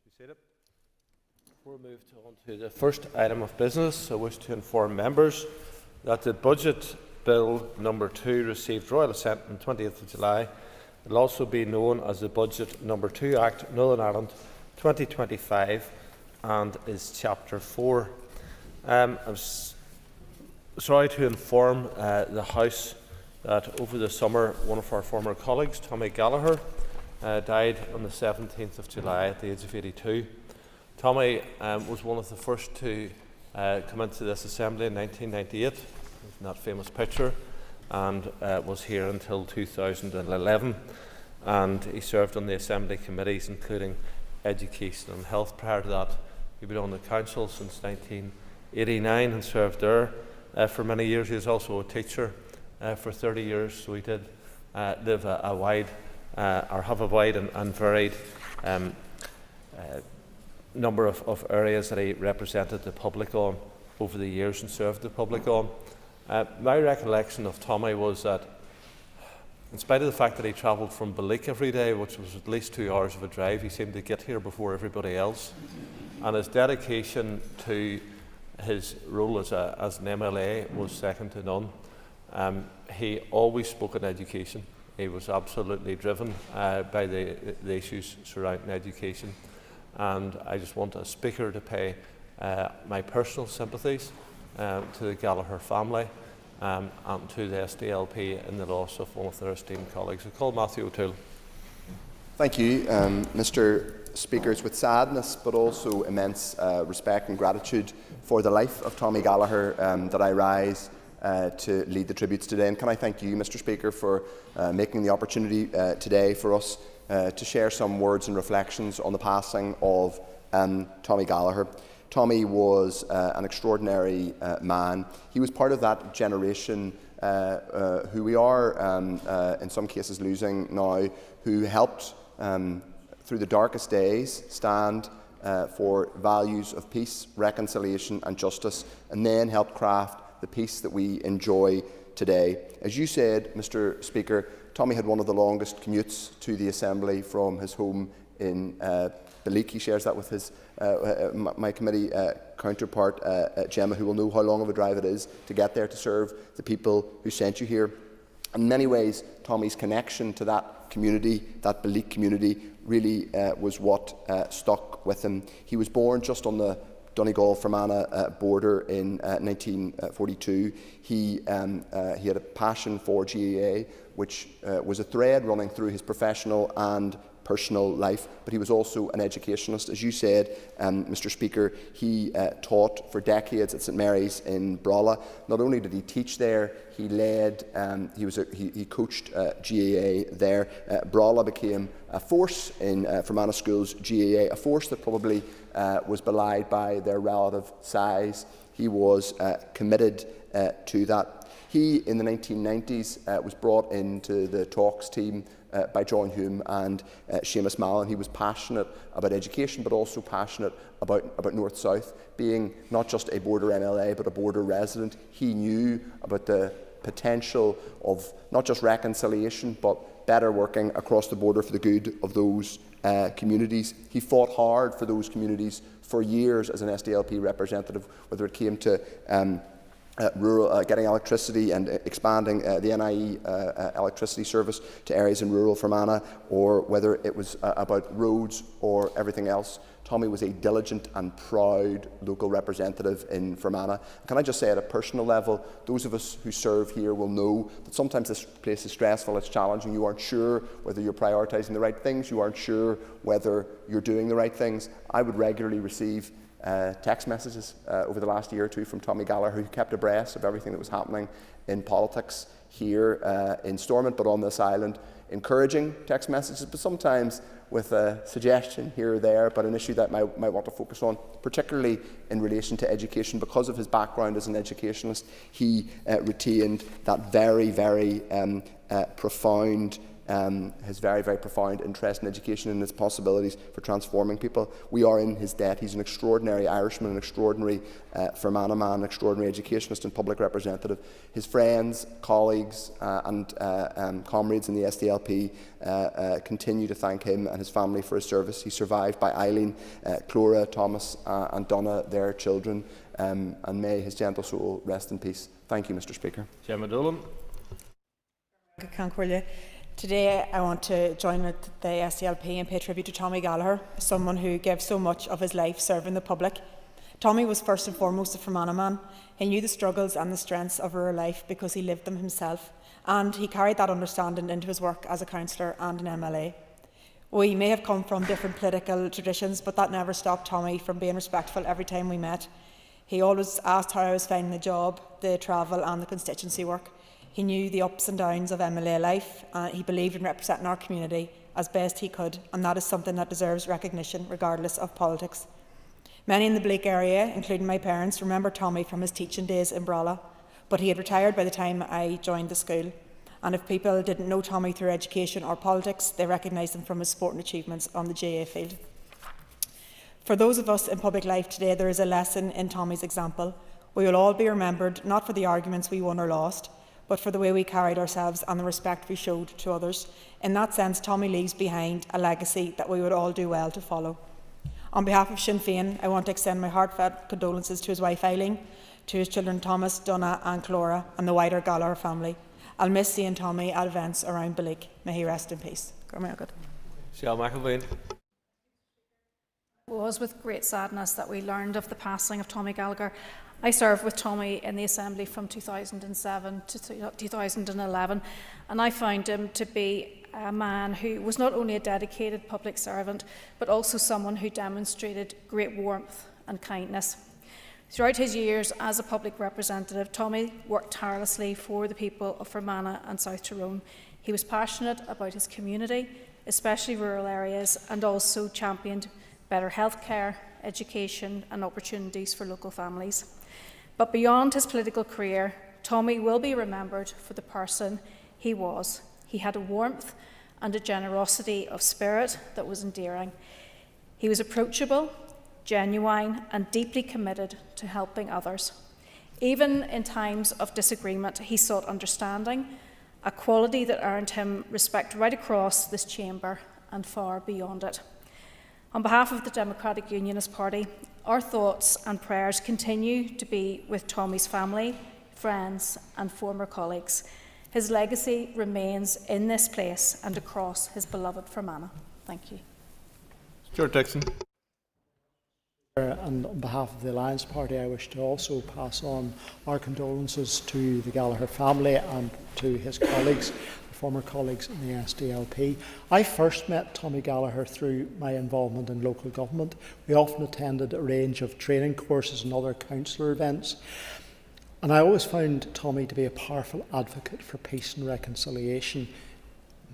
Be seated. Before we move on to the first item of business, I wish to inform members that the Budget Bill number 2 received royal assent on 20th of July. It will also be known as the Budget number 2 Act Northern Ireland 2025 and is Chapter 4. I'm sorry to inform the House that over the summer one of our former colleagues, Tommy Gallagher, died on the 17th of July at the age of 82. Tommy was one of the first to come into this Assembly in 1998, in that famous picture, and was here until 2011. And he served on the Assembly committees, including Education and Health. Prior to that, he'd been on the Council since 1989 and served there for many years. He was also a teacher for 30 years, so he did live a wide and varied number of areas that he represented the public on over the years and served the public on. My recollection of Tommy was that, in spite of the fact that he travelled from Ballick every day, which was at least 2 hours of a drive, he seemed to get here before everybody else. And his dedication to his role as an MLA was second to none. He always spoke on education. He was absolutely driven by the issues surrounding education. And I just want a speaker to pay my personal sympathies to the Gallagher family and to the SDLP in the loss of one of their esteemed colleagues. I call Matthew O'Toole. Thank you, Mr. Speaker. It's with sadness but also immense respect and gratitude for the life of Tommy Gallagher that I rise to lead the tributes today. And can I thank you, Mr. Speaker, for making the opportunity today for us to share some words and reflections on the passing of Tommy Gallagher. Tommy was an extraordinary man. He was part of that generation who we are, in some cases, losing now, who helped, through the darkest days, stand for values of peace, reconciliation and justice, and then helped craft the peace that we enjoy today. As you said, Mr. Speaker, Tommy had one of the longest commutes to the Assembly from his home in Ballick. He shares that with his my committee counterpart, Gemma, who will know how long of a drive it is to get there to serve the people who sent you here. In many ways, Tommy's connection to that community, that Ballick community, really was what stuck with him. He was born just on the Donegal-Fermanagh border in 1942. He had a passion for GAA, which was a thread running through his professional and personal life, but he was also an educationalist. As you said, Mr. Speaker, he taught for decades at St Mary's in Brala. Not only did he teach there, he led, he coached GAA there. Brala became a force in Fermanagh School's GAA, a force that probably was belied by their relative size. He was committed to that. He, in the 1990s, was brought into the talks team by John Hume and Seamus Mallon. He was passionate about education, but also passionate about North-South. Being not just a border MLA, but a border resident, he knew about the potential of not just reconciliation, but better working across the border for the good of those communities. He fought hard for those communities for years as an SDLP representative, whether it came to rural, getting electricity and expanding the NIE electricity service to areas in rural Fermanagh, or whether it was about roads or everything else. Tommy was a diligent and proud local representative in Fermanagh. Can I just say, at a personal level, those of us who serve here will know that sometimes this place is stressful, it's challenging, you aren't sure whether you're prioritising the right things, you aren't sure whether you're doing the right things. I would regularly receive text messages over the last year or two from Tommy Gallagher, who kept abreast of everything that was happening in politics here in Stormont, but on this island. Encouraging text messages, but sometimes with a suggestion here or there, but an issue that might want to focus on, particularly in relation to education. Because of his background as an educationalist, he retained that very, very profound his very, very profound interest in education and its possibilities for transforming people. We are in his debt. He's an extraordinary Irishman, an extraordinary Fermanagh man, an extraordinary educationist and public representative. His friends, colleagues and comrades in the SDLP continue to thank him and his family for his service. He's survived by Eileen, Clora, Thomas and Donna, their children, and may his gentle soul rest in peace. Thank you, Mr. Speaker. Gemma Dolan. Today I want to join with the SDLP and pay tribute to Tommy Gallagher, someone who gave so much of his life serving the public. Tommy was first and foremost a Fermanagh man. He knew the struggles and the strengths of rural life because he lived them himself, and he carried that understanding into his work as a councillor and an MLA. We may have come from different political traditions, but that never stopped Tommy from being respectful every time we met. He always asked how I was finding the job, the travel and the constituency work. He knew the ups and downs of MLA life. He believed in representing our community as best he could, and that is something that deserves recognition regardless of politics. Many in the Bleak area, including my parents, remember Tommy from his teaching days in Brala, but he had retired by the time I joined the school. And if people didn't know Tommy through education or politics, they recognised him from his sporting achievements on the GA field. For those of us in public life today, there is a lesson in Tommy's example. We will all be remembered not for the arguments we won or lost, but for the way we carried ourselves and the respect we showed to others. In that sense, Tommy leaves behind a legacy that we would all do well to follow. On behalf of Sinn Féin, I want to extend my heartfelt condolences to his wife Eileen, to his children Thomas, Donna and Clora, and the wider Gallagher family. I'll miss seeing Tommy at events around Bleak. May he rest in peace. Shall McElvain. It was with great sadness that we learned of the passing of Tommy Gallagher. I served with Tommy in the Assembly from 2007 to 2011, and I found him to be a man who was not only a dedicated public servant, but also someone who demonstrated great warmth and kindness. Throughout his years as a public representative, Tommy worked tirelessly for the people of Fermanagh and South Tyrone. He was passionate about his community, especially rural areas, and also championed better healthcare, education and opportunities for local families. But beyond his political career, Tommy will be remembered for the person he was. He had a warmth and a generosity of spirit that was endearing. He was approachable, genuine and deeply committed to helping others. Even in times of disagreement, he sought understanding, a quality that earned him respect right across this chamber and far beyond it. On behalf of the Democratic Unionist Party, our thoughts and prayers continue to be with Tommy's family, friends and former colleagues. His legacy remains in this place and across his beloved Fermanagh. Thank you. Stuart Dixon. And on behalf of the Alliance Party, I wish to also pass on our condolences to the Gallagher family and to his colleagues, former colleagues in the SDLP. I first met Tommy Gallagher through my involvement in local government. We often attended a range of training courses and other councillor events. And I always found Tommy to be a powerful advocate for peace and reconciliation,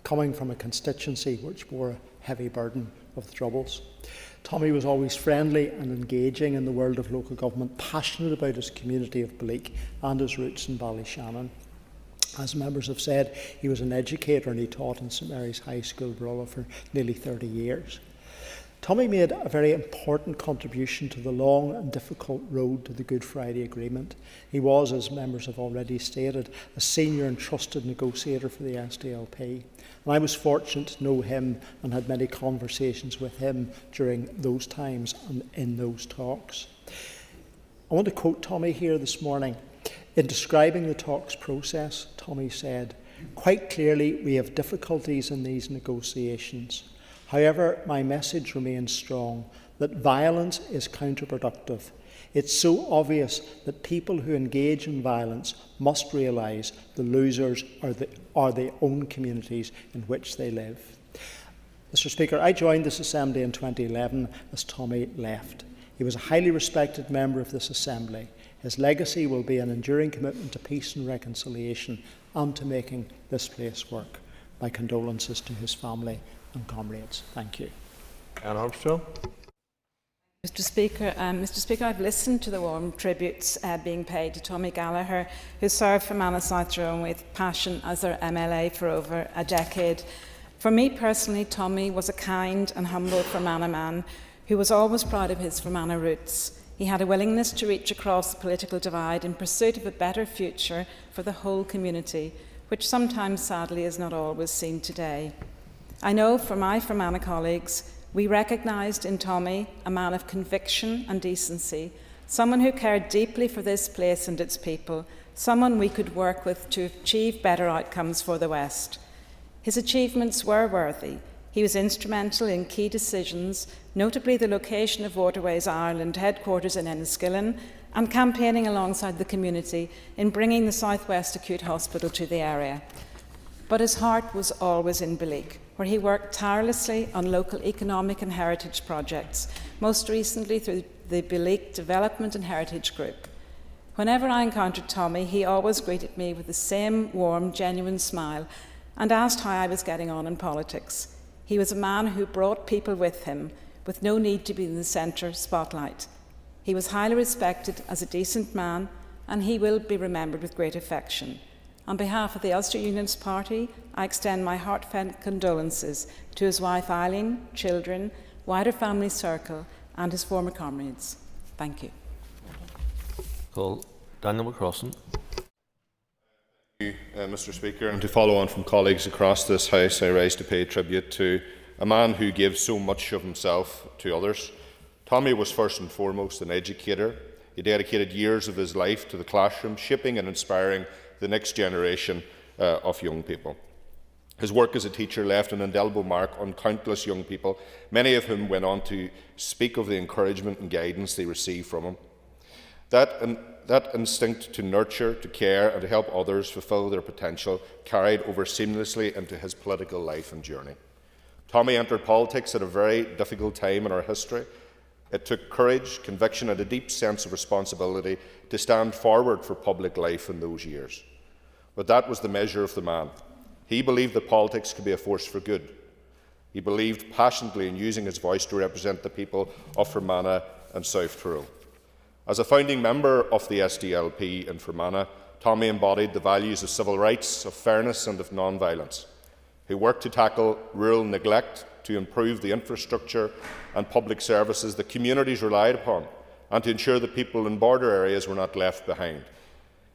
coming from a constituency which bore a heavy burden of the Troubles. Tommy was always friendly and engaging in the world of local government, passionate about his community of Bleak and his roots in Ballyshannon. As members have said, he was an educator and he taught in St Mary's High School, Brala, for nearly 30 years. Tommy made a very important contribution to the long and difficult road to the Good Friday Agreement. He was, as members have already stated, a senior and trusted negotiator for the SDLP. And I was fortunate to know him and had many conversations with him during those times and in those talks. I want to quote Tommy here this morning. In describing the talks process, Tommy said, "Quite clearly we have difficulties in these negotiations. However, my message remains strong, that violence is counterproductive. It's so obvious that people who engage in violence must realise the losers are their own communities in which they live." Mr. Speaker, I joined this Assembly in 2011 as Tommy left. He was a highly respected member of this Assembly. His legacy will be an enduring commitment to peace and reconciliation and to making this place work. My condolences to his family and comrades. Thank you. Anne Armstrong. Mr. Speaker, I've listened to the warm tributes being paid to Tommy Gallagher, who served Fermanagh South Tyrone with passion as their MLA for over a decade. For me personally, Tommy was a kind and humble Fermanagh man who was always proud of his Fermanagh roots. He had a willingness to reach across the political divide in pursuit of a better future for the whole community, which sometimes, sadly, is not always seen today. I know for my Fermanagh colleagues, we recognised in Tommy a man of conviction and decency, someone who cared deeply for this place and its people, someone we could work with to achieve better outcomes for the West. His achievements were worthy. He was instrumental in key decisions, notably the location of Waterways Ireland headquarters in Enniskillen, and campaigning alongside the community in bringing the South West Acute Hospital to the area. But his heart was always in Beleak, where he worked tirelessly on local economic and heritage projects, most recently through the Beleak Development and Heritage Group. Whenever I encountered Tommy, he always greeted me with the same warm, genuine smile and asked how I was getting on in politics. He was a man who brought people with him, with no need to be in the centre spotlight. He was highly respected as a decent man, and he will be remembered with great affection. On behalf of the Ulster Unionist Party, I extend my heartfelt condolences to his wife Eileen, children, wider family circle and his former comrades. Thank you. Call Daniel McCrossan. Thank you, Mr. Speaker. And to follow on from colleagues across this House, I rise to pay tribute to a man who gives so much of himself to others. Tommy was first and foremost an educator. He dedicated years of his life to the classroom, shaping and inspiring the next generation of young people. His work as a teacher left an indelible mark on countless young people, many of whom went on to speak of the encouragement and guidance they received from him. That instinct to nurture, to care and to help others fulfil their potential carried over seamlessly into his political life and journey. Tommy entered politics at a very difficult time in our history. It took courage, conviction and a deep sense of responsibility to stand forward for public life in those years. But that was the measure of the man. He believed that politics could be a force for good. He believed passionately in using his voice to represent the people of Fermanagh and South Tyrone. As a founding member of the SDLP in Fermanagh, Tommy embodied the values of civil rights, of fairness and of non-violence. He worked to tackle rural neglect, to improve the infrastructure and public services that communities relied upon, and to ensure that people in border areas were not left behind.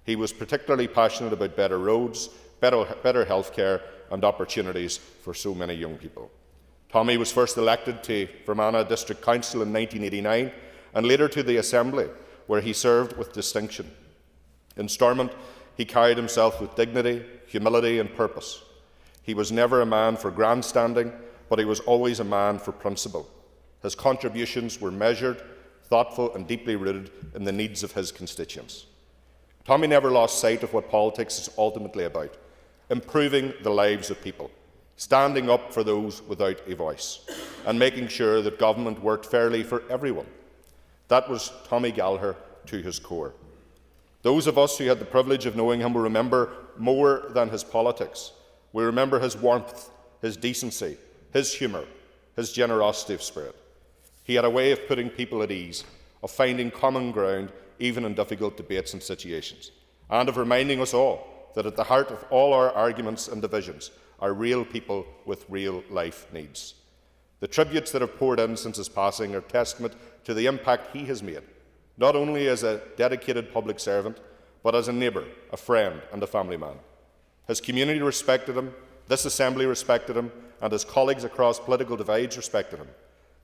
He was particularly passionate about better roads, better health care and opportunities for so many young people. Tommy was first elected to Fermanagh District Council in 1989 and later to the Assembly, where he served with distinction. In Stormont, he carried himself with dignity, humility and purpose. He was never a man for grandstanding, but he was always a man for principle. His contributions were measured, thoughtful and deeply rooted in the needs of his constituents. Tommy never lost sight of what politics is ultimately about: improving the lives of people, standing up for those without a voice, and making sure that government worked fairly for everyone. That was Tommy Gallagher to his core. Those of us who had the privilege of knowing him will remember more than his politics. We remember his warmth, his decency, his humour, his generosity of spirit. He had a way of putting people at ease, of finding common ground even in difficult debates and situations, and of reminding us all that at the heart of all our arguments and divisions are real people with real life needs. The tributes that have poured in since his passing are testament to the impact he has made, not only as a dedicated public servant, but as a neighbour, a friend and a family man. His community respected him, this Assembly respected him, and his colleagues across political divides respected him.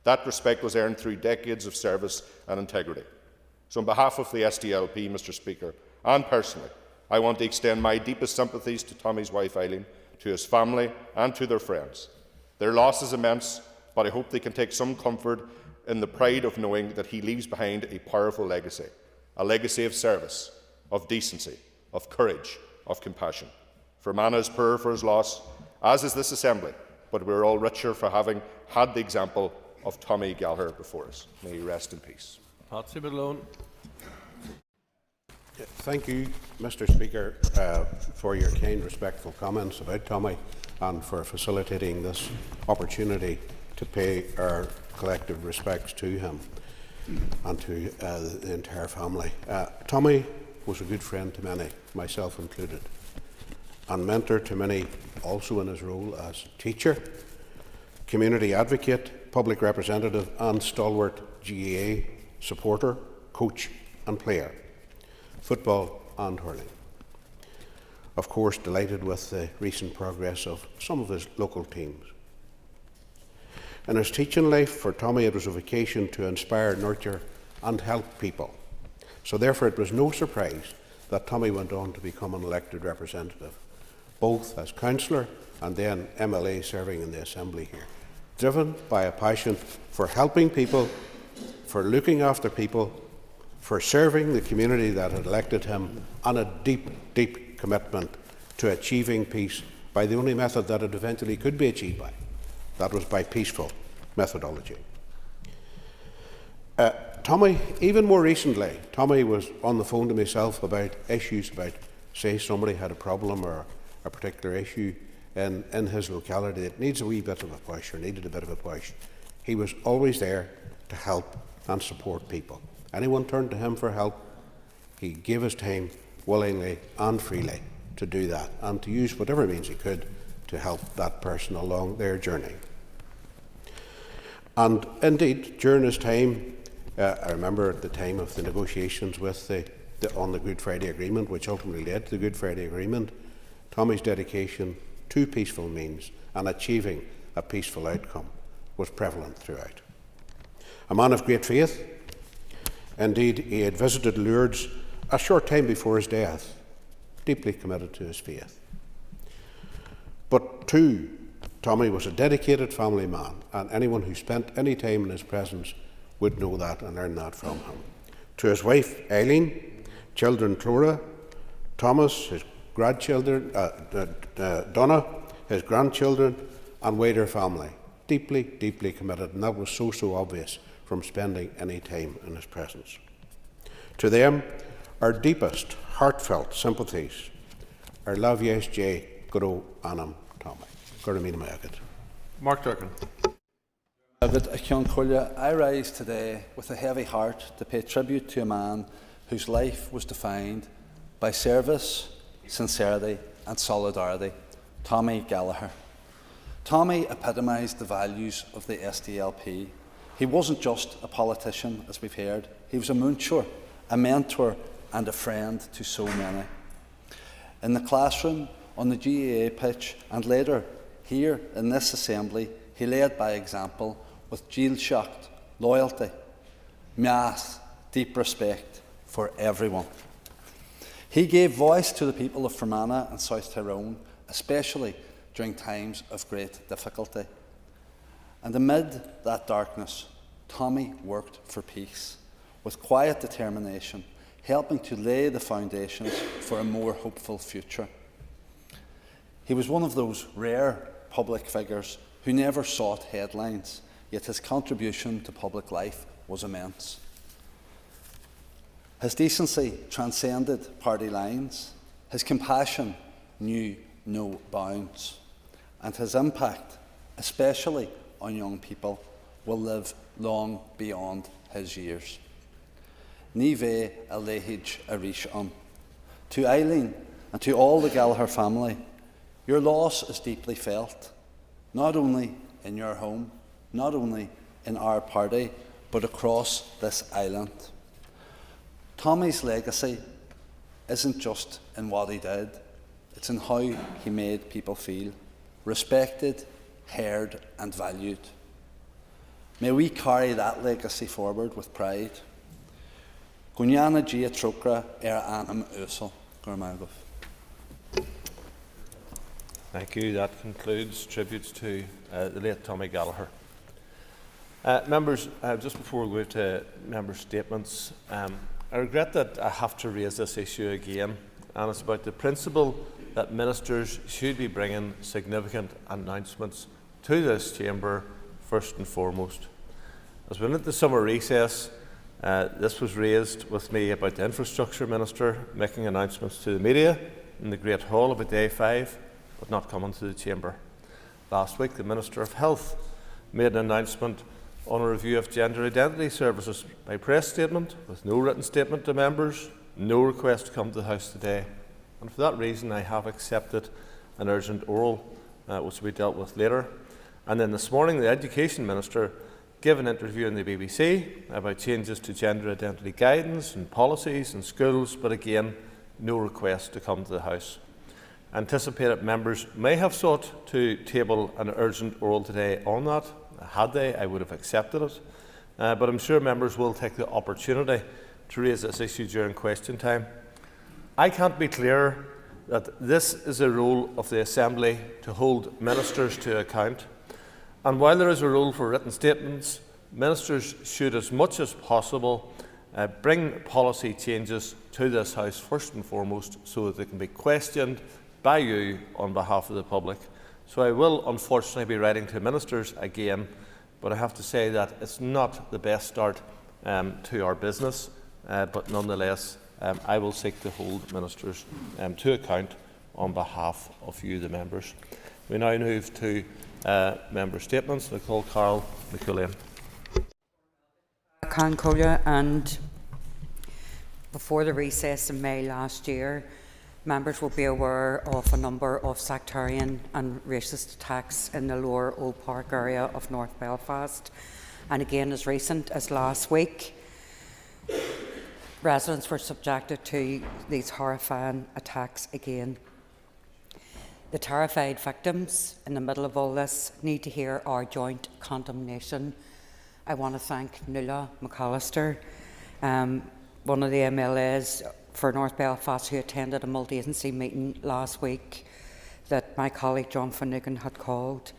That respect was earned through decades of service and integrity. So on behalf of the SDLP, Mr. Speaker, and personally, I want to extend my deepest sympathies to Tommy's wife Eileen, to his family and to their friends. Their loss is immense, but I hope they can take some comfort in the pride of knowing that he leaves behind a powerful legacy, a legacy of service, of decency, of courage, of compassion. Fermanagh is poor for his loss, as is this Assembly, but we are all richer for having had the example of Tommy Gallagher before us. May he rest in peace. Patsy Malone. Thank you, Mr. Speaker, for your kind, respectful comments about Tommy and for facilitating this opportunity to pay our collective respects to him. and to the entire family. Tommy was a good friend to many, myself included, and mentor to many also in his role as teacher, community advocate, public representative and stalwart GAA supporter, coach and player, football and hurling. Of course, delighted with the recent progress of some of his local teams. In his teaching life, for Tommy, it was a vocation to inspire, nurture and help people. So therefore it was no surprise that Tommy went on to become an elected representative, both as councillor and then MLA serving in the Assembly here, driven by a passion for helping people, for looking after people, for serving the community that had elected him, and a deep, deep commitment to achieving peace by the only method that it eventually could be achieved by. That was by peaceful methodology. Tommy, even more recently, Tommy was on the phone to myself about issues about, say, somebody had a problem or a particular issue in his locality that needs a wee bit of a push or needed a bit of a push. He was always there to help and support people. Anyone turned to him for help, he gave his time willingly and freely to do that and to use whatever means he could to help that person along their journey. And indeed, during his time, I remember at the time of the negotiations with on the Good Friday Agreement, which ultimately led to the Good Friday Agreement, Tommy's dedication to peaceful means and achieving a peaceful outcome was prevalent throughout. A man of great faith. Indeed, he had visited Lourdes a short time before his death, deeply committed to his faith. But too, Tommy was a dedicated family man, and anyone who spent any time in his presence would know that and learn that from him. To his wife, Eileen, children Clora, Thomas, his grandchildren, Donna, his grandchildren, and wider family, deeply, deeply committed, and that was so obvious from spending any time in his presence. To them, our deepest, heartfelt sympathies. Our love, yes, J. Gro Anam Tommy. Mark Durkin. I rise today with a heavy heart to pay tribute to a man whose life was defined by service, sincerity and solidarity, Tommy Gallagher. Tommy epitomised the values of the SDLP. He wasn't just a politician, as we've heard. He was a moonshore, a mentor and a friend to so many. In the classroom, on the GAA pitch and later here in this assembly, he led by example with Gaelshacht, loyalty, mass, deep respect for everyone. He gave voice to the people of Fermanagh and South Tyrone, especially during times of great difficulty. And amid that darkness, Tommy worked for peace with quiet determination, helping to lay the foundations for a more hopeful future. He was one of those rare public figures who never sought headlines, yet his contribution to public life was immense. His decency transcended party lines, his compassion knew no bounds, and his impact, especially on young people, will live long beyond his years. Ní bheidh a léithid a rís an. To Eileen and to all the Gallagher family, your loss is deeply felt, not only in your home, not only in our party, but across this island. Tommy's legacy isn't just in what he did, it's in how he made people feel, respected, heard and valued. May we carry that legacy forward with pride. Gunyana Gia Trokra Anam Ursel. Thank you. That concludes tributes to the late Tommy Gallagher. Members, just before we move to member statements, I regret that I have to raise this issue again, and it's about the principle that ministers should be bringing significant announcements to this chamber first and foremost. As we went into the summer recess, this was raised with me about the infrastructure minister making announcements to the media in the Great Hall about day 5, but not coming to the chamber. Last week, the Minister of Health made an announcement on a review of gender identity services by press statement, with no written statement to members, no request to come to the House today. And for that reason, I have accepted an urgent oral, which will be dealt with later. And then this morning, the Education Minister gave an interview in the BBC about changes to gender identity guidance and policies in schools, but again, no request to come to the House. Anticipated members may have sought to table an urgent oral today on that. Had they, I would have accepted it. But I'm sure members will take the opportunity to raise this issue during question time. I can't be clearer that this is a role of the Assembly to hold ministers to account. And while there is a role for written statements, ministers should, as much as possible, bring policy changes to this House first and foremost, so that they can be questioned by you on behalf of the public. So I will unfortunately be writing to ministers again, but I have to say that it's not the best start to our business, but nonetheless I will seek to hold ministers to account on behalf of you, the members. We now move to member statements. I call Carl McCullian. And before the recess in May last year, members will be aware of a number of sectarian and racist attacks in the lower Old Park area of North Belfast. And again, as recent as last week, residents were subjected to these horrifying attacks again. The terrified victims in the middle of all this need to hear our joint condemnation. I want to thank Nuala McAllister, one of the MLAs for North Belfast, who attended a multi-agency meeting last week that my colleague John Finnegan had called.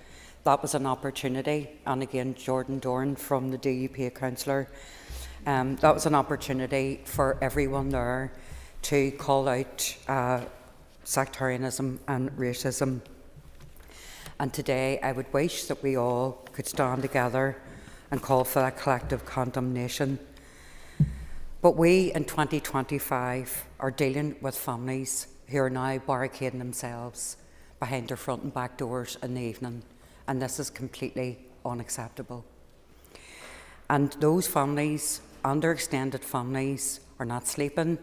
That was an opportunity, and again Jordan Dorn from the DUP councillor, that was an opportunity for everyone there to call out sectarianism and racism. And today I would wish that we all could stand together and call for that collective condemnation. But we in 2025 are dealing with families who are now barricading themselves behind their front and back doors in the evening, and this is completely unacceptable. And those families and their extended families are not sleeping,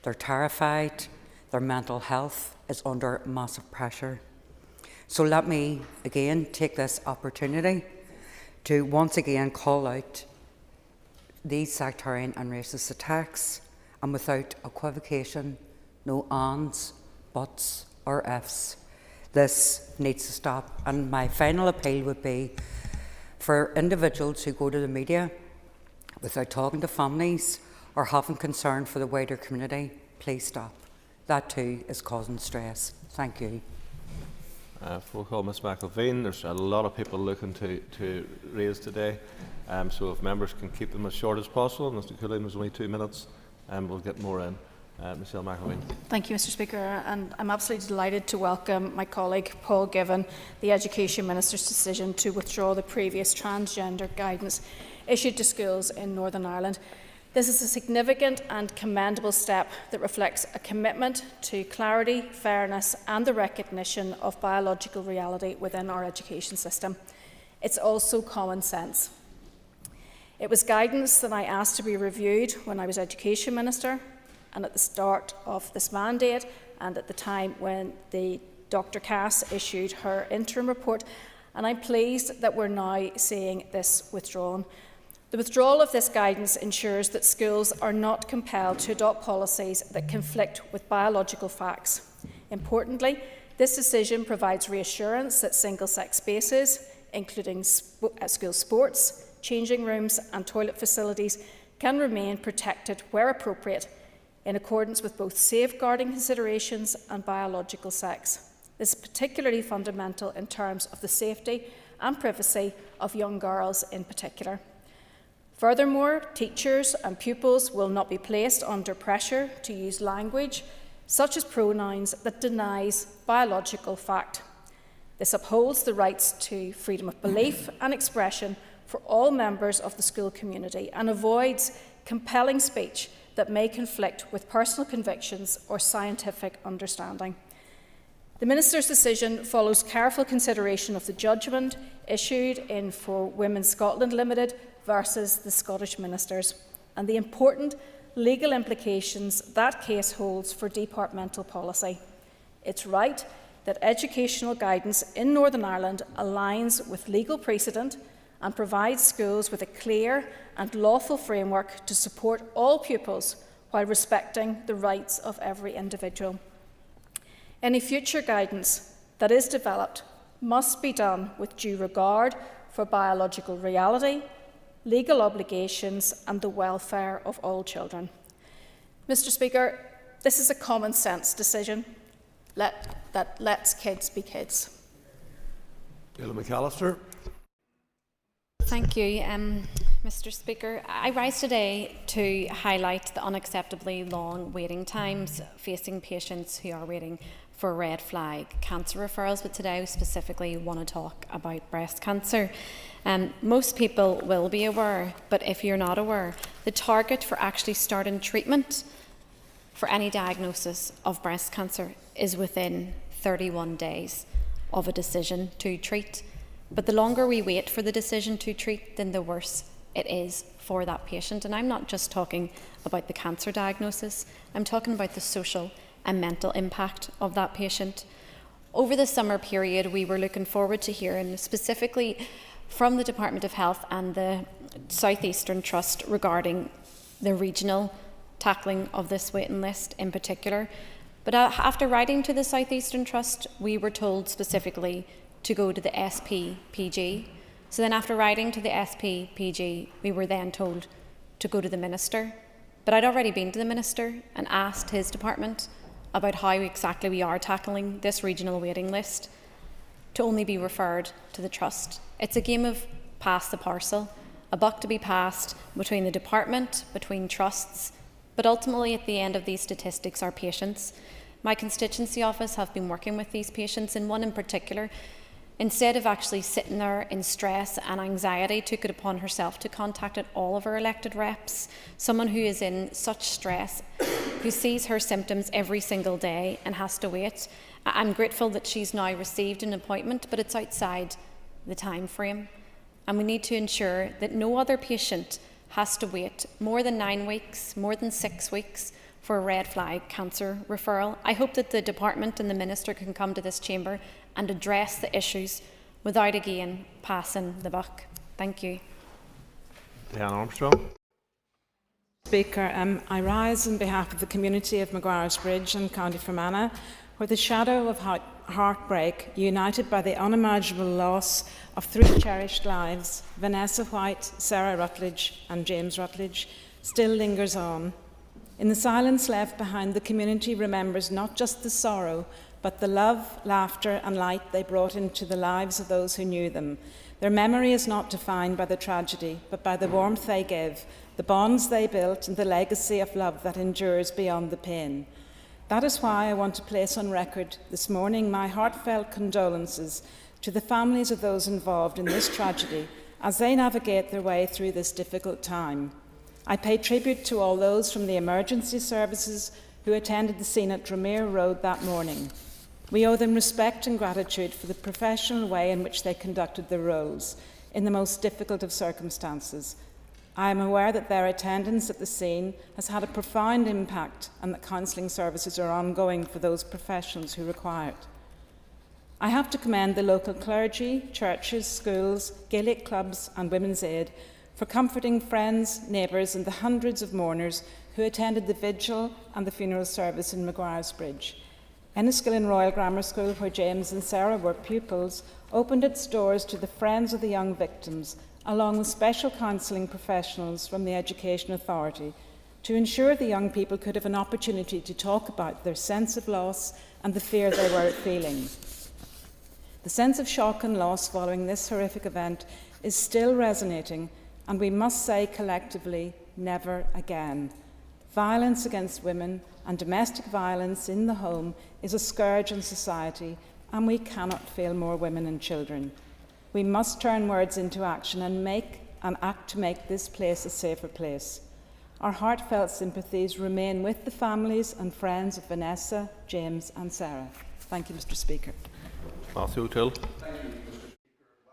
they're terrified, their mental health is under massive pressure. So let me again take this opportunity to once again call out these sectarian and racist attacks, and without equivocation, no ands, buts or ifs. This needs to stop. And my final appeal would be for individuals who go to the media without talking to families or having concern for the wider community, please stop. That too is causing stress. Thank you. Full call, Ms McElveen. There's a lot of people looking to raise today, so if members can keep them as short as possible. Mr Cullinan was only 2 minutes, and we'll get more in. Michelle McElveen. Thank you, Mr Speaker, and I'm absolutely delighted to welcome my colleague Paul Given, the Education Minister's decision to withdraw the previous transgender guidance issued to schools in Northern Ireland. This is a significant and commendable step that reflects a commitment to clarity, fairness and the recognition of biological reality within our education system. It's also common sense. It was guidance that I asked to be reviewed when I was Education Minister, and at the start of this mandate and at the time when Dr Cass issued her interim report, and I'm pleased that we're now seeing this withdrawn. The withdrawal of this guidance ensures that schools are not compelled to adopt policies that conflict with biological facts. Importantly, this decision provides reassurance that single-sex spaces, including school sports, changing rooms and toilet facilities, can remain protected where appropriate, in accordance with both safeguarding considerations and biological sex. This is particularly fundamental in terms of the safety and privacy of young girls in particular. Furthermore, teachers and pupils will not be placed under pressure to use language, such as pronouns, that denies biological fact. This upholds the rights to freedom of belief and expression for all members of the school community and avoids compelling speech that may conflict with personal convictions or scientific understanding. The Minister's decision follows careful consideration of the judgment issued in For Women Scotland Limited versus the Scottish Ministers and the important legal implications that case holds for departmental policy. It's right that educational guidance in Northern Ireland aligns with legal precedent and provides schools with a clear and lawful framework to support all pupils while respecting the rights of every individual. Any future guidance that is developed must be done with due regard for biological reality, legal obligations and the welfare of all children. Mr. Speaker, this is a common sense decision that lets kids be kids. Gillian McAllister. Thank you, Mr. Speaker. I rise today to highlight the unacceptably long waiting times facing patients who are waiting for red flag cancer referrals, but today I specifically want to talk about breast cancer. Most people will be aware, but if you're not aware, the target for actually starting treatment for any diagnosis of breast cancer is within 31 days of a decision to treat. But the longer we wait for the decision to treat, then the worse it is for that patient. And I'm not just talking about the cancer diagnosis, I'm talking about the social and mental impact of that patient. Over the summer period, we were looking forward to hearing specifically from the Department of Health and the South Eastern Trust regarding the regional tackling of this waiting list in particular. But after writing to the South Eastern Trust, we were told specifically to go to the SPPG. So then after writing to the SPPG, we were then told to go to the Minister. But I'd already been to the Minister and asked his department about how exactly we are tackling this regional waiting list to only be referred to the Trust. It's a game of pass the parcel, a buck to be passed between the department, between trusts, but ultimately at the end of these statistics are patients. My constituency office have been working with these patients, and one in particular, instead of actually sitting there in stress and anxiety, took it upon herself to contact all of her elected reps, someone who is in such stress, who sees her symptoms every single day and has to wait. I'm grateful that she's now received an appointment, but it's outside the time frame. And we need to ensure that no other patient has to wait more than 9 weeks, more than 6 weeks for a red flag cancer referral. I hope that the department and the Minister can come to this chamber and address the issues without again passing the buck. Thank you. Diane Armstrong. Speaker, I rise on behalf of the community of Maguire's Bridge and County Fermanagh, where the shadow of heartbreak, united by the unimaginable loss of 3 cherished lives, Vanessa White, Sarah Rutledge and James Rutledge, still lingers on. In the silence left behind, the community remembers not just the sorrow, but the love, laughter and light they brought into the lives of those who knew them. Their memory is not defined by the tragedy, but by the warmth they give, the bonds they built and the legacy of love that endures beyond the pain. That is why I want to place on record this morning my heartfelt condolences to the families of those involved in this tragedy as they navigate their way through this difficult time. I pay tribute to all those from the emergency services who attended the scene at Dromere Road that morning. We owe them respect and gratitude for the professional way in which they conducted their roles in the most difficult of circumstances. I am aware that their attendance at the scene has had a profound impact and that counselling services are ongoing for those professionals who require it. I have to commend the local clergy, churches, schools, Gaelic clubs and Women's Aid for comforting friends, neighbours and the hundreds of mourners who attended the vigil and the funeral service in Maguire's Bridge. Enniskillen Royal Grammar School, where James and Sarah were pupils, opened its doors to the friends of the young victims, along with special counselling professionals from the Education Authority, to ensure the young people could have an opportunity to talk about their sense of loss and the fear they were feeling. The sense of shock and loss following this horrific event is still resonating, and we must say collectively, never again. Violence against women and domestic violence in the home is a scourge on society, and we cannot fail more women and children. We must turn words into action and act to make this place a safer place. Our heartfelt sympathies remain with the families and friends of Vanessa, James and Sarah. Thank you, Mr. Speaker. Matthew O'Toole.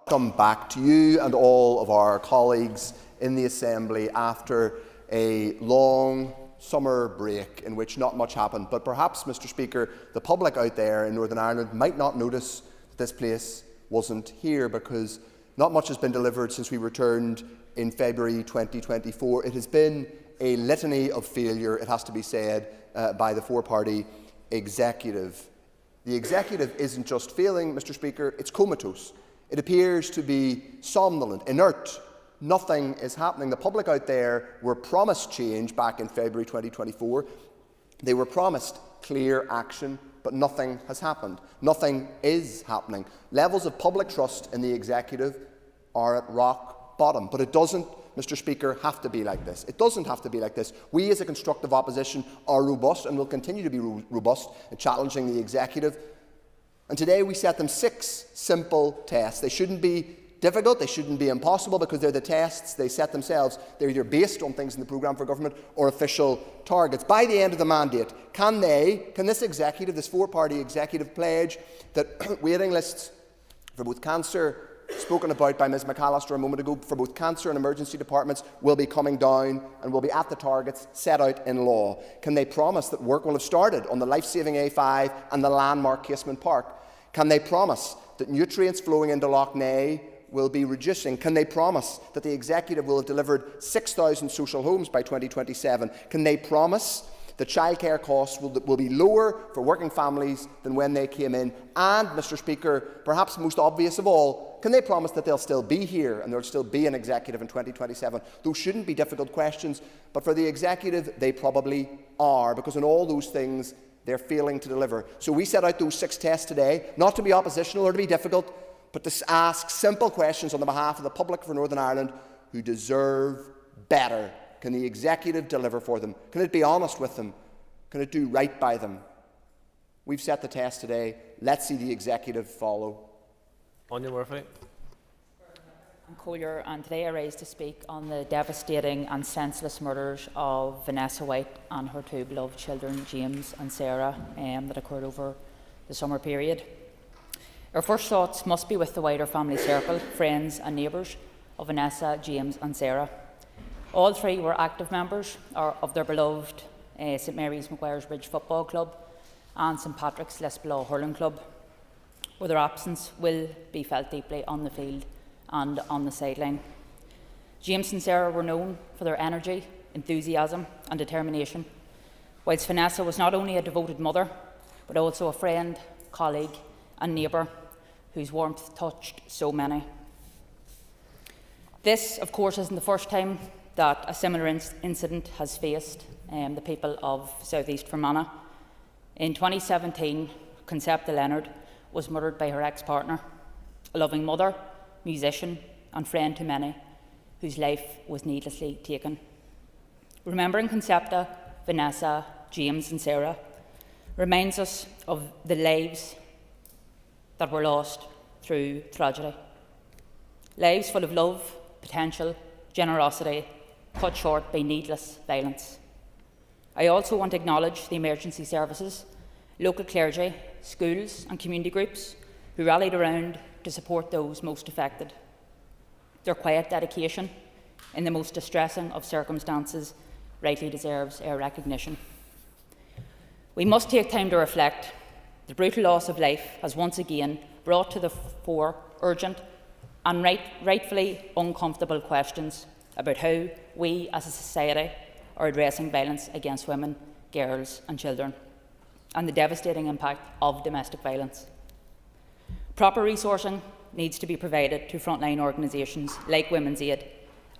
Welcome back to you and all of our colleagues in the Assembly after a long summer break in which not much happened. But perhaps, Mr. Speaker, the public out there in Northern Ireland might not notice that this place wasn't here, because not much has been delivered since we returned in February 2024. It has been a litany of failure, it has to be said, by the four-party executive. The executive isn't just failing, Mr. Speaker, it's comatose. It appears to be somnolent, inert. Nothing is happening. The public out there were promised change back in February 2024. They were promised clear action, but nothing has happened. Nothing is happening. Levels of public trust in the executive are at rock bottom. But it doesn't, Mr. Speaker, have to be like this. It doesn't have to be like this. We as a constructive opposition are robust and will continue to be robust in challenging the executive. And today we set them 6 simple tests. They shouldn't be difficult, they shouldn't be impossible, because they're the tests they set themselves. They're either based on things in the programme for government or official targets. By the end of the mandate, can this executive, this four-party executive, pledge that waiting lists for both cancer, spoken about by Ms McAllister a moment ago, for both cancer and emergency departments will be coming down and will be at the targets set out in law? Can they promise that work will have started on the life-saving A5 and the landmark Casement Park? Can they promise that nutrients flowing into Lough Neagh will be reducing? Can they promise that the executive will have delivered 6,000 social homes by 2027? Can they promise that childcare costs will be lower for working families than when they came in? And, Mr. Speaker, perhaps most obvious of all, can they promise that they'll still be here and there'll still be an executive in 2027? Those shouldn't be difficult questions, but for the executive, they probably are, because in all those things, they're failing to deliver. So we set out those 6 tests today, not to be oppositional or to be difficult, but to ask simple questions on the behalf of the public for Northern Ireland who deserve better. Can the executive deliver for them? Can it be honest with them? Can it do right by them? We've set the test today. Let's see the executive follow. Anya Murphy. I'm Collier, and today I rise to speak on the devastating and senseless murders of Vanessa White and her 2 beloved children, James and Sarah, that occurred over the summer period. Our first thoughts must be with the wider family circle, friends and neighbours of Vanessa, James and Sarah. All 3 were active members of their beloved St Mary's Maguire's Bridge Football Club and St Patrick's Lisbolaw Hurling Club, where their absence will be felt deeply on the field and on the sideline. James and Sarah were known for their energy, enthusiasm and determination, whilst Vanessa was not only a devoted mother, but also a friend, colleague and neighbour whose warmth touched so many. This, of course, isn't the first time that a similar incident has faced the people of South East Fermanagh. In 2017, Concepta Leonard was murdered by her ex-partner, a loving mother, musician and friend to many, whose life was needlessly taken. Remembering Concepta, Vanessa, James and Sarah reminds us of the lives that were lost through tragedy. Lives full of love, potential, generosity, cut short by needless violence. I also want to acknowledge the emergency services, local clergy, schools and community groups who rallied around to support those most affected. Their quiet dedication in the most distressing of circumstances rightly deserves our recognition. We must take time to reflect. The brutal loss of life has once again brought to the fore urgent and rightfully uncomfortable questions about how we as a society are addressing violence against women, girls and children, and the devastating impact of domestic violence. Proper resourcing needs to be provided to frontline organisations like Women's Aid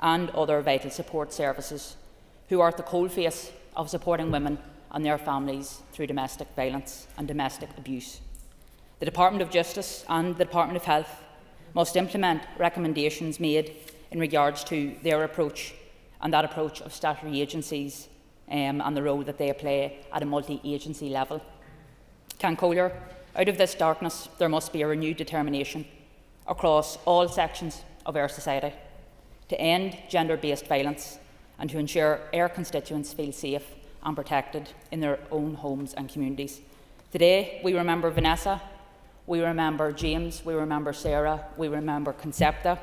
and other vital support services who are at the coalface of supporting women and their families through domestic violence and domestic abuse. The Department of Justice and the Department of Health must implement recommendations made in regards to their approach and that approach of statutory agencies and the role that they play at a multi-agency level. Can Collier, out of this darkness, there must be a renewed determination across all sections of our society to end gender-based violence and to ensure our constituents feel safe and protected in their own homes and communities. Today, we remember Vanessa, we remember James, we remember Sarah, we remember Concepta,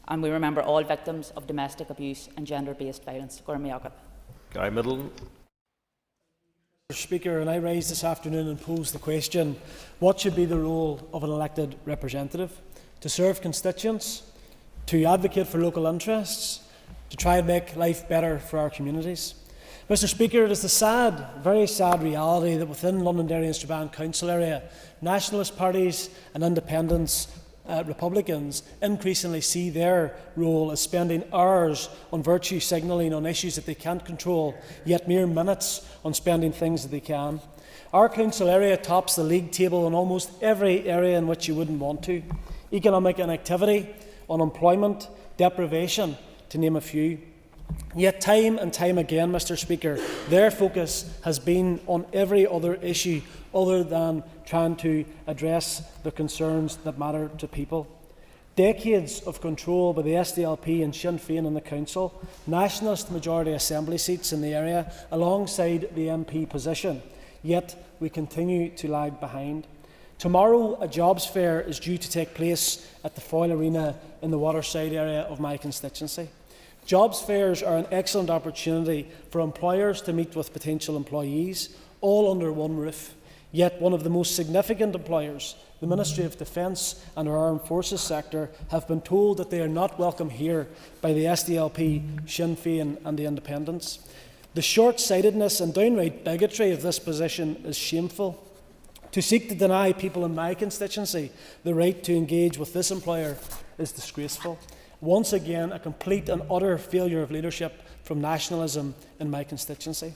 and we remember all victims of domestic abuse and gender-based violence. Gary Middleton. Mr. Speaker, and I rise this afternoon and pose the question, what should be the role of an elected representative? To serve constituents, to advocate for local interests, to try and make life better for our communities? Mr. Speaker, it is the sad, very sad reality that within Londonderry and Strabane Council area, nationalist parties and independents, Republicans, increasingly see their role as spending hours on virtue signalling on issues that they can't control, yet mere minutes on spending things that they can. Our council area tops the league table in almost every area in which you wouldn't want to. Economic inactivity, unemployment, deprivation, to name a few. Yet time and time again, Mr. Speaker, their focus has been on every other issue other than trying to address the concerns that matter to people. Decades of control by the SDLP and Sinn Féin in the Council, nationalist majority assembly seats in the area alongside the MP position, yet we continue to lag behind. Tomorrow, a jobs fair is due to take place at the Foyle Arena in the Waterside area of my constituency. Jobs fairs are an excellent opportunity for employers to meet with potential employees, all under one roof. Yet one of the most significant employers, the Ministry of Defence and our Armed Forces sector, have been told that they are not welcome here by the SDLP, Sinn Féin and the Independents. The short-sightedness and downright bigotry of this position is shameful. To seek to deny people in my constituency the right to engage with this employer is disgraceful. Once again, a complete and utter failure of leadership from nationalism in my constituency.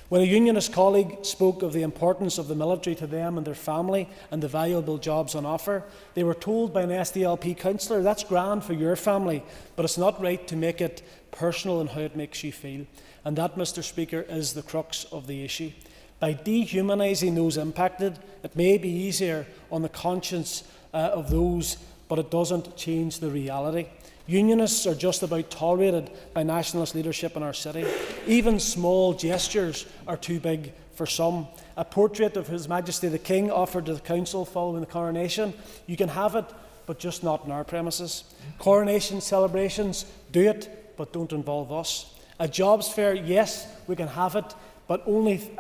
When a unionist colleague spoke of the importance of the military to them and their family and the valuable jobs on offer, they were told by an SDLP councillor, that's grand for your family, but it's not right to make it personal in how it makes you feel. And that, Mr. Speaker, is the crux of the issue. By dehumanising those impacted, it may be easier on the conscience of those, but it doesn't change the reality. Unionists are just about tolerated by nationalist leadership in our city. Even small gestures are too big for some. A portrait of His Majesty the King offered to the Council following the coronation. You can have it, but just not in our premises. Coronation celebrations, do it, but don't involve us. A jobs fair, yes, we can have it, but only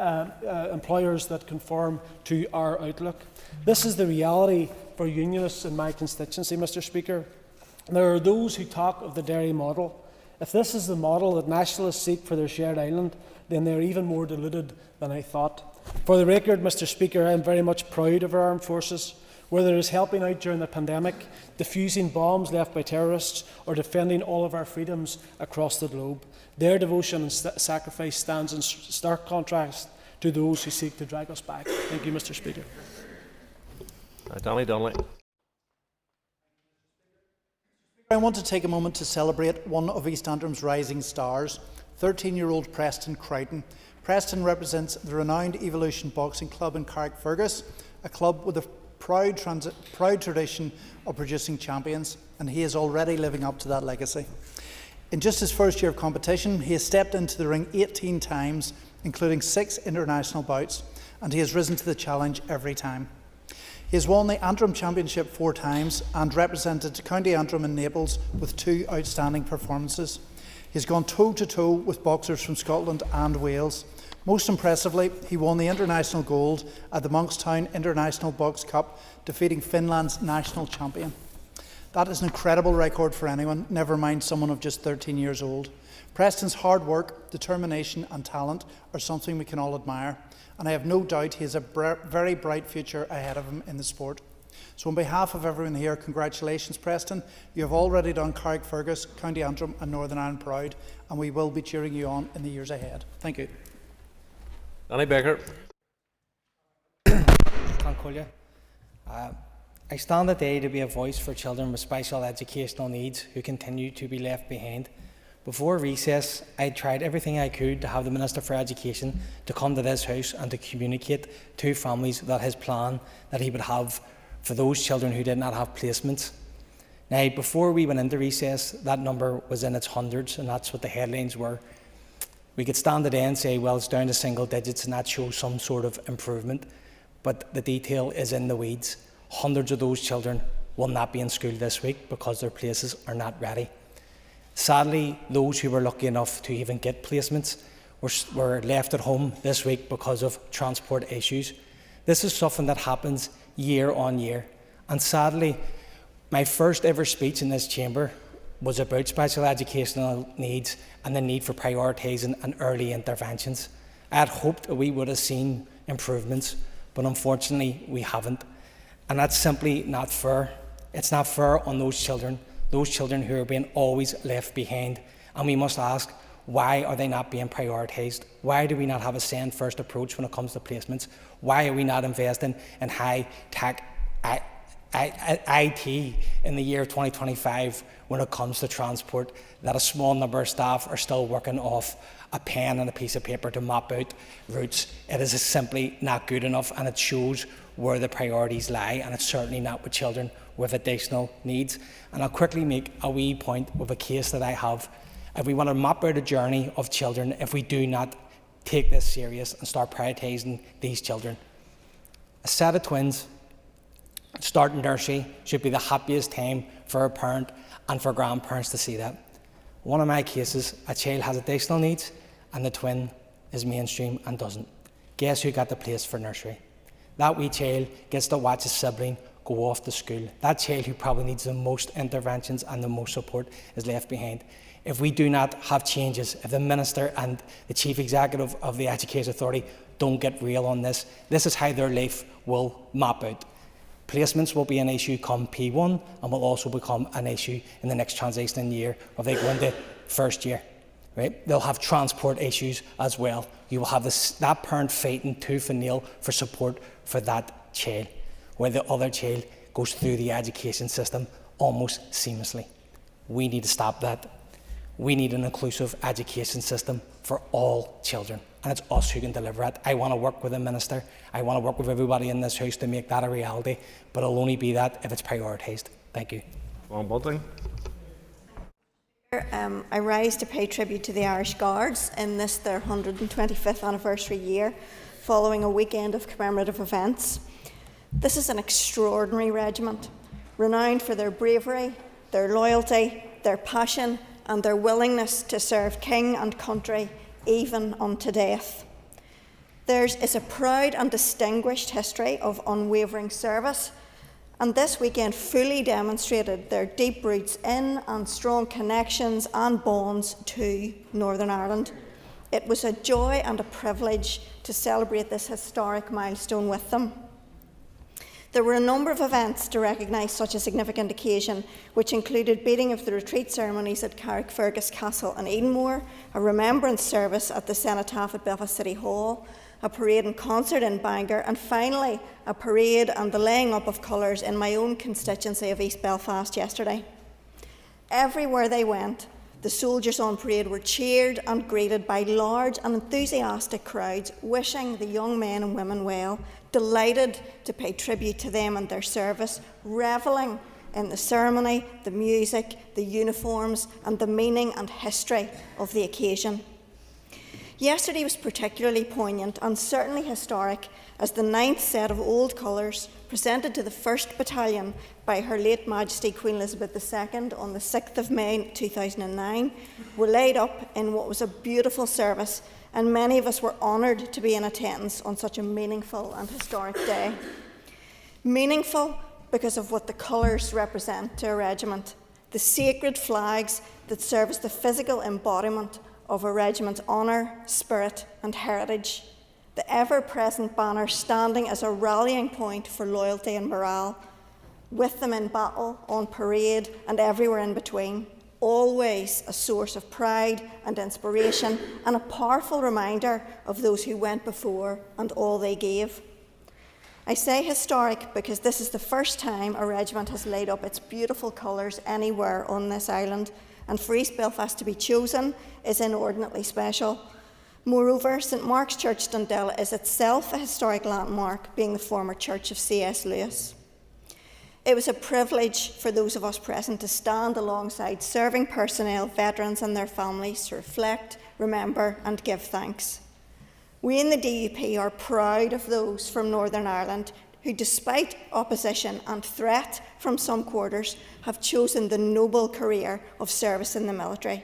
employers that conform to our outlook. This is the reality for unionists in my constituency, Mr. Speaker. There are those who talk of the Derry model. If this is the model that nationalists seek for their shared island, then they are even more deluded than I thought. For the record, Mr. Speaker, I am very much proud of our armed forces, whether it is helping out during the pandemic, defusing bombs left by terrorists, or defending all of our freedoms across the globe. Their devotion and sacrifice stands in stark contrast to those who seek to drag us back. Thank you, Mr. Speaker. Danny Donnelly. I want to take a moment to celebrate one of East Antrim's rising stars, 13-year-old Preston Crichton. Preston represents the renowned Evolution Boxing Club in Carrickfergus, a club with a proud tradition of producing champions, and he is already living up to that legacy. In just his first year of competition, he has stepped into the ring 18 times, including 6 international bouts, and he has risen to the challenge every time. He has won the Antrim Championship 4 times and represented County Antrim and Naples with 2 outstanding performances. He has gone toe-to-toe with boxers from Scotland and Wales. Most impressively, he won the international gold at the Monkstown International Box Cup, defeating Finland's national champion. That is an incredible record for anyone, never mind someone of just 13 years old. Preston's hard work, determination and talent are something we can all admire, and I have no doubt he has a very bright future ahead of him in the sport. So on behalf of everyone here, congratulations, Preston. You have already done Carrickfergus, County Antrim and Northern Ireland proud, and we will be cheering you on in the years ahead. Thank you. Danny Baker. I stand today to be a voice for children with special educational needs who continue to be left behind. Before recess, I tried everything I could to have the Minister for Education to come to this House and to communicate to families that his plan that he would have for those children who did not have placements. Now, before we went into recess, that number was in its hundreds, and that's what the headlines were. We could stand today and say, well, it's down to single digits, and that shows some sort of improvement. but the detail is in the weeds. Hundreds of those children will not be in school this week because their places are not ready. Sadly, those who were lucky enough to even get placements were left at home this week because of transport issues. This is something that happens year on year. And sadly, my first ever speech in this chamber was about special educational needs and the need for prioritising and early interventions. I had hoped that we would have seen improvements, but unfortunately we haven't. And that's simply not fair. It's not fair on those children who are being always left behind. And we must ask, why are they not being prioritised? Why do we not have a send-first approach when it comes to placements? Why are we not investing in high-tech IT in the year 2025 when it comes to transport, that a small number of staff are still working off a pen and a piece of paper to map out routes? It is simply not good enough, and it shows where the priorities lie, and it's certainly not with children with additional needs. And I'll quickly make a wee point with a case that I have. If we want to map out a journey of children, if we do not take this serious and start prioritising these children, a set of twins starting nursery should be the happiest time for a parent and for grandparents to see that. One of my cases, a child has additional needs and the twin is mainstream and doesn't. Guess who got the place for nursery? That wee child gets to watch his sibling go off to school. That child who probably needs the most interventions and the most support is left behind. If we do not have changes, if the Minister and the Chief Executive of the Education Authority don't get real on this, this is how their life will map out. Placements will be an issue come P1 and will also become an issue in the next transition year if they go into first year. Right? They'll have transport issues as well. You will have that parent fighting tooth and nail for support for that child, where the other child goes through the education system almost seamlessly. We need to stop that. We need an inclusive education system for all children, and it's us who can deliver it. I want to work with the Minister. I want to work with everybody in this House to make that a reality, but it'll only be that if it's prioritised. Thank you. I rise to pay tribute to the Irish Guards in this their 125th anniversary year, following a weekend of commemorative events. This is an extraordinary regiment, renowned for their bravery, their loyalty, their passion, and their willingness to serve king and country even unto death. Theirs is a proud and distinguished history of unwavering service, and this weekend fully demonstrated their deep roots in and strong connections and bonds to Northern Ireland. It was a joy and a privilege to celebrate this historic milestone with them. There were a number of events to recognise such a significant occasion, which included beating of the retreat ceremonies at Carrickfergus Castle and Edenmore, a remembrance service at the Cenotaph at Belfast City Hall, a parade and concert in Bangor, and finally a parade and the laying up of colours in my own constituency of East Belfast yesterday. Everywhere they went, the soldiers on parade were cheered and greeted by large and enthusiastic crowds, wishing the young men and women well, delighted to pay tribute to them and their service, revelling in the ceremony, the music, the uniforms, and the meaning and history of the occasion. Yesterday was particularly poignant and certainly historic as the 9th set of old colours presented to the 1st Battalion by Her late Majesty Queen Elizabeth II on the 6th of May 2009 were laid up in what was a beautiful service, and many of us were honoured to be in attendance on such a meaningful and historic day. Meaningful because of what the colours represent to a regiment, the sacred flags that serve as the physical embodiment of a regiment's honour, spirit and heritage, the ever-present banner standing as a rallying point for loyalty and morale, with them in battle, on parade and everywhere in between, always a source of pride and inspiration and a powerful reminder of those who went before and all they gave. I say historic because this is the first time a regiment has laid up its beautiful colours anywhere on this island, and for East Belfast to be chosen is inordinately special. Moreover, St Mark's Church Dundela is itself a historic landmark, being the former church of C.S. Lewis. It was a privilege for those of us present to stand alongside serving personnel, veterans and their families to reflect, remember and give thanks. We in the DUP are proud of those from Northern Ireland who, despite opposition and threat from some quarters, have chosen the noble career of service in the military.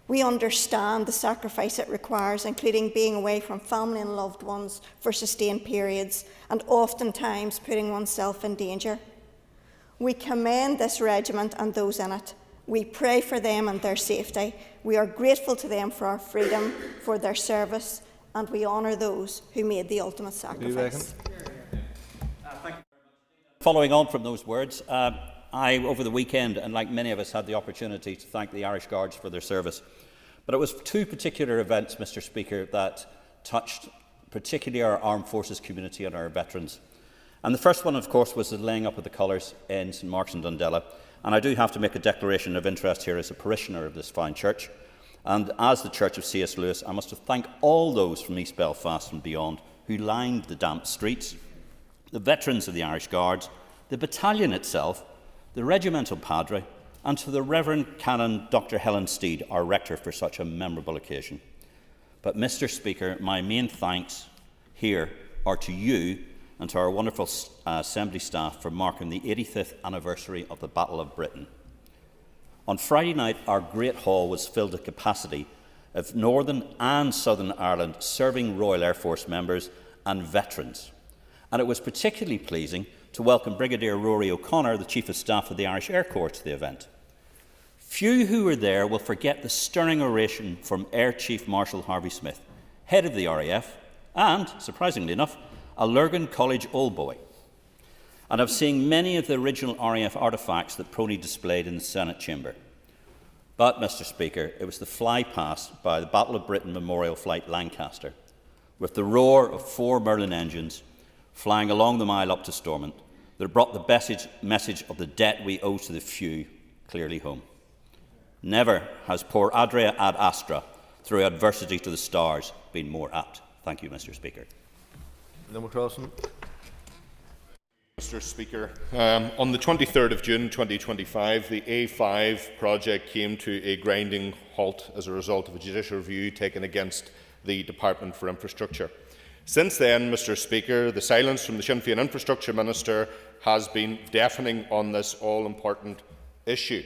We understand the sacrifice it requires, including being away from family and loved ones for sustained periods, and oftentimes putting oneself in danger. We commend this regiment and those in it. We pray for them and their safety. We are grateful to them for our freedom, for their service, and we honour those who made the ultimate sacrifice. Following on from those words, I, over the weekend, and like many of us, had the opportunity to thank the Irish Guards for their service. But it was two particular events, Mr. Speaker, that touched particularly our armed forces community and our veterans. And the first one, of course, was the laying up of the colours in St Mark's and Dundela. And I do have to make a declaration of interest here as a parishioner of this fine church. And as the Church of C.S. Lewis, I must thank all those from East Belfast and beyond who lined the damp streets, the veterans of the Irish Guards, the battalion itself, the regimental padre, and to the Reverend Canon Dr. Helen Steed, our rector, for such a memorable occasion. But, Mr. Speaker, my main thanks here are to you and to our wonderful Assembly staff for marking the 85th anniversary of the Battle of Britain. On Friday night, our Great Hall was filled to capacity of Northern and Southern Ireland serving Royal Air Force members and veterans. And it was particularly pleasing to welcome Brigadier Rory O'Connor, the Chief of Staff of the Irish Air Corps, to the event. Few who were there will forget the stirring oration from Air Chief Marshal Harvey Smith, head of the RAF, and, surprisingly enough, a Lurgan College Old Boy. And I've seen many of the original RAF artefacts that Proney displayed in the Senate chamber. But, Mr. Speaker, it was the flypast by the Battle of Britain Memorial Flight Lancaster, with the roar of 4 Merlin engines flying along the mile up to Stormont, that brought the message of the debt we owe to the few clearly home. Never has poor Adria ad Astra, through adversity to the stars, been more apt. Thank you, Mr. Speaker. Mr. Speaker, on the 23rd of June 2025, the A5 project came to a grinding halt as a result of a judicial review taken against the Department for Infrastructure. Since then, Mr. Speaker, the silence from the Sinn Féin Infrastructure Minister has been deafening on this all-important issue.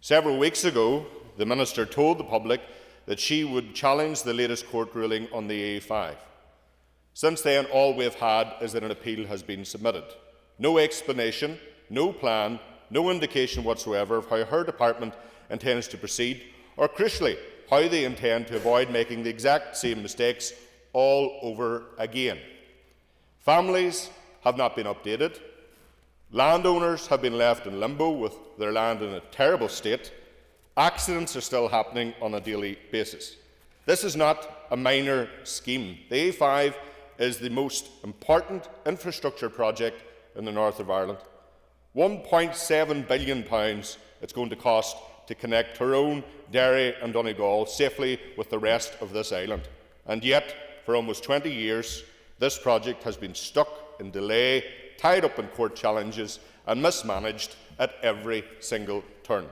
Several weeks ago, the Minister told the public that she would challenge the latest court ruling on the A5. Since then, all we have had is that an appeal has been submitted. No explanation, no plan, no indication whatsoever of how her department intends to proceed, or crucially, how they intend to avoid making the exact same mistakes all over again. Families have not been updated. Landowners have been left in limbo with their land in a terrible state. Accidents are still happening on a daily basis. This is not a minor scheme. The A5 is the most important infrastructure project in the north of Ireland. £1.7 billion it's going to cost to connect Tyrone, Derry and Donegal safely with the rest of this island. And yet, for almost 20 years, this project has been stuck in delay, tied up in court challenges and mismanaged at every single turn.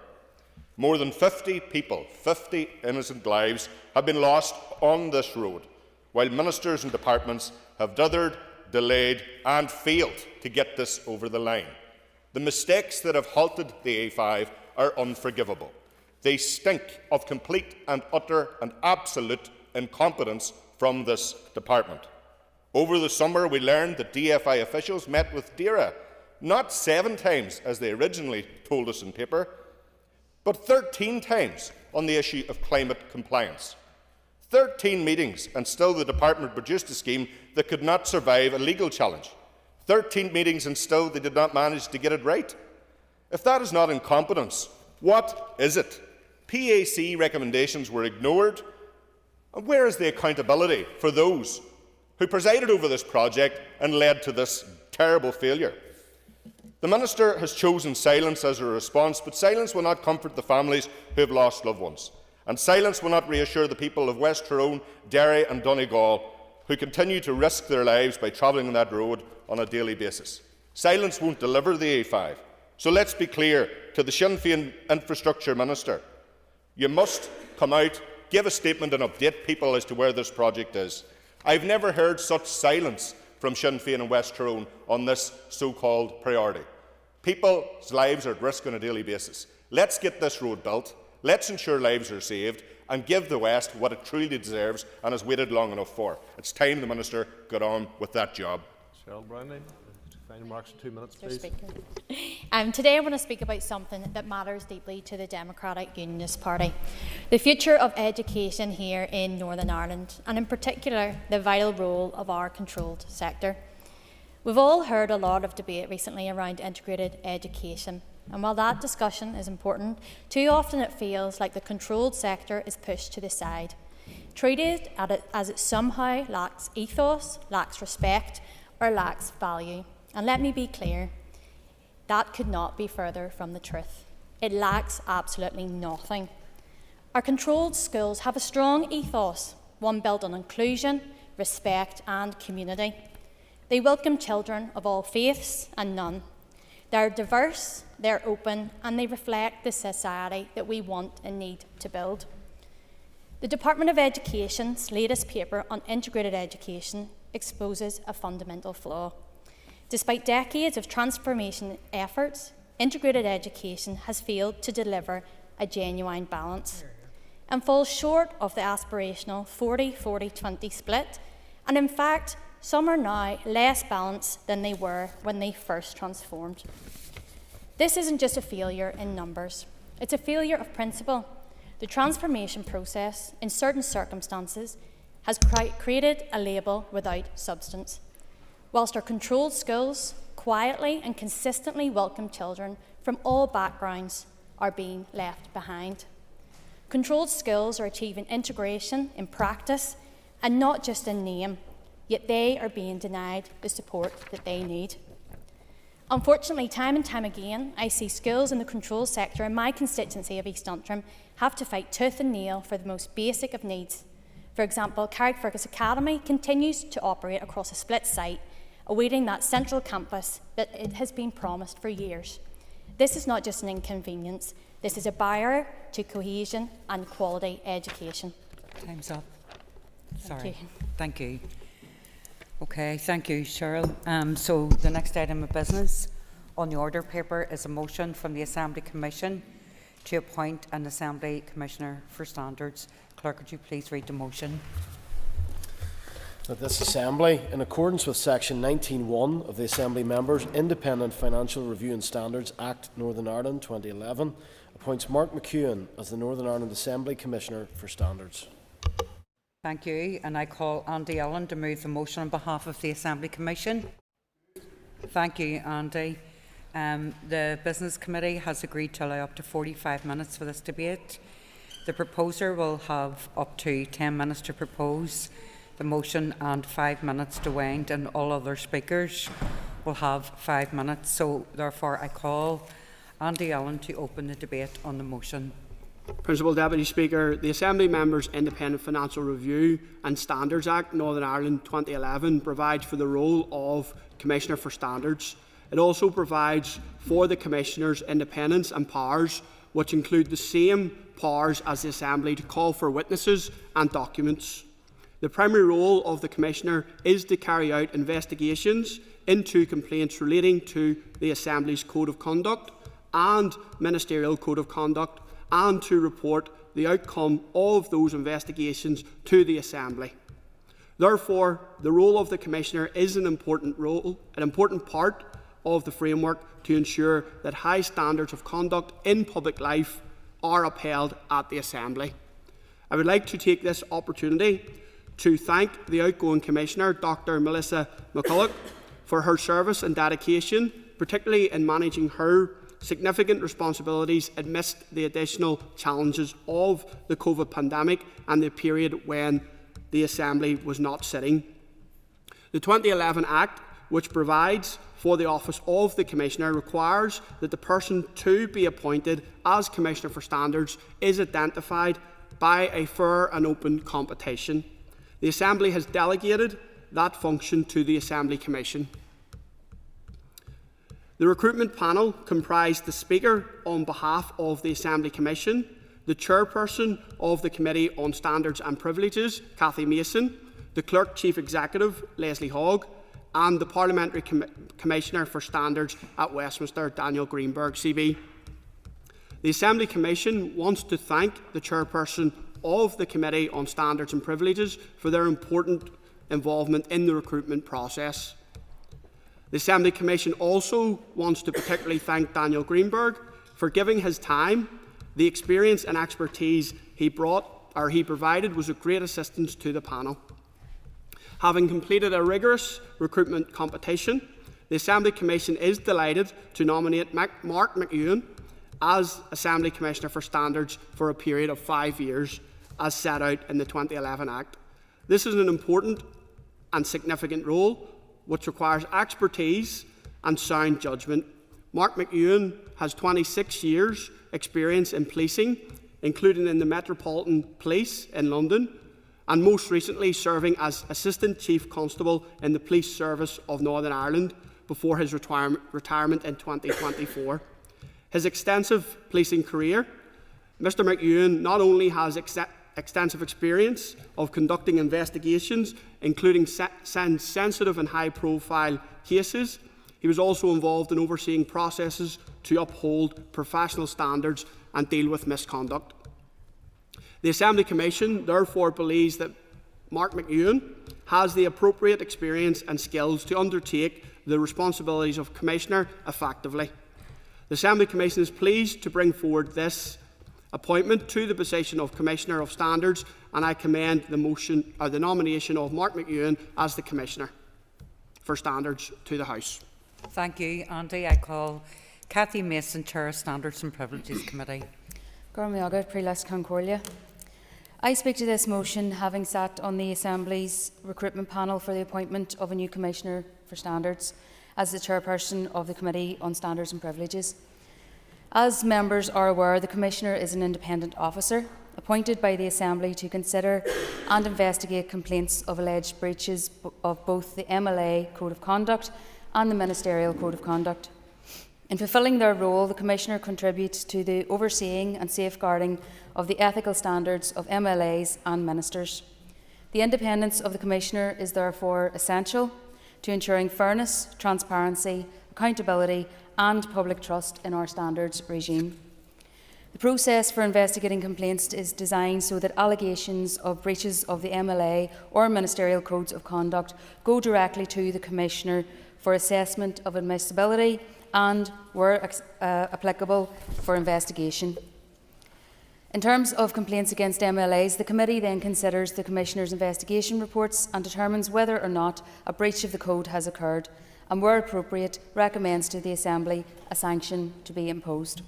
More than 50 people, 50 innocent lives, have been lost on this road, while ministers and departments have dithered, delayed and failed to get this over the line. The mistakes that have halted the A5 are unforgivable. They stink of complete and utter and absolute incompetence from this department. Over the summer, we learned that DFI officials met with DERA, not 7 times, as they originally told us in paper, but 13 times on the issue of climate compliance. 13 meetings, and still the department produced a scheme that could not survive a legal challenge. 13 meetings, and still they did not manage to get it right. If that is not incompetence, what is it? PAC recommendations were ignored. And where is the accountability for those who presided over this project and led to this terrible failure? The Minister has chosen silence as a response, but silence will not comfort the families who have lost loved ones. And silence will not reassure the people of West Tyrone, Derry and Donegal who continue to risk their lives by travelling on that road on a daily basis. Silence won't deliver the A5. So let's be clear to the Sinn Féin Infrastructure Minister. You must come out, give a statement and update people as to where this project is. I've never heard such silence from Sinn Féin and West Tyrone on this so-called priority. People's lives are at risk on a daily basis. Let's get this road built, let's ensure lives are saved, and give the West what it truly deserves and has waited long enough for. It's time the Minister got on with that job. Cheryl Brownlee, final remarks in 2 minutes, please. Today I want to speak about something that matters deeply to the Democratic Unionist Party. The future of education here in Northern Ireland, and in particular the vital role of our controlled sector. We've all heard a lot of debate recently around integrated education, and while that discussion is important, too often it feels like the controlled sector is pushed to the side, treated as it somehow lacks ethos, lacks respect, or lacks value. And let me be clear, that could not be further from the truth. It lacks absolutely nothing. Our controlled schools have a strong ethos, one built on inclusion, respect and community. They welcome children of all faiths and none. They're diverse, they're open, and they reflect the society that we want and need to build. The Department of Education's latest paper on integrated education exposes a fundamental flaw. Despite decades of transformation efforts, integrated education has failed to deliver a genuine balance and falls short of the aspirational 40-40-20 split, and in fact, some are now less balanced than they were when they first transformed. This isn't just a failure in numbers, it's a failure of principle. The transformation process, in certain circumstances, has created a label without substance, whilst our controlled schools quietly and consistently welcome children from all backgrounds are being left behind. Controlled schools are achieving integration in practice and not just in name, yet they are being denied the support that they need. Unfortunately, time and time again, I see schools in the control sector in my constituency of East Antrim have to fight tooth and nail for the most basic of needs. For example, Carrickfergus Academy continues to operate across a split site, awaiting that central campus that it has been promised for years. This is not just an inconvenience, this is a barrier to cohesion and quality education. Time's up. Sorry. Thank you. Okay, thank you, Cheryl. So the next item of business on the order paper is a motion from the Assembly Commission to appoint an Assembly Commissioner for Standards. Clerk, could you please read the motion? That this Assembly, in accordance with Section 19(1) of the Assembly Members' Independent Financial Review and Standards Act Northern Ireland 2011, appoints Mark McEwen as the Northern Ireland Assembly Commissioner for Standards. Thank you, and I call Andy Allen to move the motion on behalf of the Assembly Commission. Thank you, Andy. The Business Committee has agreed to allow up to 45 minutes for this debate. The proposer will have up to 10 minutes to propose the motion and 5 minutes to wind, and all other speakers will have 5 minutes. So, therefore, I call Andy Allen to open the debate on the motion. Principal Deputy Speaker, the Assembly Members' Independent Financial Review and Standards Act Northern Ireland 2011 provides for the role of Commissioner for Standards. It also provides for the Commissioner's independence and powers, which include the same powers as the Assembly to call for witnesses and documents. The primary role of the Commissioner is to carry out investigations into complaints relating to the Assembly's Code of Conduct and Ministerial Code of Conduct, and to report the outcome of those investigations to the Assembly. Therefore, the role of the Commissioner is an important part of the framework to ensure that high standards of conduct in public life are upheld at the Assembly. I would like to take this opportunity to thank the outgoing Commissioner, Dr. Melissa McCulloch, for her service and dedication, particularly in managing her significant responsibilities amidst the additional challenges of the COVID pandemic and the period when the Assembly was not sitting. The 2011 Act, which provides for the office of the Commissioner, requires that the person to be appointed as Commissioner for Standards is identified by a fair and open competition. The Assembly has delegated that function to the Assembly Commission. The recruitment panel comprised the Speaker on behalf of the Assembly Commission, the Chairperson of the Committee on Standards and Privileges, Cathy Mason, the Clerk Chief Executive, Leslie Hogg, and the Parliamentary Commissioner for Standards at Westminster, Daniel Greenberg, CB. The Assembly Commission wants to thank the Chairperson of the Committee on Standards and Privileges for their important involvement in the recruitment process. The Assembly Commission also wants to particularly thank Daniel Greenberg for giving his time. The experience and expertise he provided was of great assistance to the panel. Having completed a rigorous recruitment competition, the Assembly Commission is delighted to nominate Mark McEwan as Assembly Commissioner for Standards for a period of 5 years, as set out in the 2011 Act. This is an important and significant role which requires expertise and sound judgment. Mark McEwan has 26 years' experience in policing, including in the Metropolitan Police in London, and most recently serving as Assistant Chief Constable in the Police Service of Northern Ireland before his retirement in 2024. His extensive policing career, Mr McEwan not only has extensive experience of conducting investigations, including sensitive and high-profile cases, he was also involved in overseeing processes to uphold professional standards and deal with misconduct. The Assembly Commission therefore believes that Mark McEwan has the appropriate experience and skills to undertake the responsibilities of Commissioner effectively. The Assembly Commission is pleased to bring forward this appointment to the position of Commissioner of Standards, and I commend the nomination of Mark McEwan as the Commissioner for Standards to the House. Thank you, Andy. I call Cathy Mason, Chair of Standards and Privileges Committee. I speak to this motion having sat on the Assembly's recruitment panel for the appointment of a new Commissioner for Standards as the Chairperson of the Committee on Standards and Privileges. As members are aware, the Commissioner is an independent officer appointed by the Assembly to consider and investigate complaints of alleged breaches of both the MLA Code of Conduct and the Ministerial Code of Conduct. In fulfilling their role, the Commissioner contributes to the overseeing and safeguarding of the ethical standards of MLAs and ministers. The independence of the Commissioner is therefore essential to ensuring fairness, transparency, accountability and public trust in our standards regime. The process for investigating complaints is designed so that allegations of breaches of the MLA or ministerial codes of conduct go directly to the Commissioner for assessment of admissibility and, where applicable, for investigation. In terms of complaints against MLAs, the Committee then considers the Commissioner's investigation reports and determines whether or not a breach of the code has occurred and, where appropriate, recommends to the Assembly a sanction to be imposed.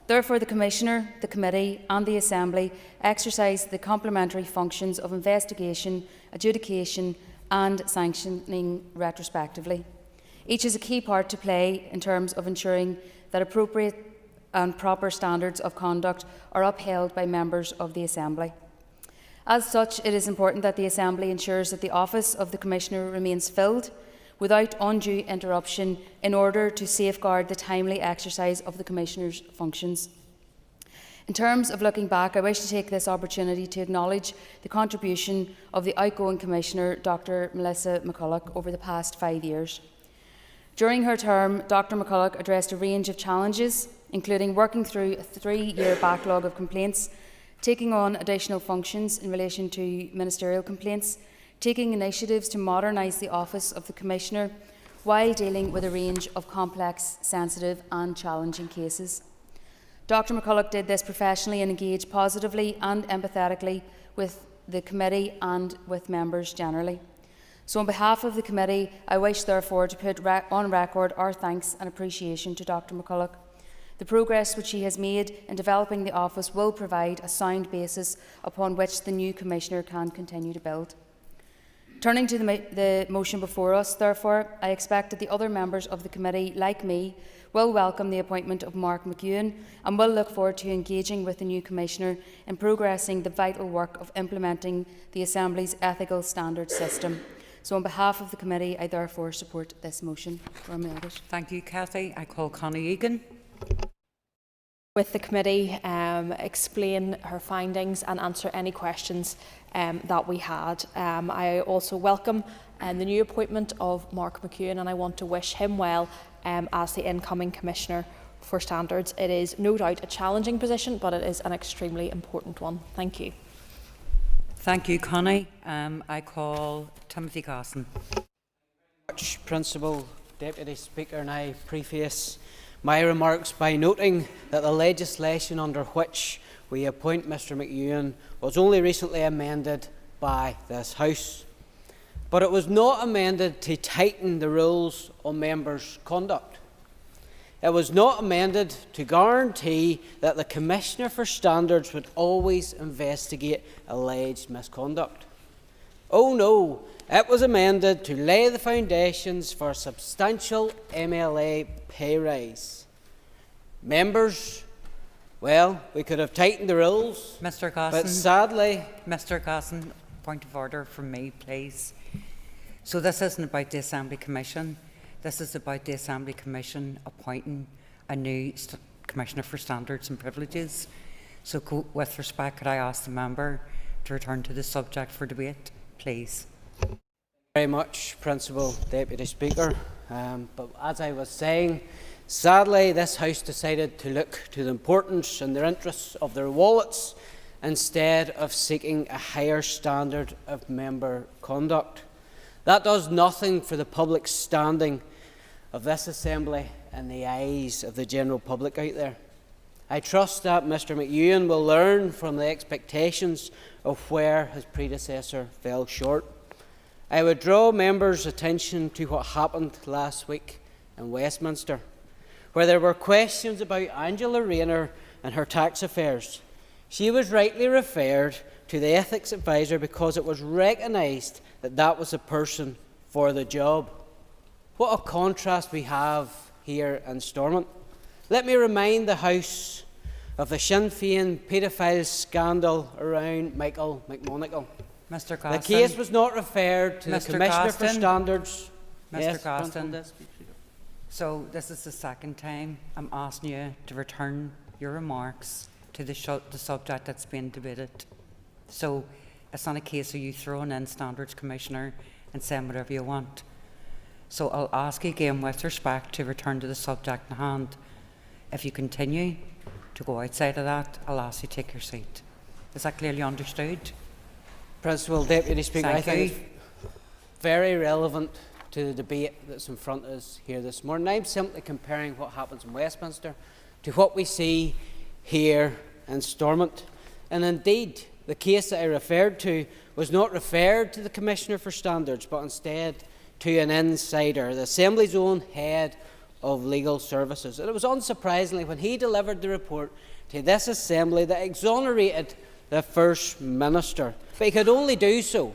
Therefore, the Commissioner, the Committee and the Assembly exercise the complementary functions of investigation, adjudication and sanctioning retrospectively. Each has a key part to play in terms of ensuring that appropriate and proper standards of conduct are upheld by members of the Assembly. As such, it is important that the Assembly ensures that the office of the Commissioner remains filled without undue interruption in order to safeguard the timely exercise of the Commissioner's functions. In terms of looking back, I wish to take this opportunity to acknowledge the contribution of the outgoing Commissioner, Dr Melissa McCulloch, over the past 5 years. During her term, Dr McCulloch addressed a range of challenges, including working through a 3-year backlog of complaints, taking on additional functions in relation to ministerial complaints, taking initiatives to modernise the office of the Commissioner, while dealing with a range of complex, sensitive and challenging cases. Dr McCulloch did this professionally and engaged positively and empathetically with the Committee and with members generally. So on behalf of the Committee, I wish therefore to put on record our thanks and appreciation to Dr McCulloch. The progress which she has made in developing the office will provide a sound basis upon which the new Commissioner can continue to build. Turning to the motion before us, therefore, I expect that the other members of the Committee, like me, will welcome the appointment of Mark McEwan and will look forward to engaging with the new Commissioner in progressing the vital work of implementing the Assembly's ethical standards system. So on behalf of the Committee, I therefore support this motion. Thank you, Cathy. I call Connie Egan. with the committee, explain her findings and answer any questions that we had. I also welcome the new appointment of Mark McEwen, and I want to wish him well as the incoming Commissioner for Standards. It is no doubt a challenging position, but it is an extremely important one. Thank you. Thank you, Connie. I call Timothy Gosson. Principal Deputy Speaker, and I preface my remarks by noting that the legislation under which we appoint Mr McEwen was only recently amended by this House. But it was not amended to tighten the rules on members' conduct. It was not amended to guarantee that the Commissioner for Standards would always investigate alleged misconduct. Oh no, it was amended to lay the foundations for a substantial MLA pay rise. Members, well, we could have tightened the rules, Mr. Gosson, but sadly... Mr. Gosson, point of order from me, please. So this isn't about the Assembly Commission. This is about the Assembly Commission appointing a new Commissioner for Standards and Privileges. So with respect, could I ask the member to return to the subject for debate, please? Very much, Principal Deputy Speaker. But as I was saying, sadly this House decided to look to the importance and the interests of their wallets instead of seeking a higher standard of member conduct. That does nothing for the public standing of this Assembly in the eyes of the general public out there. I trust that Mr McEwen will learn from the expectations of where his predecessor fell short. I would draw members' attention to what happened last week in Westminster, where there were questions about Angela Rayner and her tax affairs. She was rightly referred to the ethics advisor because it was recognised that that was the person for the job. What a contrast we have here in Stormont. Let me remind the House of the Sinn Féin paedophile scandal around Michael McMonagle. Mr. Gosson. The case was not referred to Mr. the Commissioner for Gosson. Standards. Mr. Yes, Gosson. So this is the second time I'm asking you to return your remarks to the subject that's being debated. So it's not a case of you throwing in Standards Commissioner and saying whatever you want. So I'll ask you again with respect to return to the subject in hand. If you continue to go outside of that, I'll ask you to take your seat. Is that clearly understood? Principal Deputy Speaker, I think it's very relevant to the debate that's in front of us here this morning. I'm simply comparing what happens in Westminster to what we see here in Stormont. And indeed, the case that I referred to was not referred to the Commissioner for Standards, but instead to an insider, the Assembly's own head of legal services. And it was unsurprisingly when he delivered the report to this Assembly that exonerated the First Minister. But he could only do so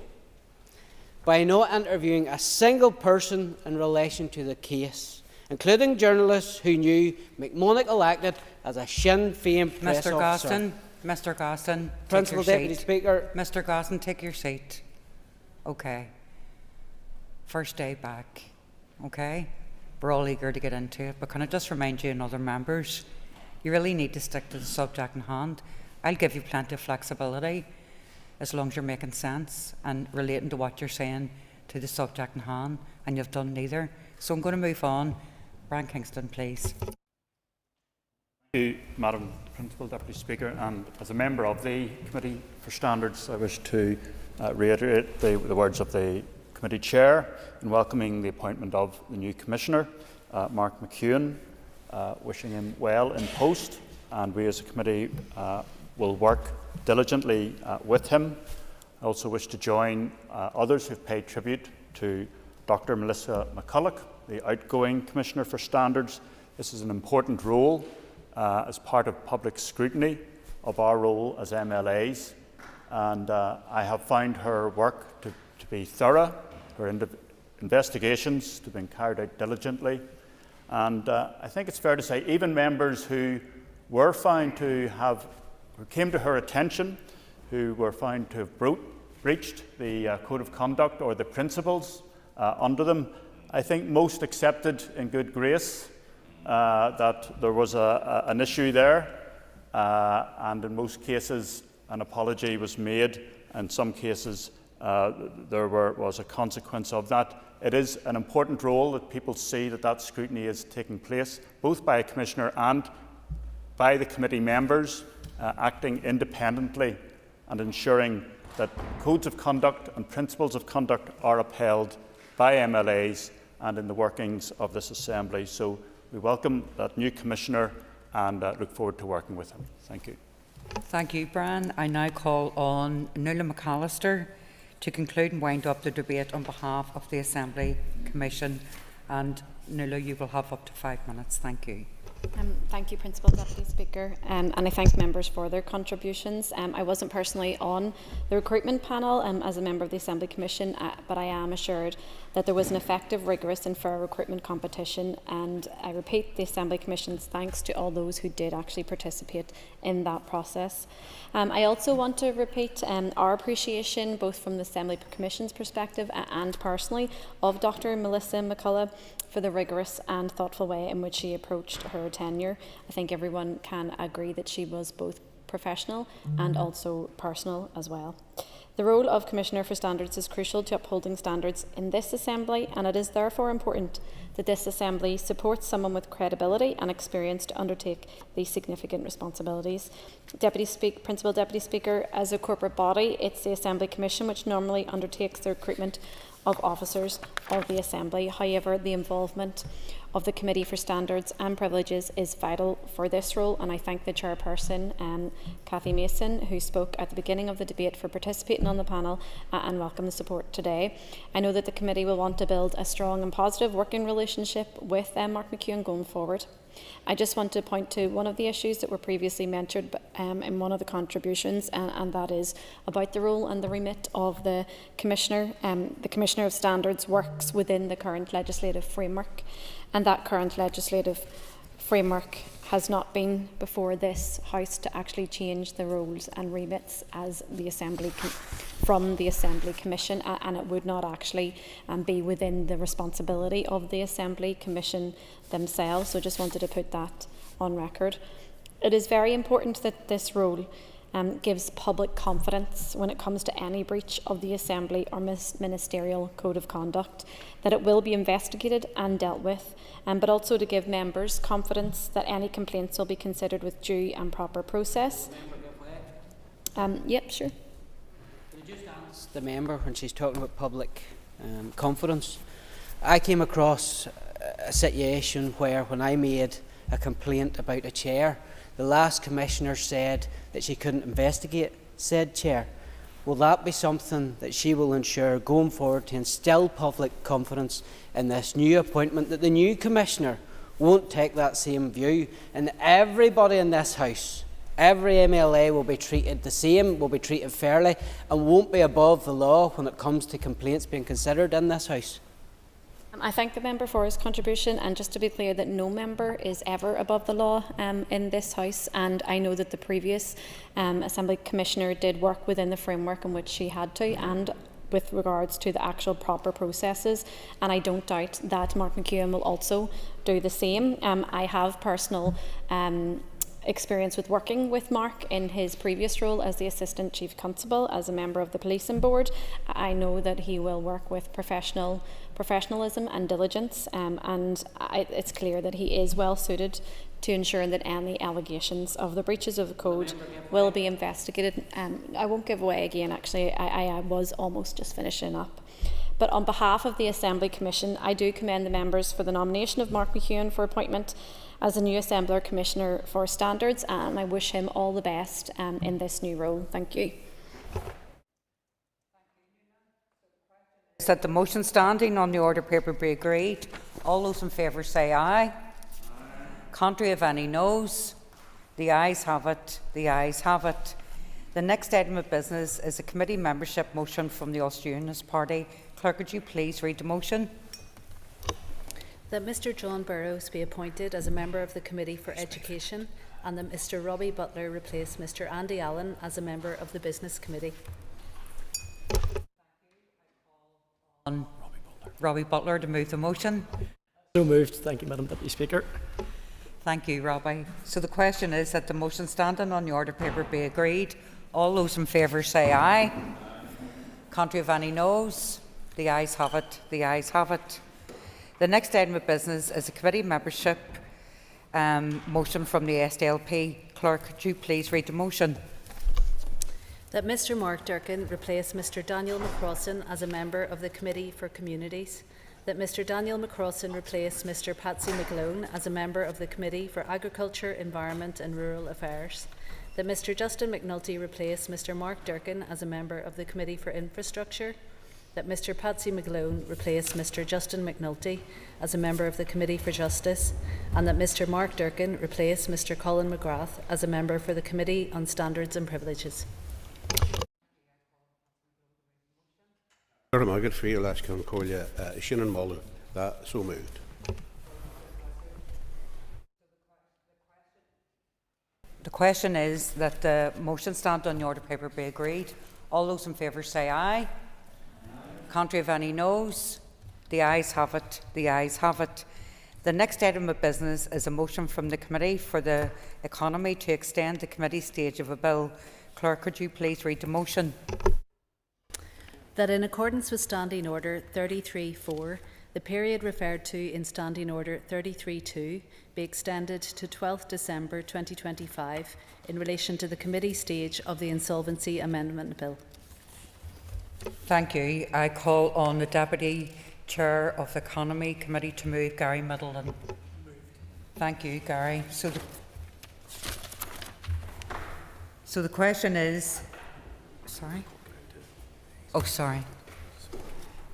by not interviewing a single person in relation to the case, including journalists who knew McMonagle acted as a Sinn Féin press officer. Mr. Gosson, Principal Deputy Speaker. Mr. Gosson, take your seat. Okay. First day back. Okay. We're all eager to get into it, but can I just remind you and other members, you really need to stick to the subject in hand. I'll give you plenty of flexibility as long as you're making sense and relating to what you're saying to the subject in hand, and you've done neither. So I'm going to move on. Brian Kingston, please. Thank you, Madam Principal Deputy Speaker, and as a member of the Committee for Standards, I wish to reiterate the words of the Committee Chair in welcoming the appointment of the new Commissioner, Mark McEwen, wishing him well in post, and we as a committee will work diligently with him. I also wish to join others who have paid tribute to Dr. Melissa McCulloch, the outgoing Commissioner for Standards. This is an important role as part of public scrutiny of our role as MLAs, and I have found her work to be thorough, her investigations to have been carried out diligently, and I think it's fair to say even members who were found to have, who came to her attention, who were found to have breached the Code of Conduct or the principles under them, I think most accepted in good grace that there was an issue there, and in most cases an apology was made. In some cases there was a consequence of that. It is an important role that people see that scrutiny is taking place, both by a Commissioner and by the committee members, acting independently and ensuring that codes of conduct and principles of conduct are upheld by MLAs and in the workings of this Assembly. So we welcome that new Commissioner and look forward to working with him. Thank you. Thank you, Brian. I now call on Nuala McAllister to conclude and wind up the debate on behalf of the Assembly Commission. And Nuala, you will have up to 5 minutes. Thank you. Thank you, Principal Deputy Speaker, and I thank members for their contributions. I wasn't personally on the recruitment panel as a member of the Assembly Commission, but I am assured that there was an effective, rigorous and fair recruitment competition, and I repeat the Assembly Commission's thanks to all those who did actually participate in that process. I also want to repeat our appreciation, both from the Assembly Commission's perspective and personally, of Dr. Melissa McCullough for the rigorous and thoughtful way in which she approached her tenure. I think everyone can agree that she was both professional and also personal as well. The role of Commissioner for Standards is crucial to upholding standards in this Assembly, and it is therefore important that this Assembly supports someone with credibility and experience to undertake these significant responsibilities. Principal Deputy Speaker, as a corporate body, it's the Assembly Commission which normally undertakes the recruitment of officers of the Assembly. However, the involvement of the Committee for Standards and Privileges is vital for this role, and I thank the chairperson, Cathy Mason, who spoke at the beginning of the debate, for participating on the panel and welcome the support today. I know that the committee will want to build a strong and positive working relationship with Mark McEwen going forward. I just want to point to one of the issues that were previously mentioned in one of the contributions, and that is about the role and the remit of the Commissioner. The Commissioner of Standards works within the current legislative framework, and that current legislative framework has not been before this House to actually change the roles and remits as the Assembly from the Assembly Commission, and it would not actually be within the responsibility of the Assembly Commission themselves. So I just wanted to put that on record. It is very important that this role gives public confidence when it comes to any breach of the Assembly or ministerial code of conduct, that it will be investigated and dealt with, but also to give members confidence that any complaints will be considered with due and proper process. Yep, sure. Could I just ask the member, when she's talking about public confidence, I came across a situation where, when I made a complaint about a chair, the last Commissioner said that she couldn't investigate said chair. Will that be something that she will ensure going forward to instil public confidence in this new appointment, that the new Commissioner won't take that same view, and everybody in this House, every MLA will be treated the same, will be treated fairly, and won't be above the law when it comes to complaints being considered in this House? I thank the member for his contribution, and just to be clear, that no member is ever above the law in this House, and I know that the previous Assembly Commissioner did work within the framework in which she had to, and with regards to the actual proper processes, and I don't doubt that Mark McEwen will also do the same. I have personal experience with working with Mark in his previous role as the Assistant Chief Constable, as a member of the Policing Board. I know that he will work with professionalism and diligence, and it's clear that he is well suited to ensure that any allegations of the breaches of the code will be investigated. I won't give away again, actually, I was almost just finishing up. But on behalf of the Assembly Commission, I do commend the members for the nomination of Mark McEwen for appointment as the new Assembly Commissioner for Standards, and I wish him all the best in this new role. Thank you. That the motion standing on the order paper be agreed. All those in favour say aye. Aye. Contrary of any noes? The ayes have it. The ayes have it. The next item of business is a committee membership motion from the Ulster Unionist Party. Clerk, could you please read the motion? That Mr John Burrows be appointed as a member of the Committee for Education, and that Mr Robbie Butler replace Mr Andy Allen as a member of the Business Committee. On Robbie Butler to move the motion. So moved. Thank you, Madam Deputy Speaker. Thank you, Robbie. So the question is that the motion standing on the order paper be agreed. All those in favour say aye. Contrary of any noes? The ayes have it. The ayes have it. The next item of business is a committee membership motion from the SDLP. Clerk, could you please read the motion? That Mr Mark Durkin replace Mr Daniel McCrossan as a member of the Committee for Communities. That Mr Daniel McCrossan replace Mr Patsy McGlone as a member of the Committee for Agriculture, Environment and Rural Affairs. That Mr Justin McNulty replace Mr Mark Durkin as a member of the Committee for Infrastructure. That Mr Patsy McGlone replace Mr Justin McNulty as a member of the Committee for Justice, and that Mr Mark Durkin replace Mr Colin McGrath as a member for the Committee on Standards and Privileges. Agad frí leis can cóile sin an mála that so moved. The question is that the motion stand on the order paper be agreed. All those in favour say aye. Contrary of any noes? The ayes have it. The ayes have it. The next item of business is a motion from the Committee for the Economy to extend the committee stage of a bill. Clerk, could you please read the motion? That in accordance with Standing Order 33.4, the period referred to in Standing Order 33.2 be extended to 12th December 2025 in relation to the committee stage of the Insolvency Amendment Bill. Thank you. I call on the Deputy Chair of the Economy Committee to move, Gary Middleton. Thank you, Gary. So the question is... Sorry? Oh, sorry.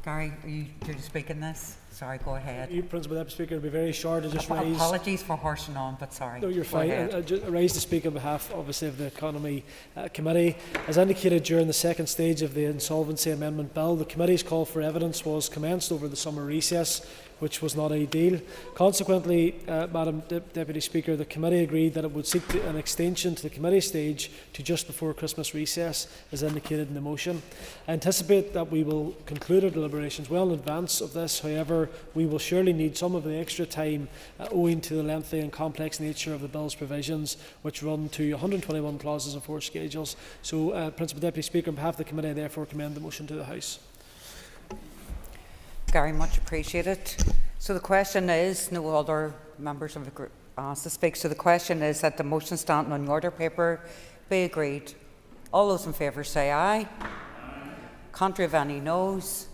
Gary, are you due to speak in this? Sorry, go ahead. You, Principal Deputy Speaker, will be very short. I just raise... Apologies for horsing on, but sorry. No, you're go fine. ahead. I just raised to speak on behalf, obviously, of the Economy Committee. As indicated during the second stage of the Insolvency Amendment Bill, the Committee's call for evidence was commenced over the summer recess, which was not ideal. Consequently, Madam Deputy Speaker, the Committee agreed that it would seek an extension to the Committee stage to just before Christmas recess, as indicated in the motion. I anticipate that we will conclude our deliberations well in advance of this. However, we will surely need some of the extra time owing to the lengthy and complex nature of the Bill's provisions, which run to 121 clauses and 4 schedules. So, Principal Deputy Speaker, on behalf of the Committee, I therefore commend the motion to the House. Gary, much appreciated. So the question is, no other members of the group asked to speak, so the question is that the motion standing on the order paper be agreed. All those in favour say aye. Contrary of any noes?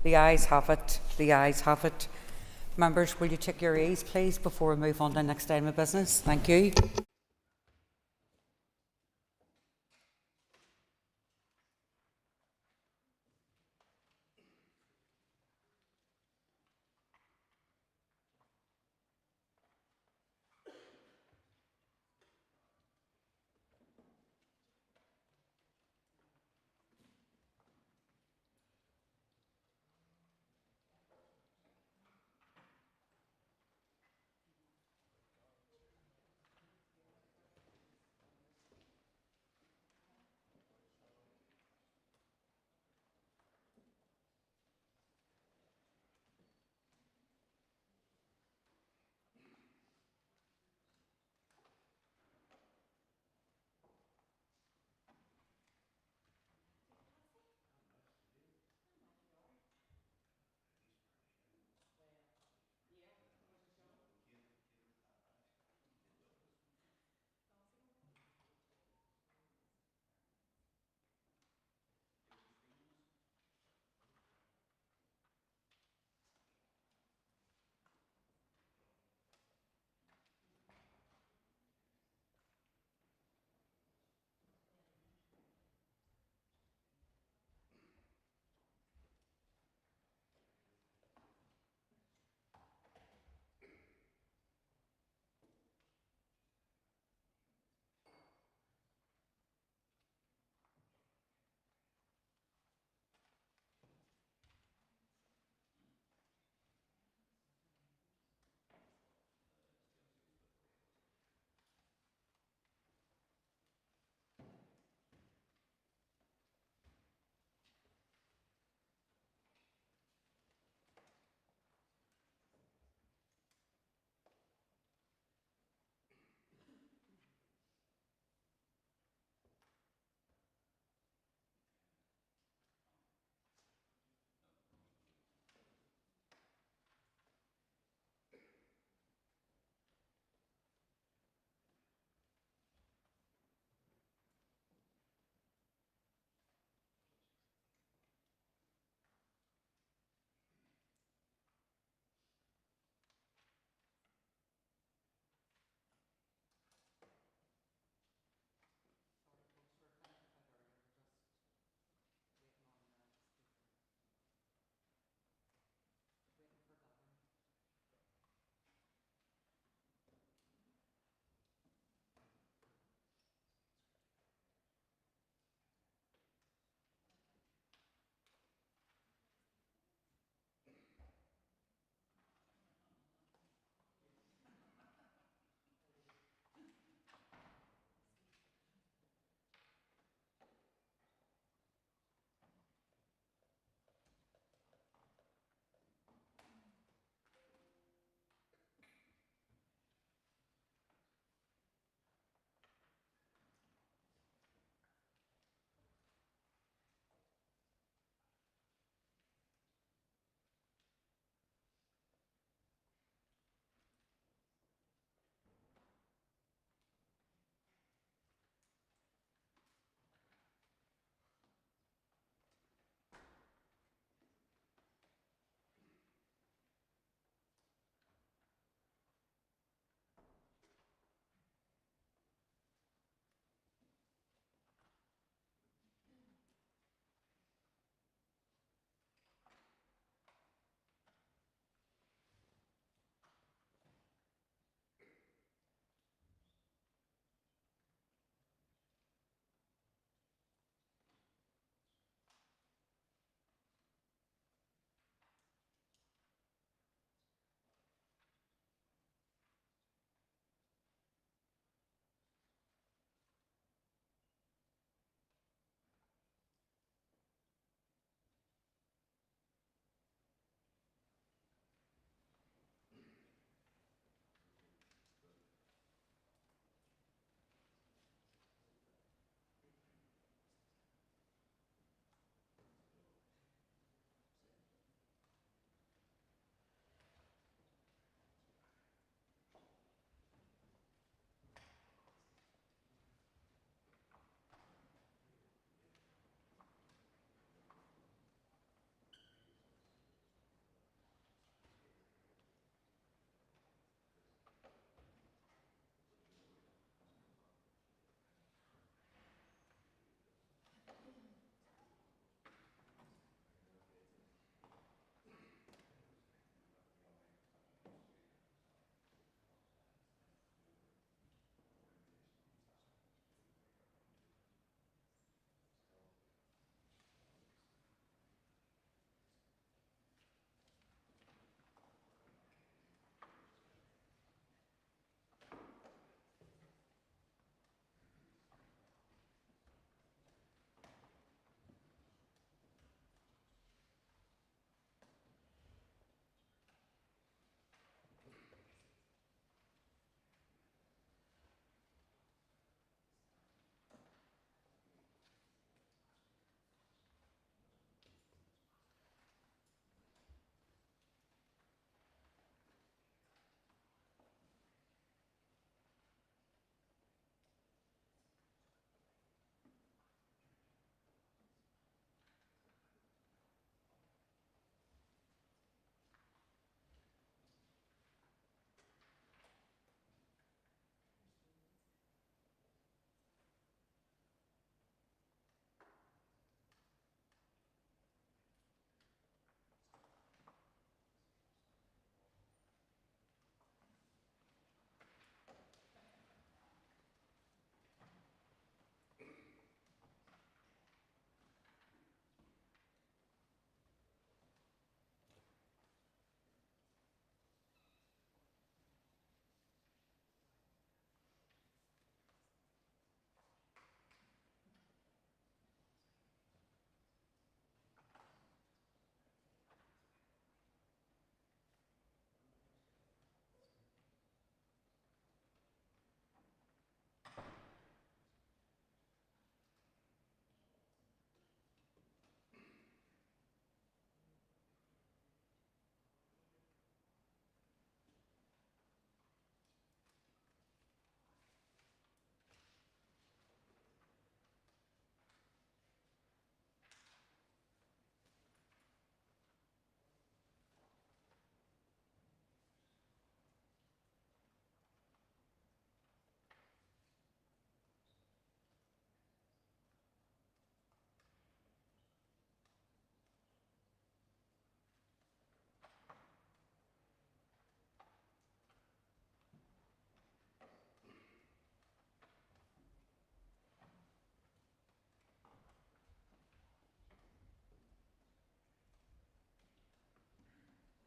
The ayes have it. The ayes have it. Members, will you take your ease, please, before we move on to the next item of business? Thank you.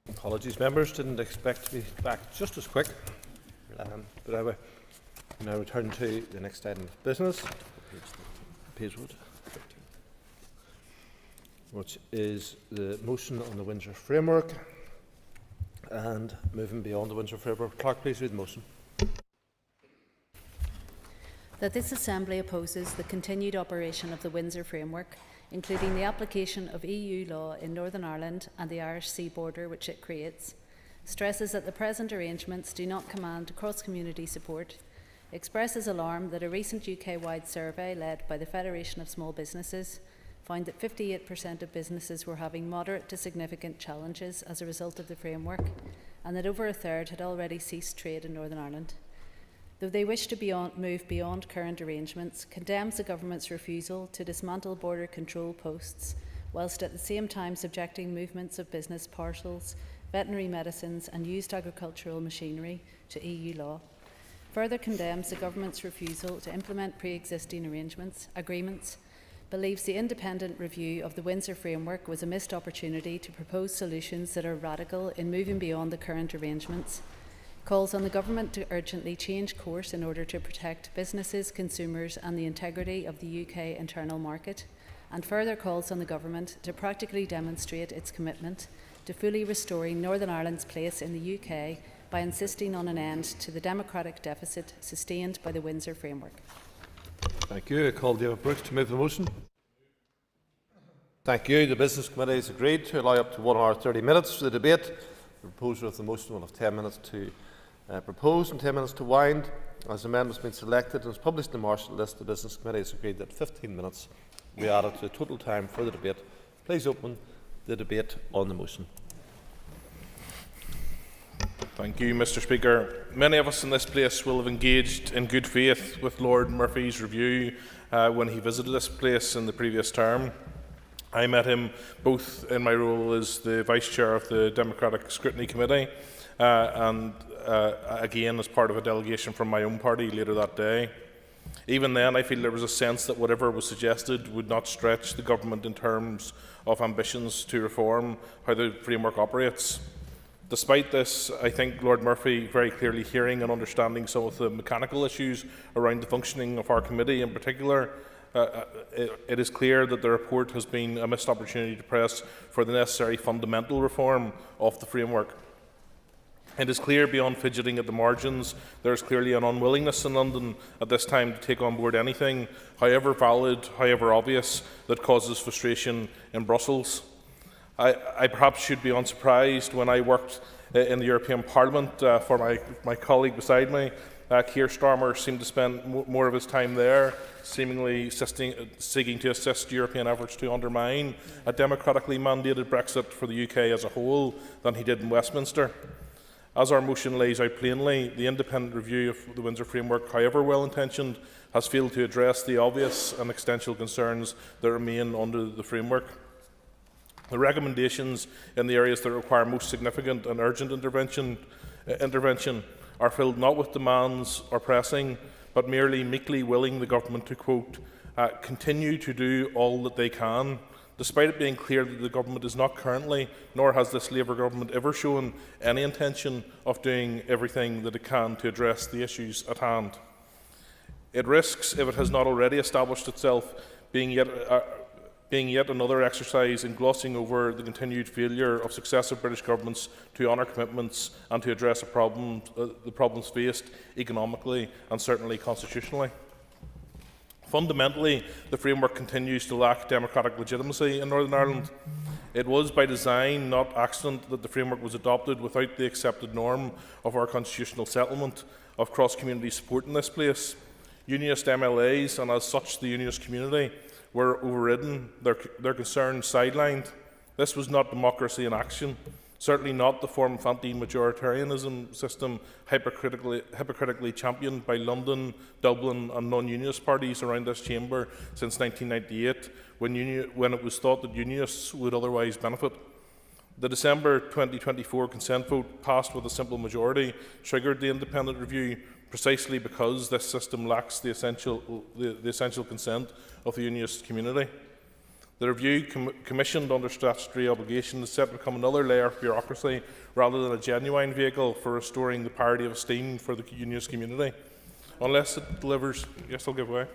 Apologies, members. Didn't expect to be back just as quick. But I will now return to the next item of business, which is the motion on the Windsor Framework. And moving beyond the Windsor Framework, Clerk, please read the motion. That this Assembly opposes the continued operation of the Windsor Framework, including the application of EU law in Northern Ireland and the Irish sea border which it creates, stresses that the present arrangements do not command cross-community support, expresses alarm that a recent UK-wide survey led by the Federation of Small Businesses found that 58% of businesses were having moderate to significant challenges as a result of the framework, and that over a third had already ceased trade in Northern Ireland. Though they wish to move beyond current arrangements, condemns the government's refusal to dismantle border control posts, whilst at the same time subjecting movements of business parcels, veterinary medicines and used agricultural machinery to EU law. Further condemns the government's refusal to implement pre-existing agreements, believes the independent review of the Windsor Framework was a missed opportunity to propose solutions that are radical in moving beyond the current arrangements, calls on the government to urgently change course in order to protect businesses, consumers and the integrity of the UK internal market, and further calls on the government to practically demonstrate its commitment to fully restoring Northern Ireland's place in the UK by insisting on an end to the democratic deficit sustained by the Windsor Framework. Thank you. I call David Brooks to move the motion. Thank you. The Business Committee has agreed to allow up to 1 hour 30 minutes for the debate. The proposer of the motion will have 10 minutes to propose and 10 minutes to wind. As the amendment has been selected and is published in the Marshall List, the Business Committee has agreed that 15 minutes will be added to the total time for the debate. Please open the debate on the motion. Thank you, Mr. Speaker. Many of us in this place will have engaged in good faith with Lord Murphy's review when he visited this place in the previous term. I met him both in my role as the Vice Chair of the Democratic Scrutiny Committee and again as part of a delegation from my own party later that day. Even then, I feel there was a sense that whatever was suggested would not stretch the government in terms of ambitions to reform how the framework operates. Despite this, I think Lord Murphy, very clearly hearing and understanding some of the mechanical issues around the functioning of our committee in particular, it is clear that the report has been a missed opportunity to press for the necessary fundamental reform of the framework. It is clear beyond fidgeting at the margins, there is clearly an unwillingness in London at this time to take on board anything, however valid, however obvious, that causes frustration in Brussels. I perhaps should be unsurprised when I worked in the European Parliament for my colleague beside me. Keir Starmer seemed to spend more of his time there, seemingly seeking to assist European efforts to undermine a democratically mandated Brexit for the UK as a whole than he did in Westminster. As our motion lays out plainly, the independent review of the Windsor Framework, however well-intentioned, has failed to address the obvious and existential concerns that remain under the framework. The recommendations in the areas that require most significant and urgent intervention are filled not with demands or pressing, but merely meekly willing the government to, quote, continue to do all that they can, despite it being clear that the government is not currently, nor has this Labour government ever shown any intention of doing everything that it can to address the issues at hand. It risks, if it has not already established itself, being yet another exercise in glossing over the continued failure of successive British governments to honour commitments and to address the problems faced economically and certainly constitutionally. Fundamentally, the framework continues to lack democratic legitimacy in Northern Ireland. It was by design, not accident, that the framework was adopted without the accepted norm of our constitutional settlement of cross-community support in this place. Unionist MLAs, and as such the Unionist community, were overridden, their concerns sidelined. This was not democracy in action, certainly not the form of anti-majoritarianism system hypocritically championed by London, Dublin and non-unionist parties around this chamber since 1998, when it was thought that unionists would otherwise benefit. The December 2024 consent vote, passed with a simple majority, triggered the independent review precisely because this system lacks the essential consent of the unionist community. The review commissioned under statutory obligation is set to become another layer of bureaucracy rather than a genuine vehicle for restoring the parity of esteem for the unionist community. Unless it delivers... Yes, I'll give way.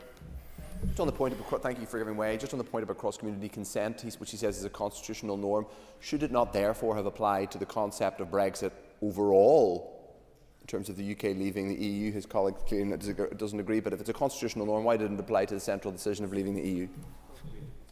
Just on the point of, thank you for giving way. Just on the point about cross-community consent, which he says is a constitutional norm, should it not therefore have applied to the concept of Brexit overall, in terms of the UK leaving the EU? His colleague clearly doesn't agree, but if it's a constitutional norm, why didn't it apply to the central decision of leaving the EU?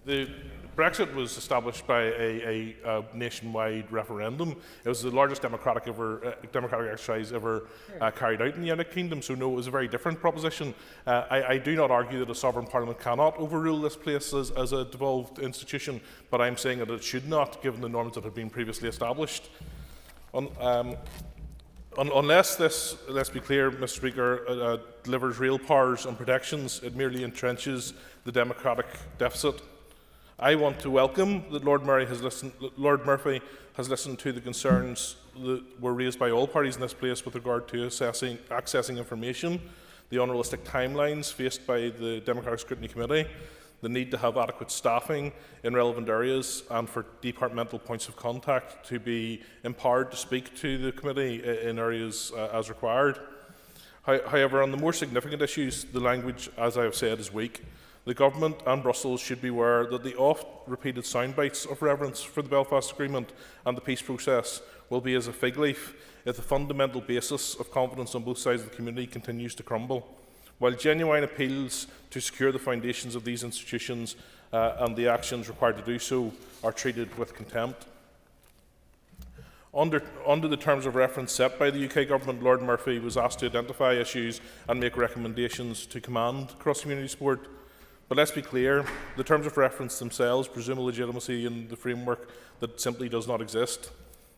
The Brexit was established by a nationwide referendum. It was the largest democratic exercise ever carried out in the United Kingdom, so no, it was a very different proposition. I do not argue that a sovereign parliament cannot overrule this place as a devolved institution, but I'm saying that it should not, given the norms that have been previously established. Unless this, let's be clear, Mr. Speaker, delivers real powers and protections, it merely entrenches the democratic deficit. I want to welcome that Lord Murphy has listened to the concerns that were raised by all parties in this place with regard to accessing information, the unrealistic timelines faced by the Democratic Scrutiny Committee, the need to have adequate staffing in relevant areas, and for departmental points of contact to be empowered to speak to the committee in areas as required. However, on the more significant issues, the language, as I have said, is weak. The Government and Brussels should be aware that the oft-repeated soundbites of reverence for the Belfast Agreement and the peace process will be as a fig leaf if the fundamental basis of confidence on both sides of the community continues to crumble. While genuine appeals to secure the foundations of these institutions and the actions required to do so are treated with contempt. Under the terms of reference set by the UK Government, Lord Murphy was asked to identify issues and make recommendations to command cross-community support. But let's be clear, the terms of reference themselves presume a legitimacy in the framework that simply does not exist.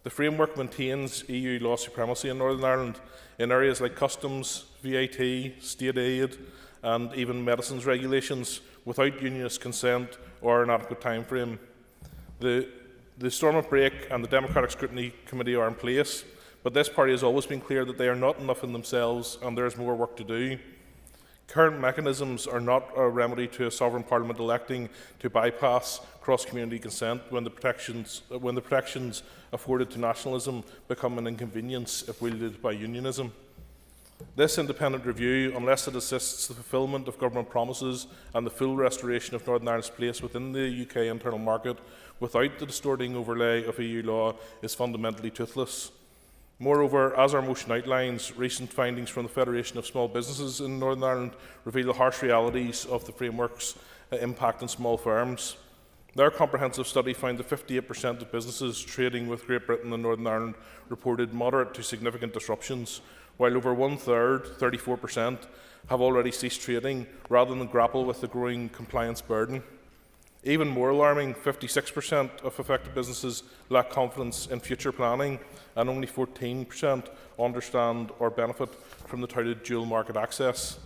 The framework maintains EU law supremacy in Northern Ireland in areas like customs, VAT, state aid and even medicines regulations without unionist consent or an adequate time frame. The Stormont Break and the Democratic Scrutiny Committee are in place, but this party has always been clear that they are not enough in themselves and there is more work to do. Current mechanisms are not a remedy to a sovereign parliament electing to bypass cross-community consent when the protections afforded to nationalism become an inconvenience if wielded by unionism. This independent review, unless it assists the fulfilment of government promises and the full restoration of Northern Ireland's place within the UK internal market without the distorting overlay of EU law, is fundamentally toothless. Moreover, as our motion outlines, recent findings from the Federation of Small Businesses in Northern Ireland reveal the harsh realities of the framework's impact on small firms. Their comprehensive study found that 58% of businesses trading with Great Britain and Northern Ireland reported moderate to significant disruptions, while over one-third, 34%, have already ceased trading rather than grapple with the growing compliance burden. Even more alarming, 56% of affected businesses lack confidence in future planning, and only 14% understand or benefit from the touted dual market access.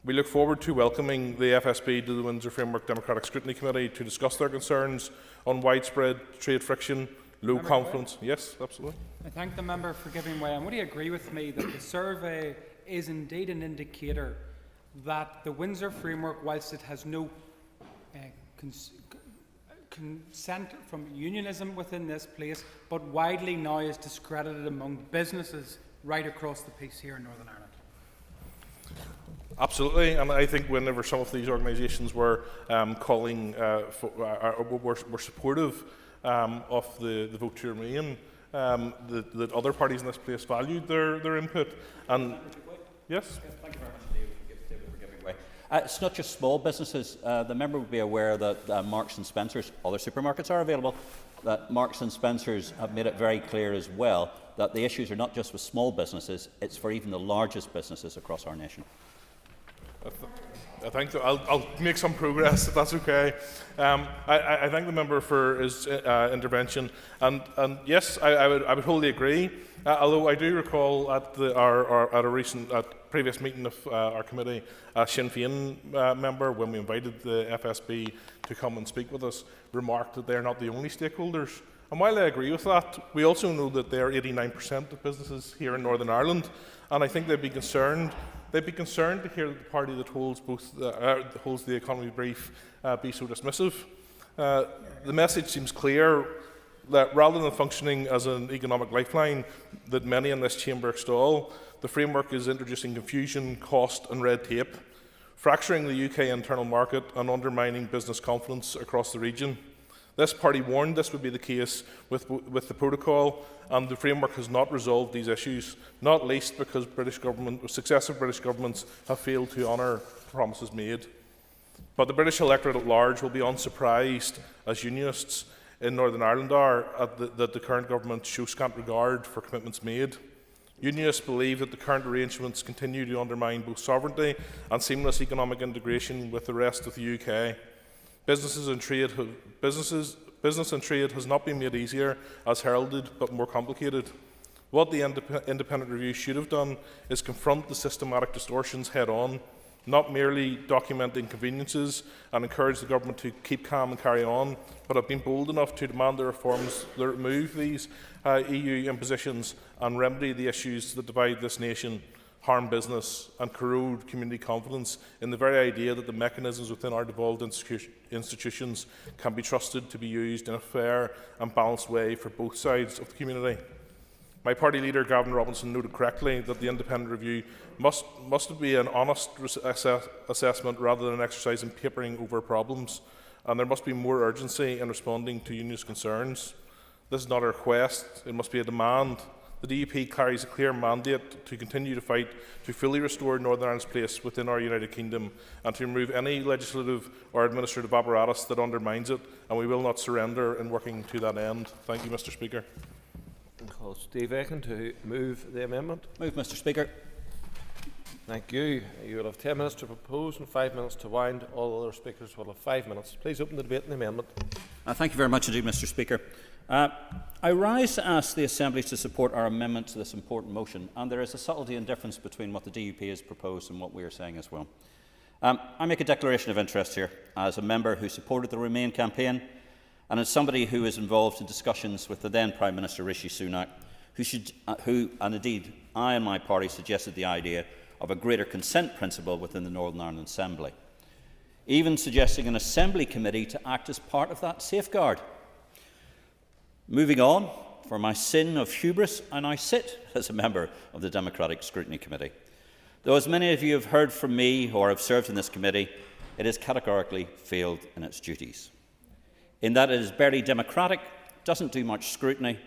We look forward to welcoming the FSB to the Windsor Framework Democratic Scrutiny Committee to discuss their concerns on widespread trade friction, low confidence. Yes, absolutely. I thank the member for giving way. And would he agree with me that the survey is indeed an indicator that the Windsor Framework, whilst it has no consent from unionism within this place, but widely now is discredited among businesses right across the piece here in Northern Ireland? Absolutely, and I think whenever some of these organisations were calling were supportive of the vote to remain, that other parties in this place valued their input. And yes. Thank you very much, David, for giving way. It's not just small businesses. The member would be aware that Marks and Spencer's, other supermarkets are available, that Marks and Spencer's have made it very clear as well that the issues are not just with small businesses, it's for even the largest businesses across our nation. I think I'll make some progress, if that's okay. I thank the member for his intervention, and yes, I would wholly agree. Although I do recall at a recent previous meeting of our committee, a Sinn Féin member, when we invited the FSB to come and speak with us, remarked that they are not the only stakeholders. And while I agree with that, we also know that they are 89% of businesses here in Northern Ireland, and I think they'd be concerned. They'd be concerned to hear that the party that holds the economy brief be so dismissive. The message seems clear that rather than functioning as an economic lifeline that many in this chamber extol, the framework is introducing confusion, cost and red tape, fracturing the UK internal market and undermining business confidence across the region. This party warned this would be the case with the protocol, and the framework has not resolved these issues, not least because successive British governments have failed to honour promises made. But the British electorate at large will be unsurprised, as Unionists in Northern Ireland are, that the current government show scant regard for commitments made. Unionists believe that the current arrangements continue to undermine both sovereignty and seamless economic integration with the rest of the UK. Business and trade has not been made easier, as heralded, but more complicated. What the independent review should have done is confront the systematic distortions head-on, not merely document inconveniences and encourage the government to keep calm and carry on, but have been bold enough to demand the reforms that remove these EU impositions and remedy the issues that divide this nation, harm business and corrode community confidence in the very idea that the mechanisms within our devolved institutions can be trusted to be used in a fair and balanced way for both sides of the community. My party leader, Gavin Robinson, noted correctly that the independent review must be an honest assessment rather than an exercise in papering over problems, and there must be more urgency in responding to Unionist concerns. This is not a request, it must be a demand. The DUP carries a clear mandate to continue to fight to fully restore Northern Ireland's place within our United Kingdom and to remove any legislative or administrative apparatus that undermines it, and we will not surrender in working to that end. Thank you, Mr. Speaker. Call Steve Aiken to move the amendment. Move, Mr. Speaker. Thank you. You will have 10 minutes to propose and 5 minutes to wind. All other speakers will have 5 minutes. Please open the debate on the amendment. Thank you very much indeed, Mr. Speaker. I rise to ask the Assembly to support our amendment to this important motion, and there is a subtlety and difference between what the DUP has proposed and what we are saying as well. I make a declaration of interest here as a member who supported the Remain campaign, and as somebody who is involved in discussions with the then Prime Minister Rishi Sunak, who and indeed I and my party suggested the idea of a greater consent principle within the Northern Ireland Assembly, even suggesting an Assembly committee to act as part of that safeguard. Moving on, for my sin of hubris, I now sit as a member of the Democratic Scrutiny Committee. Though, as many of you have heard from me or have served in this committee, it has categorically failed in its duties, in that it is barely democratic, doesn't do much scrutiny,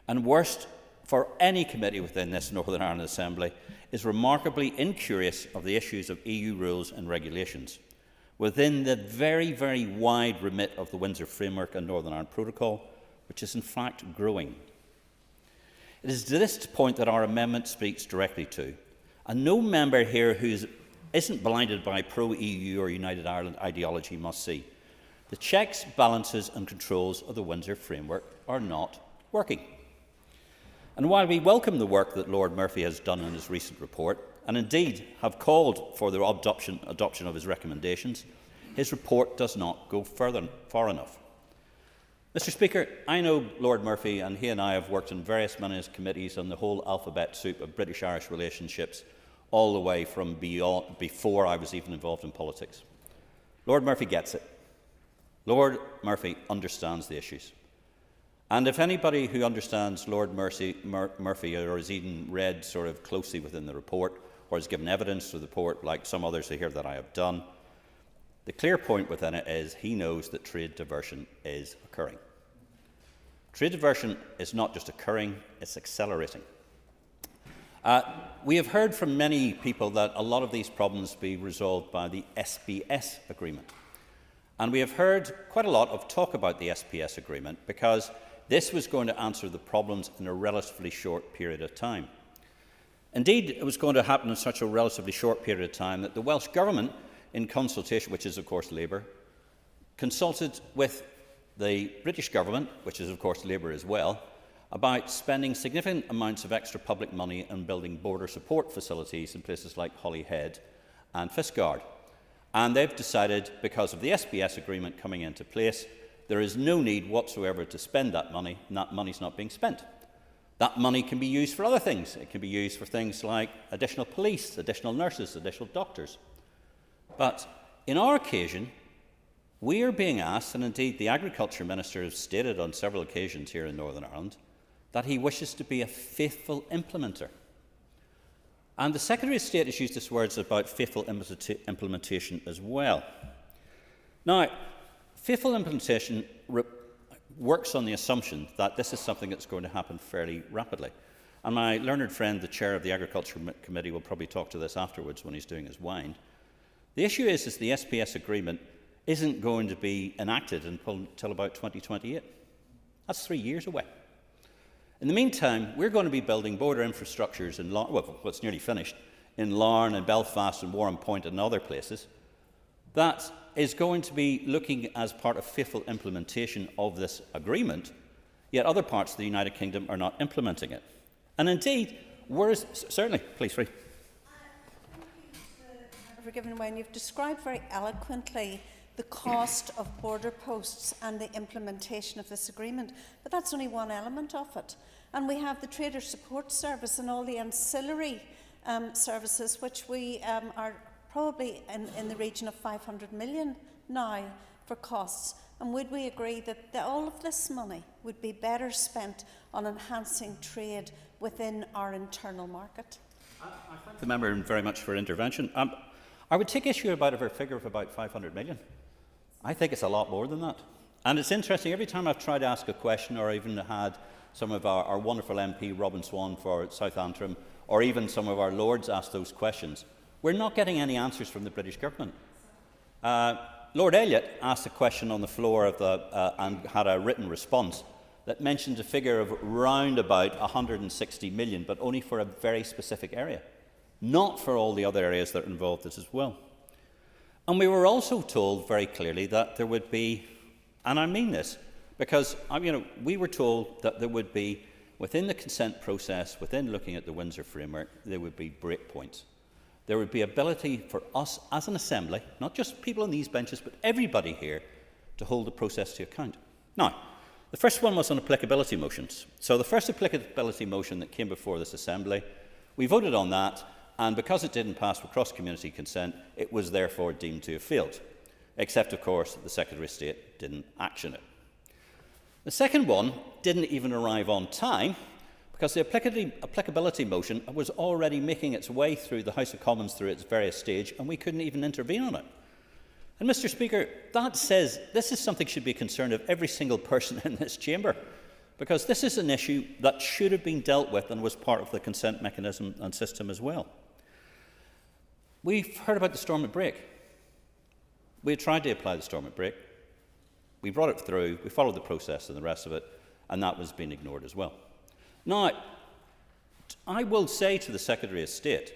and worst for any committee within this Northern Ireland Assembly, is remarkably incurious of the issues of EU rules and regulations, within the very, very wide remit of the Windsor Framework and Northern Ireland Protocol, which is in fact growing. It is to this point that our amendment speaks directly to, and no member here who isn't blinded by pro-EU or United Ireland ideology must see. The checks, balances and controls of the Windsor Framework are not working. And while we welcome the work that Lord Murphy has done in his recent report, and indeed have called for the adoption of his recommendations, his report does not go far enough. Mr. Speaker, I know Lord Murphy, and he and I have worked in various committees on the whole alphabet soup of British-Irish relationships, all the way from before I was even involved in politics. Lord Murphy gets it. Lord Murphy understands the issues. And if anybody who understands Lord Murphy or has even read sort of closely within the report or has given evidence to the report, like some others here that I have done, the clear point within it is he knows that trade diversion is occurring. Trade diversion is not just occurring, it's accelerating. We have heard from many people that a lot of these problems be resolved by the SPS agreement. And we have heard quite a lot of talk about the SPS agreement because this was going to answer the problems in a relatively short period of time. Indeed, it was going to happen in such a relatively short period of time that the Welsh Government, in consultation, which is of course Labour, consulted with the British Government, which is of course Labour as well, about spending significant amounts of extra public money on building border support facilities in places like Holyhead and Fishguard. And they've decided, because of the SPS agreement coming into place, there is no need whatsoever to spend that money, and that money's not being spent. That money can be used for other things. It can be used for things like additional police, additional nurses, additional doctors. But in our occasion, we are being asked, and indeed the Agriculture Minister has stated on several occasions here in Northern Ireland, that he wishes to be a faithful implementer. And the Secretary of State has used his words about faithful implementation as well. Now, faithful implementation works on the assumption that this is something that's going to happen fairly rapidly. And my learned friend, the chair of the Agriculture Committee, will probably talk to this afterwards when he's doing his wine. The issue is the SPS agreement isn't going to be enacted until about 2028. That's 3 years away. In the meantime, we're going to be building border infrastructures in well, it's nearly finished, in Larne and Belfast and Warrenpoint and other places. That is going to be looking as part of faithful implementation of this agreement, yet other parts of the United Kingdom are not implementing it. And indeed, certainly, please, free. Forgiven when you've described very eloquently the cost of border posts and the implementation of this agreement, but that's only one element of it. And we have the Trader Support Service and all the ancillary services, which we are probably in the region of 500 million now for costs. And would we agree that all of this money would be better spent on enhancing trade within our internal market? I thank the member very much for intervention. I would take issue about a figure of about 500 million. I think it's a lot more than that. And it's interesting, every time I've tried to ask a question, or even had some of our wonderful MP, Robin Swan for South Antrim, or even some of our lords ask those questions, we're not getting any answers from the British government. Lord Elliott asked a question on the floor of and had a written response that mentioned a figure of round about 160 million, but only for a very specific area, not for all the other areas that are involved as well. And we were also told very clearly that there would be, and I mean this, because we were told that there would be, within the consent process, within looking at the Windsor Framework, there would be breakpoints. There would be ability for us as an assembly, not just people on these benches, but everybody here, to hold the process to account. Now, the first one was on applicability motions. So the first applicability motion that came before this assembly, we voted on that, and because it didn't pass with cross-community consent, it was therefore deemed to have failed, except, of course, the Secretary of State didn't action it. The second one didn't even arrive on time, because the applicability motion was already making its way through the House of Commons through its various stages, and we couldn't even intervene on it. And, Mr. Speaker, that says this is something that should be a concern of every single person in this chamber, because this is an issue that should have been dealt with and was part of the consent mechanism and system as well. We've heard about the storm at break. We had tried to apply the storm at break. We brought it through, we followed the process and the rest of it, and that was being ignored as well. Now, I will say to the Secretary of State,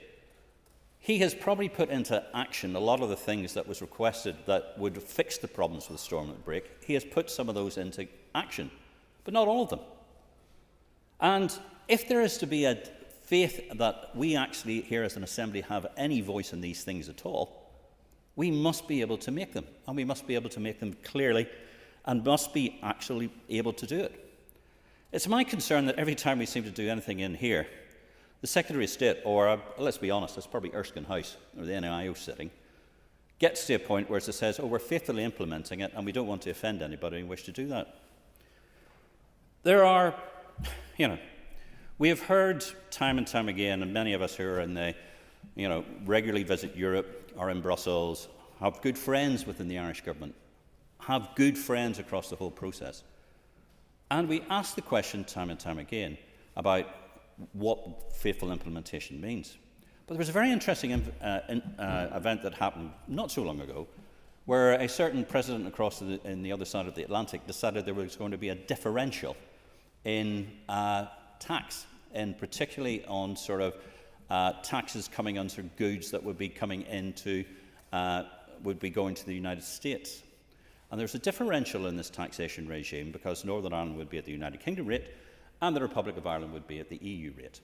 he has probably put into action a lot of the things that was requested that would fix the problems with the storm at break. He has put some of those into action, but not all of them. And if there is to be a faith that we actually here as an Assembly have any voice in these things at all, we must be able to make them, and we must be able to make them clearly and must be actually able to do it. It's my concern that every time we seem to do anything in here, the Secretary of State, or let's be honest, it's probably Erskine House or the NIO sitting, gets to a point where it says, oh, we're faithfully implementing it and we don't want to offend anybody and wish to do that. There are, we have heard time and time again, and many of us who are in the, regularly visit Europe, are in Brussels, have good friends within the Irish government, have good friends across the whole process. And we ask the question time and time again about what faithful implementation means. But there was a very interesting event that happened not so long ago, where a certain president across in the other side of the Atlantic decided there was going to be a differential in tax, and particularly on sort of taxes coming on sort of goods that would be coming into, would be going to the United States. And there's a differential in this taxation regime because Northern Ireland would be at the United Kingdom rate and the Republic of Ireland would be at the EU rate.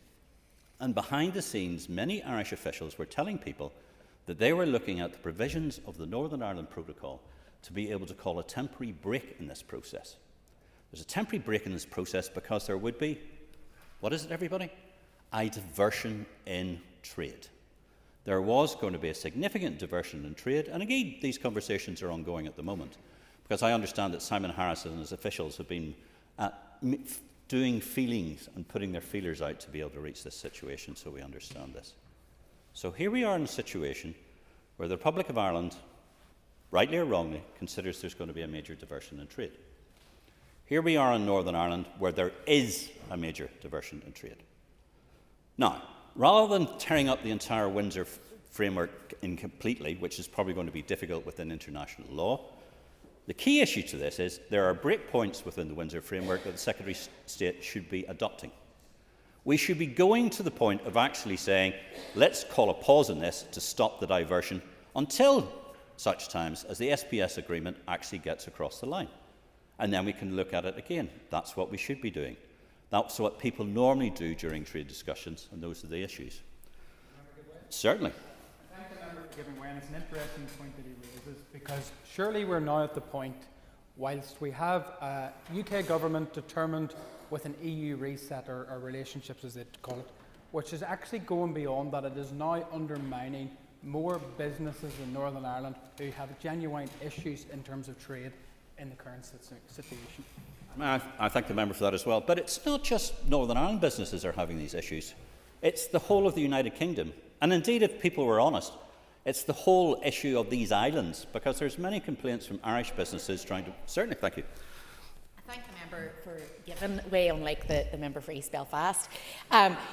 And behind the scenes, many Irish officials were telling people that they were looking at the provisions of the Northern Ireland Protocol to be able to call a temporary break in this process. There's a temporary break in this process because there would be, what is it, everybody? A diversion in trade. There was going to be a significant diversion in trade, and indeed these conversations are ongoing at the moment. because I understand that Simon Harris and his officials have been doing feelings and putting their feelers out to be able to reach this situation, so we understand this. So here we are in a situation where the Republic of Ireland, rightly or wrongly, considers there's going to be a major diversion in trade. Here we are in Northern Ireland where there is a major diversion in trade. Now, rather than tearing up the entire Windsor Framework incompletely, which is probably going to be difficult within international law, the key issue to this is there are breakpoints within the Windsor Framework that the Secretary of State should be adopting. We should be going to the point of actually saying, let's call a pause on this to stop the diversion until such times as the SPS agreement actually gets across the line. And then we can look at it again. That's what we should be doing. That's what people normally do during trade discussions, and those are the issues. Certainly. Thank the member for giving way, and it's an interesting point that he raises, because surely we're now at the point, whilst we have a UK government determined with an EU reset, or relationships as they call it, which is actually going beyond that. It is now undermining more businesses in Northern Ireland who have genuine issues in terms of trade in the current situation. I thank the member for that as well. But it's not just Northern Ireland businesses are having these issues. It's the whole of the United Kingdom. And indeed, if people were honest, it's the whole issue of these islands, because there's many complaints from Irish businesses trying to... Certainly, thank you. I thank the member for giving way, unlike the member for East Belfast.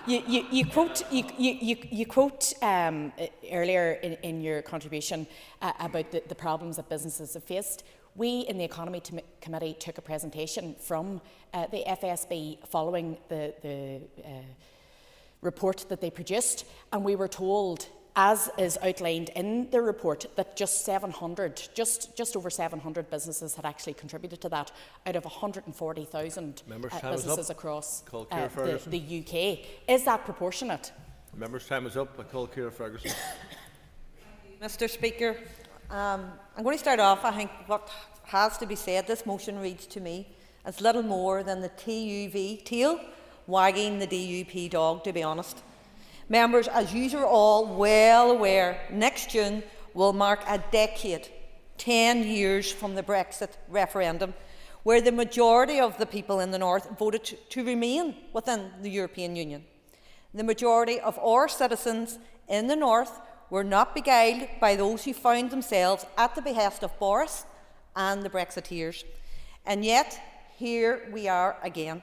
You quote earlier in your contribution about the problems that businesses have faced. We in the Economy Committee took a presentation from the FSB following the report that they produced, and we were told, as is outlined in the report, that just over 700 businesses had actually contributed to that out of 140,000 businesses across the UK. Is that proportionate? Members' time is up. I call Ciara Ferguson. Mr. Speaker, I'm going to start off. I think what has to be said, this motion reads to me as little more than the TUV tail wagging the DUP dog, to be honest. Members, as you are all well aware, next June will mark a decade, 10 years from the Brexit referendum, where the majority of the people in the North voted to remain within the European Union. The majority of our citizens in the North were not beguiled by those who found themselves at the behest of Boris and the Brexiteers. And yet, here we are again,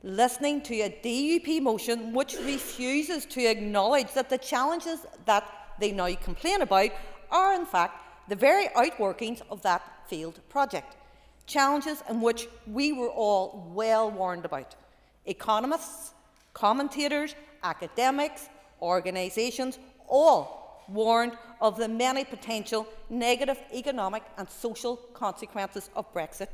listening to a DUP motion which refuses to acknowledge that the challenges that they now complain about are in fact the very outworkings of that failed project. Challenges in which we were all well warned about. Economists, commentators, academics, organisations, all warned of the many potential negative economic and social consequences of Brexit.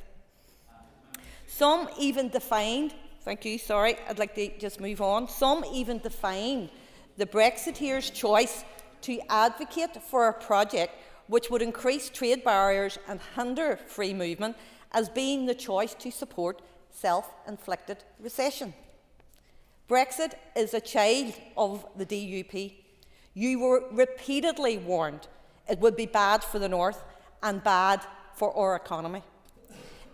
Some even defined, I'd like to just move on. Some even defined the Brexiteers' choice to advocate for a project which would increase trade barriers and hinder free movement as being the choice to support self-inflicted recession. Brexit is a child of the DUP. You were repeatedly warned it would be bad for the North and bad for our economy.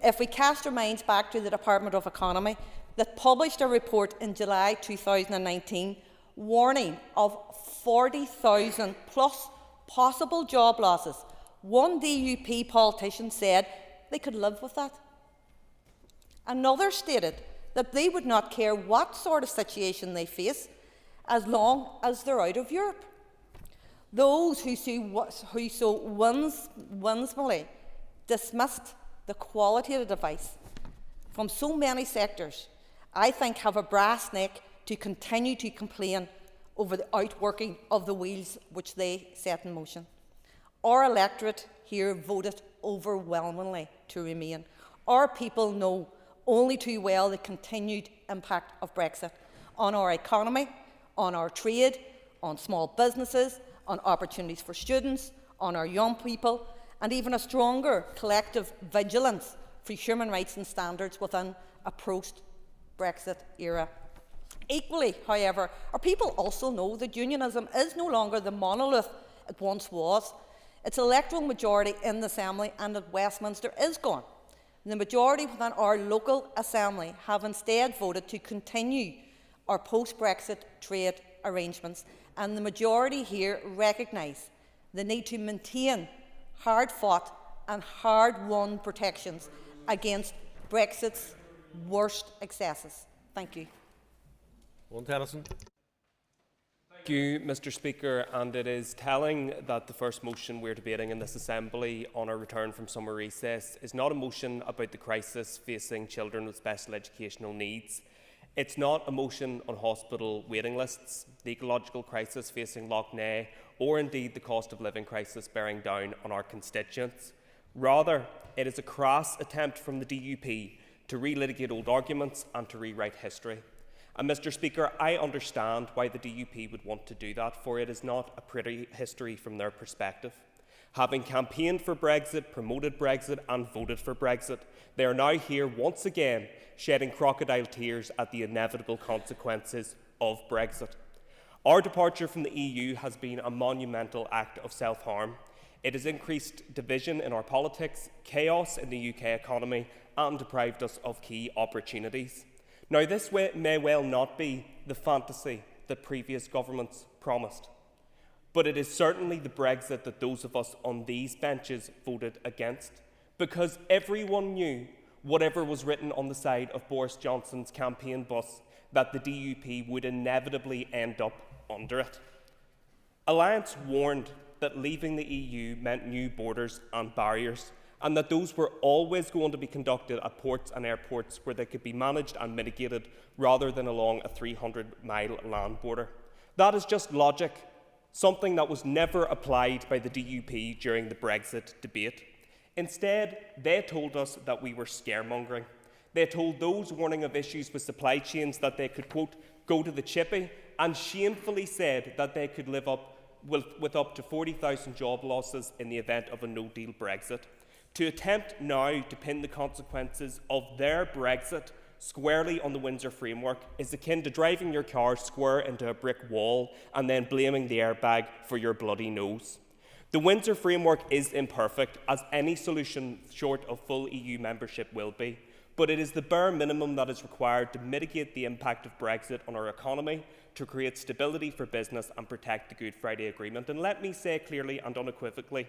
If we cast our minds back to the Department of Economy that published a report in July 2019 warning of 40,000 plus possible job losses, one DUP politician said they could live with that. Another stated that they would not care what sort of situation they face as long as they're out of Europe. Those who so whimsically dismissed the quality of the advice from so many sectors, I think have a brass neck to continue to complain over the outworking of the wheels which they set in motion. Our electorate here voted overwhelmingly to remain. Our people know only too well the continued impact of Brexit on our economy, on our trade, on small businesses, on opportunities for students, on our young people, and even a stronger collective vigilance for human rights and standards within a post-Brexit era. Equally, however, our people also know that unionism is no longer the monolith it once was. Its electoral majority in the Assembly and at Westminster is gone. The majority within our local Assembly have instead voted to continue our post-Brexit trade arrangements, and the majority here recognise the need to maintain hard-fought and hard-won protections against Brexit's worst excesses. Thank you. Tennyson. Thank you, Mr. Speaker, and it is telling that the first motion we're debating in this Assembly on our return from summer recess is not a motion about the crisis facing children with special educational needs. It's not a motion on hospital waiting lists, the ecological crisis facing Lough Neagh, or indeed the cost of living crisis bearing down on our constituents. Rather, it is a crass attempt from the DUP to relitigate old arguments and to rewrite history. And Mr. Speaker, I understand why the DUP would want to do that, for it is not a pretty history from their perspective. Having campaigned for Brexit, promoted Brexit and voted for Brexit, they are now here once again shedding crocodile tears at the inevitable consequences of Brexit. Our departure from the EU has been a monumental act of self-harm. It has increased division in our politics, chaos in the UK economy and deprived us of key opportunities. Now, this may well not be the fantasy that previous governments promised, but it is certainly the Brexit that those of us on these benches voted against, because everyone knew, whatever was written on the side of Boris Johnson's campaign bus, that the DUP would inevitably end up under it. Alliance warned that leaving the EU meant new borders and barriers, and that those were always going to be conducted at ports and airports where they could be managed and mitigated rather than along a 300-mile land border. That is just logic, something that was never applied by the DUP during the Brexit debate. Instead, they told us that we were scaremongering. They told those warning of issues with supply chains that they could, quote, go to the chippy, and shamefully said that they could live up with up to 40,000 job losses in the event of a no-deal Brexit. To attempt now to pin the consequences of their Brexit squarely on the Windsor Framework is akin to driving your car square into a brick wall and then blaming the airbag for your bloody nose. The Windsor Framework is imperfect, as any solution short of full EU membership will be, but it is the bare minimum that is required to mitigate the impact of Brexit on our economy, to create stability for business and protect the Good Friday Agreement. And let me say clearly and unequivocally,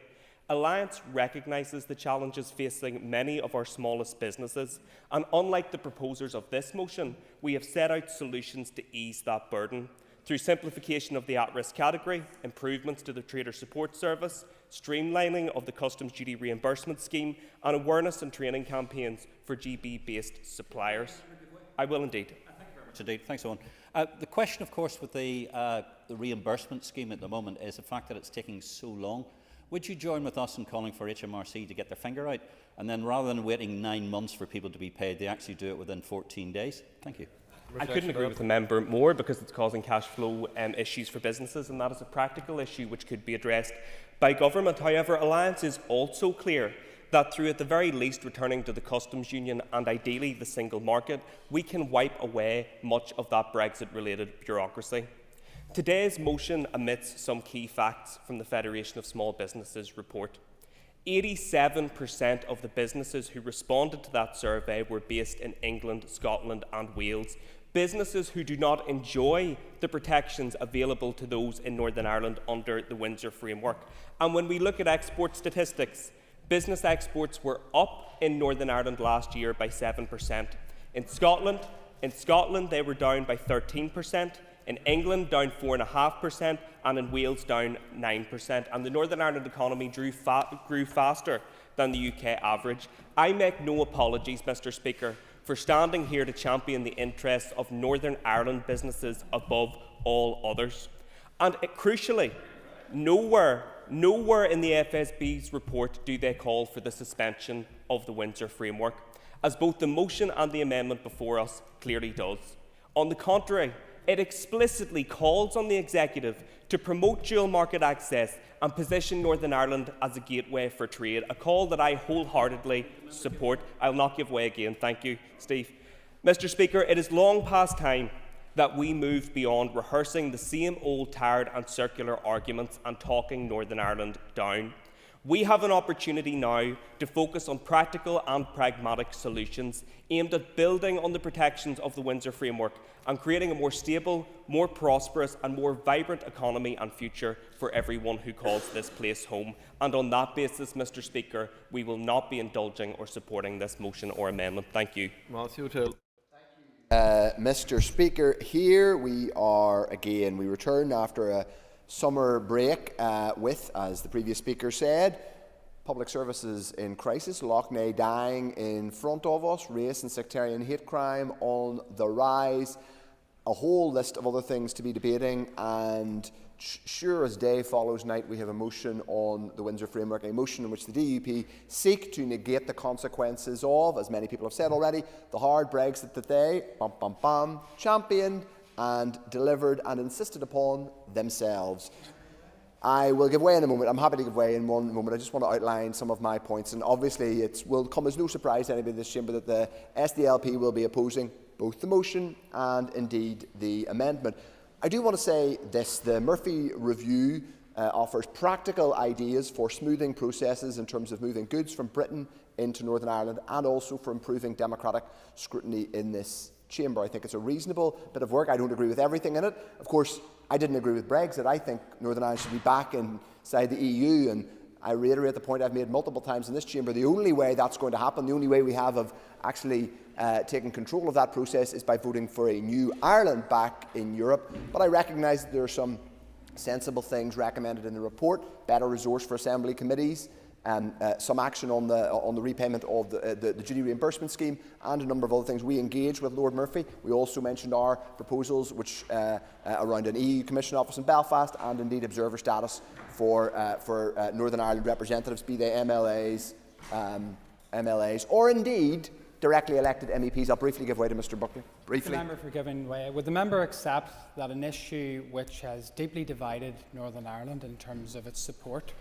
Alliance recognises the challenges facing many of our smallest businesses, and unlike the proposers of this motion, we have set out solutions to ease that burden through simplification of the at-risk category, improvements to the Trader Support Service, streamlining of the customs duty reimbursement scheme, and awareness and training campaigns for GB-based suppliers. I will indeed. Indeed. Thanks, Owen. The question, of course, with the reimbursement scheme at the moment is the fact that it's taking so long. Would you join with us in calling for HMRC to get their finger out, and then rather than waiting 9 months for people to be paid, they actually do it within 14 days? Thank you. I couldn't agree with the member more, because it's causing cash flow issues for businesses, and that is a practical issue which could be addressed by government. However, Alliance is also clear that through at the very least returning to the customs union and ideally the single market, we can wipe away much of that Brexit-related bureaucracy. Today's motion omits some key facts from the Federation of Small Businesses report. 87% of the businesses who responded to that survey were based in England, Scotland and Wales. Businesses who do not enjoy the protections available to those in Northern Ireland under the Windsor Framework. And when we look at export statistics, business exports were up in Northern Ireland last year by 7%. In Scotland they were down by 13%. In England, down 4.5%, and in Wales, down 9%. And the Northern Ireland economy grew faster than the UK average. I make no apologies, Mr. Speaker, for standing here to champion the interests of Northern Ireland businesses above all others. And crucially, nowhere in the FSB's report do they call for the suspension of the Windsor Framework, as both the motion and the amendment before us clearly does. On the contrary, it explicitly calls on the Executive to promote dual market access and position Northern Ireland as a gateway for trade, a call that I wholeheartedly support. I'll not give way again. Thank you, Steve. Mr. Speaker, it is long past time that we moved beyond rehearsing the same old tired and circular arguments and talking Northern Ireland down. We have an opportunity now to focus on practical and pragmatic solutions aimed at building on the protections of the Windsor Framework and creating a more stable, more prosperous and more vibrant economy and future for everyone who calls this place home. And on that basis, Mr Speaker, we will not be indulging or supporting this motion or amendment. Thank you. Mr Speaker, here we are again. We return after a summer break with, as the previous speaker said, public services in crisis, Lough Neagh dying in front of us, race and sectarian hate crime on the rise, a whole list of other things to be debating, and sure as day follows night, we have a motion on the Windsor Framework, a motion in which the DUP seek to negate the consequences of, as many people have said already, the hard Brexit that they championed and delivered and insisted upon themselves. I will give way in a moment. I'm happy to give way in one moment. I just want to outline some of my points. And obviously, it will come as no surprise to anybody in this chamber that the SDLP will be opposing both the motion and indeed the amendment. I do want to say this. The Murphy Review offers practical ideas for smoothing processes in terms of moving goods from Britain into Northern Ireland and also for improving democratic scrutiny in this chamber. I think it's a reasonable bit of work. I don't agree with everything in it. Of course, I didn't agree with Brexit. I think Northern Ireland should be back inside the EU, and I reiterate the point I've made multiple times in this chamber. The only way that's going to happen, the only way we have of actually taking control of that process is by voting for a new Ireland back in Europe. But I recognise that there are some sensible things recommended in the report, better resource for assembly committees, some action on the repayment of the duty reimbursement scheme, and a number of other things. We engaged with Lord Murphy. We also mentioned our proposals which around an EU Commission office in Belfast and indeed observer status for Northern Ireland representatives, be they MLAs or indeed directly elected MEPs. I'll briefly give way to Mr Buckley. Briefly. Thank the member for giving way. Would the member accept that an issue which has deeply divided Northern Ireland in terms of its support,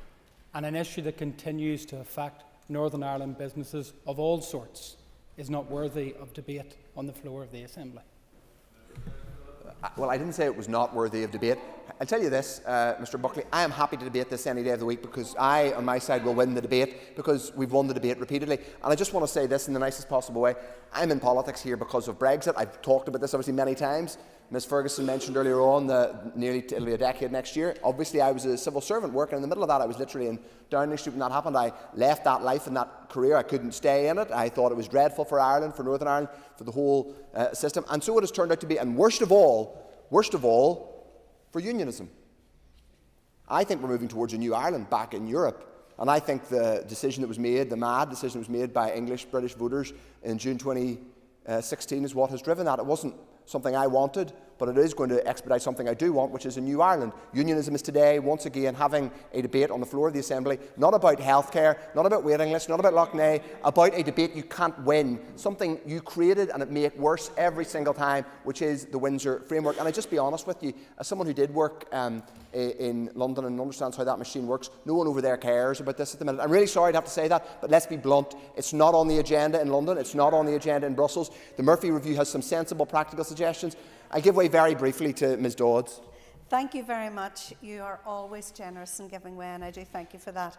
and an issue that continues to affect Northern Ireland businesses of all sorts, is not worthy of debate on the floor of the Assembly? Well, I didn't say it was not worthy of debate. I'll tell you this, Mr Buckley, I am happy to debate this any day of the week because I, on my side, will win the debate because we've won the debate repeatedly. And I just want to say this in the nicest possible way. I'm in politics here because of Brexit. I've talked about this obviously many times. Ms Ferguson mentioned earlier on that it'll be a decade next year. Obviously, I was a civil servant working in the middle of that. I was literally in Downing Street when that happened. I left that life and that career. I couldn't stay in it. I thought it was dreadful for Ireland, for Northern Ireland, for the whole system. And so it has turned out to be. And worst of all, for unionism. I think we're moving towards a new Ireland back in Europe. And I think the decision that was made, the mad decision that was made by English-British voters in June 2016 is what has driven that. It wasn't something I wanted, but it is going to expedite something I do want, which is a new Ireland. Unionism is today, once again, having a debate on the floor of the Assembly, not about healthcare, not about waiting lists, not about Lough Neagh, about a debate you can't win, something you created and it make worse every single time, which is the Windsor Framework. And I'll just be honest with you, as someone who did work in London and understands how that machine works, no one over there cares about this at the minute. I'm really sorry to have to say that, but let's be blunt. It's not on the agenda in London. It's not on the agenda in Brussels. The Murphy Review has some sensible practical suggestions. I give way very briefly to Ms Dodds. Thank you very much. You are always generous in giving way, and I do thank you for that.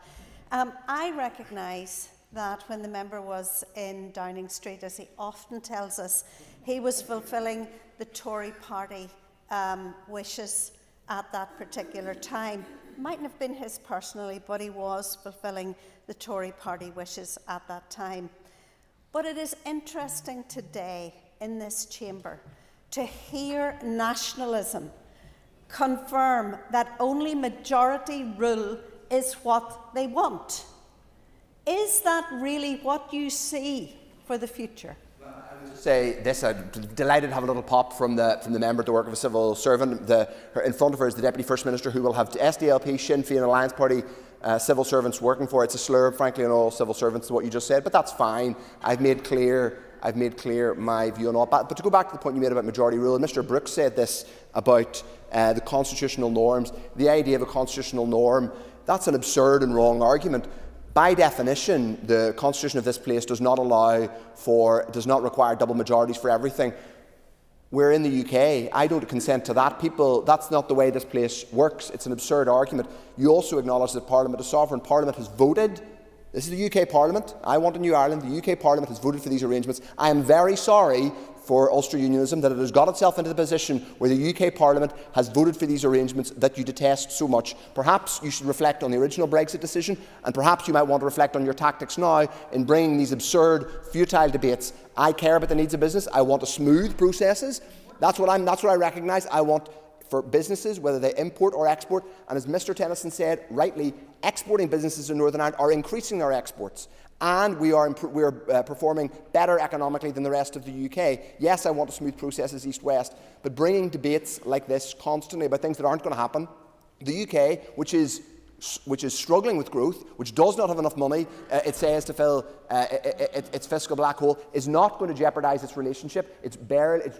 I recognise that when the member was in Downing Street, as he often tells us, he was fulfilling the Tory party wishes at that particular time. Mightn't have been his personally, but he was fulfilling the Tory party wishes at that time. But it is interesting today in this chamber to hear nationalism confirm that only majority rule is what they want. Is that really what you see for the future? Say this, I'm delighted to have a little pop from the member to work of a civil servant. In front of her is the Deputy First Minister, who will have SDLP, Sinn Féin and Alliance Party civil servants working for. It's a slur, frankly, on all civil servants, what you just said, but that's fine. I've made clear my view on all that. But to go back to the point you made about majority rule, Mr Brooks said this about the constitutional norms. The idea of a constitutional norm, that's an absurd and wrong argument. By definition, the constitution of this place does not require double majorities for everything. We're in the UK. I don't consent to that. That's not the way this place works. It's an absurd argument. You also acknowledge that Parliament, a sovereign Parliament, has voted. This is the UK Parliament. I want a new Ireland. The UK Parliament has voted for these arrangements. I am very sorry for Ulster Unionism that it has got itself into the position where the UK Parliament has voted for these arrangements that you detest so much. Perhaps you should reflect on the original Brexit decision, and perhaps you might want to reflect on your tactics now in bringing these absurd, futile debates. I care about the needs of business. I want smooth processes. That's what I recognise. I want for businesses, whether they import or export, and as Mr Tennyson said rightly, exporting businesses in Northern Ireland are increasing their exports. And we are performing better economically than the rest of the UK. Yes, I want to smooth processes east-west, but bringing debates like this constantly about things that aren't going to happen. The UK, which is struggling with growth, which does not have enough money, it says, to fill its fiscal black hole, is not going to jeopardise its relationship, its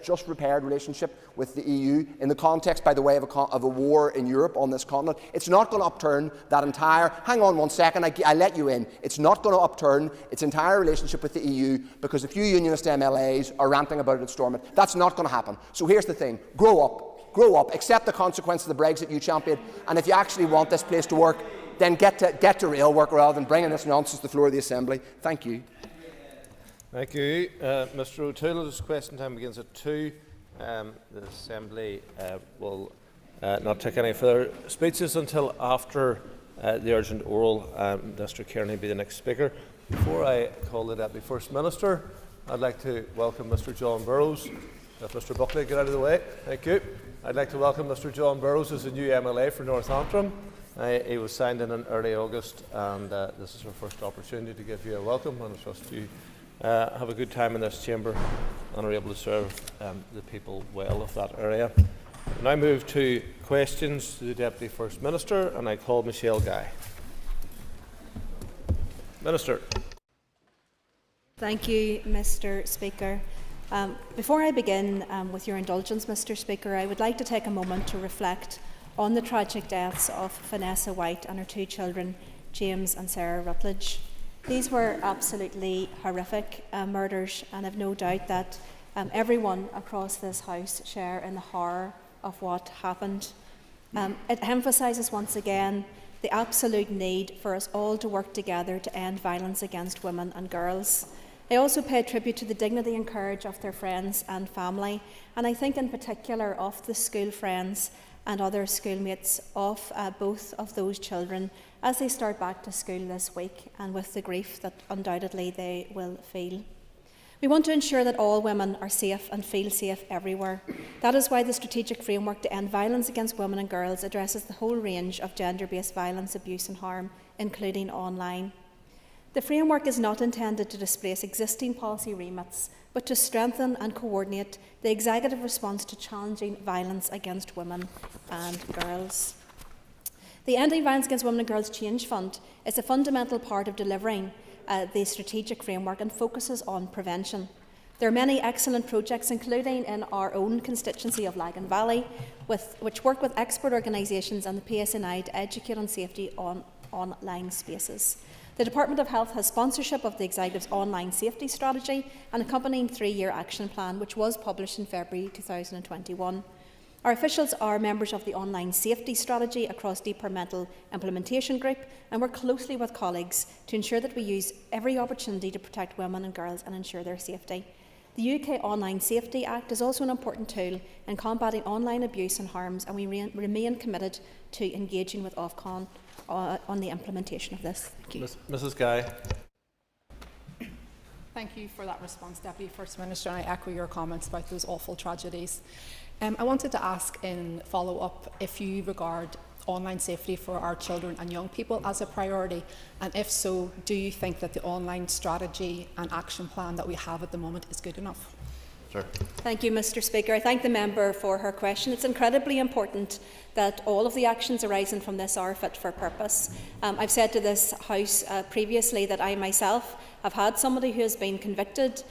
just repaired relationship with the EU in the context, by the way, of a war in Europe on this continent. It's not going to upturn that entire, hang on one second, I let you in, it's not going to upturn its entire relationship with the EU because a few unionist MLAs are ranting about it at Stormont. That's not going to happen. So here's the thing, grow up. Grow up, accept the consequences of the Brexit you championed, and if you actually want this place to work, then get to real work rather than bringing this nonsense to the floor of the Assembly. Thank you. Thank you. Mr O'Toole, this question time begins at 2. The Assembly will not take any further speeches until after the urgent oral. Mr Kearney will be the next speaker. Before I call the Deputy First Minister, I'd like to welcome Mr John Burrows. Let Mr Buckley get out of the way. Thank you. I'd like to welcome Mr John Burrows as a new MLA for Northampton. He was signed in early August, and this is our first opportunity to give you a welcome, and I trust you have a good time in this chamber and are able to serve the people well of that area. We now move to questions to the Deputy First Minister, and I call Michelle Guy. Minister. Thank you, Mr Speaker. Before I begin, with your indulgence, Mr Speaker, I would like to take a moment to reflect on the tragic deaths of Vanessa White and her 2 children, James and Sarah Rutledge. These were absolutely horrific murders, and I've no doubt that everyone across this House share in the horror of what happened. It emphasises once again the absolute need for us all to work together to end violence against women and girls. I also pay tribute to the dignity and courage of their friends and family, and I think in particular of the school friends and other schoolmates of both of those children as they start back to school this week, and with the grief that undoubtedly they will feel. We want to ensure that all women are safe and feel safe everywhere. That is why the strategic framework to end violence against women and girls addresses the whole range of gender-based violence, abuse and harm, including online. The framework is not intended to displace existing policy remits, but to strengthen and coordinate the executive response to challenging violence against women and girls. The Ending Violence Against Women and Girls Change Fund is a fundamental part of delivering the strategic framework and focuses on prevention. There are many excellent projects, including in our own constituency of Lagan Valley, which work with expert organisations and the PSNI to educate on safety on online spaces. The Department of Health has sponsorship of the Executive's online safety strategy and accompanying 3-year action plan, which was published in February 2021. Our officials are members of the online safety strategy across Departmental Implementation Group and work closely with colleagues to ensure that we use every opportunity to protect women and girls and ensure their safety. The UK Online Safety Act is also an important tool in combating online abuse and harms, and we remain committed to engaging with Ofcom on the implementation of this. Thank you. Mrs. Guy. Thank you for that response, Deputy First Minister, and I echo your comments about those awful tragedies. I wanted to ask in follow-up if you regard online safety for our children and young people as a priority, and if so, do you think that the online strategy and action plan that we have at the moment is good enough? Sure. Thank you, Mr Speaker. I thank the member for her question. It's incredibly important that all of the actions arising from this are fit for purpose. I've said to this House previously that I myself have had somebody who has been convicted,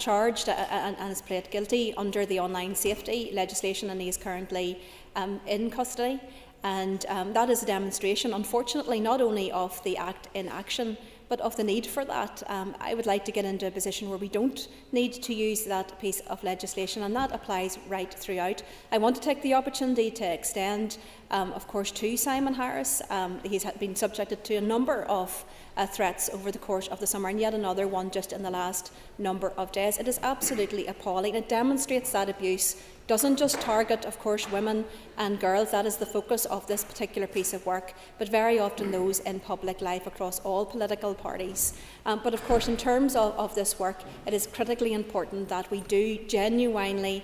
charged and has pled guilty under the online safety legislation, and he is currently in custody. And that is a demonstration, unfortunately, not only of the act in action, but of the need for that. I would like to get into a position where we don't need to use that piece of legislation, and that applies right throughout. I want to take the opportunity to extend, of course, to Simon Harris. He's been subjected to a number of threats over the course of the summer, and yet another one just in the last number of days. It is absolutely appalling. It demonstrates that abuse doesn't just target, of course, women and girls. That is the focus of this particular piece of work, but very often those in public life across all political parties. But of course, in terms of this work, it is critically important that we do genuinely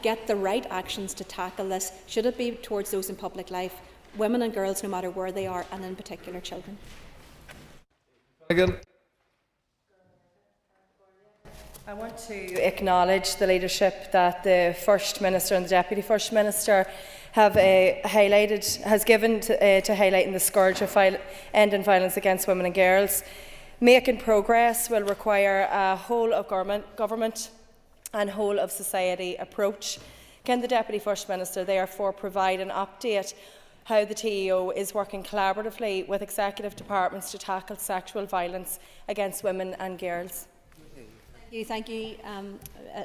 get the right actions to tackle this, should it be towards those in public life, women and girls, no matter where they are, and in particular children. Again. I want to acknowledge the leadership that the First Minister and the Deputy First Minister have given to highlighting the scourge of ending violence against women and girls. Making progress will require a whole of government and whole of society approach. Can the Deputy First Minister therefore provide an update how the TEO is working collaboratively with executive departments to tackle sexual violence against women and girls? Thank you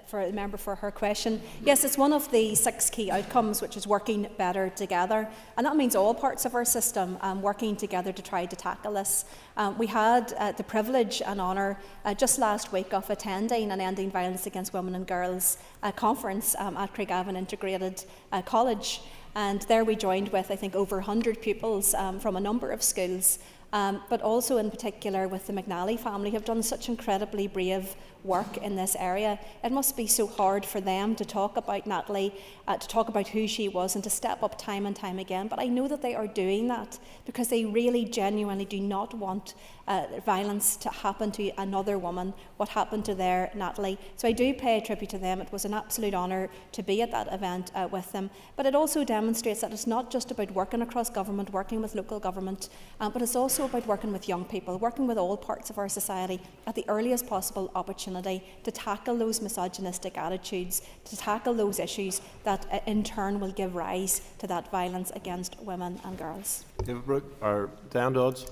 for the member for her question. Yes, it's one of the 6 key outcomes, which is working better together, and that means all parts of our system working together to try to tackle this. We had the privilege and honour just last week of attending an Ending Violence Against Women and Girls conference at Craigavon Integrated College, and there we joined with, I think, over 100 pupils from a number of schools. But also in particular with the McNally family, who have done such incredibly brave work in this area. It must be so hard for them to talk about Natalie, to talk about who she was, and to step up time and time again. But I know that they are doing that because they really genuinely do not want violence to happen to another woman, what happened to their Natalie. So I do pay tribute to them. It was an absolute honour to be at that event with them. But it also demonstrates that it's not just about working across government, working with local government, but it's also about working with young people, working with all parts of our society at the earliest possible opportunity to tackle those misogynistic attitudes, to tackle those issues that in turn will give rise to that violence against women and girls. David Brooke, or Dan Dodds.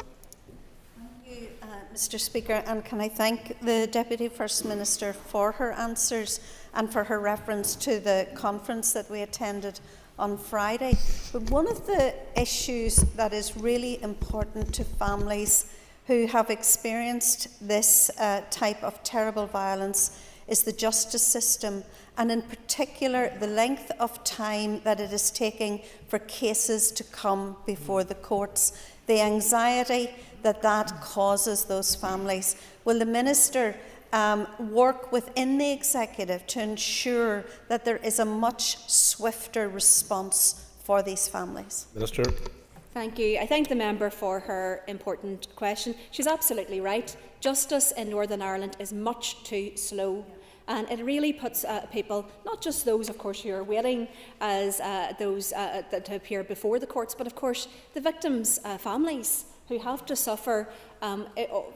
Thank you, Mr. Speaker, and can I thank the Deputy First Minister for her answers and for her reference to the conference that we attended on Friday. But one of the issues that is really important to families who have experienced this type of terrible violence is the justice system, and in particular the length of time that it is taking for cases to come before the courts, the anxiety that causes those families. Will the Minister work within the Executive to ensure that there is a much swifter response for these families? Minister. Thank you. I thank the member for her important question. She's absolutely right. Justice in Northern Ireland is much too slow. And it really puts people, not just those, of course, who are waiting as those to appear before the courts, but of course the victims' families who have to suffer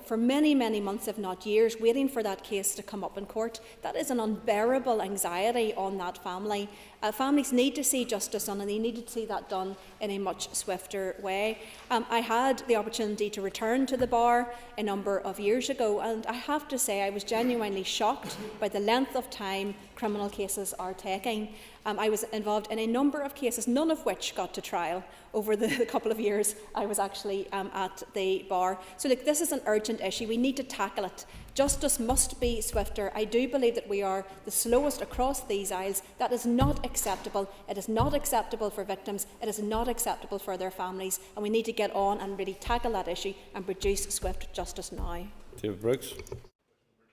for many, many months, if not years, waiting for that case to come up in court. That is an unbearable anxiety on that family. Families need to see justice done, and they need to see that done in a much swifter way. I had the opportunity to return to the bar a number of years ago, and I have to say I was genuinely shocked by the length of time criminal cases are taking. I was involved in a number of cases, none of which got to trial over the couple of years I was actually at the bar. So look, this is an urgent issue. We need to tackle it. Justice must be swifter. I do believe that we are the slowest across these aisles. That is not acceptable. It is not acceptable for victims. It is not acceptable for their families. And we need to get on and really tackle that issue and produce swift justice now. David Brooks.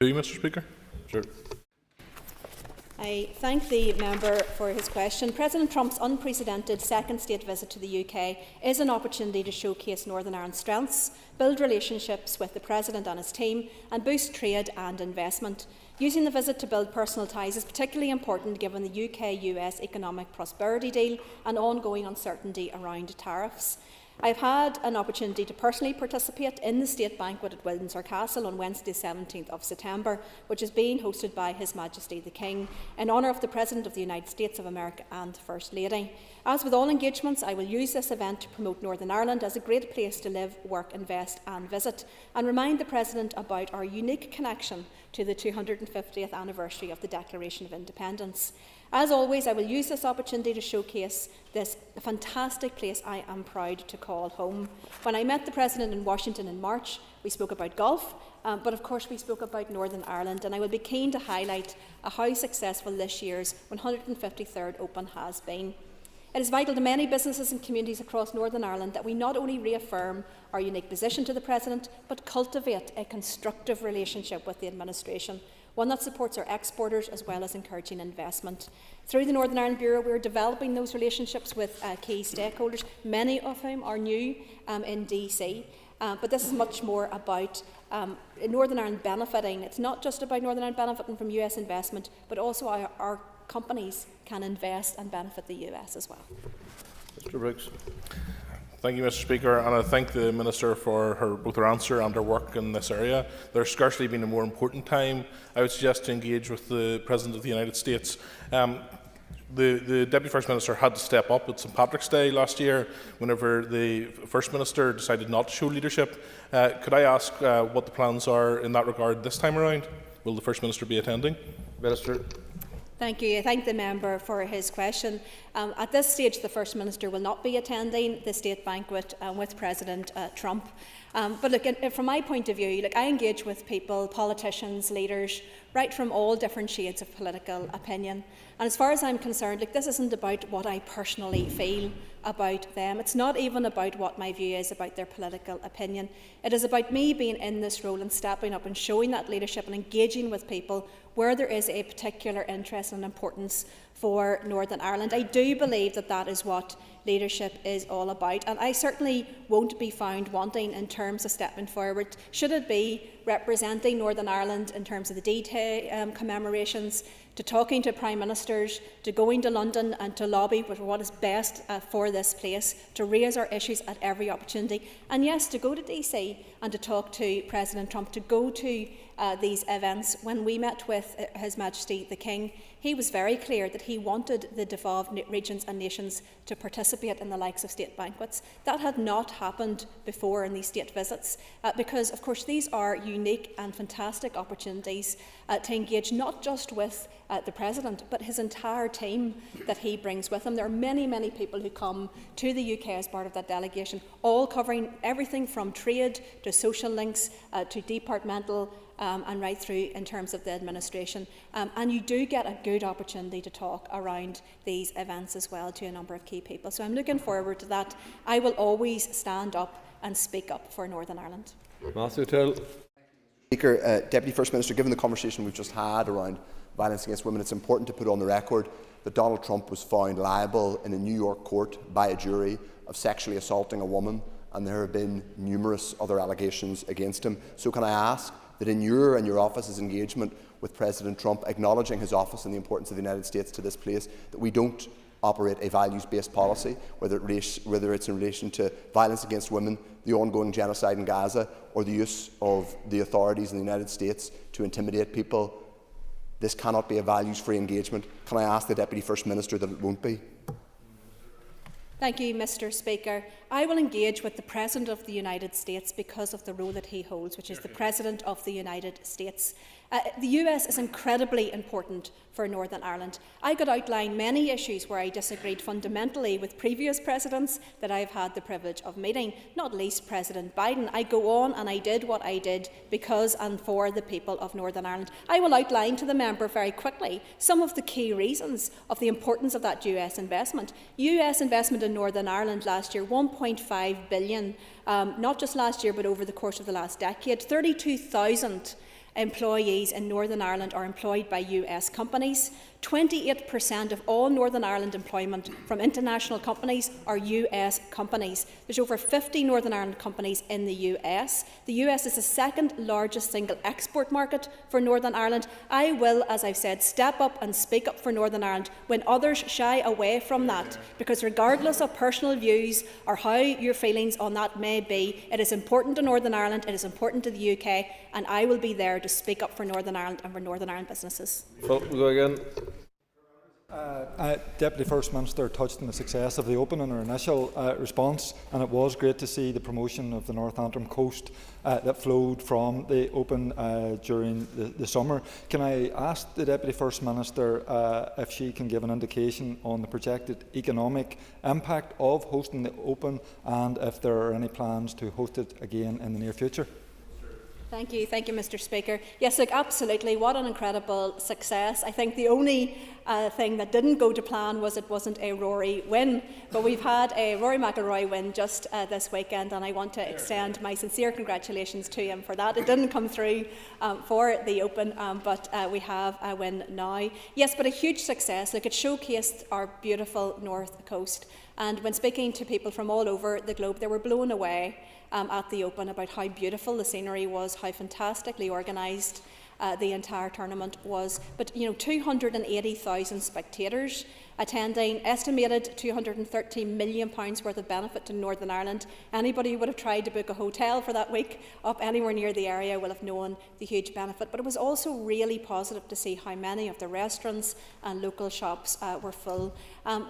Do you, Mr. Speaker? Sure. I thank the member for his question. President Trump's unprecedented second state visit to the UK is an opportunity to showcase Northern Ireland's strengths, build relationships with the President and his team, and boost trade and investment. Using the visit to build personal ties is particularly important given the UK-US economic prosperity deal and ongoing uncertainty around tariffs. I've had an opportunity to personally participate in the state banquet at Windsor Castle on Wednesday 17th of September, which is being hosted by His Majesty the King in honour of the President of the United States of America and the First Lady. As with all engagements, I will use this event to promote Northern Ireland as a great place to live, work, invest and visit, and remind the President about our unique connection to the 250th anniversary of the Declaration of Independence. As always, I will use this opportunity to showcase this fantastic place I am proud to call home. When I met the President in Washington in March, we spoke about golf, but of course we spoke about Northern Ireland, and I will be keen to highlight how successful this year's 153rd Open has been. It is vital to many businesses and communities across Northern Ireland that we not only reaffirm our unique position to the President, but cultivate a constructive relationship with the administration, one that supports our exporters as well as encouraging investment. Through the Northern Ireland Bureau, we are developing those relationships with key stakeholders, many of whom are new in DC. But this is much more about Northern Ireland benefiting. It's not just about Northern Ireland benefiting from US investment, but also our companies can invest and benefit the US as well. Mr. Brooks. Thank you, Mr. Speaker, and I thank the Minister for both her answer and her work in this area. There's scarcely been a more important time, I would suggest, to engage with the President of the United States. The Deputy First Minister had to step up at St Patrick's Day last year whenever the First Minister decided not to show leadership. Could I ask what the plans are in that regard this time around? Will the First Minister be attending? Minister. Thank you. I thank the member for his question. At this stage, the First Minister will not be attending the state banquet with President Trump. But look, from my point of view, I engage with people, politicians, leaders, right from all different shades of political opinion. And as far as I'm concerned, this isn't about what I personally feel about them. It's not even about what my view is about their political opinion. It is about me being in this role and stepping up and showing that leadership and engaging with people where there is a particular interest and importance for Northern Ireland. I do believe that that is what leadership is all about, and I certainly won't be found wanting in terms of stepping forward. Should it be representing Northern Ireland in terms of the D-Day commemorations, to talking to Prime Ministers, to going to London and to lobby for what is best for this place, to raise our issues at every opportunity, and yes, to go to DC and to talk to President Trump, to go to these events. When we met with His Majesty the King, he was very clear that he wanted the devolved regions and nations to participate in the likes of state banquets. That had not happened before in these state visits because, of course, these are unique and fantastic opportunities to engage not just with the President, but his entire team that he brings with him. There are many, many people who come to the UK as part of that delegation, all covering everything from trade to social links to departmental and right through in terms of the administration. And you do get a good opportunity to talk around these events as well to a number of key people. So I'm looking forward to that. I will always stand up and speak up for Northern Ireland. Matthew Till. Speaker, Deputy First Minister, given the conversation we've just had around violence against women, it's important to put on the record that Donald Trump was found liable in a New York court by a jury of sexually assaulting a woman, and there have been numerous other allegations against him. So can I ask that in your and your office's engagement with President Trump, acknowledging his office and the importance of the United States to this place, that we don't operate a values-based policy, whether it's in relation to violence against women, the ongoing genocide in Gaza, or the use of the authorities in the United States to intimidate people. This cannot be a values-free engagement. Can I ask the Deputy First Minister that it won't be? Thank you, Mr. Speaker. I will engage with the President of the United States because of the role that he holds, which is the President of the United States. The US is incredibly important for Northern Ireland. I could outline many issues where I disagreed fundamentally with previous presidents that I've had the privilege of meeting, not least President Biden. I go on and I did what I did because and for the people of Northern Ireland. I will outline to the member very quickly some of the key reasons of the importance of that US investment. US investment in Northern Ireland last year, $1.5 billion, not just last year but over the course of the last decade. 32,000 employees in Northern Ireland are employed by US companies. 28% of all Northern Ireland employment from international companies are US companies. There's over 50 Northern Ireland companies in the US. The US is the second largest single export market for Northern Ireland. I will, as I've said, step up and speak up for Northern Ireland when others shy away from that, because regardless of personal views or how your feelings on that may be, it is important to Northern Ireland, it is important to the UK, and I will be there to speak up for Northern Ireland and for Northern Ireland businesses. We'll go again. Deputy First Minister touched on the success of the Open in her initial response, and it was great to see the promotion of the North Antrim coast that flowed from the Open during the summer. Can I ask the Deputy First Minister if she can give an indication on the projected economic impact of hosting the Open, and if there are any plans to host it again in the near future? Thank you, Mr. Speaker. Yes, look, absolutely. What an incredible success. I think the only thing that didn't go to plan was it wasn't a Rory win, but we've had a Rory McIlroy win just this weekend, and I want to extend my sincere congratulations to him for that. It didn't come through for the Open, but we have a win now. Yes, but a huge success. Look, it showcased our beautiful North Coast, and when speaking to people from all over the globe, they were blown away at the Open about how beautiful the scenery was, how fantastically organised the entire tournament was. But 280,000 spectators attending, estimated £230 million worth of benefit to Northern Ireland. Anybody who would have tried to book a hotel for that week up anywhere near the area will have known the huge benefit. But it was also really positive to see how many of the restaurants and local shops were full.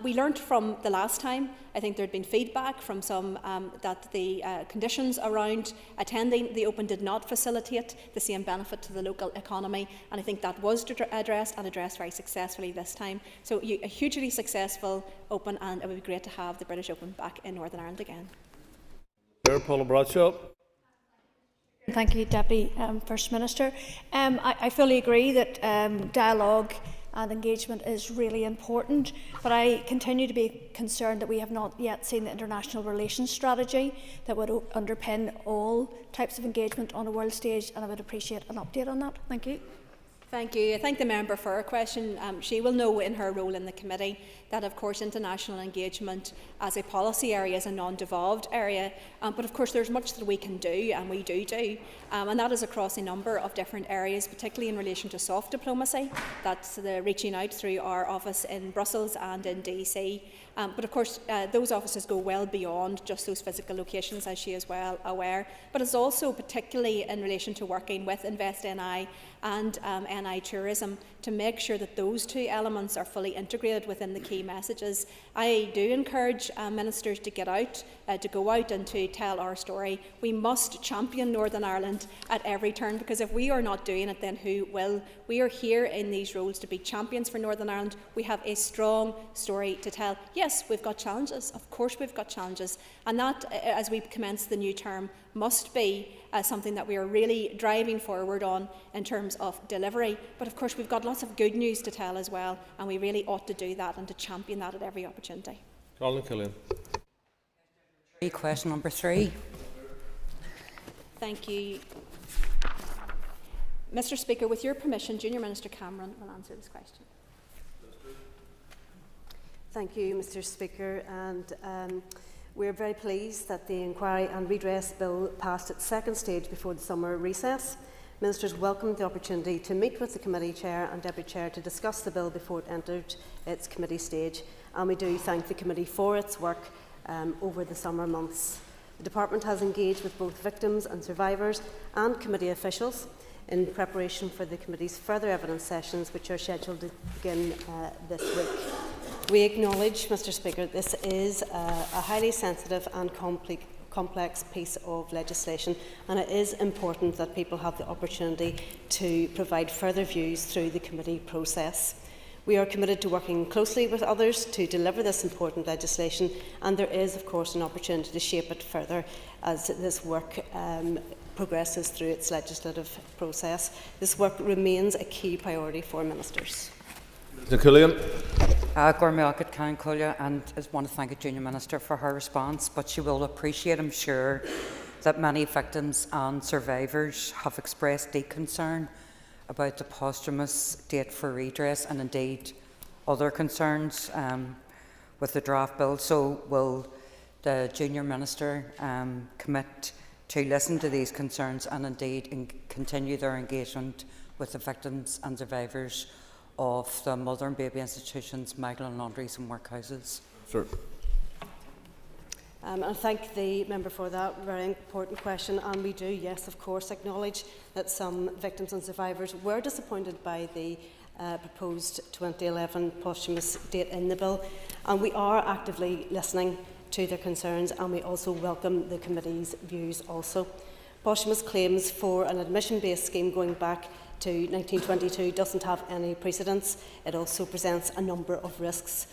We learnt from the last time, I think there had been feedback from some that the conditions around attending the Open did not facilitate the same benefit to the local economy, and I think that was addressed very successfully this time. So a hugely successful Open, and it would be great to have the British Open back in Northern Ireland again. Paula Bradshaw. Thank you, Deputy First Minister. I fully agree that dialogue and engagement is really important, but I continue to be concerned that we have not yet seen the international relations strategy that would underpin all types of engagement on a world stage, and I would appreciate an update on that. Thank you. Thank you. I thank the member for her question. She will know in her role in the committee that, of course, international engagement as a policy area is a non-devolved area. But, of course, there's much that we can do, and we do. And that is across a number of different areas, particularly in relation to soft diplomacy. That's the reaching out through our office in Brussels and in DC. But of course, those offices go well beyond just those physical locations, as she is well aware. But it's also particularly in relation to working with Invest NI and NI Tourism to make sure that those two elements are fully integrated within the key messages. I do encourage ministers to get out, to go out and to tell our story. We must champion Northern Ireland at every turn, because if we are not doing it, then who will? We are here in these roles to be champions for Northern Ireland. We have a strong story to tell. Yes, we've got challenges. Of course we've got challenges. And that, as we commence the new term, must be something that we are really driving forward on in terms of delivery. But of course we've got lots of good news to tell as well, and we really ought to do that and to champion that at every opportunity. Colin Killian. Question number 3. Thank you. Mr. Speaker, with your permission, Junior Minister Cameron will answer this question. Thank you, Mr. Speaker, and we're very pleased that the Inquiry and Redress Bill passed its second stage before the summer recess. Ministers welcomed the opportunity to meet with the Committee Chair and Deputy Chair to discuss the bill before it entered its committee stage, and we do thank the Committee for its work over the summer months. The Department has engaged with both victims and survivors and committee officials in preparation for the Committee's further evidence sessions, which are scheduled to begin this week. We acknowledge, Mr. Speaker, this is a highly sensitive and complex piece of legislation, and it is important that people have the opportunity to provide further views through the committee process. We are committed to working closely with others to deliver this important legislation, and there is, of course, an opportunity to shape it further as this work progresses through its legislative process. This work remains a key priority for ministers. Mr. Killian. And I just want to thank the Junior Minister for her response, but she will appreciate, I'm sure, that many victims and survivors have expressed deep concern about the posthumous date for redress, and indeed other concerns with the draft bill. So will the Junior Minister commit to listen to these concerns and indeed continue their engagement with the victims and survivors of the mother and baby institutions, migrant laundries and workhouses? Sir. I thank the member for that very important question. And we do, yes, of course, acknowledge that some victims and survivors were disappointed by the proposed 2011 posthumous date in the bill. And we are actively listening to their concerns, and we also welcome the committee's views also. Posthumous claims for an admission-based scheme going back to 1922 doesn't have any precedents. It also presents a number of risks.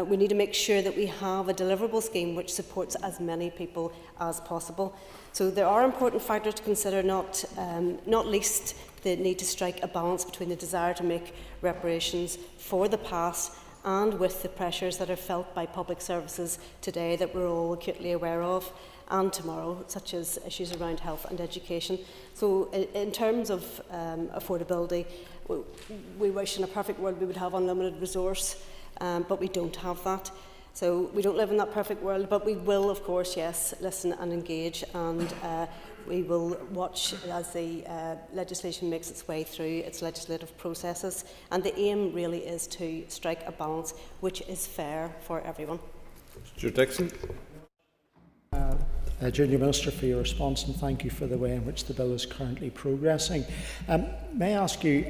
We need to make sure that we have a deliverable scheme which supports as many people as possible. So there are important factors to consider, not least the need to strike a balance between the desire to make reparations for the past and with the pressures that are felt by public services today that we're all acutely aware of, and tomorrow, such as issues around health and education. So in terms of affordability, we wish in a perfect world we would have unlimited resource, but we don't have that. So we don't live in that perfect world, but we will, of course, yes, listen and engage, and we will watch as the legislation makes its way through its legislative processes. And the aim really is to strike a balance which is fair for everyone. Mr. Dixon. Junior Minister, for your response, and thank you for the way in which the bill is currently progressing. May I ask you,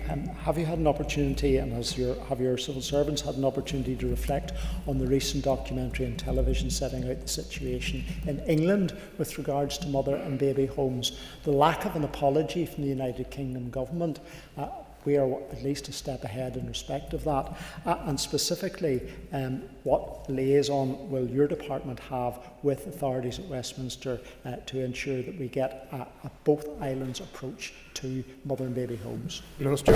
have you had an opportunity, and have your civil servants had an opportunity to reflect on the recent documentary on television setting out the situation in England with regards to mother and baby homes, the lack of an apology from the United Kingdom government? We are at least a step ahead in respect of that. And specifically, what liaison will your department have with authorities at Westminster to ensure that we get a both islands approach to mother and baby homes? Minister.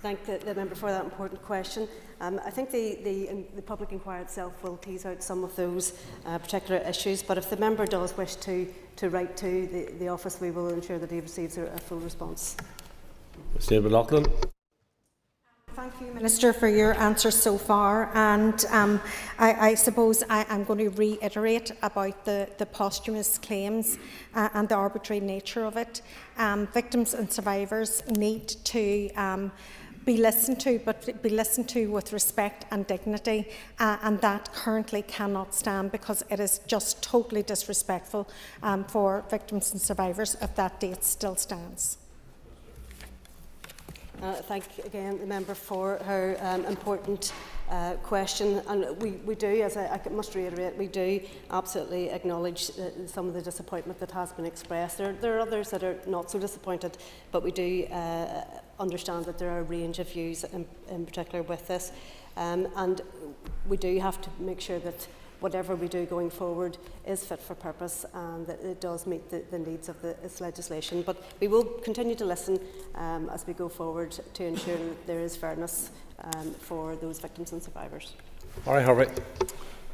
Thank the member for that important question. I think the public inquiry itself will tease out some of those particular issues, but if the member does wish to write to the office, we will ensure that he receives a full response. Mr. McLaughlin. Thank you, Minister, for your answers so far. And I suppose I'm going to reiterate about the posthumous claims and the arbitrary nature of it. Victims and survivors need to be listened to, but be listened to with respect and dignity, and that currently cannot stand, because it is just totally disrespectful for victims and survivors if that date still stands. Thank again the member for her important question, and we do, as I must reiterate, we do absolutely acknowledge some of the disappointment that has been expressed. There are others that are not so disappointed, but we do understand that there are a range of views in particular with this, and we do have to make sure that whatever we do going forward is fit for purpose and that it does meet the needs of this legislation. But we will continue to listen as we go forward to ensure that there is fairness for those victims and survivors. All right, Harvey.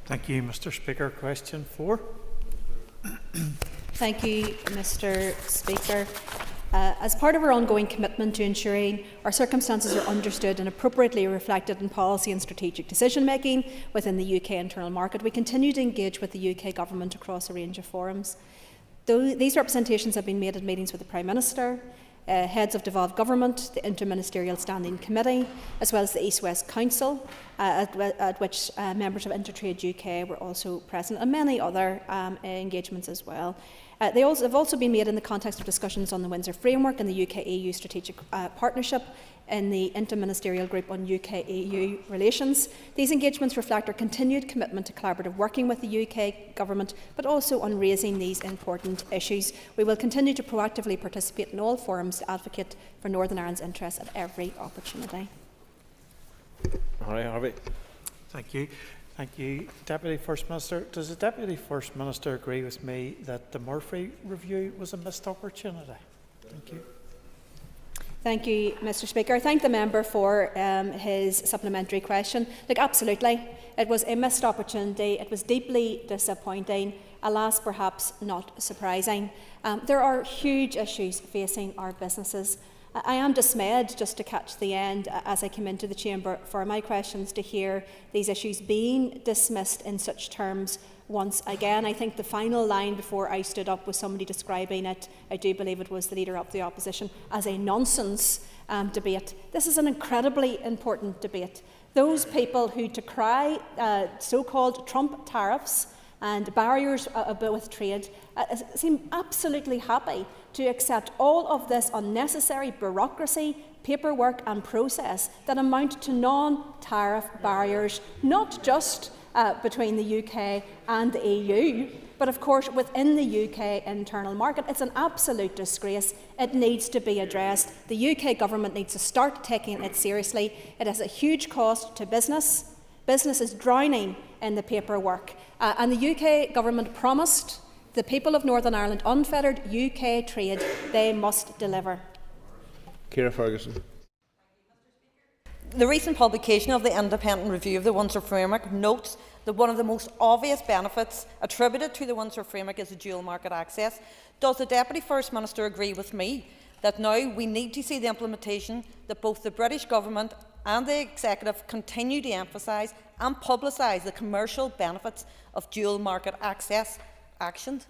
Thank you, Mr. Speaker. Question 4. Thank you, Mr. Speaker. As part of our ongoing commitment to ensuring our circumstances are understood and appropriately reflected in policy and strategic decision-making within the UK internal market, we continue to engage with the UK Government across a range of forums. These representations have been made at meetings with the Prime Minister, heads of devolved government, the Interministerial Standing Committee, as well as the East-West Council, at which members of Intertrade UK were also present, and many other engagements as well. They have also been made in the context of discussions on the Windsor Framework and the UK-EU Strategic Partnership in the Interministerial Group on UK-EU Relations. These engagements reflect our continued commitment to collaborative working with the UK Government, but also on raising these important issues. We will continue to proactively participate in all forums to advocate for Northern Ireland's interests at every opportunity. All right, Harvey. Thank you. Thank you. Deputy First Minister, does the Deputy First Minister agree with me that the Murphy review was a missed opportunity? Thank you. Thank you, Mr. Speaker. I thank the member for his supplementary question. Look, absolutely, it was a missed opportunity. It was deeply disappointing, alas, perhaps not surprising. There are huge issues facing our businesses I am dismayed, just to catch the end, as I came into the chamber for my questions, to hear these issues being dismissed in such terms once again. I think the final line before I stood up was somebody describing it, I do believe it was the Leader of the Opposition, as a nonsense debate. This is an incredibly important debate. Those people who decry so-called Trump tariffs and barriers with trade seem absolutely happy to accept all of this unnecessary bureaucracy, paperwork and process that amount to non-tariff barriers, not just between the UK and the EU, but of course within the UK internal market. It's an absolute disgrace. It needs to be addressed. The UK government needs to start taking it seriously. It has a huge cost to business. Business is drowning in the paperwork. And the UK government promised the people of Northern Ireland unfettered UK trade. They must deliver. Ciara Ferguson. The recent publication of the independent review of the Windsor Framework notes that one of the most obvious benefits attributed to the Windsor Framework is the dual market access. Does the Deputy First Minister agree with me that now we need to see the implementation that both the British Government and the Executive continue to emphasise and publicise the commercial benefits of dual market access actions?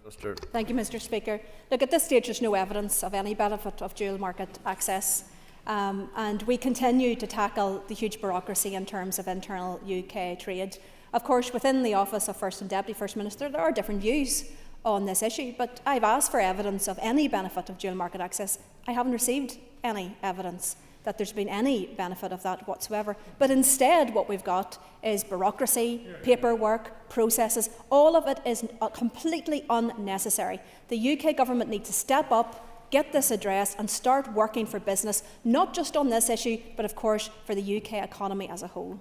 Minister. Thank you, Mr. Speaker. Look, at this stage there's no evidence of any benefit of dual market access. And we continue to tackle the huge bureaucracy in terms of internal UK trade. Of course, within the Office of First and Deputy First Minister, there are different views on this issue, but I've asked for evidence of any benefit of dual market access. I haven't received any evidence that there's been any benefit of that whatsoever. But instead, what we've got is bureaucracy, paperwork, processes. All of it is completely unnecessary. The UK government needs to step up, get this addressed and start working for business, not just on this issue, but of course for the UK economy as a whole.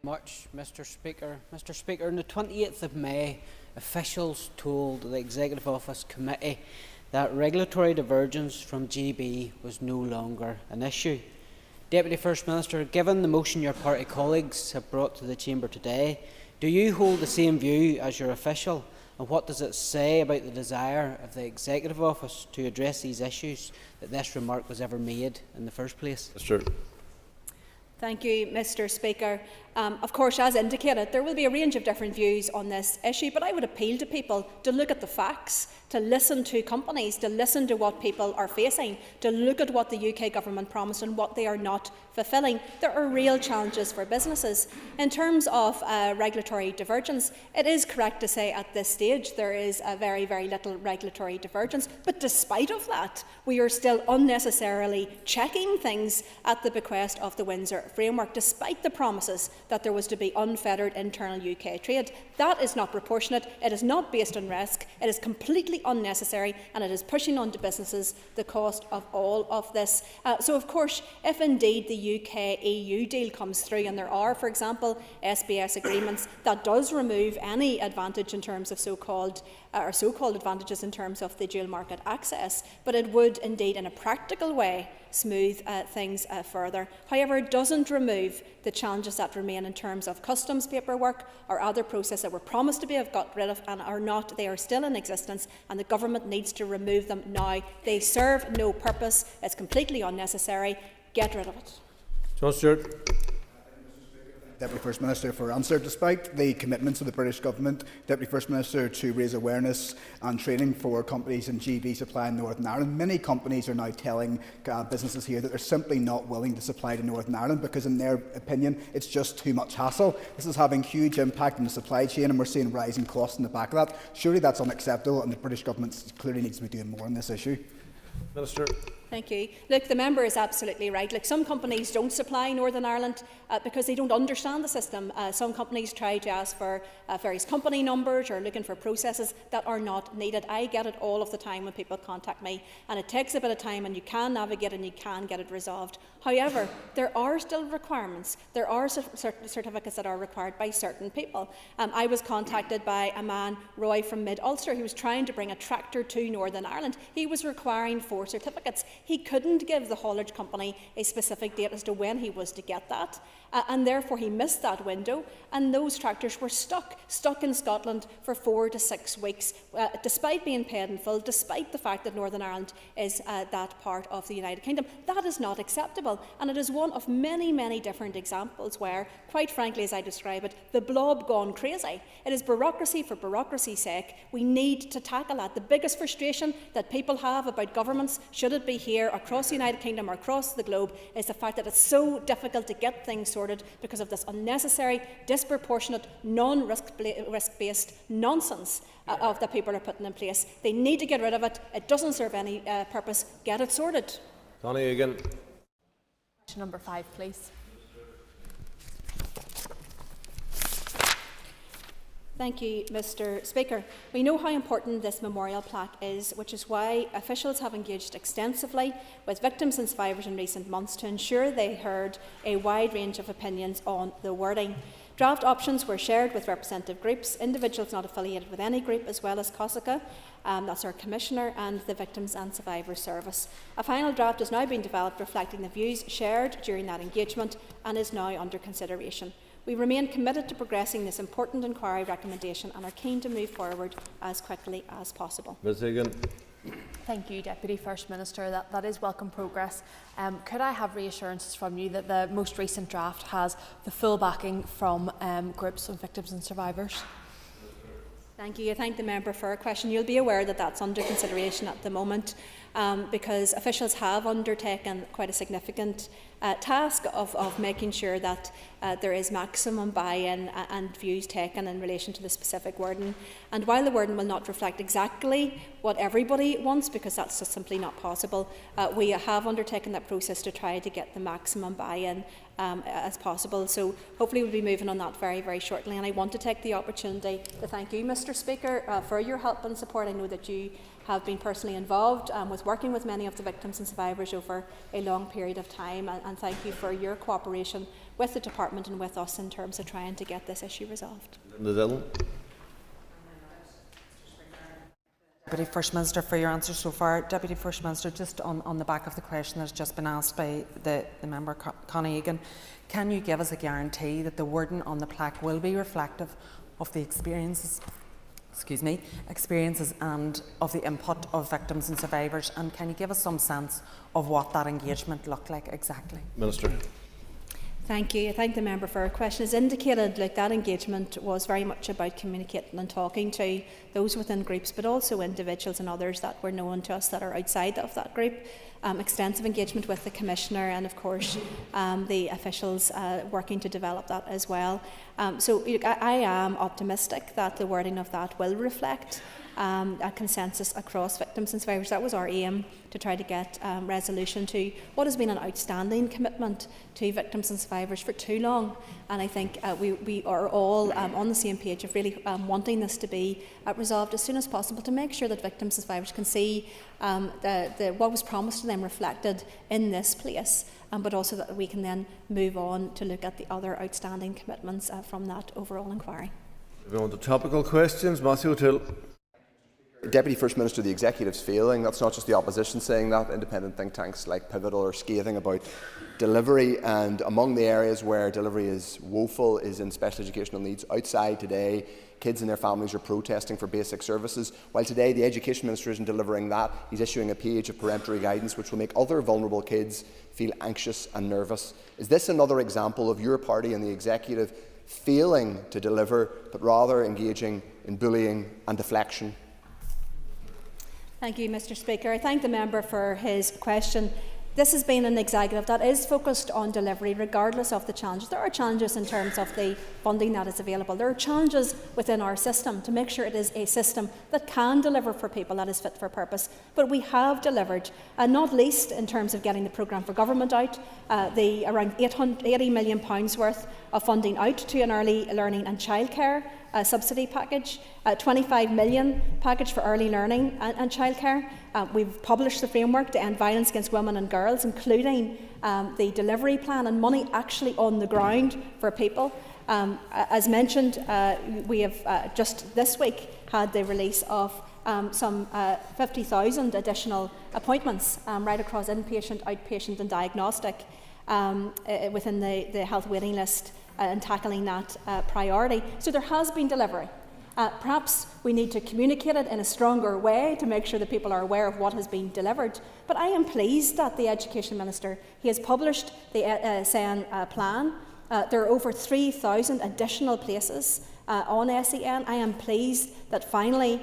Much, Mr. Speaker. Mr. Speaker, on the 28th of May, officials told the Executive Office Committee that regulatory divergence from GB was no longer an issue. Deputy First Minister, given the motion your party colleagues have brought to the Chamber today, do you hold the same view as your official? And what does it say about the desire of the Executive Office to address these issues that this remark was ever made in the first place? Thank you, Mr. Speaker. Of course, as indicated, there will be a range of different views on this issue, but I would appeal to people to look at the facts, to listen to companies, to listen to what people are facing, to look at what the UK government promised and what they are not fulfilling. There are real challenges for businesses. In terms of regulatory divergence, it is correct to say at this stage there is a very, very little regulatory divergence, but despite of that, we are still unnecessarily checking things at the bequest of the Windsor Framework, despite the promises that there was to be unfettered internal UK trade. That is not proportionate, it is not based on risk, it is completely unnecessary, and it is pushing onto businesses the cost of all of this. So of course, if indeed the UK-EU deal comes through, and there are, for example, SBS agreements, that does remove any advantage in terms of so-called advantages in terms of the dual market access, but it would indeed, in a practical way, smooth things further. However, it doesn't remove the challenges that remain in terms of customs paperwork or other processes that were promised to be got rid of and are not. They are still in existence, and the government needs to remove them now. They serve no purpose. It's completely unnecessary. Get rid of it. John Stewart. Deputy First Minister for answer. Despite the commitments of the British Government, Deputy First Minister, to raise awareness and training for companies in GB supplying Northern Ireland, many companies are now telling businesses here that they're simply not willing to supply to Northern Ireland because, in their opinion, it's just too much hassle. This is having huge impact on the supply chain, and we're seeing rising costs in the back of that. Surely that's unacceptable, and the British Government clearly needs to be doing more on this issue. Minister. Thank you. Look, the member is absolutely right. Like, some companies don't supply Northern Ireland because they don't understand the system. Some companies try to ask for various company numbers or looking for processes that are not needed. I get it all of the time when people contact me, and it takes a bit of time, and you can navigate and you can get it resolved. However, there are still requirements. There are certain certificates that are required by certain people. I was contacted by a man, Roy, from Mid-Ulster, who was trying to bring a tractor to Northern Ireland. He was requiring 4 certificates. He couldn't give the haulage company a specific date as to when he was to get that. and therefore he missed that window, and those tractors were stuck in Scotland for 4 to 6 weeks, despite being paid in full, despite the fact that Northern Ireland is that part of the United Kingdom. That is not acceptable, and it is one of many, many different examples where, quite frankly, as I describe it, the blob gone crazy. It is bureaucracy for bureaucracy's sake. We need to tackle that. The biggest frustration that people have about governments, should it be here, across the United Kingdom or across the globe, is the fact that it's so difficult to get things sorted because of this unnecessary, disproportionate, non-risk-based nonsense that people are putting in place. They need to get rid of it. It doesn't serve any purpose. Get it sorted. Connie Egan. Question number 5, please. Thank you, Mr. Speaker. We know how important this memorial plaque is, which is why officials have engaged extensively with victims and survivors in recent months to ensure they heard a wide range of opinions on the wording. Draft options were shared with representative groups, individuals not affiliated with any group, as well as COSICA, that's our Commissioner, and the Victims and Survivors Service. A final draft has now been developed reflecting the views shared during that engagement and is now under consideration. We remain committed to progressing this important inquiry recommendation and are keen to move forward as quickly as possible. Ms Egan. Thank you, Deputy First Minister. That is welcome progress. Could I have reassurances from you that the most recent draft has the full backing from groups of victims and survivors? Thank you. I thank the member for a question. You'll be aware that that's under consideration at the moment because officials have undertaken quite a significant task of making sure that there is maximum buy-in and views taken in relation to the specific wording. And while the wording will not reflect exactly what everybody wants, because that's just simply not possible, we have undertaken that process to try to get the maximum buy-in as possible. So hopefully we'll be moving on that very, very shortly. And I want to take the opportunity to thank you, Mr. Speaker, for your help and support. I know that you have been personally involved with working with many of the victims and survivors over a long period of time, and thank you for your cooperation with the Department and with us in terms of trying to get this issue resolved. Deputy First Minister, for your answer so far. Deputy First Minister, just on the back of the question that's just been asked by the member Connie Egan, can you give us a guarantee that the wording on the plaque will be reflective of the experiences and of the input of victims and survivors, and can you give us some sense of what that engagement looked like exactly? Minister. Thank you. I thank the member for her question. As indicated, that engagement was very much about communicating and talking to those within groups, but also individuals and others that were known to us that are outside of that group. Extensive engagement with the Commissioner and, of course, the officials working to develop that as well. So I am optimistic that the wording of that will reflect a consensus across victims and survivors. That was our aim, to try to get resolution to what has been an outstanding commitment to victims and survivors for too long. And I think we are all on the same page of really wanting this to be resolved as soon as possible, to make sure that victims and survivors can see what was promised to them reflected in this place, but also that we can then move on to look at the other outstanding commitments from that overall inquiry. Moving on to topical questions. Matthew O'Toole. Deputy First Minister, the Executive's failing. That's not just the opposition saying that. Independent think tanks like Pivotal are scathing about delivery, and among the areas where delivery is woeful is in special educational needs. Outside today, kids and their families are protesting for basic services. While today the Education Minister isn't delivering that, he's issuing a page of peremptory guidance which will make other vulnerable kids feel anxious and nervous. Is this another example of your party and the Executive failing to deliver, but rather engaging in bullying and deflection? Thank you, Mr. Speaker. I thank the member for his question. This has been an executive that is focused on delivery regardless of the challenges. There are challenges in terms of the funding that is available. There are challenges within our system to make sure it is a system that can deliver for people, that is fit for purpose. But we have delivered, not least in terms of getting the programme for government out, the around £80 million worth of funding out to an early learning and childcare subsidy package, a £25 million package for early learning and childcare. We've published the framework to end violence against women and girls, including the delivery plan and money actually on the ground for people. As mentioned, we have just this week had the release of some 50,000 additional appointments right across inpatient, outpatient and diagnostic. within the health waiting list and tackling that priority. So there has been delivery. Perhaps we need to communicate it in a stronger way to make sure that people are aware of what has been delivered. But I am pleased that the Education Minister, he has published the SEN plan. There are over 3,000 additional places on SEN. I am pleased that finally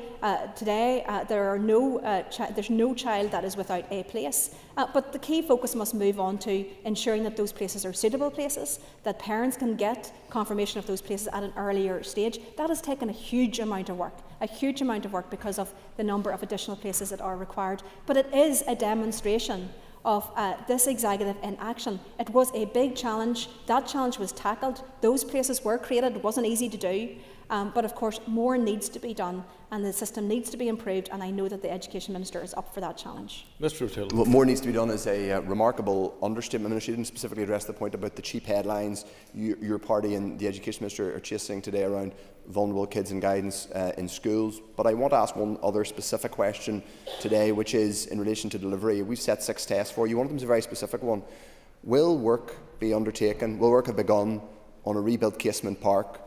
today there's no child that is without a place. But the key focus must move on to ensuring that those places are suitable places, that parents can get confirmation of those places at an earlier stage. That has taken a huge amount of work because of the number of additional places that are required. But it is a demonstration of this executive in action. It was a big challenge. That challenge was tackled. Those places were created. It wasn't easy to do. But of course, more needs to be done and the system needs to be improved, and I know that the Education Minister is up for that challenge. Mr. O'Toole. What more needs to be done is a remarkable understatement. Minister, you didn't specifically address the point about the cheap headlines your party and the Education Minister are chasing today around vulnerable kids and guidance in schools. But I want to ask one other specific question today, which is in relation to delivery. We've set 6 tests for you. One of them is a very specific one. Will work be undertaken, will work have begun on a rebuilt Casement Park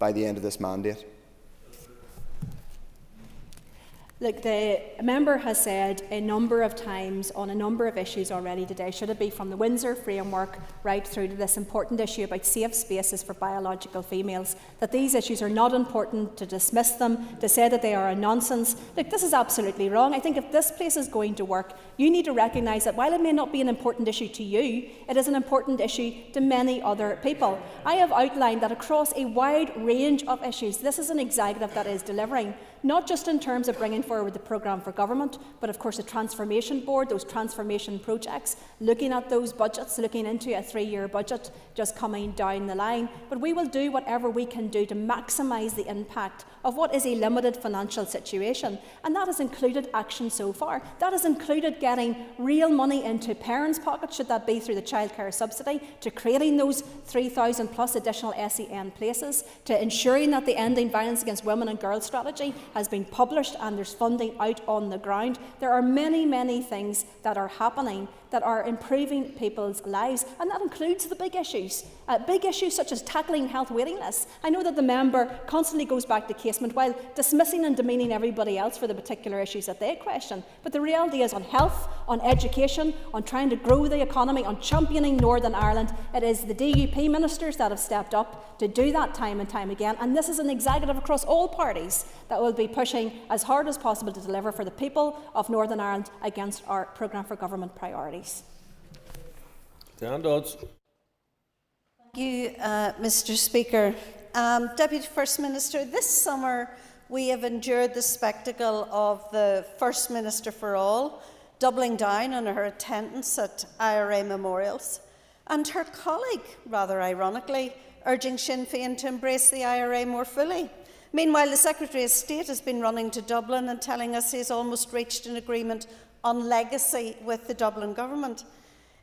by the end of this mandate? Look, the member has said a number of times on a number of issues already today, should it be from the Windsor Framework right through to this important issue about safe spaces for biological females, that these issues are not important, to dismiss them, to say that they are a nonsense. Look, this is absolutely wrong. I think if this place is going to work, you need to recognise that while it may not be an important issue to you, it is an important issue to many other people. I have outlined that across a wide range of issues, this is an executive that is delivering, not just in terms of bringing forward the programme for government, but of course a transformation board, those transformation projects, looking at those budgets, looking into a 3-year budget just coming down the line. But we will do whatever we can do to maximise the impact of what is a limited financial situation, and that has included action so far. That has included getting real money into parents' pockets, should that be through the childcare subsidy, to creating those 3,000 plus additional SEN places, to ensuring that the Ending Violence Against Women and Girls strategy has been published and there's funding out on the ground. There are many, many things that are happening that are improving people's lives, and that includes the big issues such as tackling health waiting lists. I know that the member constantly goes back to Casement while dismissing and demeaning everybody else for the particular issues that they question, but the reality is on health, on education, on trying to grow the economy, on championing Northern Ireland, it is the DUP ministers that have stepped up to do that time and time again, and this is an executive across all parties that will be pushing as hard as possible to deliver for the people of Northern Ireland against our programme for government priorities. Dan Dodds. Thank you, Mr. Speaker. Deputy First Minister, this summer we have endured the spectacle of the First Minister for All doubling down on her attendance at IRA memorials, and her colleague, rather ironically, urging Sinn Féin to embrace the IRA more fully. Meanwhile, the Secretary of State has been running to Dublin and telling us he has almost reached an agreement on legacy with the Dublin government.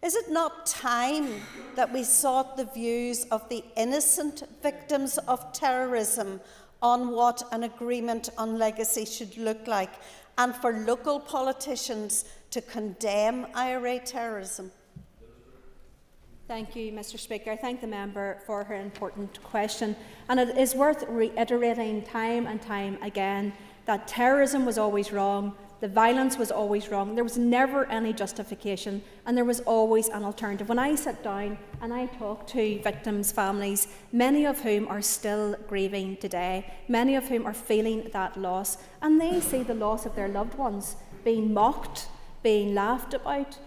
Is it not time that we sought the views of the innocent victims of terrorism on what an agreement on legacy should look like, and for local politicians to condemn IRA terrorism? Thank you, Mr. Speaker. I thank the member for her important question. And it is worth reiterating time and time again that terrorism was always wrong, the violence was always wrong, there was never any justification, and there was always an alternative. When I sit down and I talk to victims' families, many of whom are still grieving today, many of whom are feeling that loss, and they see the loss of their loved ones being mocked, being laughed about,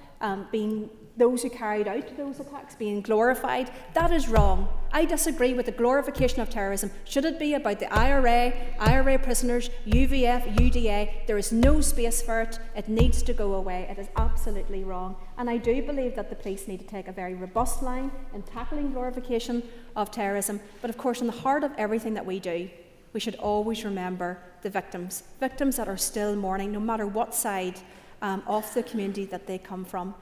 being those who carried out those attacks being glorified. That is wrong. I disagree with the glorification of terrorism. Should it be about the IRA prisoners, UVF, UDA, there is no space for it. It needs to go away. It is absolutely wrong. And I do believe that the police need to take a very robust line in tackling glorification of terrorism. But of course, in the heart of everything that we do, we should always remember the victims that are still mourning, no matter what side of the community that they come from.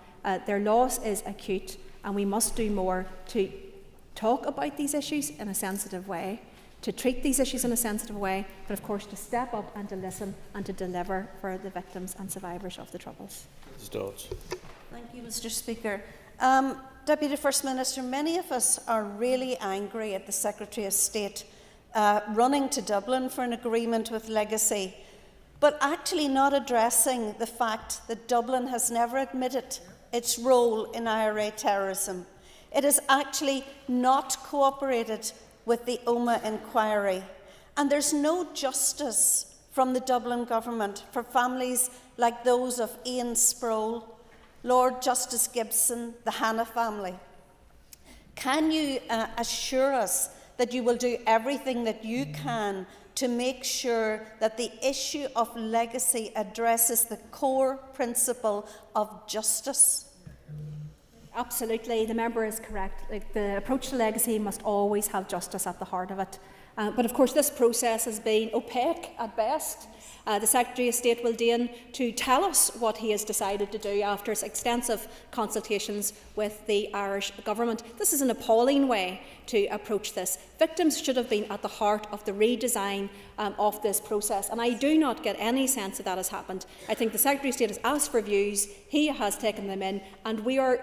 Their loss is acute, and we must do more to talk about these issues in a sensitive way, to treat these issues in a sensitive way, but of course to step up and to listen and to deliver for the victims and survivors of the Troubles. Ms. Dodds. Thank you, Mr. Speaker. Deputy First Minister, many of us are really angry at the Secretary of State running to Dublin for an agreement with Legacy, but actually not addressing the fact that Dublin has never admitted its role in IRA terrorism. It has actually not cooperated with the OMA inquiry, and there's no justice from the Dublin government for families like those of Ian Sproul, Lord Justice Gibson, the Hanna family. Can you assure us that you will do everything that you can to make sure that the issue of legacy addresses the core principle of justice? Absolutely, the member is correct. The approach to legacy must always have justice at the heart of it. But of course this process has been opaque at best. The Secretary of State will deign to tell us what he has decided to do after extensive consultations with the Irish Government. This is an appalling way to approach this. Victims should have been at the heart of the redesign of this process, and I do not get any sense that that has happened. I think the Secretary of State has asked for views, he has taken them in, and we are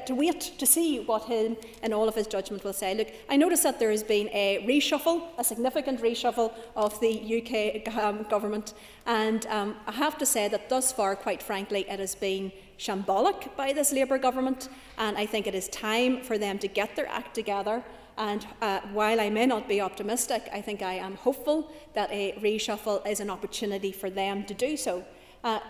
to wait to see what him and all of his judgment will say. Look, I notice that there has been a reshuffle, a significant reshuffle of the UK Government, and I have to say that thus far, quite frankly, it has been shambolic by this Labour Government, and I think it is time for them to get their act together. And while I may not be optimistic, I think I am hopeful that a reshuffle is an opportunity for them to do so.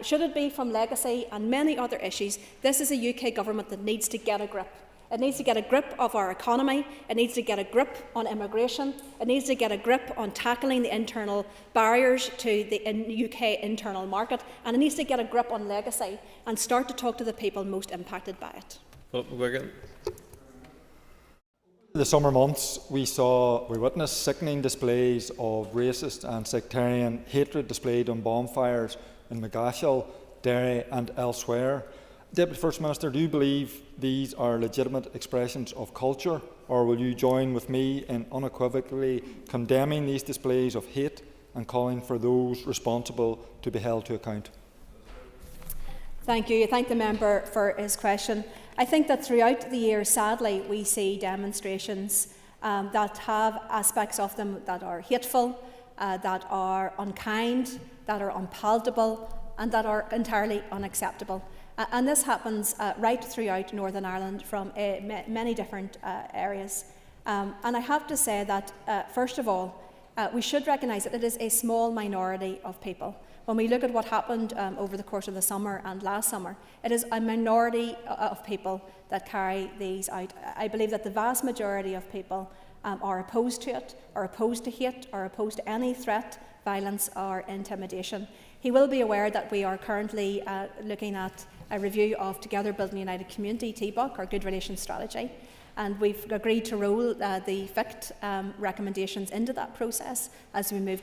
Should it be from legacy and many other issues, this is a UK Government that needs to get a grip. It needs to get a grip of our economy, it needs to get a grip on immigration, it needs to get a grip on tackling the internal barriers to the UK internal market, and it needs to get a grip on legacy and start to talk to the people most impacted by it. The summer months, we witnessed sickening displays of racist and sectarian hatred displayed on bonfires in Magashall, Derry and elsewhere. Deputy First Minister, do you believe these are legitimate expressions of culture, or will you join with me in unequivocally condemning these displays of hate and calling for those responsible to be held to account? Thank you. I thank the member for his question. I think that throughout the year, sadly, we see demonstrations that have aspects of them that are hateful, that are unkind, that are unpalatable, and that are entirely unacceptable. And this happens right throughout Northern Ireland from many different areas. And I have to say that, first of all, we should recognise that it is a small minority of people. When we look at what happened over the course of the summer and last summer, it is a minority of people that carry these out. I believe that the vast majority of people are opposed to it, are opposed to hate, are opposed to any threat, violence or intimidation. He will be aware that we are currently looking at a review of Together Building a United Community, TBUC, our Good Relations Strategy. And we've agreed to roll the FICT recommendations into that process as we move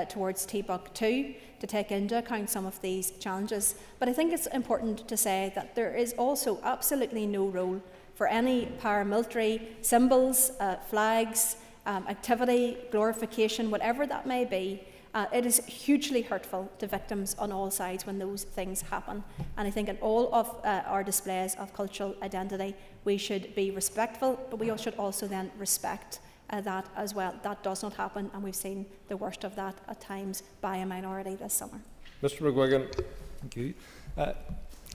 towards TBUC 2 to take into account some of these challenges. But I think it's important to say that there is also absolutely no role for any paramilitary symbols, flags, activity, glorification, whatever that may be. It is hugely hurtful to victims on all sides when those things happen. And I think in all of our displays of cultural identity, we should be respectful, but we should also then respect that as well. That does not happen, and we've seen the worst of that at times by a minority this summer. Mr McGuigan. Thank you.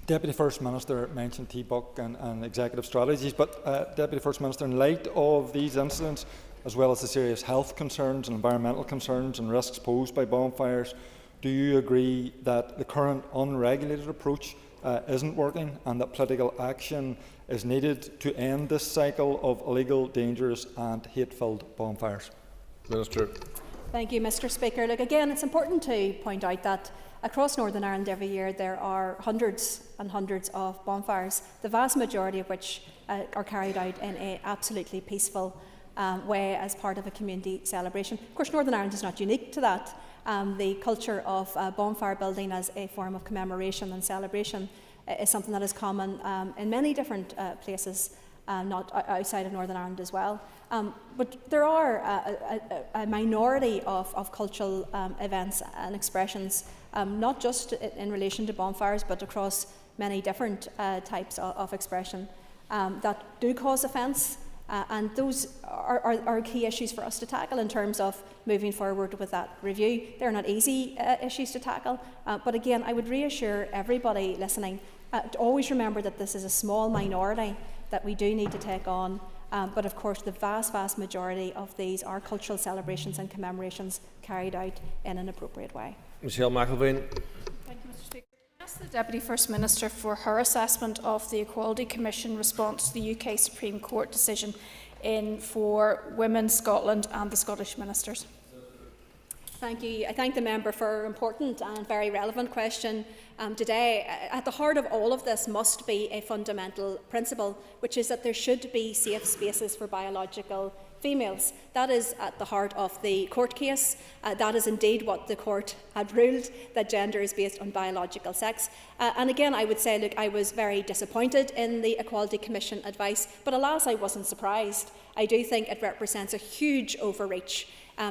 Deputy First Minister mentioned TBUC and executive strategies, but Deputy First Minister, in light of these incidents, as well as the serious health concerns and environmental concerns and risks posed by bonfires, do you agree that the current unregulated approach isn't working and that political action is needed to end this cycle of illegal, dangerous and hate-filled bonfires? Minister. Thank you, Mr Speaker. Look, again, it's important to point out that across Northern Ireland every year there are hundreds and hundreds of bonfires, the vast majority of which are carried out in an absolutely peaceful way as part of a community celebration. Of course, Northern Ireland is not unique to that. The culture of bonfire building as a form of commemoration and celebration is something that is common in many different places, not outside of Northern Ireland as well. But there are a minority of cultural events and expressions, not just in relation to bonfires, but across many different types of expression, that do cause offence. And those are key issues for us to tackle in terms of moving forward with that review. They're not easy issues to tackle, but again, I would reassure everybody listening to always remember that this is a small minority that we do need to take on, but of course the vast majority of these are cultural celebrations and commemorations carried out in an appropriate way. Michelle McElveen. Thank you, Mr. Speaker. I ask the Deputy First Minister for her assessment of the Equality Commission response to the UK Supreme Court decision for Women Scotland and the Scottish Ministers. Thank you. I thank the member for her important and very relevant question today. At the heart of all of this must be a fundamental principle, which is that there should be safe spaces for biological females. That is at the heart of the court case. That is indeed what the court had ruled, that gender is based on biological sex. And again, I would say, look, I was very disappointed in the Equality Commission advice, but alas, I wasn't surprised. I do think it represents a huge overreach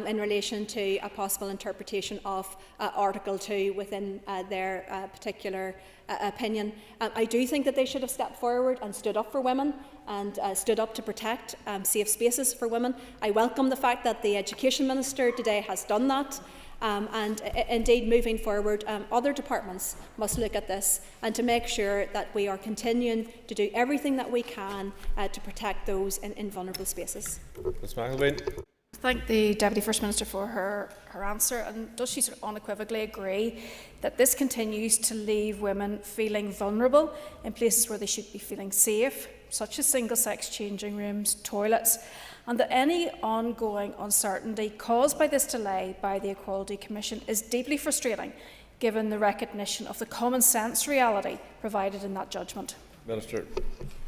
in relation to a possible interpretation of Article 2 within their particular opinion. I do think that they should have stepped forward and stood up for women and stood up to protect safe spaces for women. I welcome the fact that the Education Minister today has done that. And indeed, moving forward, other departments must look at this and to make sure that we are continuing to do everything that we can to protect those in vulnerable spaces. Ms. McElveen. Thank the Deputy First Minister for her answer. And does she sort of unequivocally agree that this continues to leave women feeling vulnerable in places where they should be feeling safe, such as single-sex changing rooms, toilets, and that any ongoing uncertainty caused by this delay by the Equality Commission is deeply frustrating, given the recognition of the common sense reality provided in that judgment? Minister.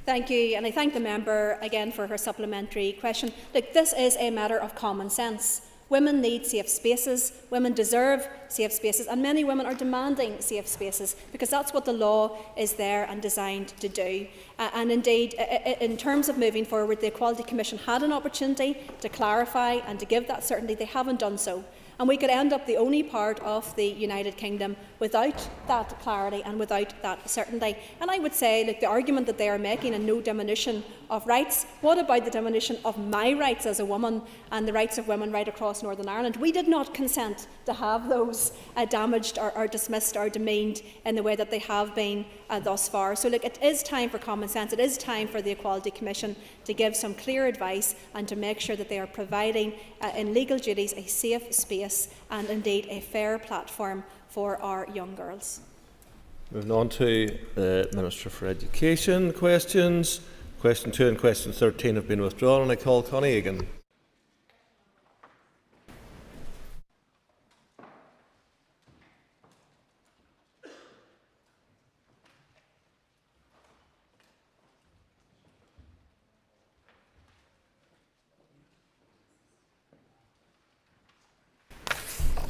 Thank you, and I thank the member again for her supplementary question. Look, this is a matter of common sense. Women need safe spaces, women deserve safe spaces, and many women are demanding safe spaces because that's what the law is there and designed to do. And indeed, in terms of moving forward, the Equality Commission had an opportunity to clarify and to give that certainty. They haven't done so. And we could end up the only part of the United Kingdom without that clarity and without that certainty. And I would say, look, the argument that they are making and no diminution of rights, what about the diminution of my rights as a woman and the rights of women right across Northern Ireland? We did not consent to have those damaged or dismissed or demeaned in the way that they have been thus far. So look, it is time for common sense. It is time for the Equality Commission to give some clear advice and to make sure that they are providing in legal duties a safe space and indeed a fair platform for our young girls. Moving on to the Minister for Education questions. Question 2 and question 13 have been withdrawn, and I call Connie Egan.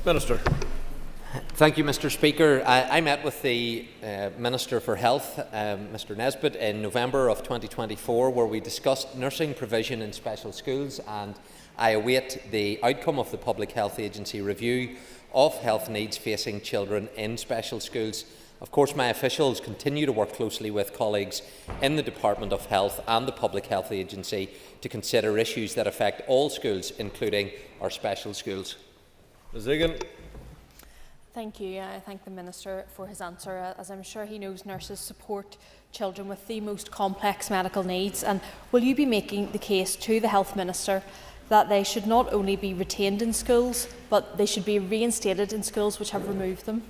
Minister. Thank you, Mr. Speaker. I met with the Minister for Health, Mr. Nesbitt, in November of 2024, where we discussed nursing provision in special schools, and I await the outcome of the Public Health Agency review of health needs facing children in special schools. Of course, my officials continue to work closely with colleagues in the Department of Health and the Public Health Agency to consider issues that affect all schools, including our special schools. Ms. Egan. Thank you. I thank the Minister for his answer. As I'm sure he knows, nurses support children with the most complex medical needs. And will you be making the case to the Health Minister that they should not only be retained in schools, but they should be reinstated in schools which have removed them?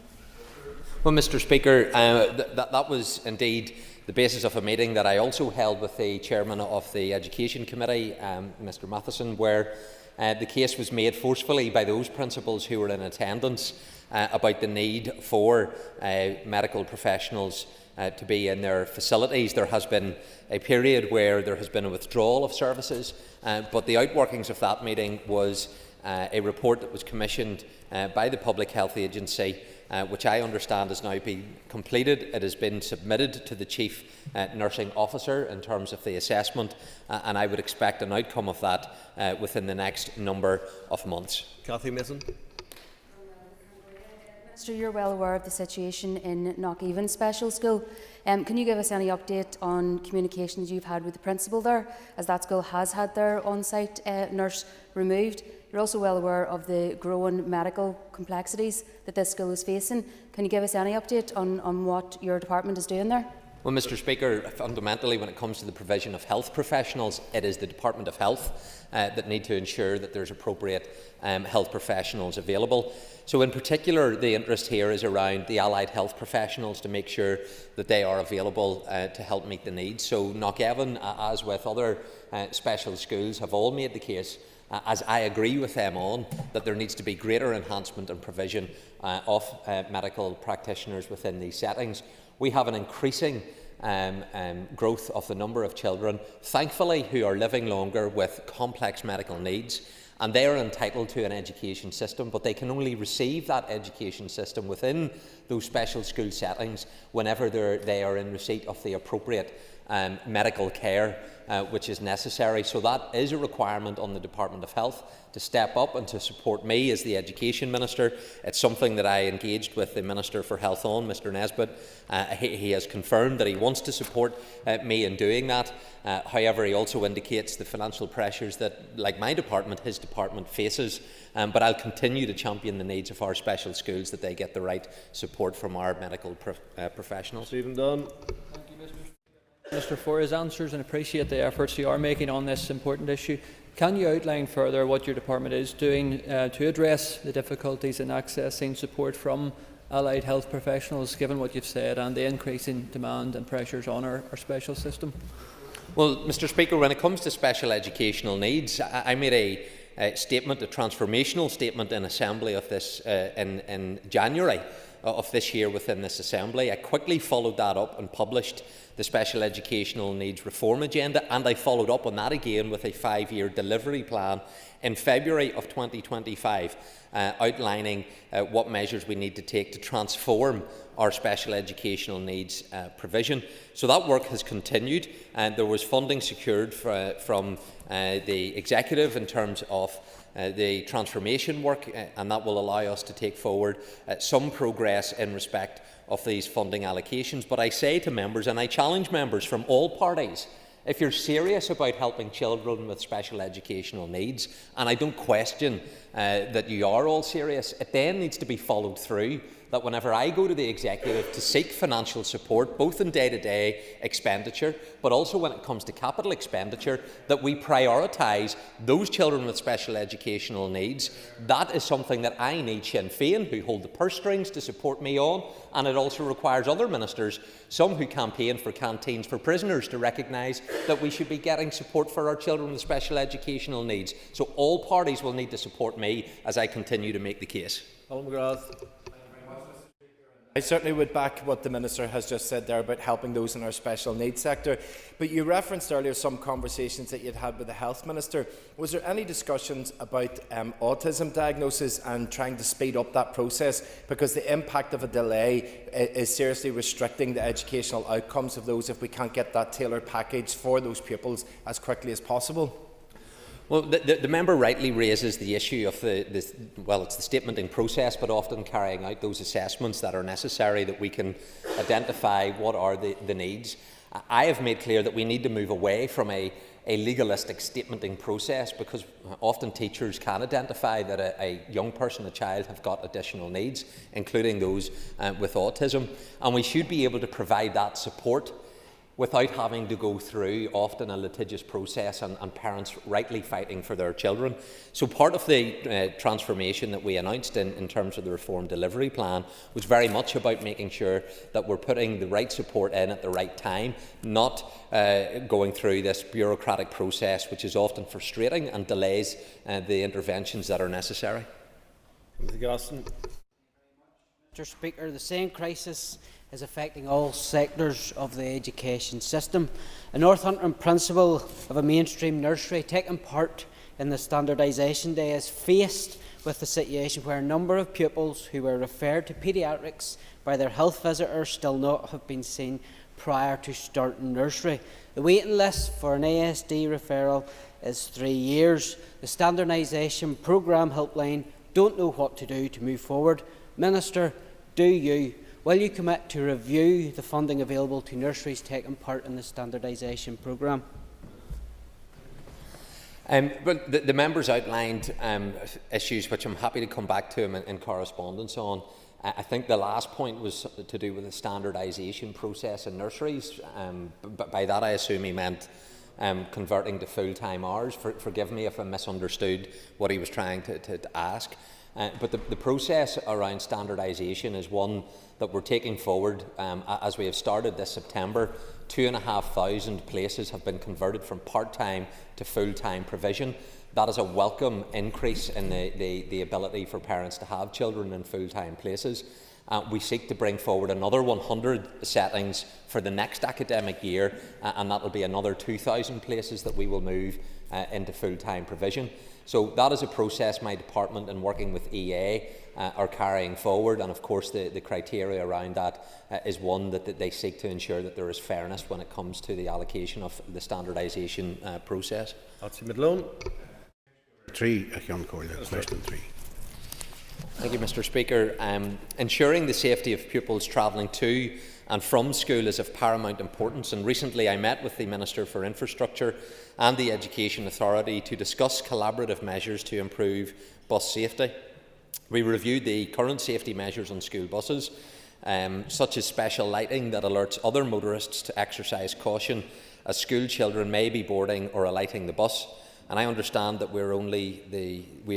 Well, Mr. Speaker, that was indeed the basis of a meeting that I also held with the Chairman of the Education Committee, Mr. Matheson, where the case was made forcefully by those principals who were in attendance about the need for medical professionals to be in their facilities. There has been a period where there has been a withdrawal of services, but the outworkings of that meeting was a report that was commissioned by the Public Health Agency, which I understand has now been completed. It has been submitted to the Chief Nursing Officer in terms of the assessment, and I would expect an outcome of that within the next number of months. Cathy Mason. Minister, you're well aware of the situation in Knockhaven Special School. Can you give us any update on communications you've had with the principal there, as that school has had their on-site nurse removed? You're also well aware of the growing medical complexities that this school is facing. Can you give us any update on what your department is doing there? Well, Mr. Speaker, fundamentally, when it comes to the provision of health professionals, it is the Department of Health that need to ensure that there's appropriate health professionals available. So, in particular, the interest here is around the allied health professionals to make sure that they are available to help meet the needs. So, Knockhaven, as with other special schools, have all made the case, as I agree with them on, that there needs to be greater enhancement and provision of medical practitioners within these settings. We have an increasing growth of the number of children, thankfully, who are living longer with complex medical needs, and they are entitled to an education system, but they can only receive that education system within those special school settings whenever they are in receipt of the appropriate medical care which is necessary. So that is a requirement on the Department of Health to step up and to support me as the Education Minister. It's something that I engaged with the Minister for Health on, Mr Nesbitt. He has confirmed that he wants to support me in doing that. However, he also indicates the financial pressures that, like my department, his department faces. But I'll continue to champion the needs of our special schools, that they get the right support from our medical professionals. Stephen Dunn. Minister, for his answers and appreciate the efforts you are making on this important issue. Can you outline further what your department is doing to address the difficulties in accessing support from allied health professionals, given what you've said, and the increasing demand and pressures on our special system? Well, Mr Speaker, when it comes to special educational needs, I made a statement, a transformational statement in Assembly of this in January of this year within this Assembly. I quickly followed that up and published the Special Educational Needs Reform Agenda, and I followed up on that again with a 5-year delivery plan in February of 2025, outlining what measures we need to take to transform our special educational needs provision. So that work has continued, and there was funding secured from the Executive in terms of the transformation work, and that will allow us to take forward some progress in respect of these funding allocations. But I say to members, and I challenge members from all parties, if you're serious about helping children with special educational needs, and I don't question that you are all serious, it then needs to be followed through, that whenever I go to the Executive to seek financial support, both in day-to-day expenditure, but also when it comes to capital expenditure, that we prioritise those children with special educational needs. That is something that I need Sinn Féin, who hold the purse strings, to support me on, and it also requires other ministers, some who campaign for canteens for prisoners, to recognise that we should be getting support for our children with special educational needs. So all parties will need to support me as I continue to make the case. Colin McGrath. I certainly would back what the Minister has just said there about helping those in our special needs sector. But you referenced earlier some conversations that you'd had with the Health Minister. Was there any discussions about autism diagnosis and trying to speed up that process? Because the impact of a delay is seriously restricting the educational outcomes of those if we can't get that tailored package for those pupils as quickly as possible. Well, the member rightly raises the issue of it's the statementing process, but often carrying out those assessments that are necessary, that we can identify what are the needs. I have made clear that we need to move away from a legalistic statementing process, because often teachers can identify that a young person, a child, have got additional needs, including those with autism, and we should be able to provide that support without having to go through often a litigious process and parents rightly fighting for their children. So part of the transformation that we announced in terms of the reform delivery plan was very much about making sure that we're putting the right support in at the right time, not going through this bureaucratic process which is often frustrating and delays the interventions that are necessary. Mr Speaker, the same crisis is affecting all sectors of the education system. A Northampton principal of a mainstream nursery taking part in the standardisation day is faced with the situation where a number of pupils who were referred to paediatrics by their health visitor still not have been seen prior to starting nursery. The waiting list for an ASD referral is 3 years. The standardisation programme helpline don't know what to do to move forward. Minister, will you commit to review the funding available to nurseries taking part in the standardisation programme? Well, the members outlined issues which I'm happy to come back to in correspondence on. I think the last point was to do with the standardisation process in nurseries. By that I assume he meant converting to full-time hours. Forgive me if I misunderstood what he was trying to ask. But the process around standardisation is one that we're taking forward. As we have started this September, 2,500 places have been converted from part-time to full-time provision. That is a welcome increase in the ability for parents to have children in full-time places. We seek to bring forward another 100 settings for the next academic year, and that will be another 2,000 places that we will move into full-time provision. So that is a process my department, in working with EA, are carrying forward, and of course the criteria around that is one that they seek to ensure that there is fairness when it comes to the allocation of the standardisation process. Malone. Question 3. Thank you, Mr. Speaker. Ensuring the safety of pupils travelling to and from school is of paramount importance, and recently I met with the Minister for Infrastructure and the Education Authority to discuss collaborative measures to improve bus safety. We reviewed the current safety measures on school buses, such as special lighting that alerts other motorists to exercise caution as school children may be boarding or alighting the bus. And I understand that we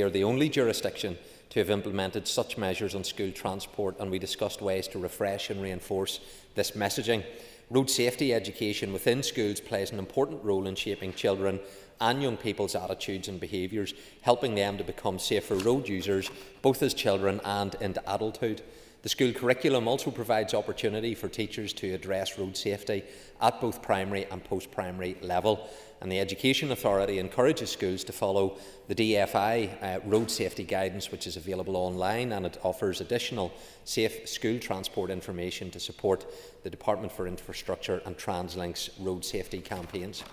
are the only jurisdiction to have implemented such measures on school transport, and we discussed ways to refresh and reinforce this messaging. Road safety education within schools plays an important role in shaping children and young people's attitudes and behaviours, helping them to become safer road users, both as children and into adulthood. The school curriculum also provides opportunity for teachers to address road safety at both primary and post-primary level, and the Education Authority encourages schools to follow the DFI road safety guidance, which is available online, and it offers additional safe school transport information to support the Department for Infrastructure and TransLink's road safety campaigns.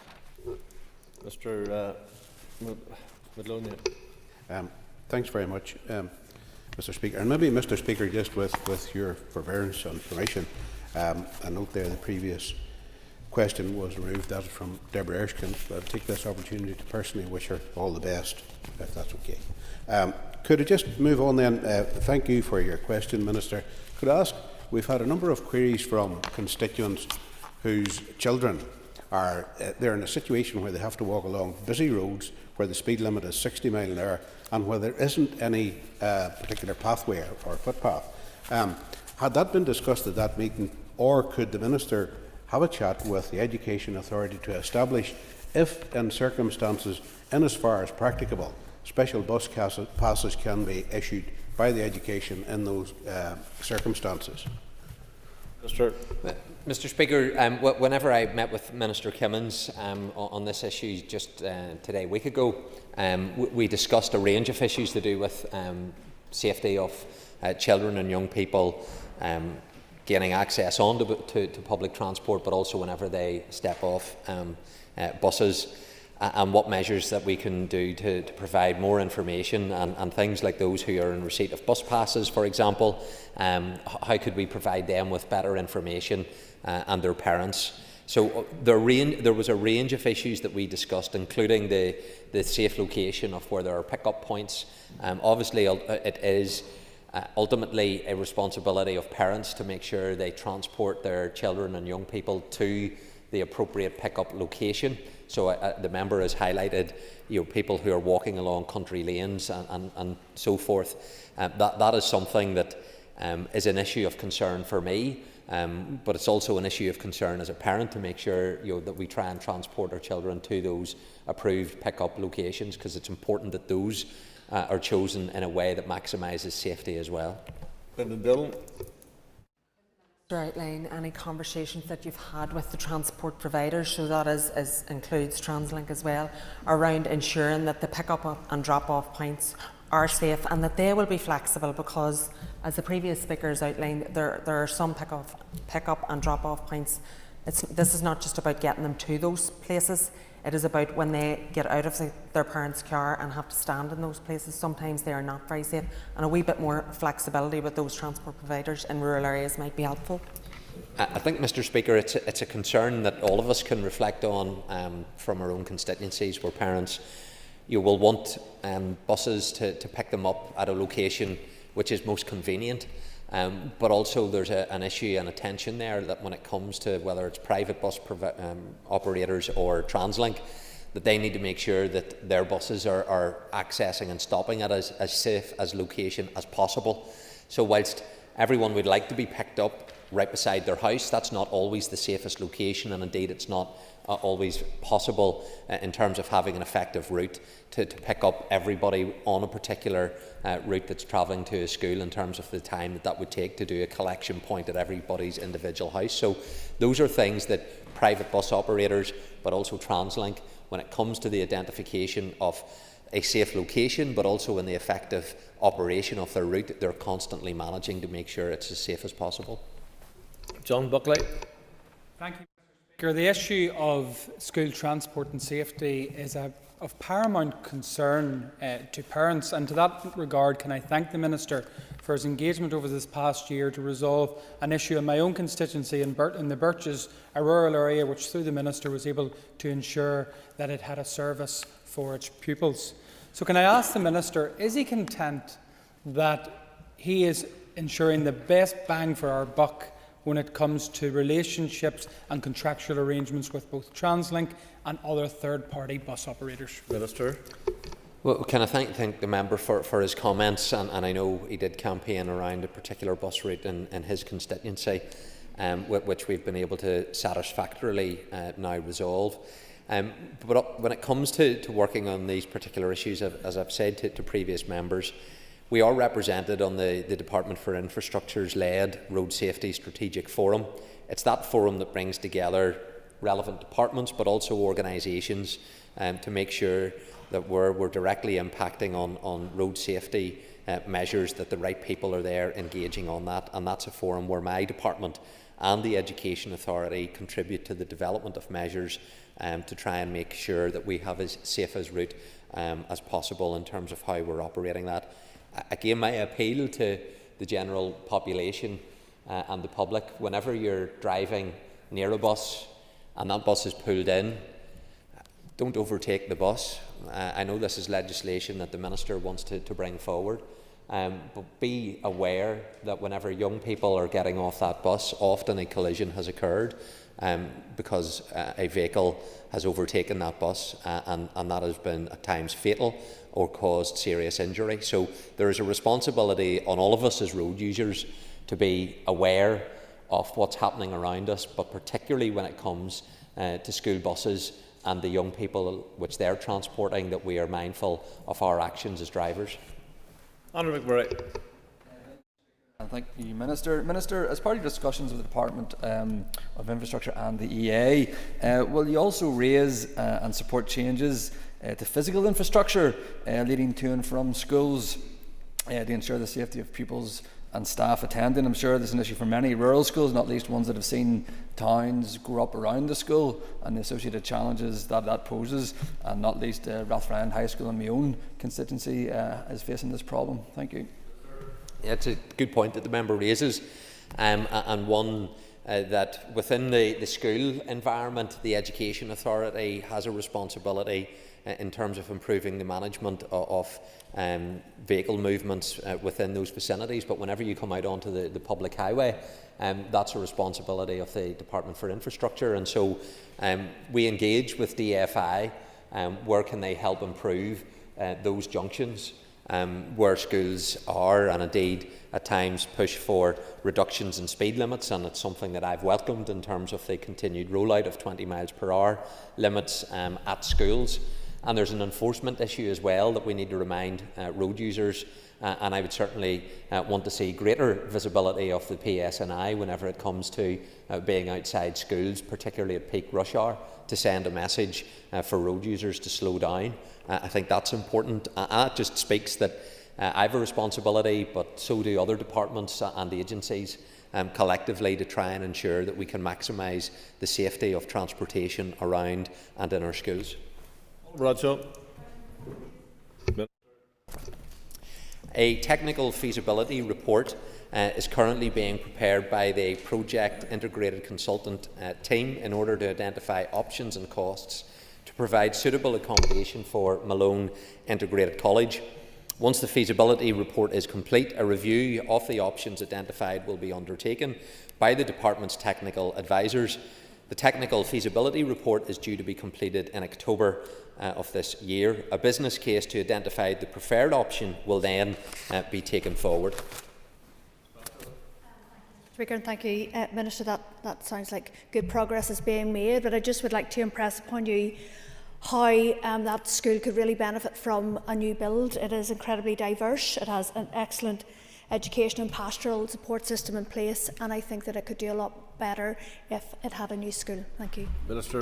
Mr. Malone. Thanks very much, Mr. Speaker. And maybe, Mr. Speaker, just with your forbearance and permission, I note there the previous question was removed. That is from Deborah Erskine. I'll take this opportunity to personally wish her all the best, if that's okay. Could I just move on then? Thank you for your question, Minister. Could I ask, we've had a number of queries from constituents whose children are they're in a situation where they have to walk along busy roads where the speed limit is 60 miles an hour and where there isn't any particular pathway or footpath. Had that been discussed at that meeting, or could the Minister have a chat with the Education Authority to establish, if in circumstances in as far as practicable, special bus passes can be issued by the Education in those circumstances? Mr. Speaker, whenever I met with Minister Kimmins on this issue just today, a week ago, we discussed a range of issues to do with safety of children and young people gaining access to public transport, but also whenever they step off buses, and what measures that we can do to provide more information and things like those who are in receipt of bus passes, for example. How could we provide them with better information and their parents? So there was a range of issues that we discussed, including the safe location of where there are pick-up points. Obviously, it is ultimately a responsibility of parents to make sure they transport their children and young people to the appropriate pick-up location. So the member has highlighted, people who are walking along country lanes and so forth. That is something that is an issue of concern for me, but it's also an issue of concern as a parent to make sure that we try and transport our children to those approved pick-up locations, because it's important that those are chosen in a way that maximises safety as well. Outline any conversations that you've had with the transport providers, so that includes TransLink as well, around ensuring that the pick-up and drop-off points are safe and that they will be flexible, because, as the previous speakers outlined, there are some pick-up and drop-off points. This is not just about getting them to those places, It is about when they get out of their parents' car and have to stand in those places. Sometimes they are not very safe, and a wee bit more flexibility with those transport providers in rural areas might be helpful. I think, Mr. Speaker, it's a concern that all of us can reflect on from our own constituencies, where parents will want buses to pick them up at a location which is most convenient. But also there's an issue and a tension there that when it comes to whether it's private bus operators or TransLink, that they need to make sure that their buses are accessing and stopping at as safe as location as possible. So whilst everyone would like to be picked up right beside their house, that's not always the safest location, and indeed it's not always possible in terms of having an effective route to pick up everybody on a particular route that's travelling to a school, in terms of the time that would take to do a collection point at everybody's individual house. So those are things that private bus operators, but also TransLink, when it comes to the identification of a safe location, but also in the effective operation of their route, they're constantly managing to make sure it's as safe as possible. John Buckley. Thank you, Mr. Speaker. The issue of school transport and safety is of paramount concern to parents, and to that regard can I thank the Minister for his engagement over this past year to resolve an issue in my own constituency in the Birches, a rural area which through the Minister was able to ensure that it had a service for its pupils. So can I ask the Minister, is he content that he is ensuring the best bang for our buck when it comes to relationships and contractual arrangements with both TransLink and other third-party bus operators? Minister. Well, can I thank the member for his comments, and I know he did campaign around a particular bus route in his constituency, which we've been able to satisfactorily now resolve. But when it comes to working on these particular issues, as I've said to previous members, we are represented on the Department for Infrastructure's led Road Safety Strategic Forum. It's that forum that brings together relevant departments, but also organisations, to make sure that we're directly impacting on road safety measures, that the right people are there engaging on that. And that's a forum where my department and the Education Authority contribute to the development of measures to try and make sure that we have as safe a route as possible in terms of how we're operating that. Again, my appeal to the general population and the public, whenever you're driving near a bus and that bus is pulled in, don't overtake the bus. I know this is legislation that the Minister wants to bring forward, but be aware that whenever young people are getting off that bus, often a collision has occurred because a vehicle has overtaken that bus, and that has been at times fatal or caused serious injury. So there is a responsibility on all of us as road users to be aware of what's happening around us, but particularly when it comes to school buses and the young people which they're transporting, that we are mindful of our actions as drivers. Honourable McMurray. Thank you, Minister. Minister, as part of discussions with the Department of Infrastructure and the EA, will you also raise and support changes to physical infrastructure leading to and from schools to ensure the safety of pupils and staff attending? I'm sure this is an issue for many rural schools, not least ones that have seen towns grow up around the school and the associated challenges that poses, and not least Rathfriend High School in my own constituency is facing this problem. Thank you. Yeah, it's a good point that the member raises, and one that within the school environment, the Education Authority has a responsibility in terms of improving the management of vehicle movements within those vicinities. But whenever you come out onto the public highway, that's a responsibility of the Department for Infrastructure. And so we engage with DFI, where can they help improve those junctions where schools are, and indeed at times push for reductions in speed limits, and it's something that I've welcomed in terms of the continued rollout of 20 miles per hour limits at schools. And there's an enforcement issue as well that we need to remind road users, and I would certainly want to see greater visibility of the PSNI whenever it comes to being outside schools, particularly at peak rush hour, to send a message for road users to slow down. I think that's important. It just speaks that I have a responsibility, but so do other departments and agencies, collectively to try and ensure that we can maximise the safety of transportation around and in our schools. Roger. A technical feasibility report is currently being prepared by the Project Integrated Consultant team in order to identify options and costs to provide suitable accommodation for Malone Integrated College. Once the feasibility report is complete, a review of the options identified will be undertaken by the Department's technical advisors. The technical feasibility report is due to be completed in October of this year. A business case to identify the preferred option will then be taken forward. Speaker, and thank you, Minister. That sounds like good progress is being made, but I just would like to impress upon you how that school could really benefit from a new build. It is incredibly diverse. It has an excellent education and pastoral support system in place, and I think that it could do a lot better if it had a new school. Thank you. Minister.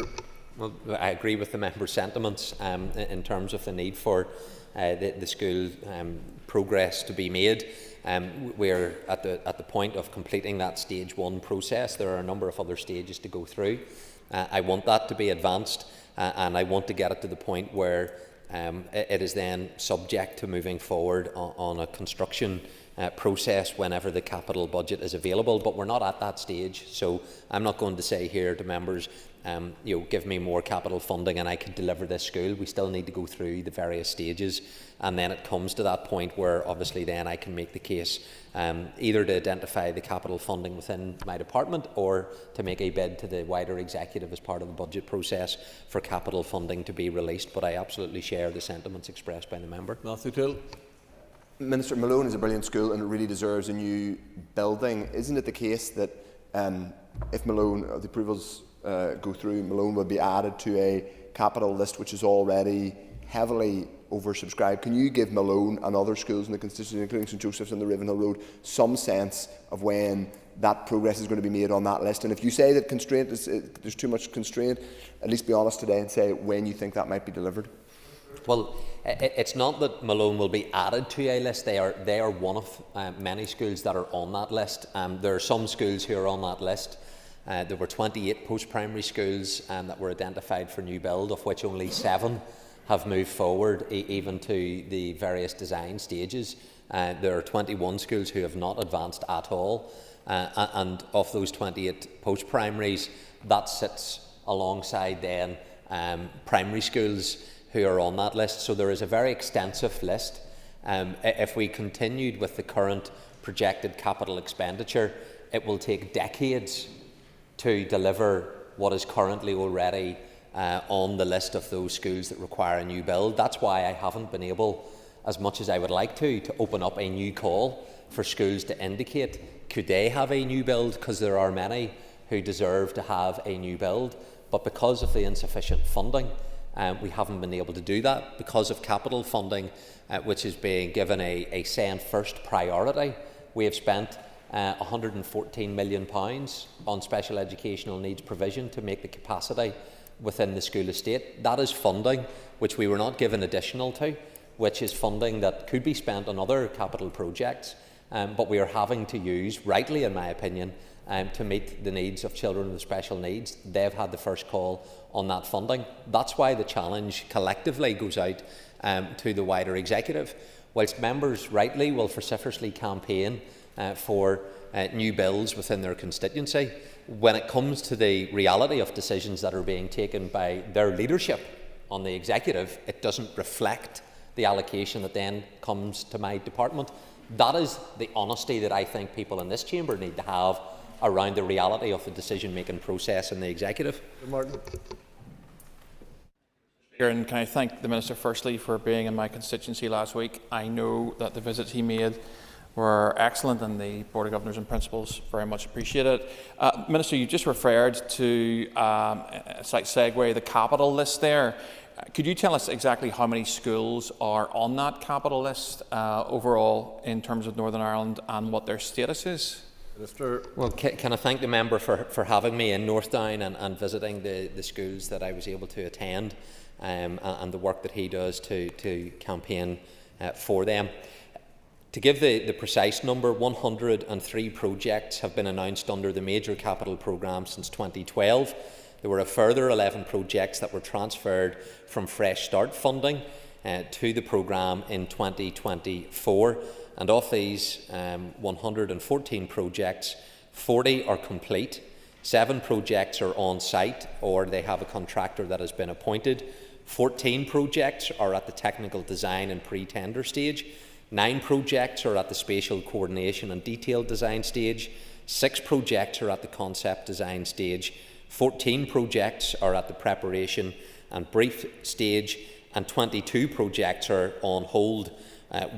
Well, I agree with the member's sentiments in terms of the need for the school progress to be made. We're at the point of completing that stage 1 process. There are a number of other stages to go through. I want that to be advanced, and I want to get it to the point where it is then subject to moving forward on a construction process whenever the capital budget is available, but we're not at that stage. So I'm not going to say here to members, give me more capital funding and I can deliver this school. We still need to go through the various stages, and then it comes to that point where obviously then I can make the case either to identify the capital funding within my department or to make a bid to the wider executive as part of the budget process for capital funding to be released. But I absolutely share the sentiments expressed by the member. Matthew Till. Minister, Malone is a brilliant school and it really deserves a new building. Isn't it the case that if Malone, the approvals go through, Malone will be added to a capital list which is already heavily oversubscribed? Can you give Malone and other schools in the constituency, including St Joseph's and the Ravenhill Road, some sense of when that progress is going to be made on that list? And if you say that there's too much constraint, at least be honest today and say when you think that might be delivered. Well, it's not that Malone will be added to a list. They are one of many schools that are on that list. There are some schools who are on that list. There were 28 post-primary schools that were identified for new build, of which only 7 have moved forward, even to the various design stages. There are 21 schools who have not advanced at all. And of those 28 post-primaries, that sits alongside then primary schools who are on that list. So there is a very extensive list. If we continued with the current projected capital expenditure, it will take decades to deliver what is currently already on the list of those schools that require a new build. That's why I haven't been able, as much as I would like to open up a new call for schools to indicate could they have a new build, because there are many who deserve to have a new build. But because of the insufficient funding, we haven't been able to do that. Because of capital funding, which is being given a send first priority, we have spent £114 million on special educational needs provision to make the capacity within the school estate. That is funding which we were not given additional to, which is funding that could be spent on other capital projects, but we are having to use, rightly in my opinion, to meet the needs of children with special needs. They've had the first call on that funding. That's why the challenge collectively goes out to the wider executive. Whilst members rightly will vociferously campaign for new bills within their constituency, when it comes to the reality of decisions that are being taken by their leadership on the executive, it doesn't reflect the allocation that then comes to my department. That is the honesty that I think people in this chamber need to have around the reality of the decision-making process in the executive. Martin. And can I thank the Minister firstly for being in my constituency last week. I know that the visits he made were excellent and the Board of Governors and Principals very much appreciate it. Minister, you just referred to, a slight segue, the capital list there. Could you tell us exactly how many schools are on that capital list overall in terms of Northern Ireland and what their status is? Minister. Well, can I thank the member for having me in Northdown and visiting the schools that I was able to attend and the work that he does to campaign for them. To give the precise number, 103 projects have been announced under the major capital programme since 2012. There were a further 11 projects that were transferred from Fresh Start funding to the programme in 2024. And of these 114 projects, 40 are complete, 7 projects are on site or they have a contractor that has been appointed, 14 projects are at the technical design and pre-tender stage, 9 projects are at the spatial coordination and detailed design stage, 6 projects are at the concept design stage, 14 projects are at the preparation and brief stage, and 22 projects are on hold.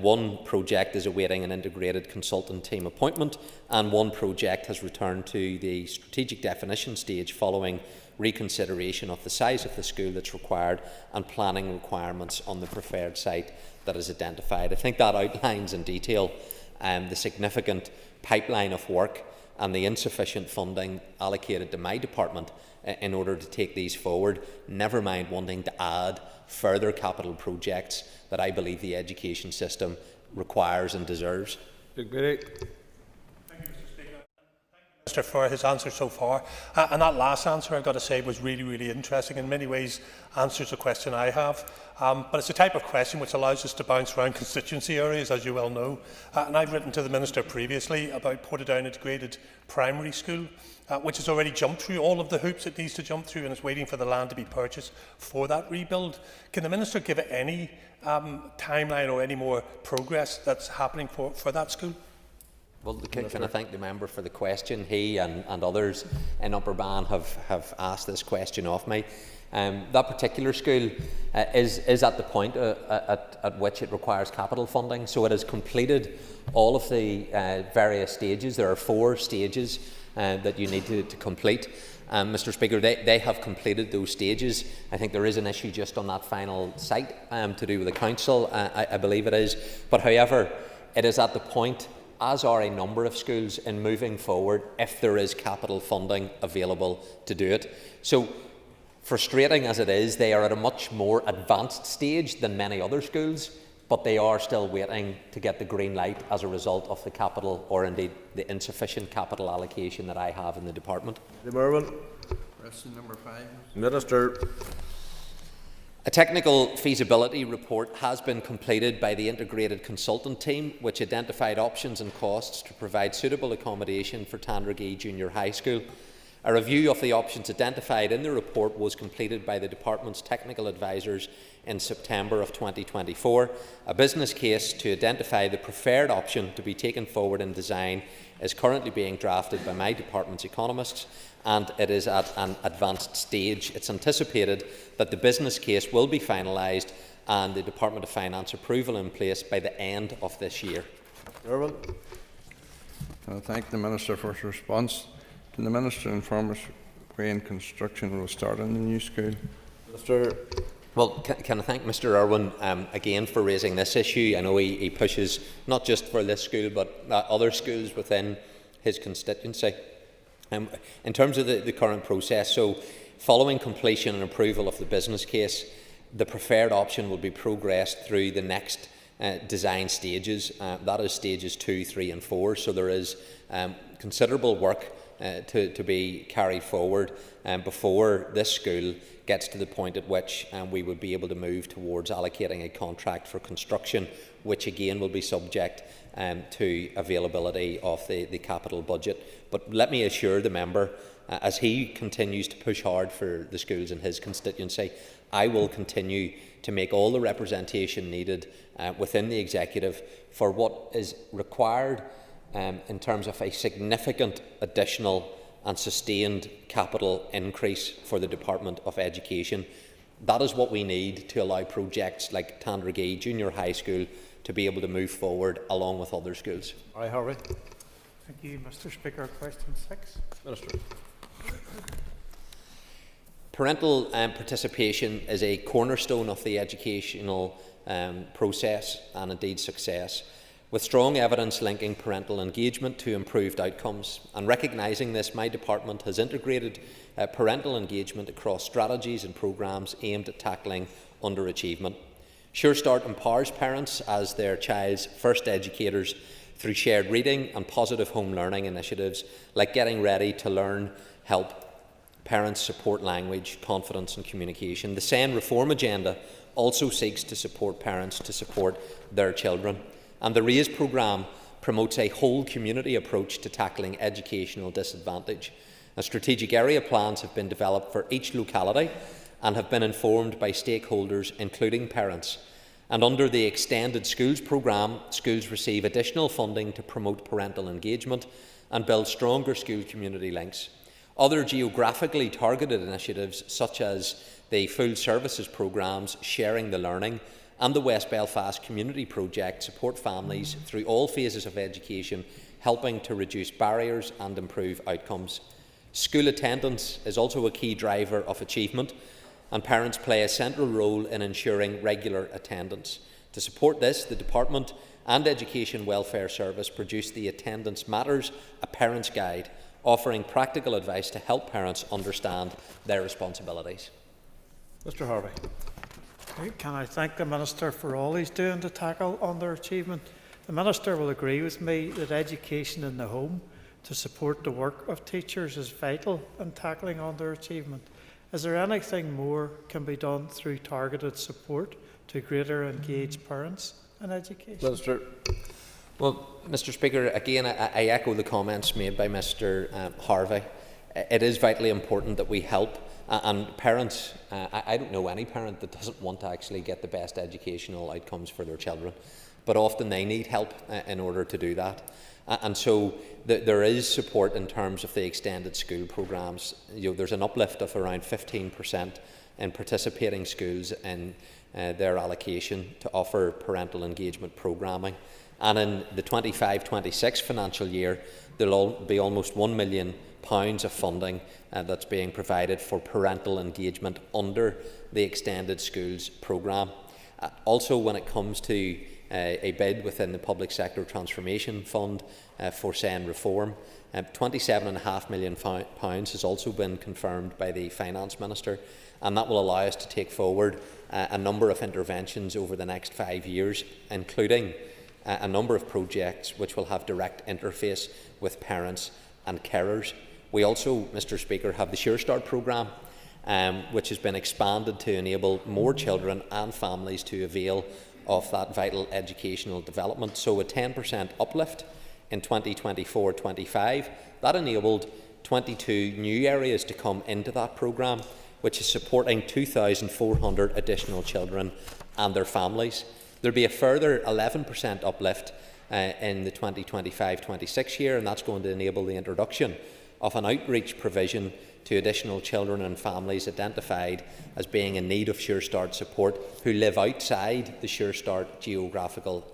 1 project is awaiting an integrated consultant team appointment, and 1 project has returned to the strategic definition stage following reconsideration of the size of the school that's required and planning requirements on the preferred site that is identified. I think that outlines in detail the significant pipeline of work and the insufficient funding allocated to my department in order to take these forward, never mind wanting to add further capital projects that I believe the education system requires and deserves. Minister for his answer so far. And that last answer, I've got to say, was really interesting. In many ways, answers a question I have. But it's a type of question which allows us to bounce around constituency areas, as you well know. And I've written to the Minister previously about Portadown Integrated Primary School, which has already jumped through all of the hoops it needs to jump through and is waiting for the land to be purchased for that rebuild. Can the Minister give it any timeline or any more progress that's happening for that school? Well, can I thank the member for the question? He and others in Upper Ban have asked this question of me. That particular school is at the point at which it requires capital funding, so it has completed all of the various stages. There are 4 stages that you need to complete. Mr. Speaker, they have completed those stages. I think there is an issue just on that final site to do with the council, I believe it is. But however, it is at the point, as are a number of schools, in moving forward if there is capital funding available to do it. So, frustrating as it is, they are at a much more advanced stage than many other schools, but they are still waiting to get the green light as a result of the capital, or indeed the insufficient capital allocation that I have in the department. Question number 5. Minister. A technical feasibility report has been completed by the integrated consultant team, which identified options and costs to provide suitable accommodation for Tandragee Junior High School. A review of the options identified in the report was completed by the department's technical advisors in September of 2024. A business case to identify the preferred option to be taken forward in design is currently being drafted by my department's economists, and it is at an advanced stage. It's anticipated that the business case will be finalised and the Department of Finance approval in place by the end of this year. I thank the Minister for his response. Can the Minister inform us when construction will start on the new school? Minister. Well, can I thank Mr Irwin again for raising this issue. I know he pushes not just for this school but other schools within his constituency. In terms of the current process, so following completion and approval of the business case, the preferred option will be progressed through the next design stages. That is stages 2, 3 and 4. So there is considerable work to be carried forward before this school gets to the point at which we would be able to move towards allocating a contract for construction, which again will be subject to availability of the capital budget. But let me assure the member, as he continues to push hard for the schools in his constituency, I will continue to make all the representation needed within the executive for what is required in terms of a significant additional and sustained capital increase for the Department of Education. That is what we need to allow projects like Tandragee Junior High School to be able to move forward along with other schools. Harvey. Thank you, Mr. Speaker. Question 6. Minister. Parental participation is a cornerstone of the educational process and indeed success, with strong evidence linking parental engagement to improved outcomes. And recognising this, my department has integrated parental engagement across strategies and programmes aimed at tackling underachievement. Sure Start empowers parents as their child's first educators through shared reading and positive home learning initiatives like Getting Ready to Learn help parents support language, confidence and communication. The SEN reform agenda also seeks to support parents to support their children, and the RAISE programme promotes a whole community approach to tackling educational disadvantage. Strategic area plans have been developed for each locality and have been informed by stakeholders, including parents. And under the Extended Schools programme, schools receive additional funding to promote parental engagement and build stronger school community links. Other geographically targeted initiatives, such as the Full Services programmes, Sharing the Learning, and the West Belfast Community Project, support families through all phases of education, helping to reduce barriers and improve outcomes. School attendance is also a key driver of achievement, and parents play a central role in ensuring regular attendance. To support this, the Department and Education Welfare Service produced the Attendance Matters, a Parent's Guide, offering practical advice to help parents understand their responsibilities. Mr Harvey. Can I thank the Minister for all he's doing to tackle underachievement? The Minister will agree with me that education in the home to support the work of teachers is vital in tackling underachievement. Is there anything more can be done through targeted support to greater engaged parents in education? Minister. Well, Mr Speaker, again, I echo the comments made by Mr Harvey. It is vitally important that we help, and parents, I don't know any parent that doesn't want to actually get the best educational outcomes for their children, but often they need help in order to do that. And so there is support in terms of the extended school programmes. There's an uplift of around 15% in participating schools in their allocation to offer parental engagement programming. And in the 25-26 financial year, there will be almost £1 million of funding that's being provided for parental engagement under the Extended Schools programme. Also, when it comes to a bid within the Public Sector Transformation Fund for SEN reform, £27.5 million has also been confirmed by the Finance Minister, and that will allow us to take forward a number of interventions over the next 5 years, including a number of projects which will have direct interface with parents and carers. We also, Mr Speaker, have the Sure Start programme, which has been expanded to enable more children and families to avail of that vital educational development. So a 10% uplift in 2024-25. That enabled 22 new areas to come into that programme, which is supporting 2,400 additional children and their families. There will be a further 11% uplift in the 2025-26 year, and that's going to enable the introduction of an outreach provision to additional children and families identified as being in need of Sure Start support who live outside the Sure Start geographical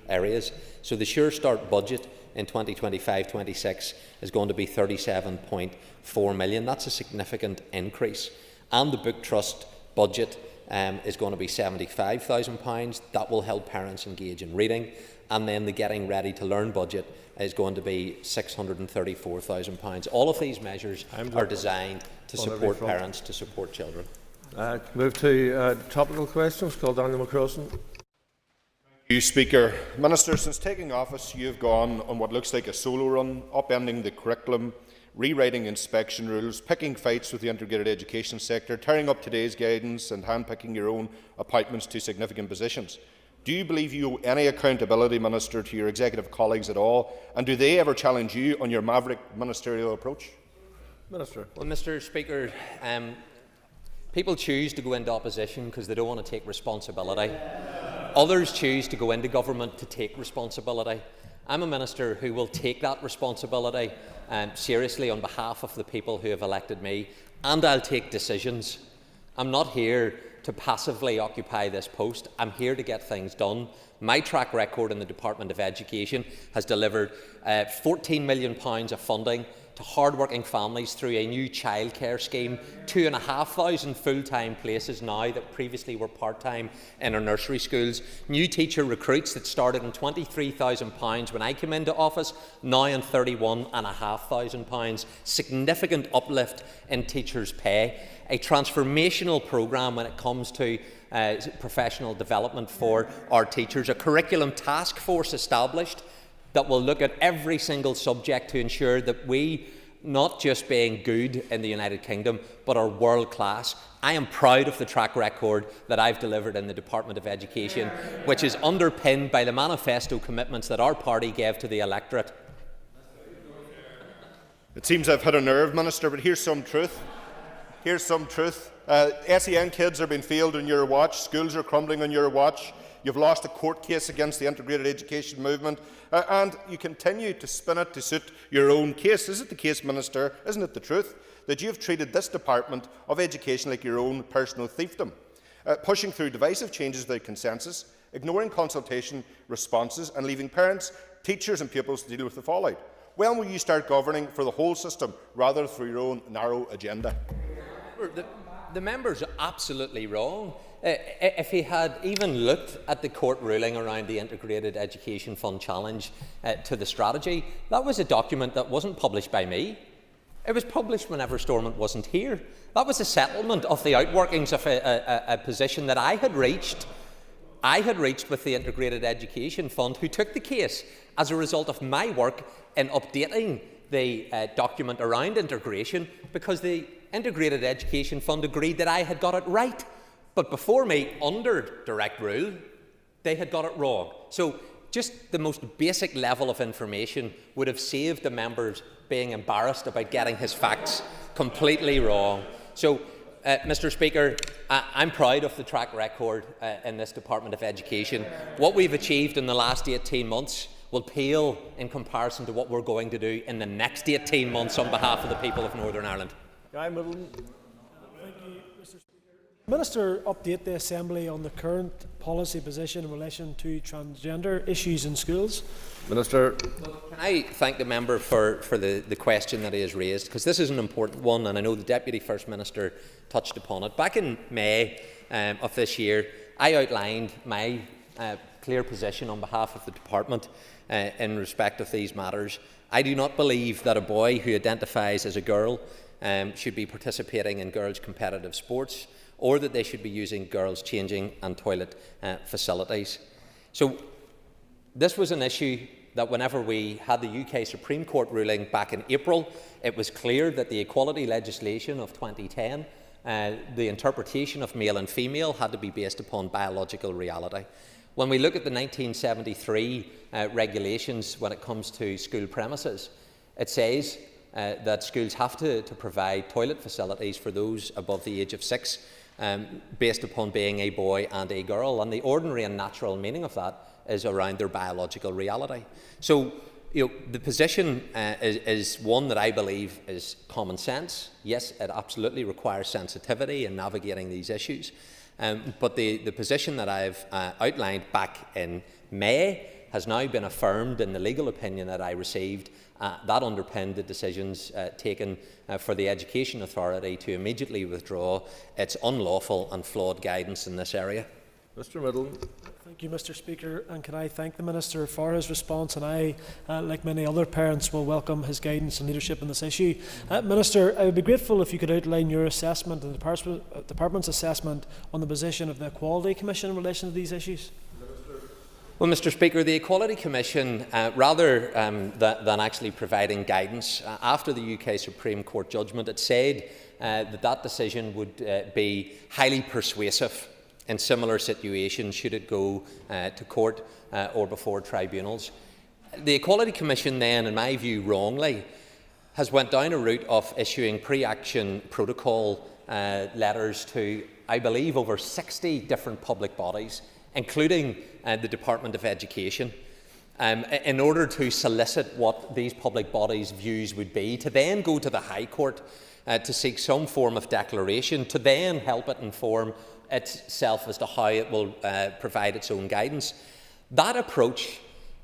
areas. So the Sure Start budget in 2025-26 is going to be £37.4 million. That's a significant increase. And the Book Trust budget is going to be £75,000. That will help parents engage in reading. And then the Getting Ready to Learn budget is going to be £634,000. All of these measures are designed to support parents, to support children. Move to topical questions. Call Daniel McCrossan. Thank you, Speaker. Minister, since taking office, you have gone on what looks like a solo run, upending the curriculum, rewriting inspection rules, picking fights with the integrated education sector, tearing up today's guidance and handpicking your own appointments to significant positions. Do you believe you owe any accountability, Minister, to your executive colleagues at all? And do they ever challenge you on your maverick ministerial approach? Minister. Well, Mr Speaker, people choose to go into opposition because they don't want to take responsibility. Others choose to go into government to take responsibility. I'm a minister who will take that responsibility seriously on behalf of the people who have elected me, and I'll take decisions. I'm not here to passively occupy this post. I'm here to get things done. My track record in the Department of Education has delivered £14 million of funding to to hard-working families through a new childcare scheme, 2,500 full-time places now that previously were part-time in our nursery schools, new teacher recruits that started on £23,000 when I came into office, now on £31,500, significant uplift in teachers' pay, a transformational programme when it comes to professional development for our teachers, a curriculum task force established that will look at every single subject to ensure that we, not just being good in the United Kingdom, but are world class. I am proud of the track record that I've delivered in the Department of Education, which is underpinned by the manifesto commitments that our party gave to the electorate. It seems I've hit a nerve, Minister, but here's some truth. Here's some truth. SEN kids are being failed on your watch. Schools are crumbling on your watch. You've lost a court case against the integrated education movement, and you continue to spin it to suit your own case. Is it the case, Minister, isn't it the truth, that you've treated this Department of Education like your own personal fiefdom, pushing through divisive changes without consensus, ignoring consultation responses and leaving parents, teachers and pupils to deal with the fallout? When will you start governing for the whole system rather than for your own narrow agenda? The member's absolutely wrong. If he had even looked at the court ruling around the Integrated Education Fund challenge to the strategy, that was a document that wasn't published by me. It was published whenever Stormont wasn't here. That was a settlement of the outworkings of a position that I had reached with the Integrated Education Fund, who took the case as a result of my work in updating the document around integration, because the Integrated Education Fund agreed that I had got it right. But before me, under direct rule, they had got it wrong. So just the most basic level of information would have saved the members being embarrassed about getting his facts completely wrong. So, Mr. Speaker, I'm proud of the track record in this Department of Education. What we've achieved in the last 18 months will pale in comparison to what we're going to do in the next 18 months on behalf of the people of Northern Ireland. Thank you, Mr. Speaker. Minister, update the Assembly on the current policy position in relation to transgender issues in schools. Minister. Well, can I thank the member for the question that he has raised, because this is an important one, and I know the Deputy First Minister touched upon it. Back in May of this year, I outlined my clear position on behalf of the Department in respect of these matters. I do not believe that a boy who identifies as a girl should be participating in girls' competitive sports, or that they should be using girls' changing and toilet facilities. So this was an issue that whenever we had the UK Supreme Court ruling back in April, it was clear that the equality legislation of 2010, the interpretation of male and female, had to be based upon biological reality. When we look at the 1973 regulations when it comes to school premises, it says that schools have to provide toilet facilities for those above the age of 6, based upon being a boy and a girl, and the ordinary and natural meaning of that is around their biological reality. So, the position is one that I believe is common sense. Yes, it absolutely requires sensitivity in navigating these issues, but the position that I've outlined back in May has now been affirmed in the legal opinion that I received. That underpinned the decisions taken for the Education Authority to immediately withdraw its unlawful and flawed guidance in this area. Mr. Middle. Thank you, Mr. Speaker, and can I thank the Minister for his response, and I, like many other parents, will welcome his guidance and leadership in this issue. Minister, I would be grateful if you could outline your assessment and the Department's assessment on the position of the Equality Commission in relation to these issues. Well, Mr. Speaker, the Equality Commission, rather than actually providing guidance, after the UK Supreme Court judgment, it said that decision would be highly persuasive in similar situations should it go to court or before tribunals. The Equality Commission then, in my view wrongly, has went down a route of issuing pre-action protocol letters to, I believe, over 60 different public bodies, including the Department of Education, in order to solicit what these public bodies' views would be, to then go to the High Court to seek some form of declaration, to then help it inform itself as to how it will provide its own guidance. That approach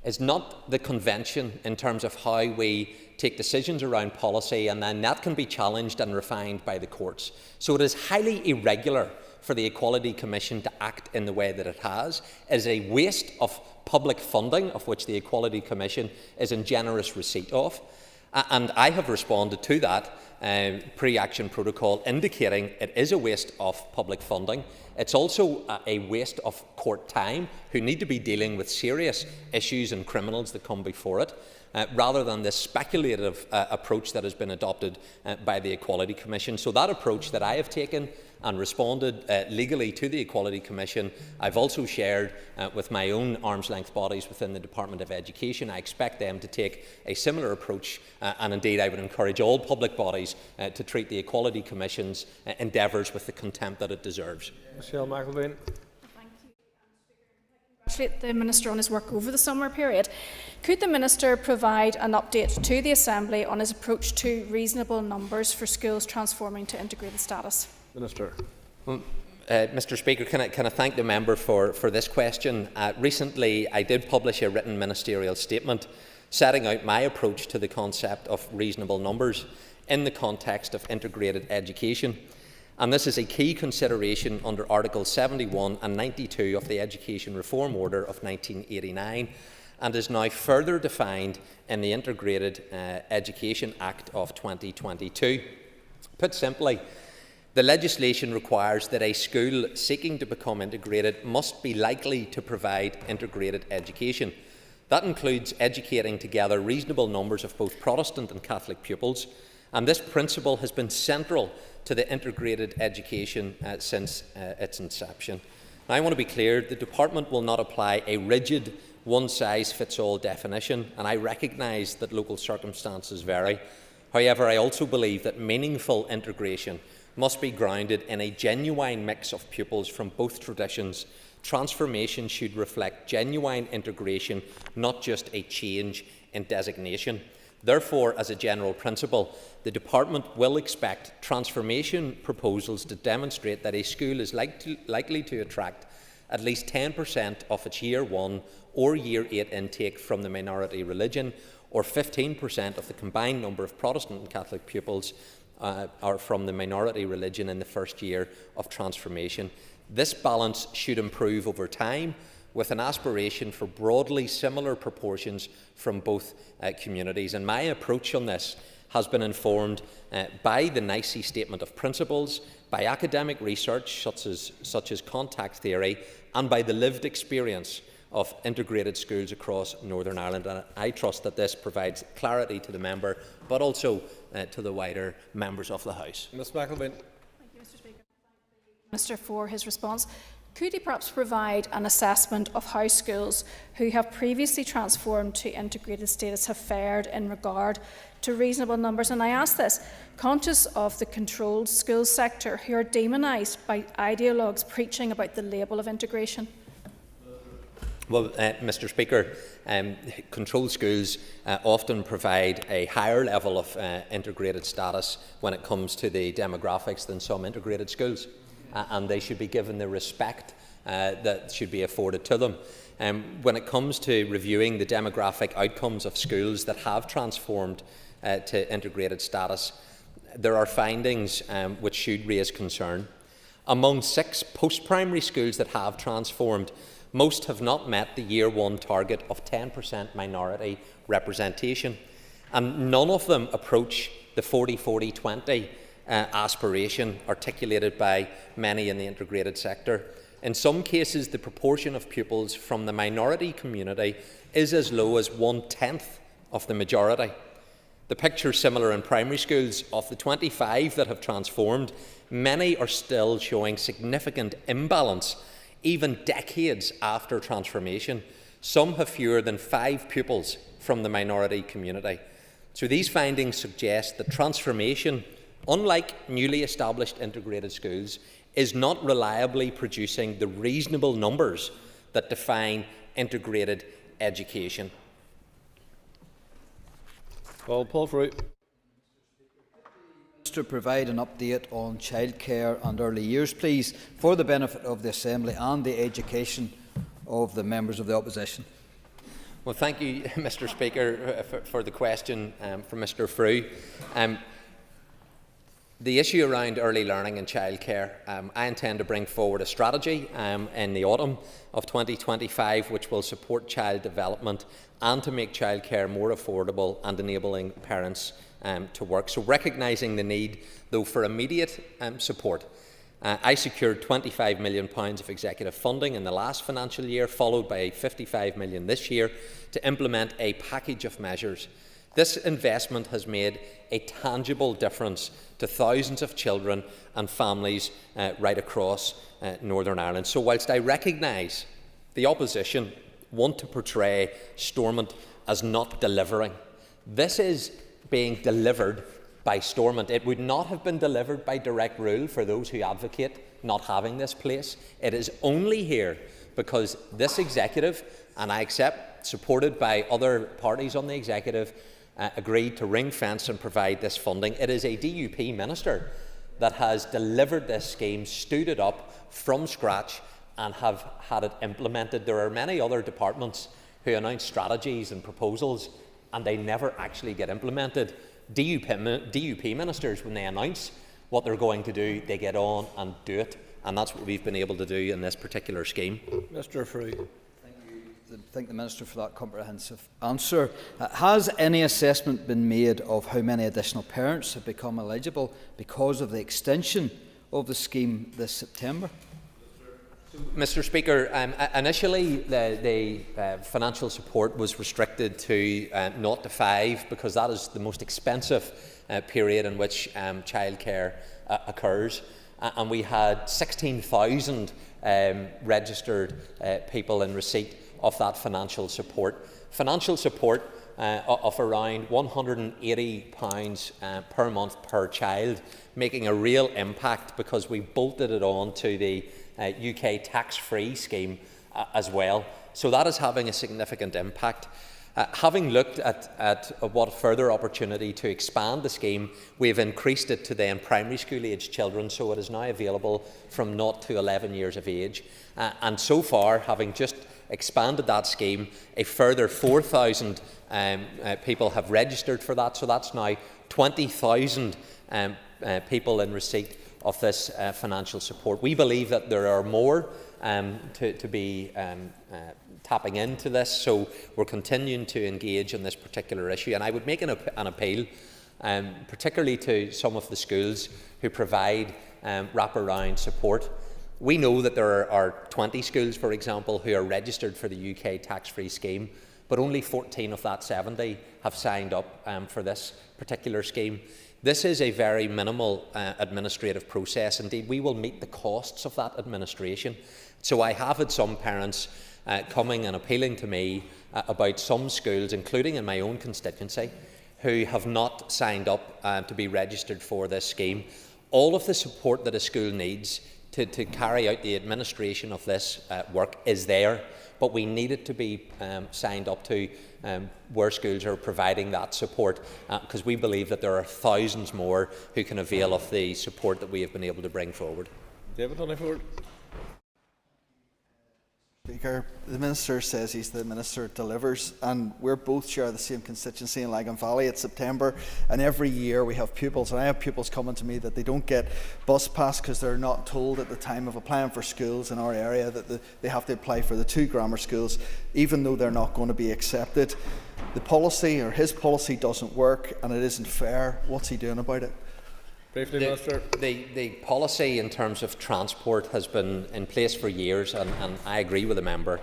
is not the convention in terms of how we take decisions around policy, and then that can be challenged and refined by the courts. So it is highly irregular for the Equality Commission to act in the way that it has. It is a waste of public funding, of which the Equality Commission is in generous receipt of. And I have responded to that pre-action protocol indicating it is a waste of public funding. It's also a waste of court time, who need to be dealing with serious issues and criminals that come before it, rather than this speculative approach that has been adopted by the Equality Commission. So that approach that I have taken and responded legally to the Equality Commission, I've also shared with my own arm's-length bodies within the Department of Education. I expect them to take a similar approach, and indeed I would encourage all public bodies to treat the Equality Commission's endeavours with the contempt that it deserves. Michelle McElveen. Congratulate the Minister on his work over the summer period. Could the Minister provide an update to the Assembly on his approach to reasonable numbers for schools transforming to integrated status? Minister. Well, Mr. Speaker, can I thank the member for this question? Recently, I did publish a written ministerial statement setting out my approach to the concept of reasonable numbers in the context of integrated education. And this is a key consideration under Articles 71 and 92 of the Education Reform Order of 1989, and is now further defined in the Integrated Education Act of 2022. Put simply, the legislation requires that a school seeking to become integrated must be likely to provide integrated education. That includes educating together reasonable numbers of both Protestant and Catholic pupils, and this principle has been central to the integrated education since its inception. Now, I want to be clear, the Department will not apply a rigid one-size-fits-all definition, and I recognise that local circumstances vary. However, I also believe that meaningful integration must be grounded in a genuine mix of pupils from both traditions. Transformation should reflect genuine integration, not just a change in designation. Therefore, as a general principle, the Department will expect transformation proposals to demonstrate that a school is likely to attract at least 10% of its Year 1 or Year 8 intake from the minority religion, or 15% of the combined number of Protestant and Catholic pupils are from the minority religion in the first year of transformation. This balance should improve over time, with an aspiration for broadly similar proportions from both communities. And my approach on this has been informed by the NICE Statement of Principles, by academic research such as contact theory, and by the lived experience of integrated schools across Northern Ireland. And I trust that this provides clarity to the member, but also to the wider members of the House. Ms McElveen. Thank you, Mr. Speaker. Minister for his response. Could he perhaps provide an assessment of how schools who have previously transformed to integrated status have fared in regard to reasonable numbers? And I ask this, conscious of the controlled schools sector who are demonised by ideologues preaching about the label of integration. Well, Mr. Speaker, controlled schools often provide a higher level of integrated status when it comes to the demographics than some integrated schools. And they should be given the respect that should be afforded to them. When it comes to reviewing the demographic outcomes of schools that have transformed to integrated status, there are findings which should raise concern. Among 6 post-primary schools that have transformed, most have not met the Year 1 target of 10% minority representation, and none of them approach the 40-40-20 aspiration articulated by many in the integrated sector. In some cases, the proportion of pupils from the minority community is as low as 1/10 of the majority. The picture is similar in primary schools. Of the 25 that have transformed, many are still showing significant imbalance, even decades after transformation. Some have fewer than 5 pupils from the minority community. So these findings suggest that transformation, unlike newly established integrated schools, is not reliably producing the reasonable numbers that define integrated education. Paul Fruit. To provide an update on childcare and early years, please, for the benefit of the Assembly and the education of the members of the opposition. Well, thank you, Mr. Speaker, for the question from Mr. Frew. The issue around early learning and childcare, I intend to bring forward a strategy in the autumn of 2025 which will support child development and to make childcare more affordable and enabling parents to work. So, recognising the need, though, for immediate support, I secured £25 million of executive funding in the last financial year, followed by £55 million this year, to implement a package of measures. This investment has made a tangible difference to thousands of children and families right across Northern Ireland. So, whilst I recognise the opposition want to portray Stormont as not delivering, this is being delivered by Stormont. It would not have been delivered by direct rule for those who advocate not having this place. It is only here because this executive, and I accept supported by other parties on the executive, agreed to ring fence and provide this funding. It is a DUP minister that has delivered this scheme, stood it up from scratch and have had it implemented. There are many other departments who announce strategies and proposals and they never actually get implemented. DUP ministers, when they announce what they're going to do, they get on and do it, and that's what we've been able to do in this particular scheme. Mr. Frew. Thank the Minister for that comprehensive answer. Has any assessment been made of how many additional parents have become eligible because of the extension of the scheme this September? Mr. Speaker, initially the financial support was restricted to 0 to 5 because that is the most expensive period in which childcare occurs, and we had 16,000 registered people in receipt of that financial support. Financial support of around £180 per month per child, making a real impact because we bolted it on to the UK tax-free scheme as well. So that is having a significant impact. Having looked at what further opportunity to expand the scheme, we have increased it to then primary school age children, so it is now available from 0 to 11 years of age. And so far, having just expanded that scheme, a further 4,000 people have registered for that, so that's now 20,000 people in receipt of this financial support. We believe that there are more to be tapping into this, so we're continuing to engage in this particular issue. And I would make an appeal, particularly to some of the schools who provide wraparound support. We know that there are 20 schools, for example, who are registered for the UK tax-free scheme, but only 14 of that 70 have signed up for this particular scheme. This is a very minimal administrative process. Indeed, we will meet the costs of that administration. So I have had some parents coming and appealing to me about some schools, including in my own constituency, who have not signed up to be registered for this scheme. All of the support that a school needs to carry out the administration of this work is there, but we need it to be signed up to where schools are providing that support, because we believe that there are thousands more who can avail of the support that we have been able to bring forward. David Honeyford. Speaker, the Minister says he's the Minister delivers, and we're both share the same constituency in Lagan Valley. It's September, and every year we have pupils, and I have pupils coming to me that they don't get bus pass because they're not told at the time of applying for schools in our area that they have to apply for the 2 grammar schools, even though they're not going to be accepted. The policy, or his policy, doesn't work, and it isn't fair. What's he doing about it? The policy in terms of transport has been in place for years, and I agree with the member.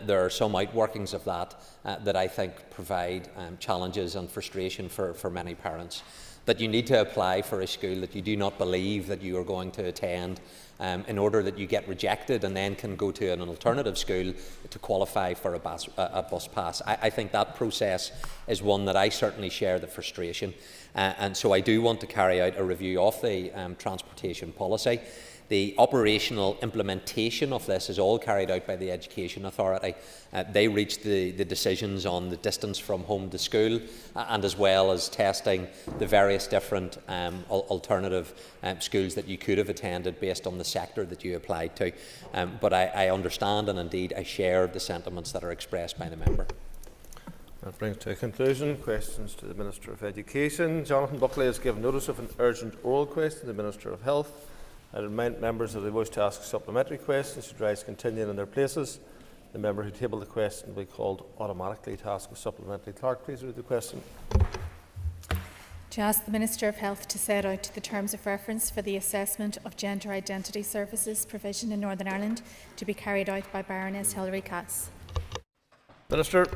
There are some outworkings of that that I think provide challenges and frustration for many parents. That you need to apply for a school that you do not believe that you are going to attend in order that you get rejected and then can go to an alternative school to qualify for a bus pass. I think that process is one that I certainly share the frustration, and so I do want to carry out a review of the transportation policy. The operational implementation of this is all carried out by the Education Authority. They reach the decisions on the distance from home to school, and as well as testing the various different alternative schools that you could have attended based on the sector that you applied to. But I understand, and indeed I share the sentiments that are expressed by the member. That brings to a conclusion questions to the Minister of Education. Jonathan Buckley has given notice of an urgent oral question to the Minister of Health. I remind members that they wish to ask supplementary questions should rise continuing in their places. The member who tabled the question will be called automatically to ask a supplementary. Clerk, please read the question. To ask the Minister of Health to set out the terms of reference for the assessment of gender identity services provision in Northern Ireland to be carried out by Baroness Hilary Cass. Minister.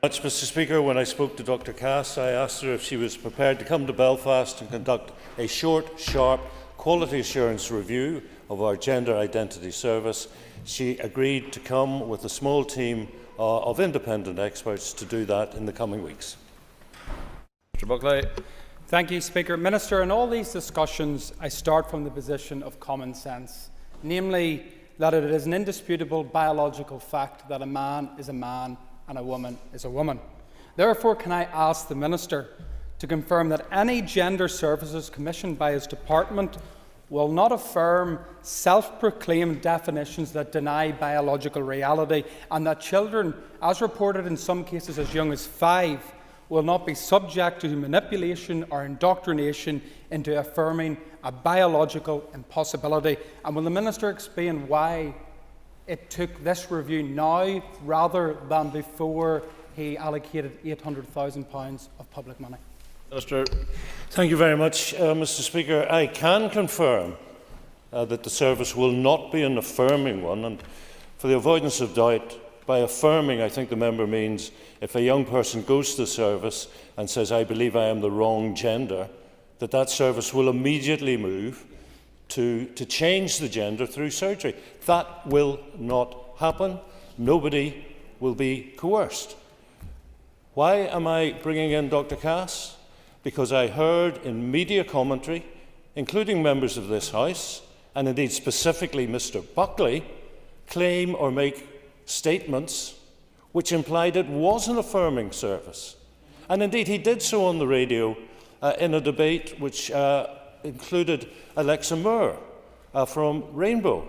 Mr. Speaker, when I spoke to Dr. Cass, I asked her if she was prepared to come to Belfast and conduct a short, sharp quality assurance review of our gender identity service. She agreed to come with a small team of independent experts to do that in the coming weeks. Mr. Buckley. Thank you, Speaker. Minister, in all these discussions, I start from the position of common sense, namely that it is an indisputable biological fact that a man is a man and a woman is a woman. Therefore, can I ask the Minister to confirm that any gender services commissioned by his department will not affirm self-proclaimed definitions that deny biological reality, and that children, as reported in some cases as young as 5, will not be subject to manipulation or indoctrination into affirming a biological impossibility? And will the Minister explain why it took this review now rather than before he allocated £800,000 of public money? Minister. Thank you very much, Mr. Speaker. I can confirm that the service will not be an affirming one, and for the avoidance of doubt, by affirming, I think the member means if a young person goes to the service and says, I believe I am the wrong gender, that service will immediately move to change the gender through surgery. That will not happen. Nobody will be coerced. Why am I bringing in Dr. Cass? Because I heard in media commentary, including members of this House, and indeed specifically Mr. Buckley, claim or make statements which implied it was an affirming service. And indeed he did so on the radio in a debate which included Alexa Moore from Rainbow.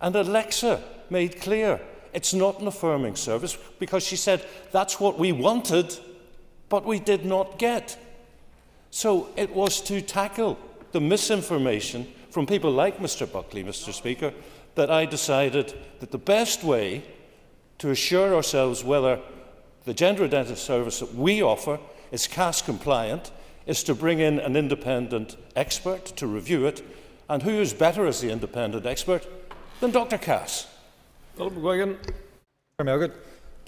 And Alexa made clear it's not an affirming service because she said that's what we wanted, but we did not get. So it was to tackle the misinformation from people like Mr. Buckley, Mr. Speaker, that I decided that the best way to assure ourselves whether the gender identity service that we offer is CAS compliant is to bring in an independent expert to review it. And who is better as the independent expert than Dr. Cass? Can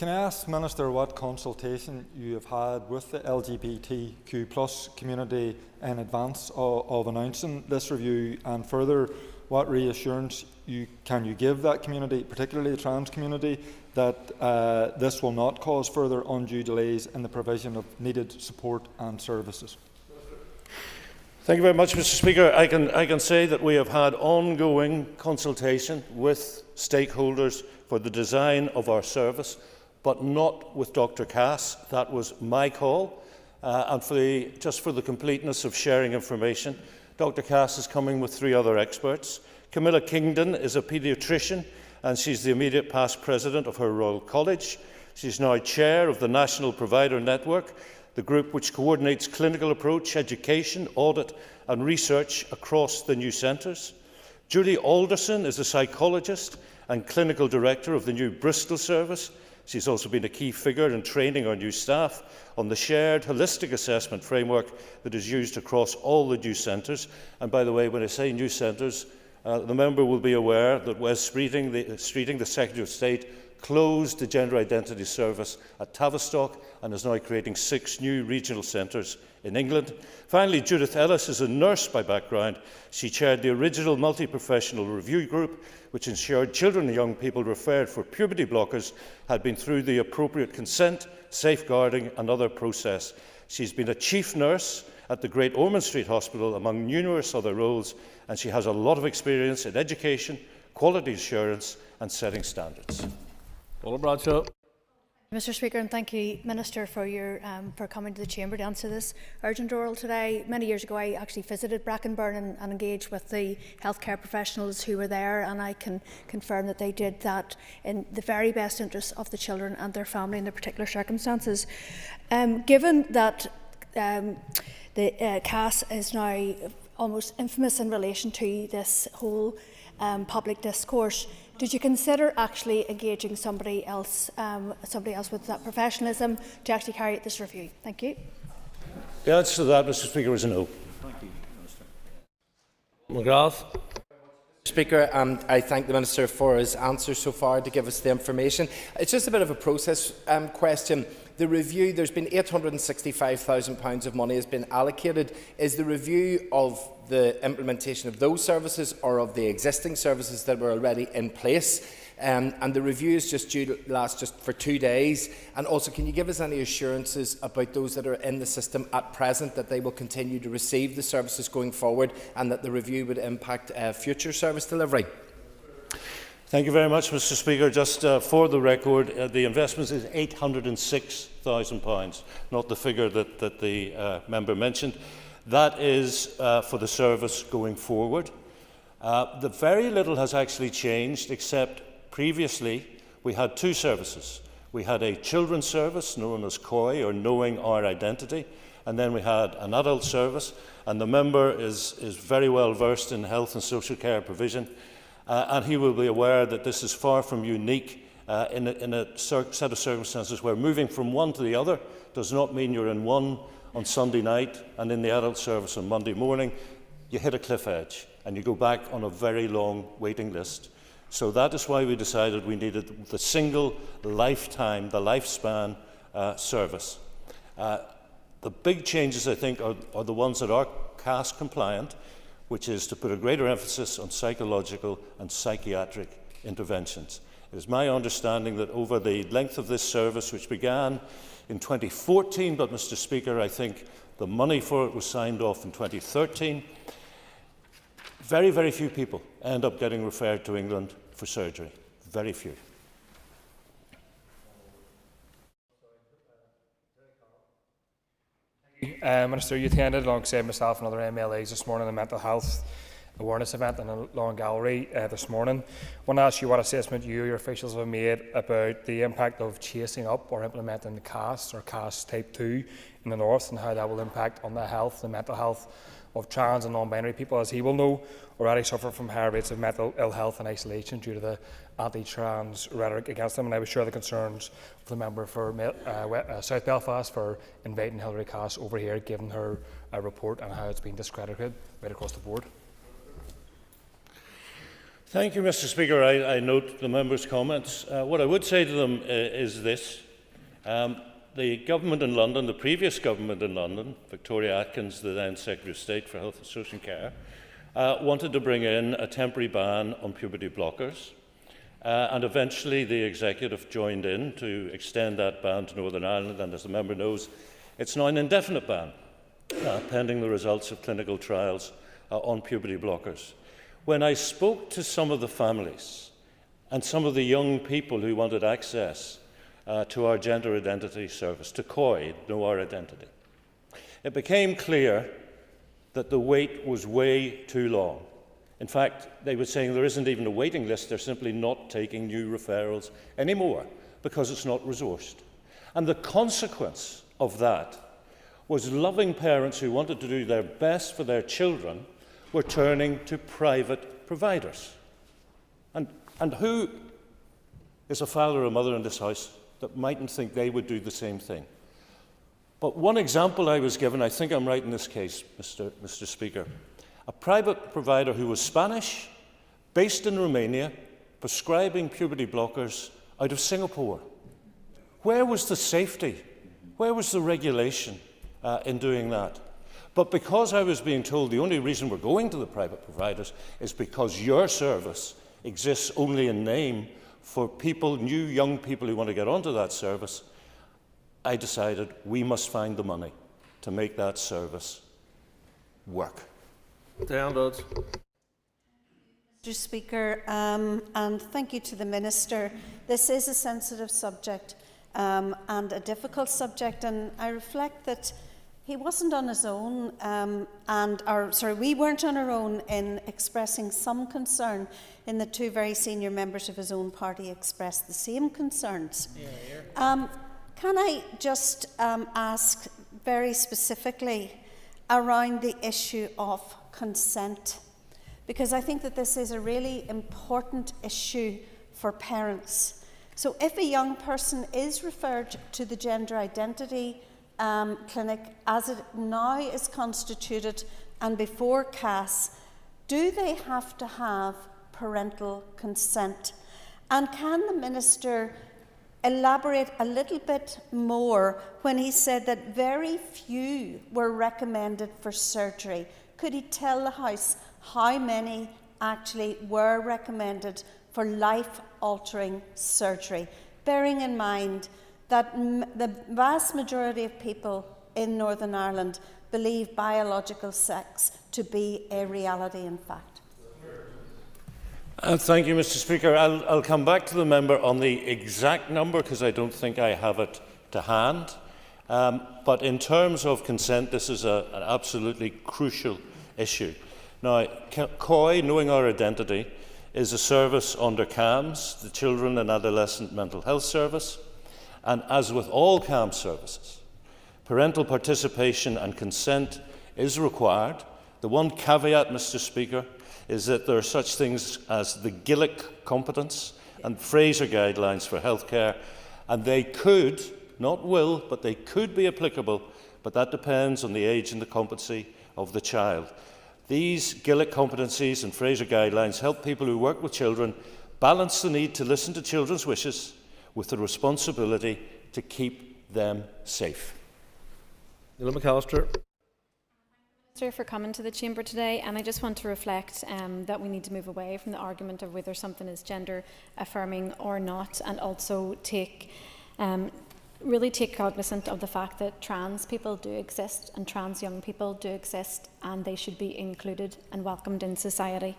I ask, Minister, what consultation you have had with the LGBTQ+ community in advance of announcing this review, and further, what reassurance can you give that community, particularly the trans community, that this will not cause further undue delays in the provision of needed support and services? Thank you very much, Mr. Speaker. I can say that we have had ongoing consultation with stakeholders for the design of our service, but not with Dr. Cass. That was my call. And just for the completeness of sharing information, Dr. Cass is coming with 3 other experts. Camilla Kingdon is a paediatrician, and she's the immediate past president of her Royal College. She's now chair of the National Provider Network, the group which coordinates clinical approach, education, audit and research across the new centres. Julie Alderson is a psychologist and clinical director of the new Bristol service. She's also been a key figure in training our new staff on the shared holistic assessment framework that is used across all the new centres. And by the way, when I say new centres, the member will be aware that Wes Streeting, the Secretary of State, closed the gender identity service at Tavistock and is now creating 6 new regional centres in England. Finally, Judith Ellis is a nurse by background. She chaired the original multi-professional review group which ensured children and young people referred for puberty blockers had been through the appropriate consent, safeguarding and other process. She's been a chief nurse at the Great Ormond Street Hospital among numerous other roles, and she has a lot of experience in education, quality assurance and setting standards. Mr Speaker, and thank you, Minister, for your for coming to the Chamber to answer this urgent oral today. Many years ago, I actually visited Brackenburn and engaged with the healthcare professionals who were there, and I can confirm that they did that in the very best interests of the children and their family in their particular circumstances. Given that the CAS is now almost infamous in relation to this whole public discourse, did you consider actually engaging somebody else with that professionalism to actually carry out this review? Thank you. The answer to that, Mr Speaker, is no. Thank you, Minister. McGrath. Speaker, I thank the Minister for his answer so far to give us the information. It's just a bit of a process question. The review, there's been £865,000 of money has been allocated. Is the review of the implementation of those services or of the existing services that were already in place? And the review is just due to last just for 2 days. And also, can you give us any assurances about those that are in the system at present that they will continue to receive the services going forward and that the review would impact future service delivery? Thank you very much, Mr Speaker. Just for the record, the investment is £806,000, not the figure that the member mentioned. That is for the service going forward. The very little has actually changed, except previously we had 2 services. We had a children's service known as COI, or Knowing Our Identity, and then we had an adult service, and the member is very well versed in health and social care provision. And he will be aware that this is far from unique in a set of circumstances where moving from one to the other does not mean you're in one on Sunday night and in the adult service on Monday morning. You hit a cliff edge and you go back on a very long waiting list. So that is why we decided we needed the single lifetime, the lifespan service. The big changes, I think, are the ones that are CAS compliant, which is to put a greater emphasis on psychological and psychiatric interventions. It is my understanding that over the length of this service, which began in 2014, but Mr Speaker, I think the money for it was signed off in 2013, very, very few people end up getting referred to England for surgery. Very few. Minister, you attended alongside myself and other MLAs this morning a mental health awareness event in the Lawn Gallery this morning. I want to ask you what assessment you or your officials have made about the impact of chasing up or implementing the CAS or CAS Type 2 in the North and how that will impact on the health and mental health of trans and non-binary people, as he will know, already suffer from higher rates of mental ill health and isolation due to the anti-trans rhetoric against them. And I would share the concerns of the member for South Belfast for inviting Hilary Cass over here, giving her a report on how it's been discredited right across the board. Thank you, Mr Speaker. I note the member's comments. What I would say to them is this. The government in London, the previous government in London, Victoria Atkins, the then Secretary of State for Health and Social Care, wanted to bring in a temporary ban on puberty blockers. And eventually the executive joined in to extend that ban to Northern Ireland, and as the member knows, it's now an indefinite ban, pending the results of clinical trials on puberty blockers. When I spoke to some of the families and some of the young people who wanted access to our gender identity service, to COI, Know Our Identity, it became clear that the wait was way too long. In fact, they were saying there isn't even a waiting list, they're simply not taking new referrals anymore because it's not resourced. And the consequence of that was loving parents who wanted to do their best for their children were turning to private providers. And who is a father or mother in this House that mightn't think they would do the same thing? But one example I was given, I think I'm right in this case, Mr. Speaker, a private provider who was Spanish, based in Romania, prescribing puberty blockers out of Singapore. Where was the safety? Where was the regulation in doing that? But because I was being told the only reason we're going to the private providers is because your service exists only in name for people, new young people who want to get onto that service, I decided we must find the money to make that service work. Mr Speaker, and thank you to the Minister. This is a sensitive subject, and a difficult subject, and I reflect that he wasn't on his own, we weren't on our own in expressing some concern. In the two very senior members of his own party expressed the same concerns. Can I just ask very specifically around the issue of consent? Because I think that this is a really important issue for parents. So if a young person is referred to the gender identity clinic as it now is constituted and before CAS, do they have to have parental consent? And can the Minister elaborate a little bit more when he said that very few were recommended for surgery? Could he tell the House how many actually were recommended for life-altering surgery, bearing in mind that the vast majority of people in Northern Ireland believe biological sex to be a reality in fact? Thank you, Mr. Speaker. I'll come back to the member on the exact number because I don't think I have it to hand. But in terms of consent, this is an absolutely crucial issue. Now, COI, Knowing Our Identity, is a service under CAMS, the Children and Adolescent Mental Health Service. And as with all CAMS services, parental participation and consent is required. The one caveat, Mr. Speaker, is that there are such things as the Gillick competence and Fraser guidelines for healthcare, and they could, not will, but they could be applicable, but that depends on the age and the competency of the child. These Gillick competencies and Fraser guidelines help people who work with children balance the need to listen to children's wishes with the responsibility to keep them safe. Neil McAllister. Minister, for coming to the Chamber today, and I just want to reflect that we need to move away from the argument of whether something is gender affirming or not, and also really take cognizance of the fact that trans people do exist and trans young people do exist, and they should be included and welcomed in society.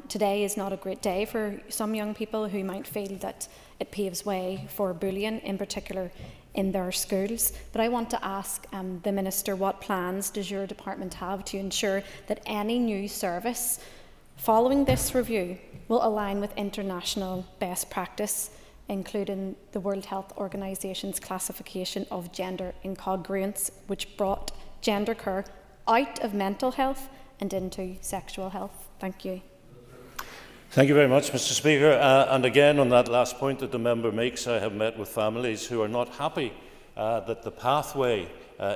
Today is not a great day for some young people who might feel that it paves way for bullying, in particular in their schools. But I want to ask the Minister, what plans does your department have to ensure that any new service following this review will align with international best practice, including the World Health Organization's classification of gender incongruence, which brought gender care out of mental health and into sexual health? Thank you. Thank you very much, Mr. Speaker. And again, on that last point that the member makes, I have met with families who are not happy that the pathway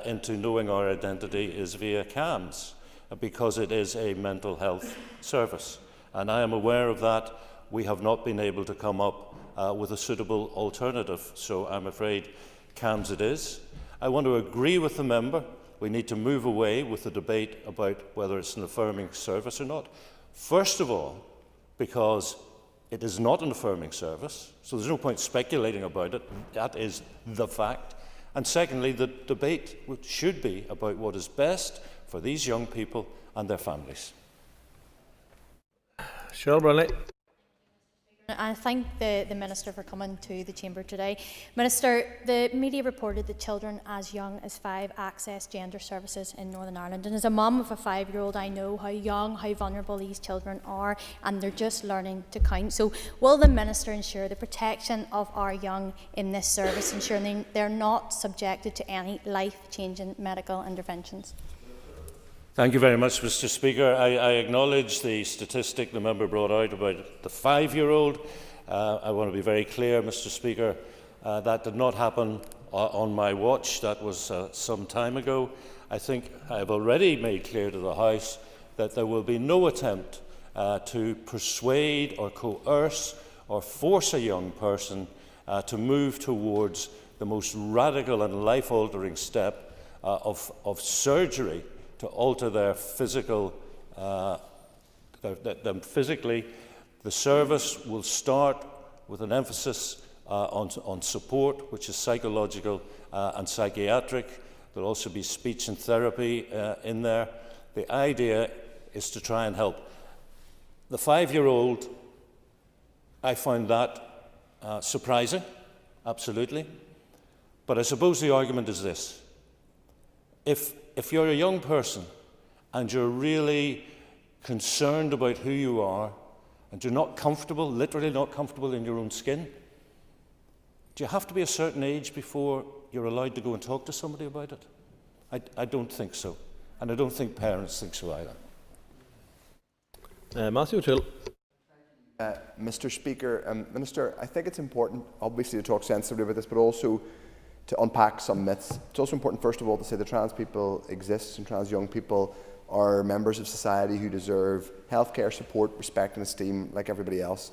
into knowing our identity is via CAMS, because it is a mental health service. And I am aware of that. We have not been able to come up with a suitable alternative, so I'm afraid CAMS it is. I want to agree with the member. We need to move away with the debate about whether it's an affirming service or not. First of all, because it is not an affirming service, so there's no point speculating about it. That is the fact. And secondly, the debate should be about what is best for these young people and their families. Cheryl Brunley. I thank the Minister for coming to the Chamber today. Minister, the media reported that children as young as 5 access gender services in Northern Ireland. And as a mum of a 5-year-old, I know how young, how vulnerable these children are, and they're just learning to count. So will the Minister ensure the protection of our young in this service, ensuring they're not subjected to any life-changing medical interventions? Thank you very much, Mr. Speaker. I acknowledge the statistic the member brought out about the 5-year-old. I want to be very clear, Mr. Speaker, that did not happen on my watch. That was some time ago. I think I have already made clear to the House that there will be no attempt to persuade or coerce or force a young person to move towards the most radical and life-altering step of surgery to alter their physical, them physically. The service will start with an emphasis on support, which is psychological and psychiatric. There will also be speech and therapy in there. The idea is to try and help. The 5-year-old, I found that surprising, absolutely. But I suppose the argument is this. If you're a young person and you're really concerned about who you are and you're not comfortable, literally not comfortable in your own skin, do you have to be a certain age before you're allowed to go and talk to somebody about it? I don't think so. And I don't think parents think so either. Matthew O'Toole. Mr. Speaker, Minister, I think it's important, obviously, to talk sensibly about this, but also to unpack some myths. It's also important, first of all, to say that trans people exist and trans young people are members of society who deserve healthcare support, respect and esteem like everybody else.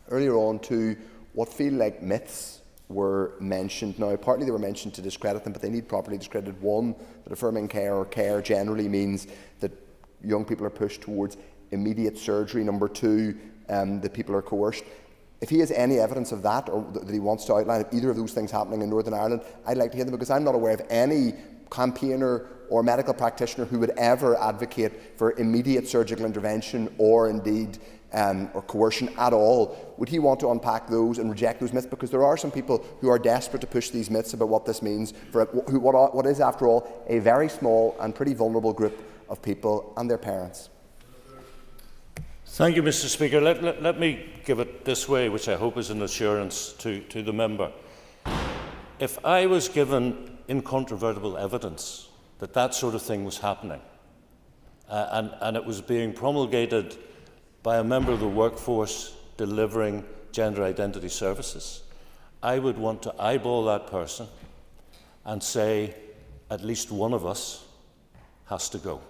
Earlier on, too, what feel like myths were mentioned. Now, partly they were mentioned to discredit them, but they need properly discredited. One, that affirming care or care generally means that young people are pushed towards immediate surgery. Number two, that people are coerced. If he has any evidence of that, or that he wants to outline either of those things happening in Northern Ireland, I'd like to hear them, because I'm not aware of any campaigner or medical practitioner who would ever advocate for immediate surgical intervention or indeed or coercion at all. Would he want to unpack those and reject those myths? Because there are some people who are desperate to push these myths about what this means for what is, after all, a very small and pretty vulnerable group of people and their parents. Thank you, Mr. Speaker. Let me give it this way, which I hope is an assurance to the member. If I was given incontrovertible evidence that that sort of thing was happening, and it was being promulgated by a member of the workforce delivering gender identity services, I would want to eyeball that person and say, at least one of us has to go.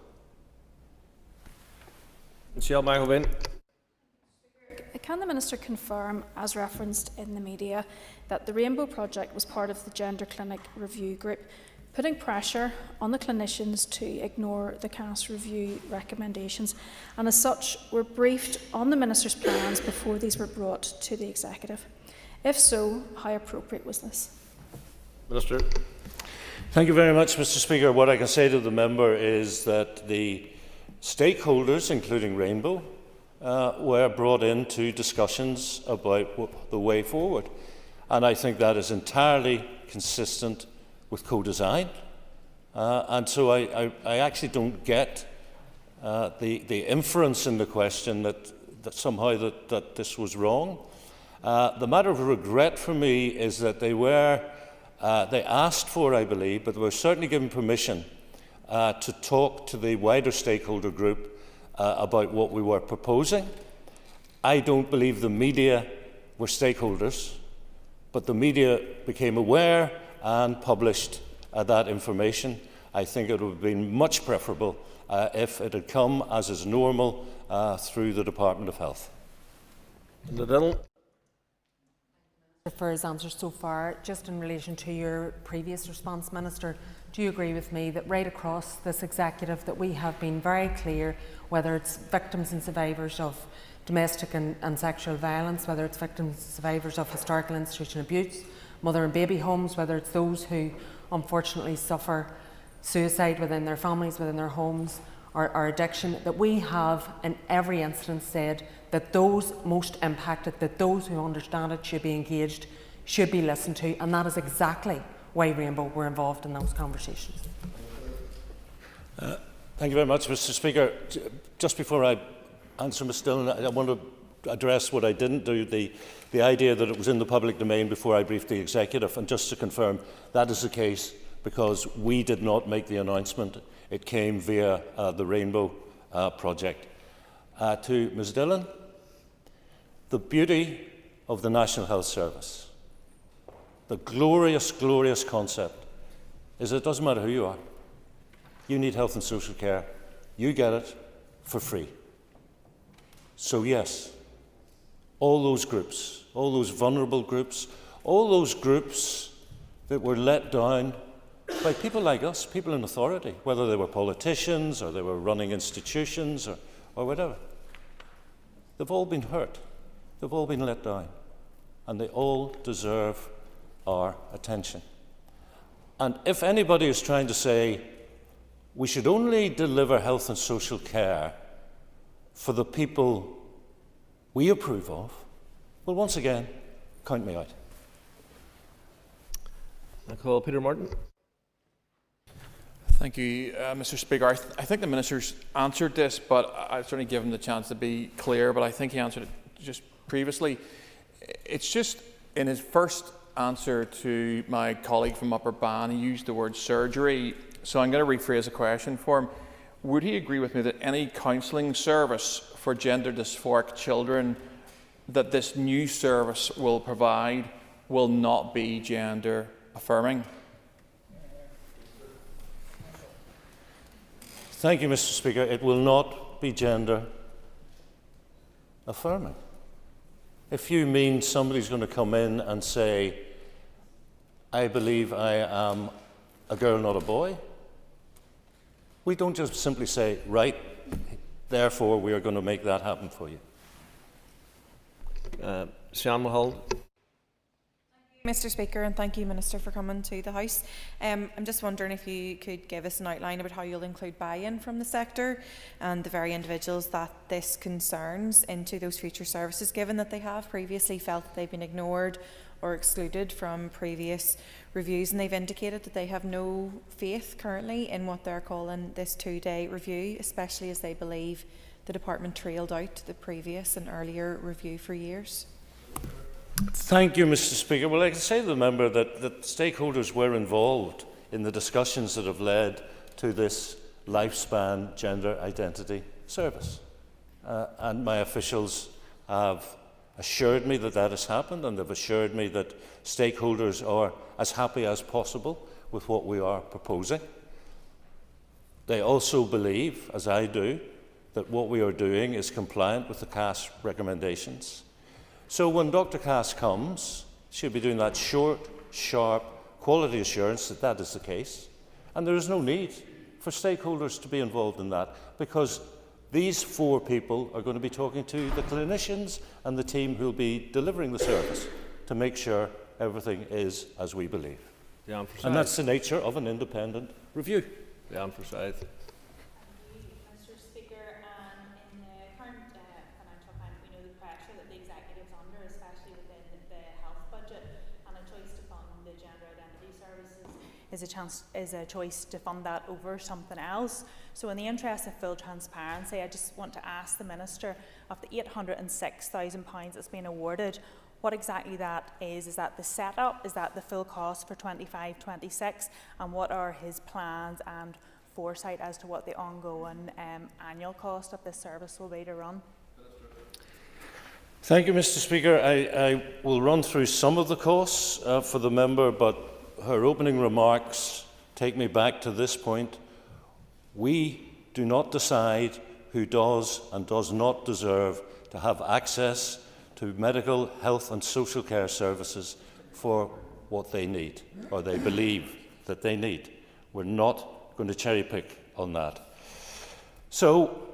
Can the Minister confirm, as referenced in the media, that the Rainbow Project was part of the Gender Clinic Review Group, putting pressure on the clinicians to ignore the CAS review recommendations, and as such were briefed on the Minister's plans before these were brought to the Executive? If so, how appropriate was this? Minister. Thank you very much, Mr. Speaker. What I can say to the member is that the stakeholders, including Rainbow, were brought into discussions about the way forward. And I think that is entirely consistent with co-design. And so I actually don't get the inference in the question that somehow that this was wrong. The matter of regret for me is that they asked for, I believe, but they were certainly given permission to talk to the wider stakeholder group about what we were proposing. I don't believe the media were stakeholders, but the media became aware and published that information. I think it would have been much preferable if it had come, as is normal, through the Department of Health. For his answer so far, just in relation to your previous response, Minister, do you agree with me that right across this Executive that we have been very clear, whether it's victims and survivors of domestic and sexual violence, whether it's victims and survivors of historical institution abuse, mother and baby homes, whether it's those who unfortunately suffer suicide within their families, within their homes, or addiction, that we have in every instance said that those most impacted, that those who understand it should be engaged, should be listened to, and that is exactly why Rainbow were involved in those conversations. Thank you very much, Mr. Speaker. Just before I answer Ms Dillon, I want to address what I didn't do, the idea that it was in the public domain before I briefed the Executive, and just to confirm, that is the case because we did not make the announcement. It came via the Rainbow Project. To Ms Dillon, the beauty of the National Health Service, the glorious, glorious concept, is that it doesn't matter who you are. You need health and social care. You get it for free. So yes, all those groups, all those vulnerable groups, all those groups that were let down by people like us, people in authority, whether they were politicians or they were running institutions or whatever. They've all been hurt. They've all been let down. And they all deserve our attention. And if anybody is trying to say we should only deliver health and social care for the people we approve of, well, once again, count me out. I call Peter Martin. Thank you, Mr. Speaker. I think the Minister's answered this, but I've certainly given him the chance to be clear, but I think he answered it just previously. It's just in his first answer to my colleague from Upper Ban, he used the word surgery. So I'm going to rephrase a question for him. Would he agree with me that any counselling service for gender dysphoric children that this new service will provide will not be gender affirming? Thank you, Mr. Speaker. It will not be gender affirming. If you mean somebody's going to come in and say, I believe I am a girl, not a boy, we don't just simply say, right, therefore we are going to make that happen for you. Sean Mulholland. Mr. Speaker, and thank you, Minister, for coming to the House. I'm just wondering if you could give us an outline about how you'll include buy-in from the sector and the very individuals that this concerns into those future services, given that they have previously felt that they've been ignored or excluded from previous reviews, and they've indicated that they have no faith currently in what they're calling this 2-day review, especially as they believe the department trailed out the previous and earlier review for years. Thank you, Mr. Speaker. Well, I can say to the member that stakeholders were involved in the discussions that have led to this lifespan gender identity service. And my officials have assured me that that has happened, and they've assured me that stakeholders are as happy as possible with what we are proposing. They also believe, as I do, that what we are doing is compliant with the CAS recommendations. So when Dr. Cass comes, she'll be doing that short, sharp quality assurance that that is the case. And there is no need for stakeholders to be involved in that, because these 4 people are going to be talking to the clinicians and the team who will be delivering the service to make sure everything is as we believe. And that's the nature of an independent review. Leanne Forsyth. Mr. Speaker, in the current financial climate, we know the pressure that the executive is under, especially within the health budget, and a choice to fund the gender identity services is a choice to fund that over something else. So in the interest of full transparency, I just want to ask the Minister, of the £806,000 that's been awarded, what exactly that is. Is that the setup? Is that the full cost for 25-26? And what are his plans and foresight as to what the ongoing annual cost of this service will be to run? Thank you, Mr. Speaker. I will run through some of the costs for the member, but her opening remarks take me back to this point. We do not decide who does and does not deserve to have access to medical, health and social care services for what they need, or they believe that they need. We're not going to cherry pick on that. So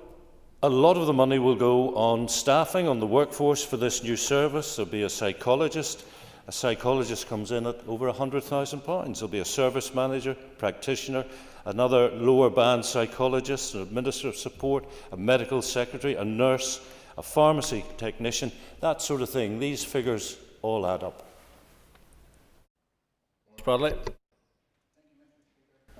a lot of the money will go on staffing, on the workforce for this new service. There'll be a psychologist. A psychologist comes in at over £100,000. There'll be a service manager, practitioner, another lower band psychologist, an administrative support, a medical secretary, a nurse, a pharmacy technician, that sort of thing. These figures all add up. Bradley.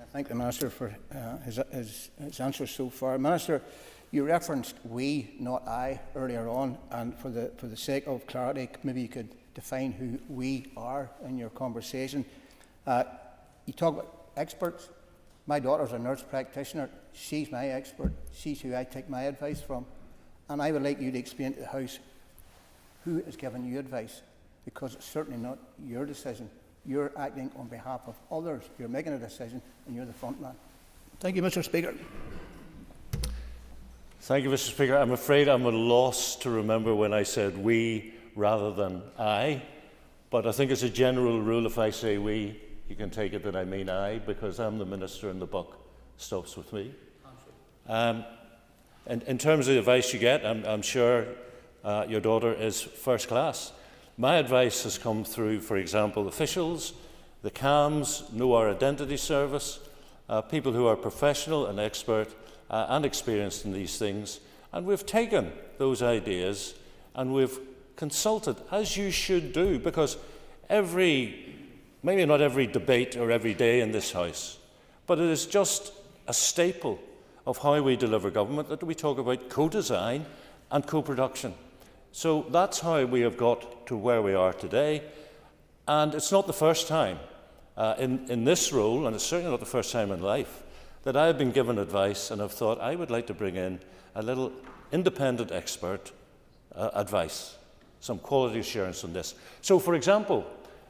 I thank the Minister for his answers so far. Minister, you referenced we, not I, earlier on, and for the sake of clarity, maybe you could define who we are in your conversation. You talk about experts. My daughter's a nurse practitioner. She's my expert. She's who I take my advice from. And I would like you to explain to the House who is giving you advice, because it's certainly not your decision. You're acting on behalf of others. You're making a decision, and you're the front man. Thank you, Mr. Speaker. Thank you, Mr. Speaker. I'm afraid I'm at a loss to remember when I said we rather than I, but I think as a general rule, if I say we, you can take it that I mean I, because I'm the Minister and the buck stops with me. In terms of the advice you get, I'm sure your daughter is first class. My advice has come through, for example, officials, the CAMS, Know Our Identity Service, people who are professional and expert and experienced in these things, and we've taken those ideas and we've consulted, as you should do, because every maybe not every debate or every day in this House, but it is just a staple of how we deliver government that we talk about co-design and co-production. So that's how we have got to where we are today. And it's not the first time in this role, and it's certainly not the first time in life, that I have been given advice and have thought I would like to bring in a little independent expert advice, some quality assurance on this. So, for example,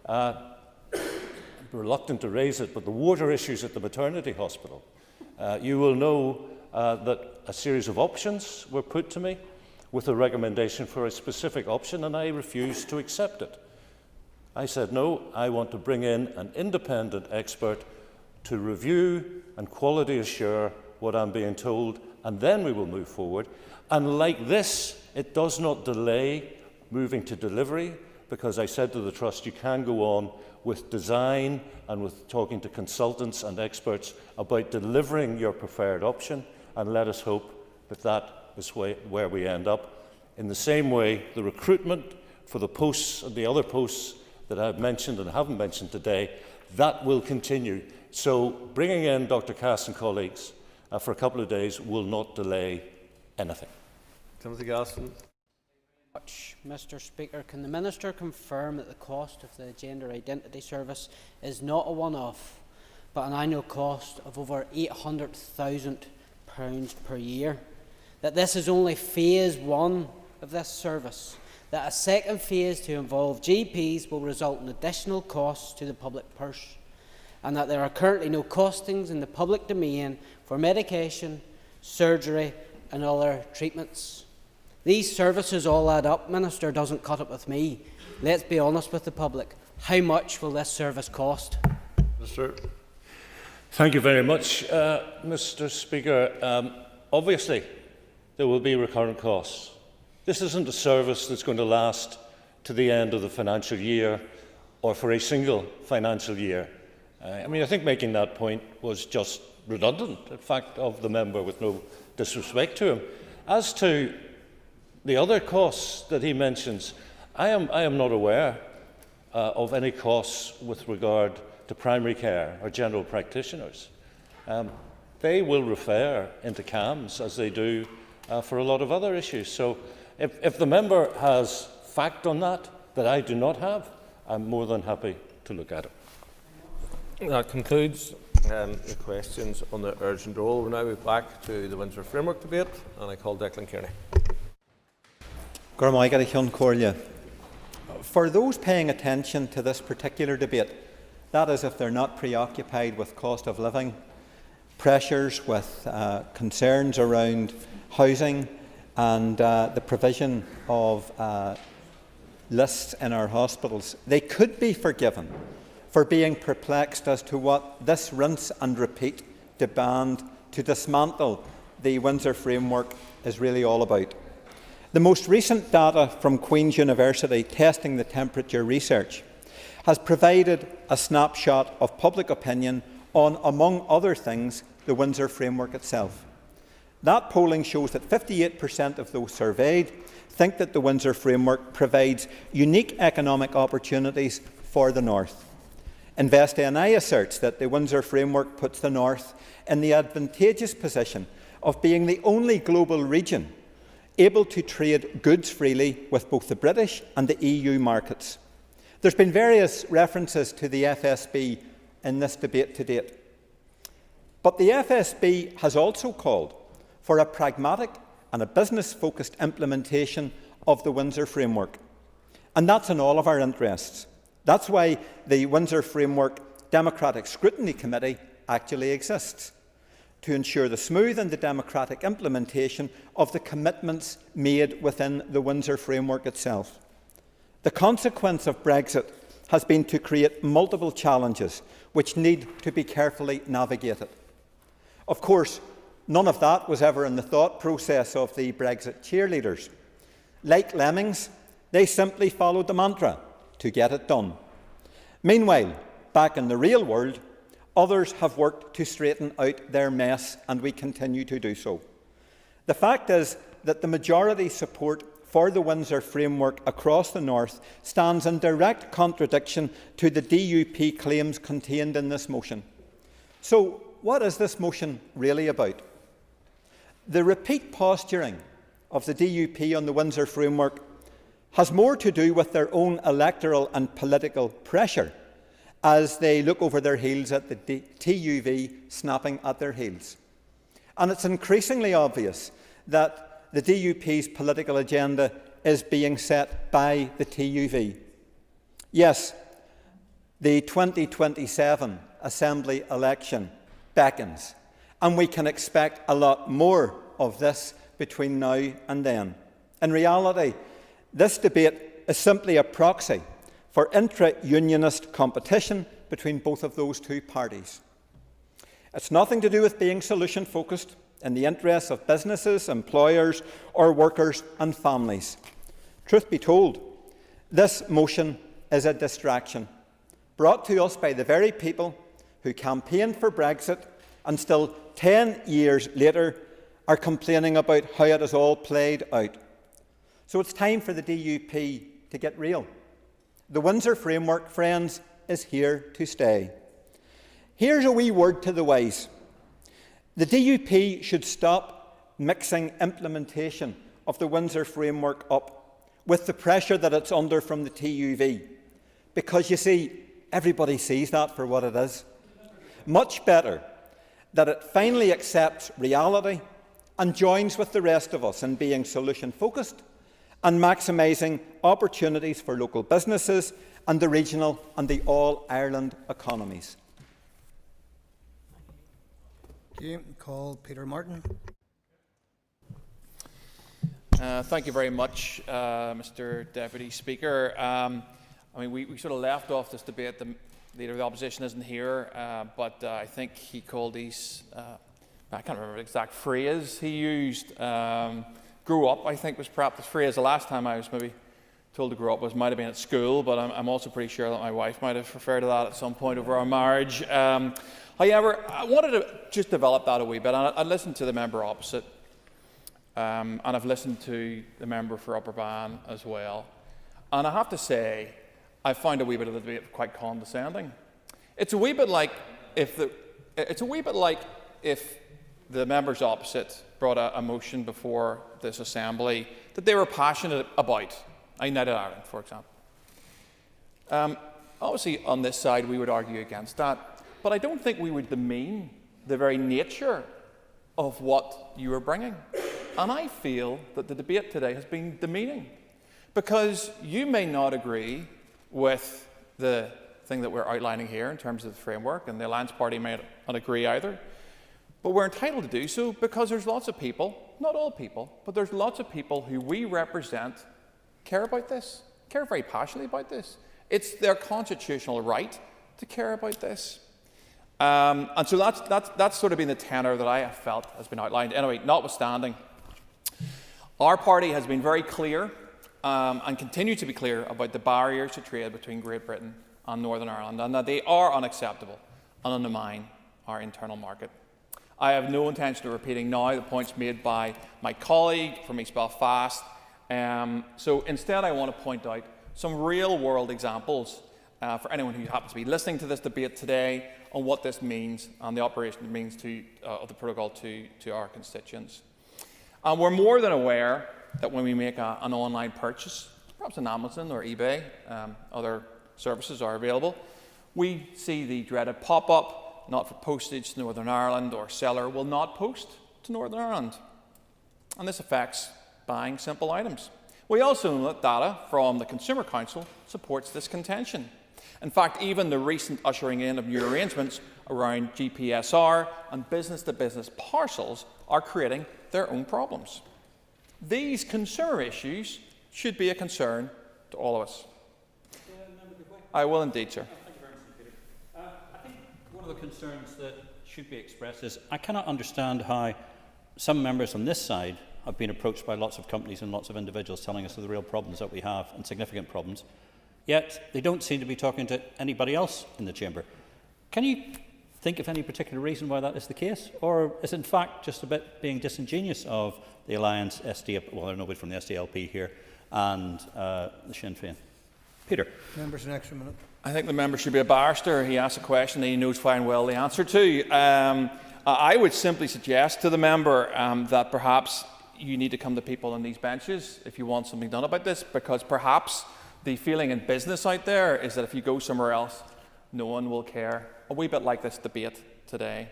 I'm reluctant to raise it, but the water issues at the maternity hospital. You will know that a series of options were put to me with a recommendation for a specific option, and I refused to accept it. I said, no, I want to bring in an independent expert to review and quality assure what I'm being told, and then we will move forward. And like this, it does not delay moving to delivery, because I said to the Trust, you can go on with design and with talking to consultants and experts about delivering your preferred option, and let us hope that that is where we end up. In the same way, the recruitment for the posts and the other posts that I've mentioned and haven't mentioned today, that will continue. So bringing in Dr. Cass and colleagues for a couple of days will not delay anything. Timothy Gaston. Mr. Speaker, can the Minister confirm that the cost of the Gender Identity Service is not a one-off, but an annual cost of over £800,000 per year? That this is only phase one of this service? That a second phase to involve GPs will result in additional costs to the public purse? And that there are currently no costings in the public domain for medication, surgery and other treatments? These services all add up. Minister, doesn't cut it with me. Let's be honest with the public. How much will this service cost? Minister. Thank you very much, Mr. Speaker. Obviously, there will be recurrent costs. This isn't a service that's going to last to the end of the financial year or for a single financial year. I think making that point was just redundant, in fact, of the member, with no disrespect to him. As to the other costs that he mentions, I am not aware of any costs with regard to primary care or general practitioners. They will refer into CAMS as they do for a lot of other issues. So if the member has fact on that I do not have, I'm more than happy to look at it. That concludes the questions on the urgent role. We'll now move back to the Windsor Framework debate, and I call Declan Kearney. For those paying attention to this particular debate, that is, if they're not preoccupied with cost of living, pressures with concerns around housing and the provision of lists in our hospitals, they could be forgiven for being perplexed as to what this rinse and repeat demand to dismantle the Windsor Framework is really all about. The most recent data from Queen's University testing the temperature research has provided a snapshot of public opinion on, among other things, the Windsor Framework itself. That polling shows that 58% of those surveyed think that the Windsor Framework provides unique economic opportunities for the North. InvestNI asserts that the Windsor Framework puts the North in the advantageous position of being the only global region able to trade goods freely with both the British and the EU markets. There's been various references to the FSB in this debate to date. But the FSB has also called for a pragmatic and a business-focused implementation of the Windsor Framework. And that's in all of our interests. That's why the Windsor Framework Democratic Scrutiny Committee actually exists, to ensure the smooth and the democratic implementation of the commitments made within the Windsor Framework itself. The consequence of Brexit has been to create multiple challenges which need to be carefully navigated. Of course, none of that was ever in the thought process of the Brexit cheerleaders. Like lemmings, they simply followed the mantra, to get it done. Meanwhile, back in the real world, others have worked to straighten out their mess, and we continue to do so. The fact is that the majority support for the Windsor Framework across the North stands in direct contradiction to the DUP claims contained in this motion. So, what is this motion really about? The repeat posturing of the DUP on the Windsor Framework has more to do with their own electoral and political pressure as they look over their heels at the TUV snapping at their heels. And it's increasingly obvious that the DUP's political agenda is being set by the TUV. Yes, the 2027 Assembly election beckons, and we can expect a lot more of this between now and then. In reality, this debate is simply a proxy for intra-unionist competition between both of those two parties. It's nothing to do with being solution-focused in the interests of businesses, employers, or workers and families. Truth be told, this motion is a distraction brought to us by the very people who campaigned for Brexit and still 10 years later are complaining about how it has all played out. So it's time for the DUP to get real. The Windsor Framework, friends, is here to stay. Here's a wee word to the wise. The DUP should stop mixing implementation of the Windsor Framework up with the pressure that it's under from the TUV. Because, you see, everybody sees that for what it is. Much better that it finally accepts reality and joins with the rest of us in being solution-focused and maximising opportunities for local businesses and the regional and the all-Ireland economies. Call Peter Martin. Thank you very much, Mr. Deputy Speaker. We sort of left off this debate. The Leader of the Opposition isn't here, but I think he called these, I can't remember the exact phrase he used. Grow up, I think, was perhaps the phrase. The last time I was maybe told to grow up might have been at school, but I'm also pretty sure that my wife might have referred to that at some point over our marriage. However, I wanted to just develop that a wee bit. I listened to the member opposite, and I've listened to the member for Upper Bann as well. And I have to say, I find a wee bit of the debate quite condescending. It's a wee bit like if the members opposite brought a motion before this Assembly that they were passionate about, United Ireland, for example. Obviously, on this side, we would argue against that, but I don't think we would demean the very nature of what you are bringing. And I feel that the debate today has been demeaning, because you may not agree with the thing that we're outlining here in terms of the framework, and the Alliance Party may not agree either. But we're entitled to do so because there's lots of people, not all people, but there's lots of people who we represent care about this, care very passionately about this. It's their constitutional right to care about this. And so that's sort of been the tenor that I have felt has been outlined. Anyway, notwithstanding, our party has been very clear and continue to be clear about the barriers to trade between Great Britain and Northern Ireland, and that they are unacceptable and undermine our internal market. I have no intention of repeating now the points made by my colleague from East Belfast. So instead, I want to point out some real-world examples for anyone who happens to be listening to this debate today on what this means and the operation it means of the protocol to our constituents. And we're more than aware that when we make an online purchase, perhaps on Amazon or eBay, other services are available, we see the dreaded pop-up, not for postage to Northern Ireland, or seller will not post to Northern Ireland. And this affects buying simple items. We also know that data from the Consumer Council supports this contention. In fact, even the recent ushering in of new arrangements around GPSR and business-to-business parcels are creating their own problems. These consumer issues should be a concern to all of us. I will indeed, sir. One of the concerns that should be expressed is I cannot understand how some members on this side have been approached by lots of companies and lots of individuals telling us of the real problems that we have, and significant problems, yet they don't seem to be talking to anybody else in the chamber. Can you think of any particular reason why that is the case? Or is it in fact just a bit being disingenuous of the Alliance, SDLP, well, there's nobody from the SDLP here, and the Sinn Féin? Peter. Members, an extra minute. I think the member should be a barrister. He asks a question that he knows fine well the answer to. I would simply suggest to the member that perhaps you need to come to people on these benches if you want something done about this, because perhaps the feeling in business out there is that if you go somewhere else, no one will care. A wee bit like this debate today.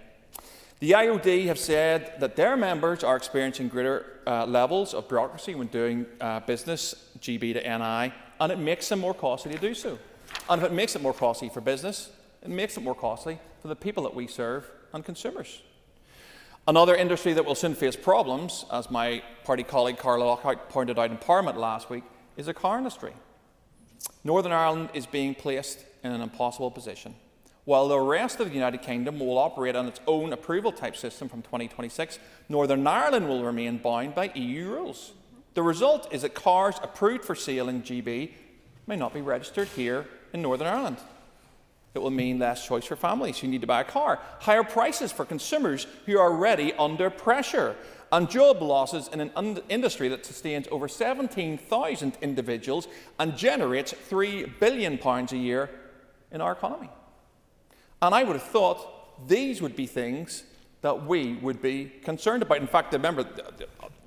The IOD have said that their members are experiencing greater levels of bureaucracy when doing business, GB to NI, and it makes them more costly to do so. And if it makes it more costly for business, it makes it more costly for the people that we serve and consumers. Another industry that will soon face problems, as my party colleague Carla Lockhart pointed out in Parliament last week, is the car industry. Northern Ireland is being placed in an impossible position. While the rest of the United Kingdom will operate on its own approval type system from 2026, Northern Ireland will remain bound by EU rules. The result is that cars approved for sale in GB may not be registered here in Northern Ireland. It will mean less choice for families who need to buy a car, higher prices for consumers who are already under pressure, and job losses in an industry that sustains over 17,000 individuals and generates £3 billion a year in our economy. And I would have thought these would be things that we would be concerned about. In fact, the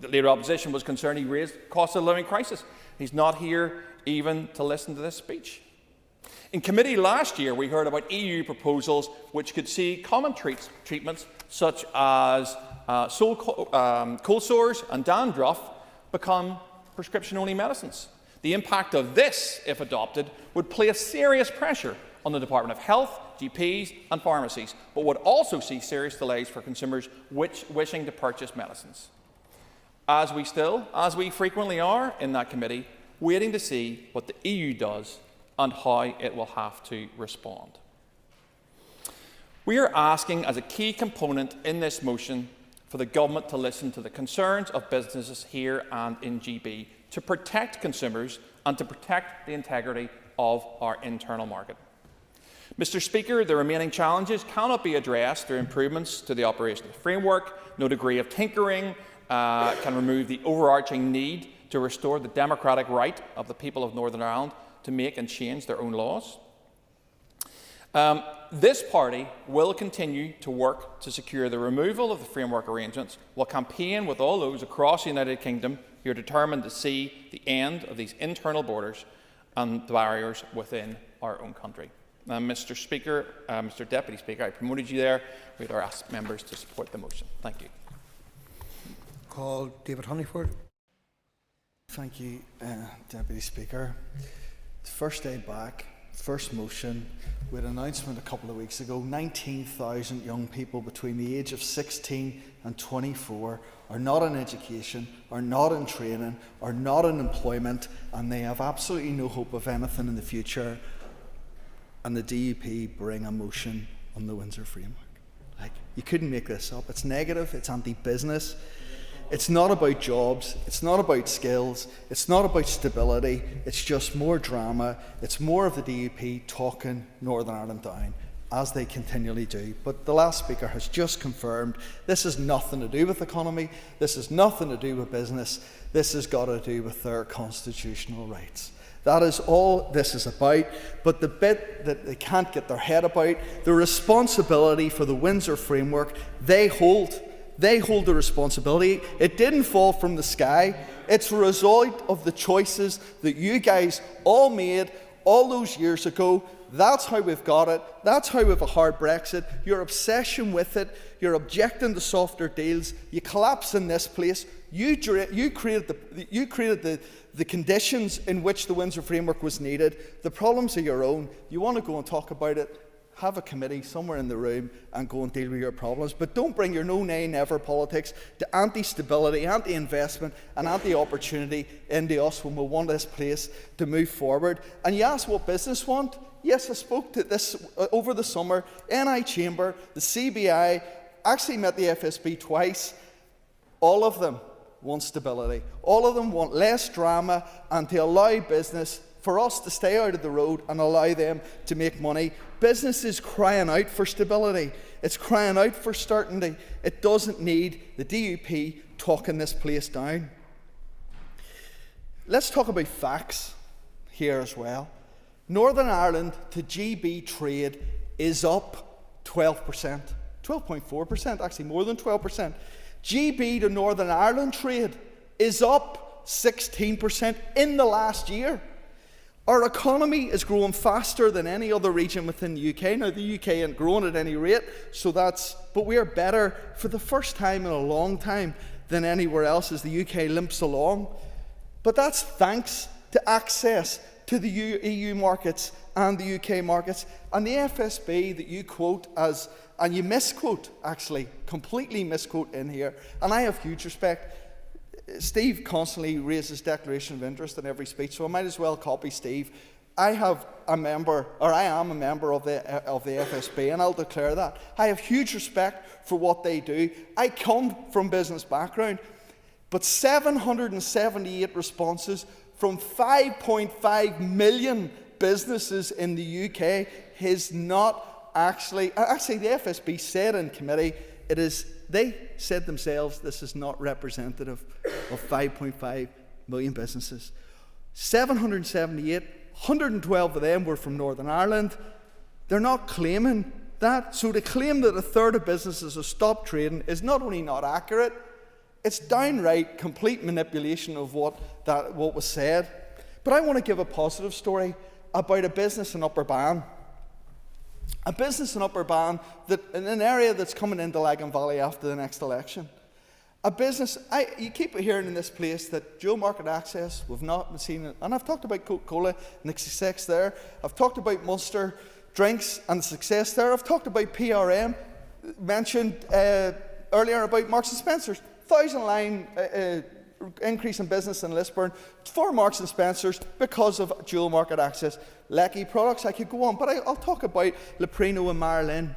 Leader of Opposition was concerned he raised cost of living crisis. He's not here even to listen to this speech. In committee last year, we heard about EU proposals which could see common treatments such as cold sores and dandruff become prescription-only medicines. The impact of this, if adopted, would place serious pressure on the Department of Health, GPs and pharmacies, but would also see serious delays for consumers wishing to purchase medicines. As we frequently are in that committee, waiting to see what the EU does and how it will have to respond. We are asking, as a key component in this motion, for the government to listen to the concerns of businesses here and in GB, to protect consumers and to protect the integrity of our internal market. Mr. Speaker, the remaining challenges cannot be addressed through improvements to the operation of the framework. No degree of tinkering can remove the overarching need to restore the democratic right of the people of Northern Ireland to make and change their own laws. This party will continue to work to secure the removal of the framework arrangements, while campaign with all those across the United Kingdom who are determined to see the end of these internal borders and the barriers within our own country. Mr. Speaker, Mr. Deputy Speaker, I promoted you there. We'd ask members to support the motion. Thank you. Call David Honeyford. Thank you, Deputy Speaker. The first day back, first motion, we had an announcement a couple of weeks ago, 19,000 young people between the age of 16 and 24 are not in education, are not in training, are not in employment, and they have absolutely no hope of anything in the future. And the DUP bring a motion on the Windsor Framework. You couldn't make this up. It's negative, it's anti-business. It's not about jobs, it's not about skills, it's not about stability, it's just more drama. It's more of the DUP talking Northern Ireland down, as they continually do. But the last speaker has just confirmed this has nothing to do with the economy, this has nothing to do with business, this has got to do with their constitutional rights. That is all this is about. But the bit that they can't get their head about, the responsibility for the Windsor Framework, they hold. They hold the responsibility. It didn't fall from the sky. It's a result of the choices that you guys all made all those years ago. That's how we've got it. That's how we have a hard Brexit. Your obsession with it, you're objecting to softer deals, you collapse in this place. You created the conditions in which the Windsor Framework was needed. The problems are your own. You want to go and talk about it, have a committee somewhere in the room and go and deal with your problems. But don't bring your no, nay, never politics to anti-stability, anti-investment and anti-opportunity into us when we want this place to move forward. And you ask what business want? Yes, I spoke to this over the summer. NI Chamber, the CBI, actually met the FSB twice. All of them want stability. All of them want less drama and to allow business for us to stay out of the road and allow them to make money. Business is crying out for stability. It's crying out for certainty. It doesn't need the DUP talking this place down. Let's talk about facts here as well. Northern Ireland to GB trade is up 12%. 12.4%, actually more than 12%. GB to Northern Ireland trade is up 16% in the last year. Our economy is growing faster than any other region within the UK. Now, the UK ain't growing at any rate, but we are better for the first time in a long time than anywhere else as the UK limps along. But that's thanks to access to the EU markets and the UK markets. And the FSB that you quote as, and you misquote, actually, completely misquote in here, and I have huge respect. Steve constantly raises declaration of interest in every speech, so I might as well copy Steve. I am a member of the FSB, and I'll declare that. I have huge respect for what they do. I come from business background, but 778 responses from 5.5 million businesses in the UK is not actually the FSB said in committee, they said themselves this is not representative of 5.5 million businesses. 778, 112 of them were from Northern Ireland. They're not claiming that. So to claim that a third of businesses have stopped trading is not only not accurate, it's downright complete manipulation of what was said. But I want to give a positive story about a business in Upper Bann. A business in Upper Bann, in an area that's coming into Lagan Valley after the next election. A business, you keep hearing in this place that dual market access, we've not been seeing it. And I've talked about Coca-Cola and the success there. I've talked about Munster drinks and the success there. I've talked about PRM, mentioned earlier about Marks & Spencer's. 1,000-line increase in business in Lisburn for Marks & Spencer's because of dual market access. Lecky products, I could go on, but I'll talk about Leprino and Marilyn.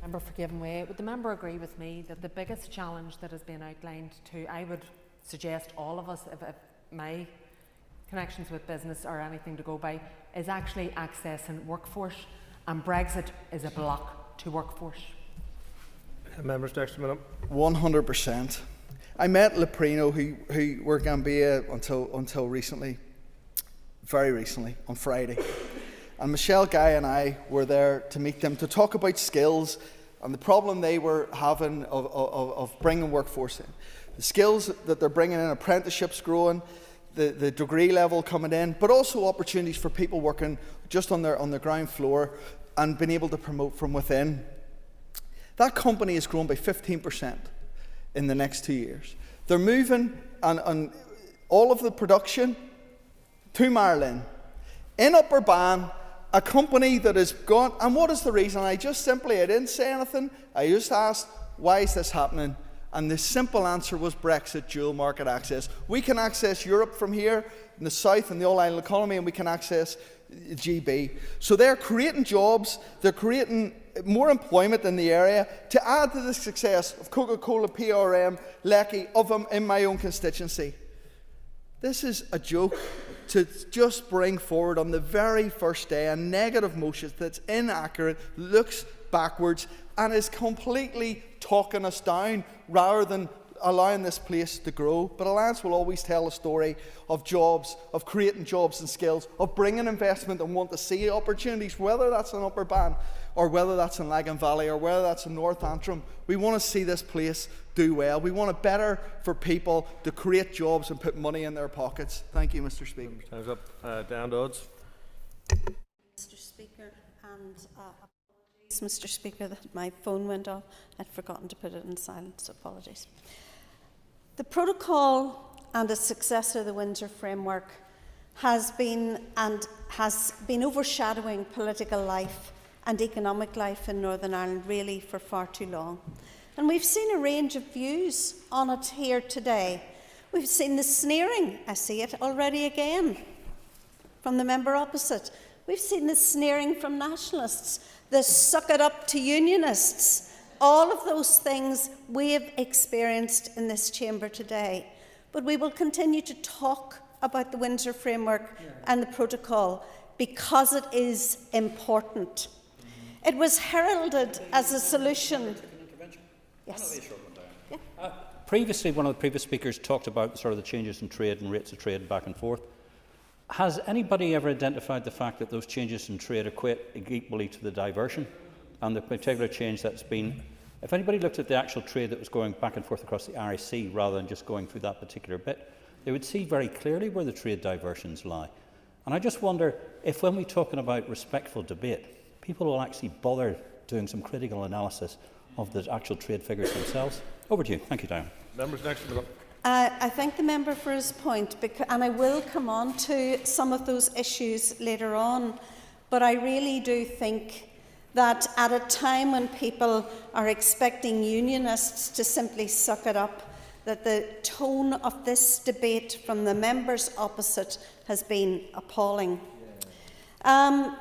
Member for giving way. Would the member agree with me that the biggest challenge that has been outlined to, I would suggest all of us, if my connections with business are anything to go by, is actually accessing workforce, and Brexit is a block to workforce? Members, next minute. 100%. I met Leprino, who were Gambia until recently, very recently, on Friday. And Michelle Guy and I were there to meet them to talk about skills and the problem they were having of bringing workforce in. The skills that they're bringing in, apprenticeships growing, the degree level coming in, but also opportunities for people working just on the ground floor and being able to promote from within. That company has grown by 15% in the next 2 years. They're moving on all of the production to Marilyn. In Upper Bann, a company that has gone, and what is the reason? I didn't say anything. I just asked, why is this happening? And the simple answer was Brexit, dual market access. We can access Europe from here in the south and the all-island economy, and we can access GB. So they're creating jobs, they're creating more employment in the area to add to the success of Coca-Cola, PRM, Lecky, of them in my own constituency. This is a joke to just bring forward on the very first day a negative motion that's inaccurate, looks backwards, and is completely talking us down rather than allowing this place to grow. But Alliance will always tell a story of jobs, of creating jobs and skills, of bringing investment and want to see opportunities, whether that's in Upper Bann or whether that's in Lagan Valley or whether that's in North Antrim. We want to see this place do well. We want it better for people to create jobs and put money in their pockets. Thank you, Mr. Speaker. Time's up. Dan Dodds. Mr. Speaker, and apologies, Mr. Speaker, that my phone went off. I'd forgotten to put it in silent, so apologies. The protocol and its successor, the Windsor Framework, has been overshadowing political life and economic life in Northern Ireland really for far too long. And we've seen a range of views on it here today. We've seen the sneering, I see it already again, from the member opposite. We've seen the sneering from nationalists, the suck it up to unionists. All of those things we have experienced in this chamber today. But we will continue to talk about the Windsor Framework and the protocol because it is important. It was heralded as a solution. Yes. Yeah. Previously, one of the previous speakers talked about sort of the changes in trade and rates of trade back and forth. Has anybody ever identified the fact that those changes in trade equate equally to the diversion and the particular change that's been? If anybody looked at the actual trade that was going back and forth across the Irish Sea rather than just going through that particular bit, they would see very clearly where the trade diversions lie. And I just wonder if, when we're talking about respectful debate, people will actually bother doing some critical analysis of the actual trade figures themselves. Over to you. Thank you, Diane. Members next. I thank the member for his point, and I will come on to some of those issues later on. But I really do think that at a time when people are expecting unionists to simply suck it up, that the tone of this debate from the members opposite has been appalling. The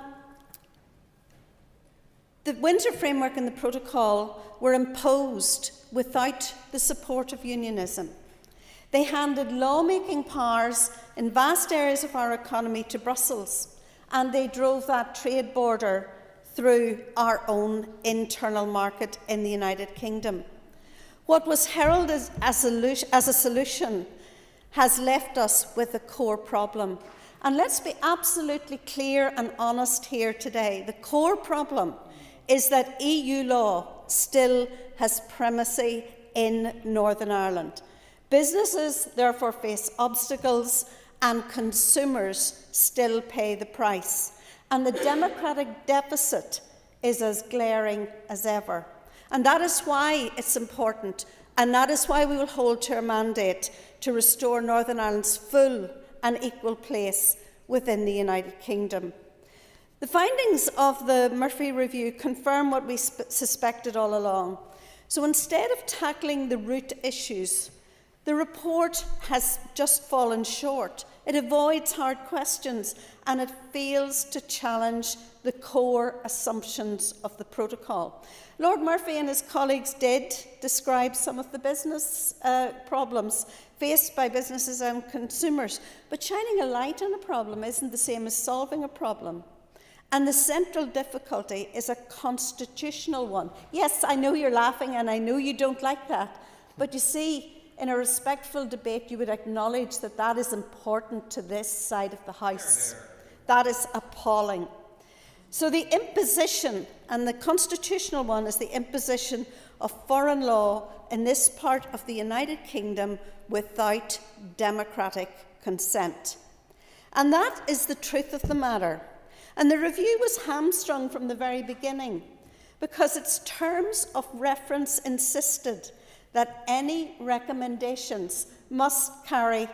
Windsor Framework and the Protocol were imposed without the support of unionism. They handed lawmaking powers in vast areas of our economy to Brussels, and they drove that trade border through our own internal market in the United Kingdom. What was heralded as a solution has left us with a core problem. And let's be absolutely clear and honest here today. The core problem is that EU law still has primacy in Northern Ireland. Businesses therefore face obstacles and consumers still pay the price. And the democratic deficit is as glaring as ever. And that is why it's important, and that is why we will hold to our mandate to restore Northern Ireland's full and equal place within the United Kingdom. The findings of the Murphy Review confirm what we suspected all along. So instead of tackling the root issues, the report has just fallen short. It avoids hard questions and it fails to challenge the core assumptions of the protocol. Lord Murphy and his colleagues did describe some of the business problems faced by businesses and consumers, but shining a light on a problem isn't the same as solving a problem. And the central difficulty is a constitutional one. Yes, I know you're laughing and I know you don't like that, but you see, in a respectful debate, you would acknowledge that that is important to this side of the House. That is appalling. So the imposition, and the constitutional one, is the imposition of foreign law in this part of the United Kingdom without democratic consent. And that is the truth of the matter. And the review was hamstrung from the very beginning because its terms of reference insisted that any recommendations must carry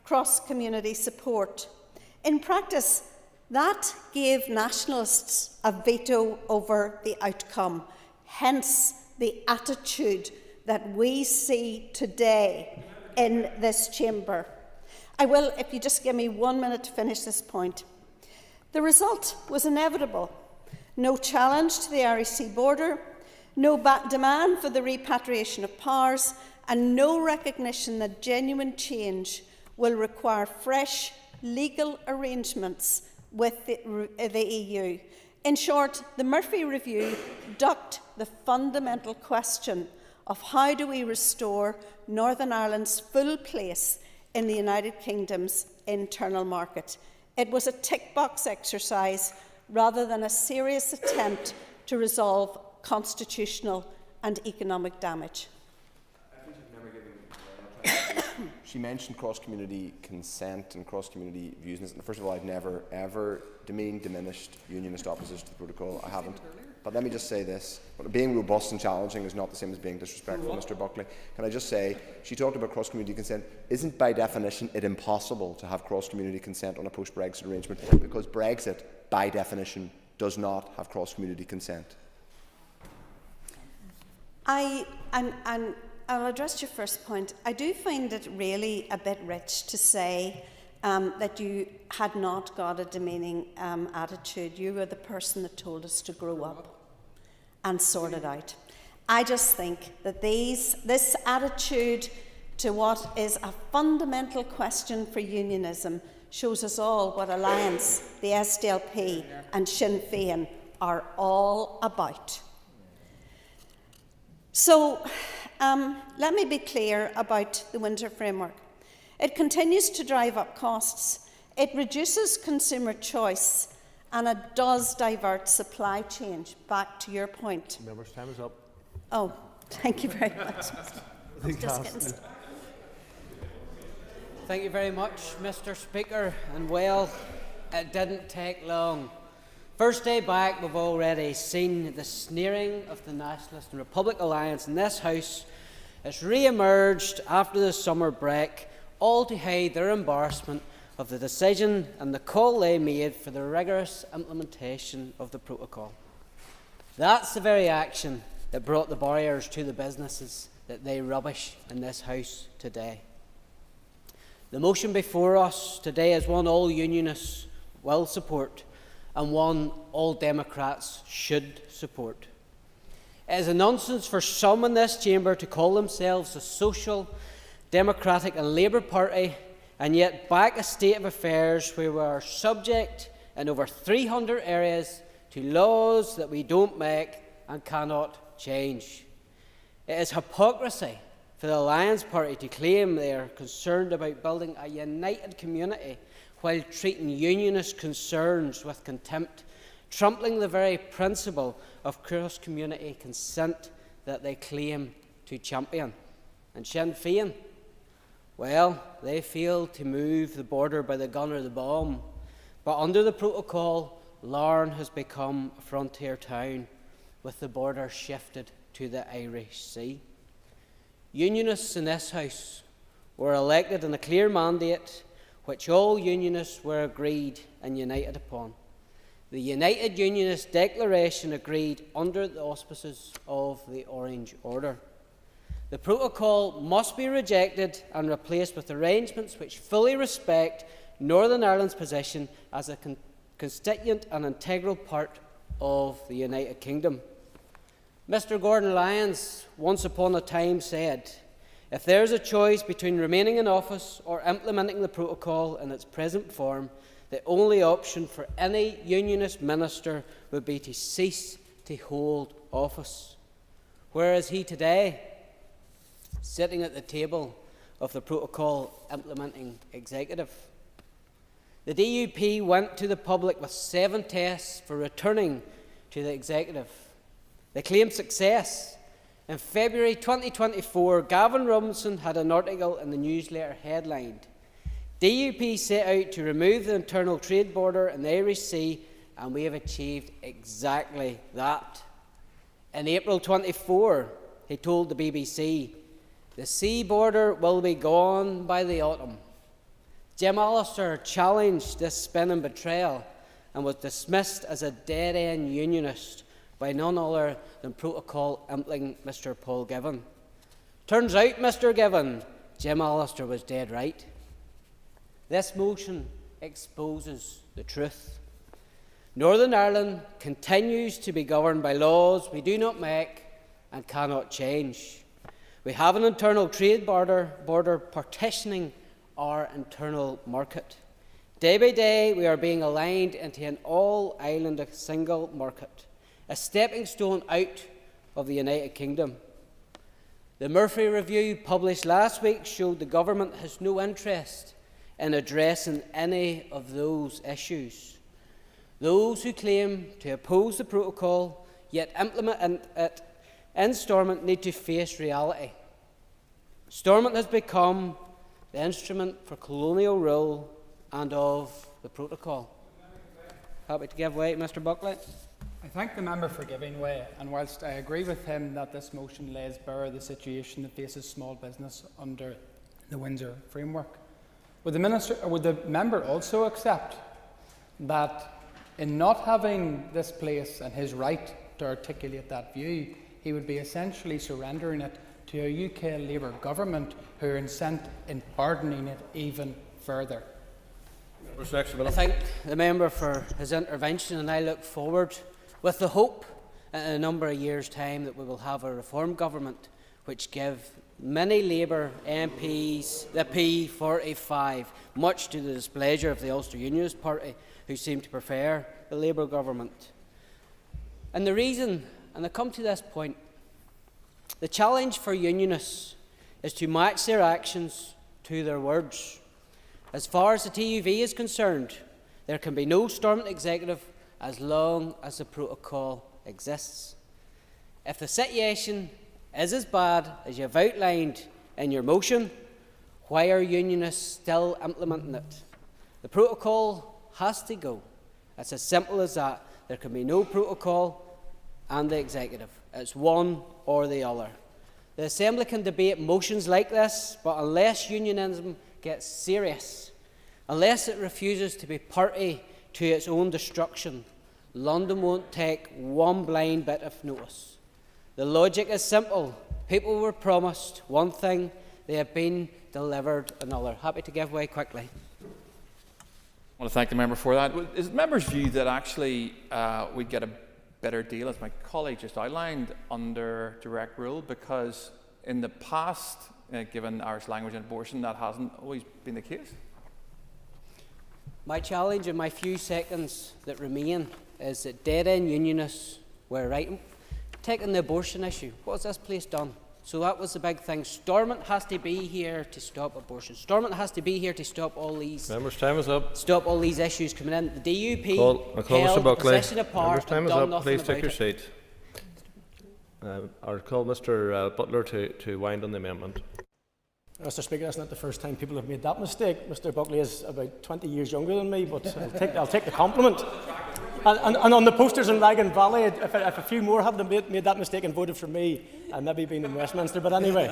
cross-community support. In practice, that gave nationalists a veto over the outcome, hence the attitude that we see today in this chamber. I will, if you just give me 1 minute to finish this point. The result was inevitable. No challenge to the Irish Sea border, no demand for the repatriation of powers, and no recognition that genuine change will require fresh legal arrangements with the EU. In short, the Murphy Review ducked the fundamental question of how do we restore Northern Ireland's full place in the United Kingdom's internal market. It was a tick-box exercise rather than a serious attempt to resolve constitutional and economic damage. She mentioned cross-community consent and cross-community views. And first of all, I've never, ever demeaned, diminished unionist opposition to the protocol. I haven't. But let me just say this. Being robust and challenging is not the same as being disrespectful, Mr. Buckley. Can I just say, she talked about cross-community consent. Isn't by definition it impossible to have cross-community consent on a post-Brexit arrangement? Because Brexit, by definition, does not have cross-community consent. I'll address your first point. I do find it really a bit rich to say that you had not got a demeaning attitude. You were the person that told us to grow up and sort it out. I just think that this attitude to what is a fundamental question for unionism shows us all what Alliance, the SDLP and Sinn Féin are all about. So, let me be clear about the Windsor Framework. It continues to drive up costs, it reduces consumer choice, and it does divert supply chain. Back to your point. Members' time is up. Oh, thank you very much. Thank you very much, Mr. Speaker. And well, it didn't take long. First day back, we've already seen the sneering of the Nationalist and Republic Alliance in this House. It's re-emerged after the summer break, all to hide their embarrassment of the decision and the call they made for the rigorous implementation of the protocol. That's the very action that brought the barriers to the businesses that they rubbish in this House today. The motion before us today is one all Unionists will support and one all Democrats should support. It is a nonsense for some in this chamber to call themselves the Social, Democratic and Labour Party and yet back a state of affairs where we are subject in over 300 areas to laws that we don't make and cannot change. It is hypocrisy for the Alliance Party to claim they are concerned about building a united community while treating unionist concerns with contempt, trampling the very principle of cross-community consent that they claim to champion. And Sinn Féin, well, they failed to move the border by the gun or the bomb, but under the protocol, Larne has become a frontier town with the border shifted to the Irish Sea. Unionists in this House were elected in a clear mandate which all Unionists were agreed and united upon. The United Unionist Declaration agreed under the auspices of the Orange Order. The protocol must be rejected and replaced with arrangements which fully respect Northern Ireland's position as a constituent and integral part of the United Kingdom. Mr. Gordon Lyons once upon a time said, "If there is a choice between remaining in office or implementing the protocol in its present form, the only option for any Unionist minister would be to cease to hold office." Where is he today? Sitting at the table of the protocol implementing executive. The DUP went to the public with 7 tests for returning to the executive. They claimed success. In February 2024, Gavin Robinson had an article in the newsletter headlined, "DUP set out to remove the internal trade border in the Irish Sea, and we have achieved exactly that." In April 24, he told the BBC, "The sea border will be gone by the autumn." Jim Allister challenged this spin and betrayal and was dismissed as a dead-end unionist by none other than protocol implementing Mr. Paul Givan. Turns out, Mr. Givan, Jim Allister was dead right. This motion exposes the truth. Northern Ireland continues to be governed by laws we do not make and cannot change. We have an internal trade border partitioning our internal market. Day by day, we are being aligned into an all-island single market, a stepping stone out of the United Kingdom. The Murphy Review published last week showed the government has no interest in addressing any of those issues. Those who claim to oppose the protocol yet implement it in Stormont need to face reality. Stormont has become the instrument for colonial rule and of the protocol. Happy to give way, Mr. Buckley. I thank the member for giving way, and whilst I agree with him that this motion lays bare the situation that faces small business under the Windsor Framework, would the member also accept that in not having this place and his right to articulate that view, he would be essentially surrendering it to a UK Labour government who are intent in hardening it even further? I thank the member for his intervention, and I look forward with the hope in a number of years' time that we will have a reform government which give many Labour MPs the P45, much to the displeasure of the Ulster Unionist Party, who seem to prefer the Labour government. And the reason, and I come to this point, the challenge for unionists is to match their actions to their words. As far as the TUV is concerned, there can be no Stormont executive as long as the protocol exists. If the situation is as bad as you have outlined in your motion, why are unionists still implementing it? The protocol has to go. It's as simple as that. There can be no protocol and the executive. It's one or the other. The Assembly can debate motions like this, but unless unionism gets serious, unless it refuses to be party to its own destruction, London won't take one blind bit of notice. The logic is simple. People were promised one thing, they have been delivered another. Happy to give way quickly. I want to thank the member for that. Is the member's view that actually we get a better deal, as my colleague just outlined, under direct rule? Because in the past, given Irish language and abortion, that hasn't always been the case. My challenge in my few seconds that remain is that dead-end unionists were right. Taking the abortion issue, what has this place done? So that was the big thing. Stormont has to be here to stop abortion. Stormont has to be here to stop all these. Members' time is up. Stop all these issues coming in. The DUP I call held Mr. Buckley. position apart Members' time and is done up. nothing Please take your about it. seat. I'll call Mr. Butler to wind on the amendment. Mr. Speaker, that's not the first time people have made that mistake. Mr. Buckley is about 20 years younger than me, but I'll take the compliment. And on the posters in Lagan Valley, if a few more had made that mistake and voted for me, I'd maybe been in Westminster. But anyway,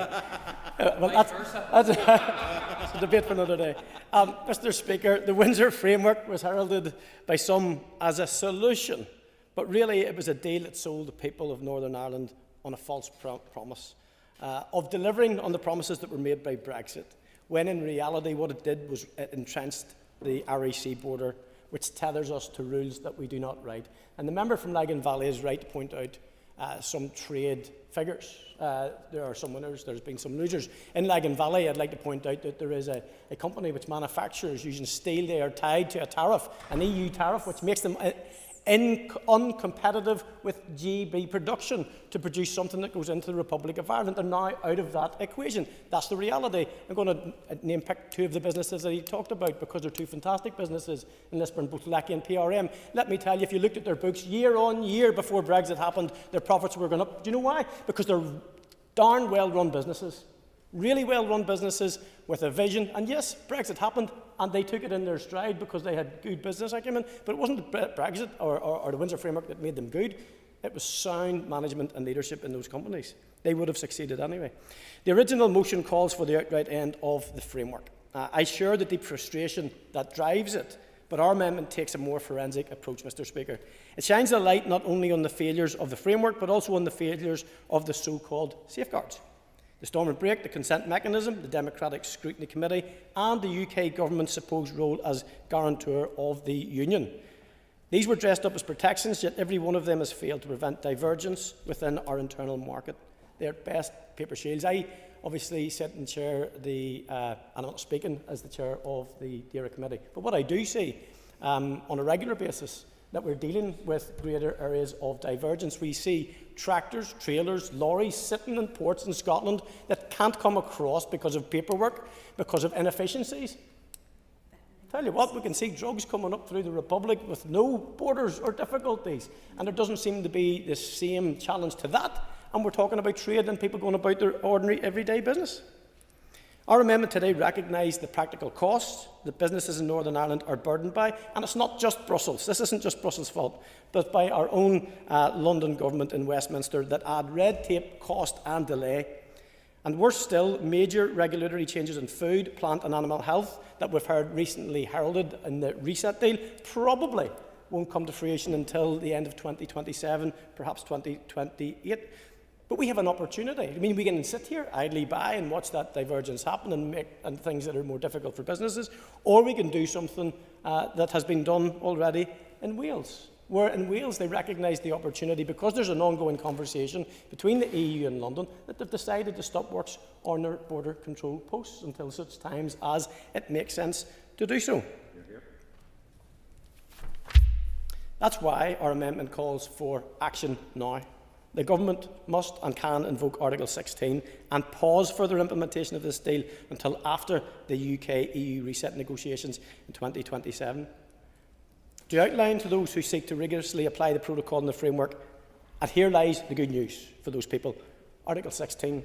well, that's a debate for another day. Mr. Speaker, the Windsor Framework was heralded by some as a solution, but really it was a deal that sold the people of Northern Ireland on a false promise of delivering on the promises that were made by Brexit, when in reality what it did was it entrenched the REC border, which tethers us to rules that we do not write. And the member from Lagan Valley is right to point out some trade figures. There are some winners, there's been some losers. In Lagan Valley, I'd like to point out that there is a company which manufactures using steel. They are tied to a tariff, an EU tariff, which makes them uncompetitive with GB production to produce something that goes into the Republic of Ireland. They're now out of that equation. That's the reality. I'm going to name pick two of the businesses that he talked about because they're two fantastic businesses in Lisburn, both Lecky and PRM. Let me tell you, if you looked at their books year on year before Brexit happened, their profits were going up. Do you know why? Because they're darn well-run businesses. Really well-run businesses with a vision. And yes, Brexit happened, and they took it in their stride because they had good business acumen. But it wasn't Brexit or the Windsor Framework that made them good. It was sound management and leadership in those companies. They would have succeeded anyway. The original motion calls for the outright end of the framework. I share the deep frustration that drives it, but our amendment takes a more forensic approach, Mr. Speaker. It shines a light not only on the failures of the framework, but also on the failures of the so-called safeguards. The Stormont Break, the consent mechanism, the Democratic Scrutiny Committee, and the UK Government's supposed role as guarantor of the Union. These were dressed up as protections, yet every one of them has failed to prevent divergence within our internal market. They are at best paper shields. I obviously sit and chair the, and I'm not speaking as the chair of the DAERA committee, but what I do see on a regular basis that we're dealing with greater areas of divergence. We see tractors, trailers, lorries sitting in ports in Scotland that can't come across because of paperwork, because of inefficiencies. Tell you what, we can see drugs coming up through the Republic with no borders or difficulties, and there doesn't seem to be the same challenge to that. And we're talking about trade and people going about their ordinary everyday business. Our amendment today recognised the practical costs that businesses in Northern Ireland are burdened by, and it's not just Brussels. This isn't just Brussels' fault, but by our own London government in Westminster that add red tape, cost and delay. And worse still, major regulatory changes in food, plant and animal health that we've heard recently heralded in the reset deal probably won't come to fruition until the end of 2027, perhaps 2028. But we have an opportunity. I mean, we can sit here idly by and watch that divergence happen and things that are more difficult for businesses, or we can do something that has been done already in Wales. where in Wales they recognised the opportunity, because there's an ongoing conversation between the EU and London, that they've decided to stop works on their border control posts until such times as it makes sense to do so. That's why our amendment calls for action now. The Government must and can invoke Article 16 and pause further implementation of this deal until after the UK-EU reset negotiations in 2027. To outline to those who seek to rigorously apply the protocol in the framework, and here lies the good news for those people. Article 16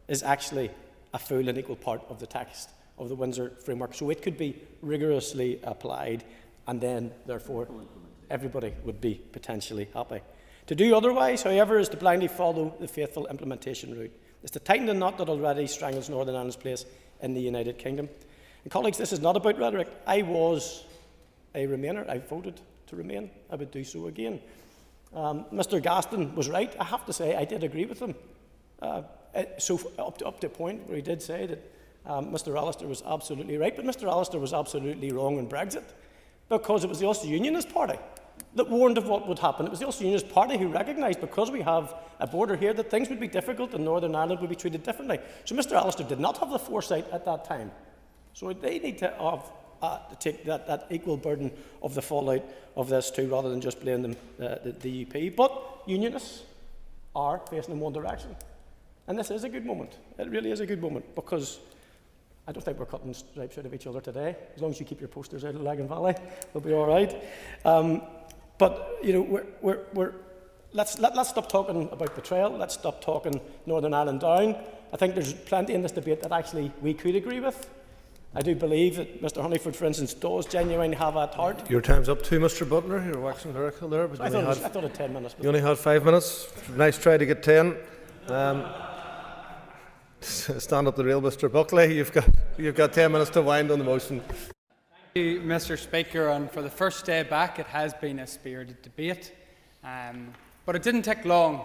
is actually a full and equal part of the text of the Windsor Framework, so it could be rigorously applied, and then, therefore, everybody would be potentially happy. To do otherwise, however, is to blindly follow the faithful implementation route. It's to tighten the knot that already strangles Northern Ireland's place in the United Kingdom. And colleagues, this is not about rhetoric. I was a Remainer. I voted to remain. I would do so again. Mr Gaston was right. I have to say I did agree with him. So up to a point where he did say that Mr Allister was absolutely right, but Mr Allister was absolutely wrong on Brexit, because it was the Ulster Unionist Party that warned of what would happen. It was the Ulster Unionist Party who recognised, because we have a border here, that things would be difficult and Northern Ireland would be treated differently. So Mr Allister did not have the foresight at that time. So they need to take that equal burden of the fallout of this too, rather than just blame them, the UP. But Unionists are facing in one direction. And this is a good moment. It really is a good moment, because I don't think we're cutting stripes out of each other today. As long as you keep your posters out of Lagan Valley, we'll be all right. But you know, let's stop talking about betrayal. Let's stop talking Northern Ireland down. I think there's plenty in this debate that actually we could agree with. I do believe that Mr Honeyford, for instance, does genuinely have at heart. Your time's up too, Mr Butler. You're waxing lyrical there. But I thought it had 10 minutes. You only had 5 minutes. Nice try to get 10. Stand up the rail, Mr Buckley. You've got 10 minutes to wind on the motion. Thank you, Mr Speaker, and for the first day back it has been a spirited debate, but it didn't take long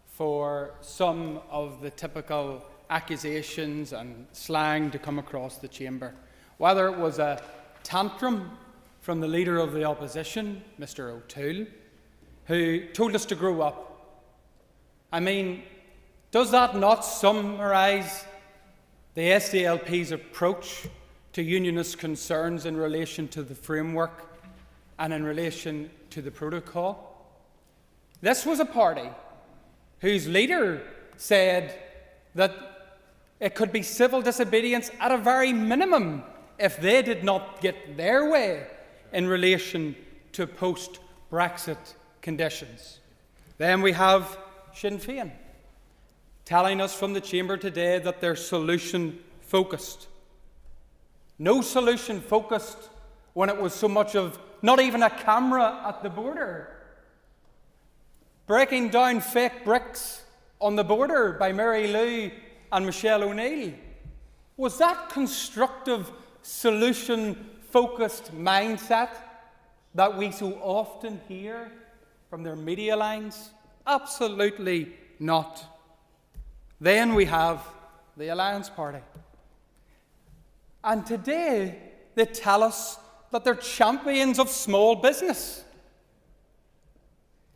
for some of the typical accusations and slang to come across the chamber. Whether it was a tantrum from the Leader of the Opposition, Mr O'Toole, who told us to grow up. I mean, does that not summarise the SDLP's approach to unionist concerns in relation to the framework and in relation to the protocol? This was a party whose leader said that it could be civil disobedience at a very minimum if they did not get their way in relation to post-Brexit conditions. Then we have Sinn Féin telling us from the chamber today that they're solution-focused. No solution focused when it was so much of not even a camera at the border. Breaking down fake bricks on the border by Mary Lou and Michelle O'Neill. Was that constructive, solution-focused mindset that we so often hear from their media lines? Absolutely not. Then we have the Alliance Party. And today, they tell us that they're champions of small business.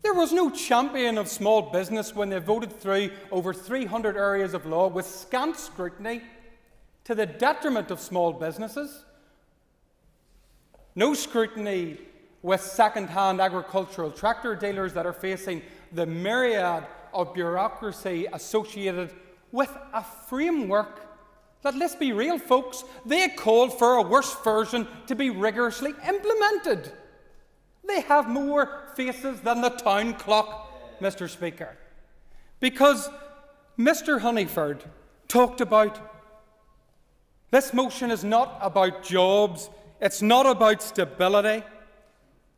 There was no champion of small business when they voted through over 300 areas of law with scant scrutiny to the detriment of small businesses. No scrutiny with second-hand agricultural tractor dealers that are facing the myriad of bureaucracy associated with a framework that, let's be real, folks, they called for a worse version to be rigorously implemented. They have more faces than the town clock, Mr. Speaker. Because Mr. Honeyford talked about this motion is not about jobs, it's not about stability,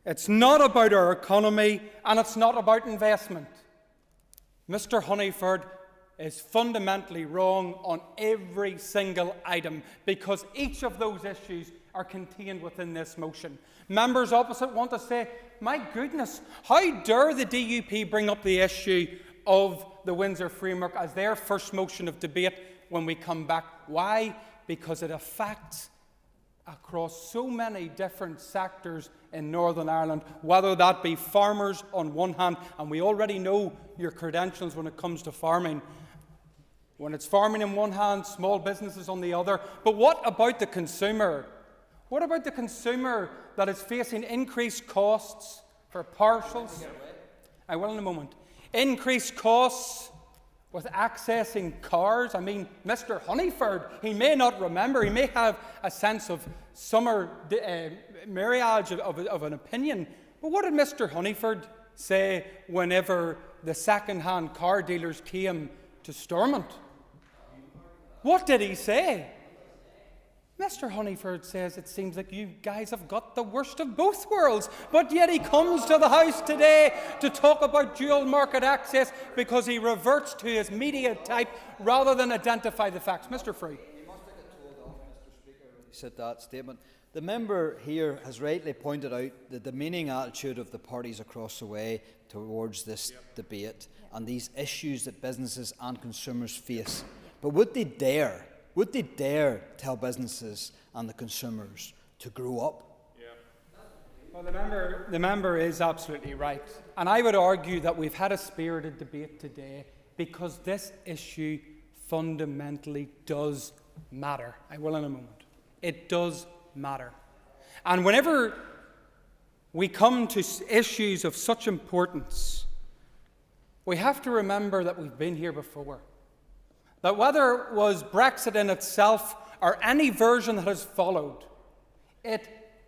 it's not about our economy, and it's not about investment. Mr. Honeyford is fundamentally wrong on every single item, because each of those issues are contained within this motion. Members opposite want to say, my goodness, how dare the DUP bring up the issue of the Windsor Framework as their first motion of debate when we come back? Why? Because it affects across so many different sectors in Northern Ireland, whether that be farmers on one hand, and we already know your credentials when it comes to farming. When it's farming in one hand, small businesses on the other. But what about the consumer? What about the consumer that is facing increased costs for parcels? I will in a moment. Increased costs with accessing cars. I mean, Mr. Honeyford, he may not remember, he may have a sense of summer marriage of an opinion. But what did Mr. Honeyford say whenever the second-hand car dealers came to Stormont? What did he say? Mr. Honeyford says it seems like you guys have got the worst of both worlds, but yet he comes to the House today to talk about dual market access because he reverts to his media type rather than identify the facts. Mr. Free. You must have got told off, Mr. Speaker, when he said that statement. The member here has rightly pointed out the demeaning attitude of the parties across the way towards this debate and these issues that businesses and consumers face. But would they dare tell businesses and the consumers to grow up? Well, the member is absolutely right. And I would argue that we've had a spirited debate today because this issue fundamentally does matter. I will in a moment. It does matter. And whenever we come to issues of such importance, we have to remember that we've been here before. That whether it was Brexit in itself or any version that has followed, it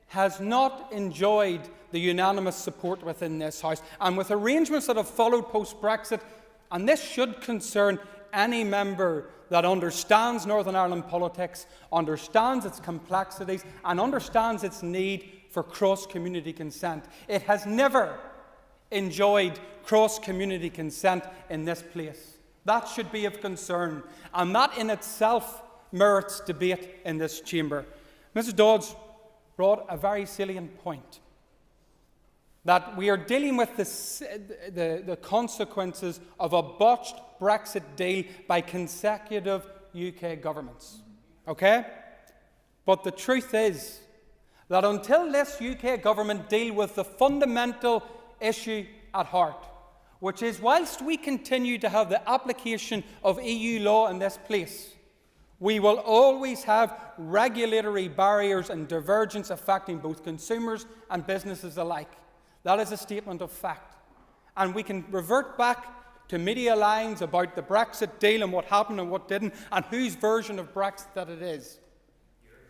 has not enjoyed the unanimous support within this House. And with arrangements that have followed post-Brexit, and this should concern any member that understands Northern Ireland politics, understands its complexities, and understands its need for cross-community consent. It has never enjoyed cross-community consent in this place. That should be of concern, and that in itself merits debate in this chamber. Mrs. Dodds brought a very salient point, that we are dealing with the consequences of a botched Brexit deal by consecutive UK governments. Okay? But the truth is that until this UK government deal with the fundamental issue at heart, which is whilst we continue to have the application of EU law in this place, we will always have regulatory barriers and divergence affecting both consumers and businesses alike. That is a statement of fact. And we can revert back to media lines about the Brexit deal and what happened and what didn't, and whose version of Brexit that it is.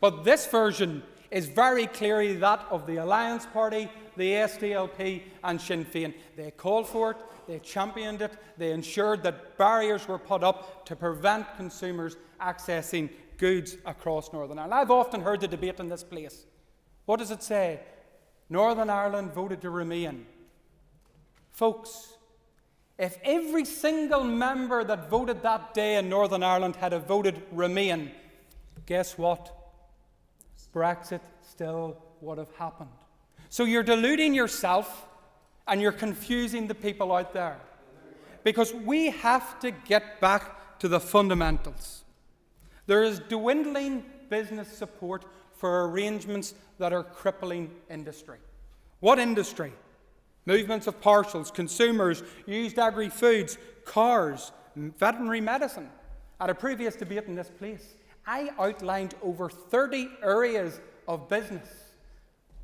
But this version is very clearly that of the Alliance Party, the SDLP and Sinn Féin. They called for it, they championed it, they ensured that barriers were put up to prevent consumers accessing goods across Northern Ireland. I've often heard the debate in this place. What does it say? Northern Ireland voted to remain. Folks, if every single member that voted that day in Northern Ireland had voted remain, guess what? Brexit still would have happened. So you're deluding yourself and you're confusing the people out there. Because we have to get back to the fundamentals. There is dwindling business support for arrangements that are crippling industry. What industry? Movements of parcels, consumers, used agri-foods, cars, veterinary medicine. At a previous debate in this place, I outlined over 30 areas of business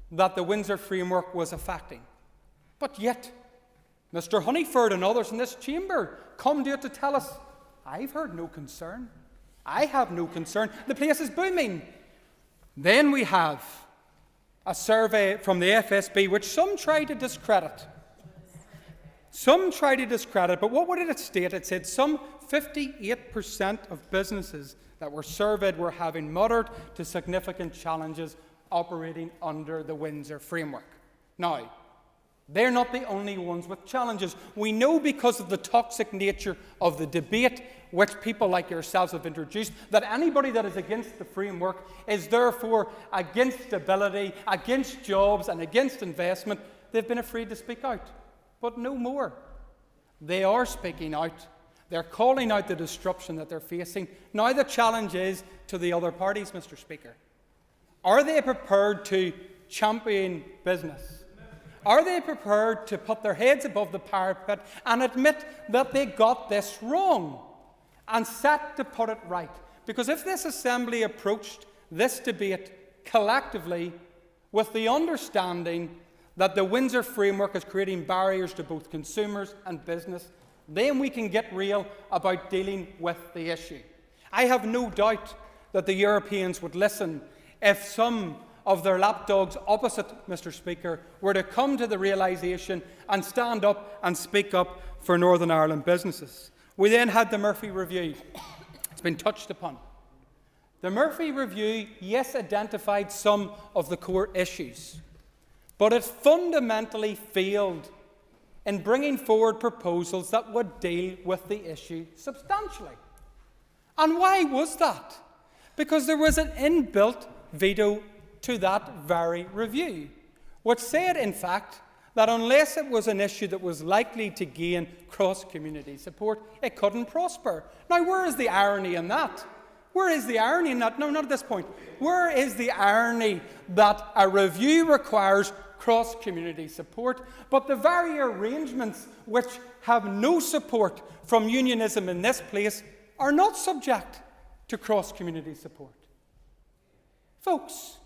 that the Windsor Framework was affecting. But yet, Mr. Honeyford and others in this chamber come to it to tell us, I've heard no concern. I have no concern. The place is booming. Then we have a survey from the FSB, which some try to discredit. But what did it state? It said some 58% of businesses that were surveyed were having moderate to significant challenges operating under the Windsor Framework. Now, they're not the only ones with challenges. We know because of the toxic nature of the debate which people like yourselves have introduced, that anybody that is against the framework is therefore against stability, against jobs and against investment. They've been afraid to speak out. But no more. They are speaking out. They're calling out the disruption that they're facing. Now the challenge is to the other parties, Mr. Speaker. Are they prepared to champion business? Are they prepared to put their heads above the parapet and admit that they got this wrong and set to put it right? Because if this Assembly approached this debate collectively with the understanding that the Windsor Framework is creating barriers to both consumers and business, then we can get real about dealing with the issue. I have no doubt that the Europeans would listen if some of their lapdogs opposite, Mr. Speaker, were to come to the realisation and stand up and speak up for Northern Ireland businesses. We then had the Murphy Review. It's been touched upon. The Murphy Review, yes, identified some of the core issues, but it fundamentally failed in bringing forward proposals that would deal with the issue substantially. And why was that? Because there was an inbuilt veto to that very review, which said, in fact, that unless it was an issue that was likely to gain cross-community support, it couldn't prosper. Now, where is the irony in that? Where is the irony in that? No, not at this point. Where is the irony that a review requires cross-community support, but the very arrangements which have no support from unionism in this place are not subject to cross-community support? Folks,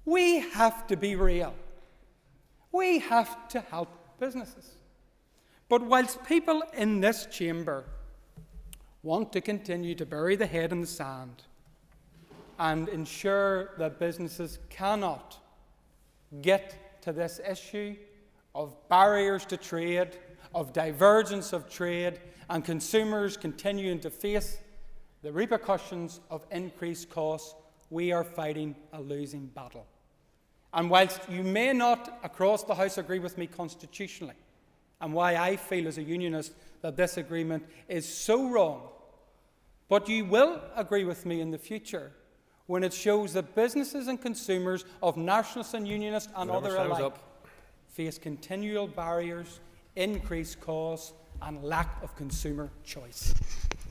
we have to be real. We have to help businesses. But whilst people in this chamber want to continue to bury the head in the sand and ensure that businesses cannot get to this issue of barriers to trade, of divergence of trade, and consumers continuing to face the repercussions of increased costs, we are fighting a losing battle. And whilst you may not across the House agree with me constitutionally, and why I feel as a unionist that this agreement is so wrong, but you will agree with me in the future when it shows that businesses and consumers of nationalists and unionists and other alike face continual barriers, increased costs and lack of consumer choice.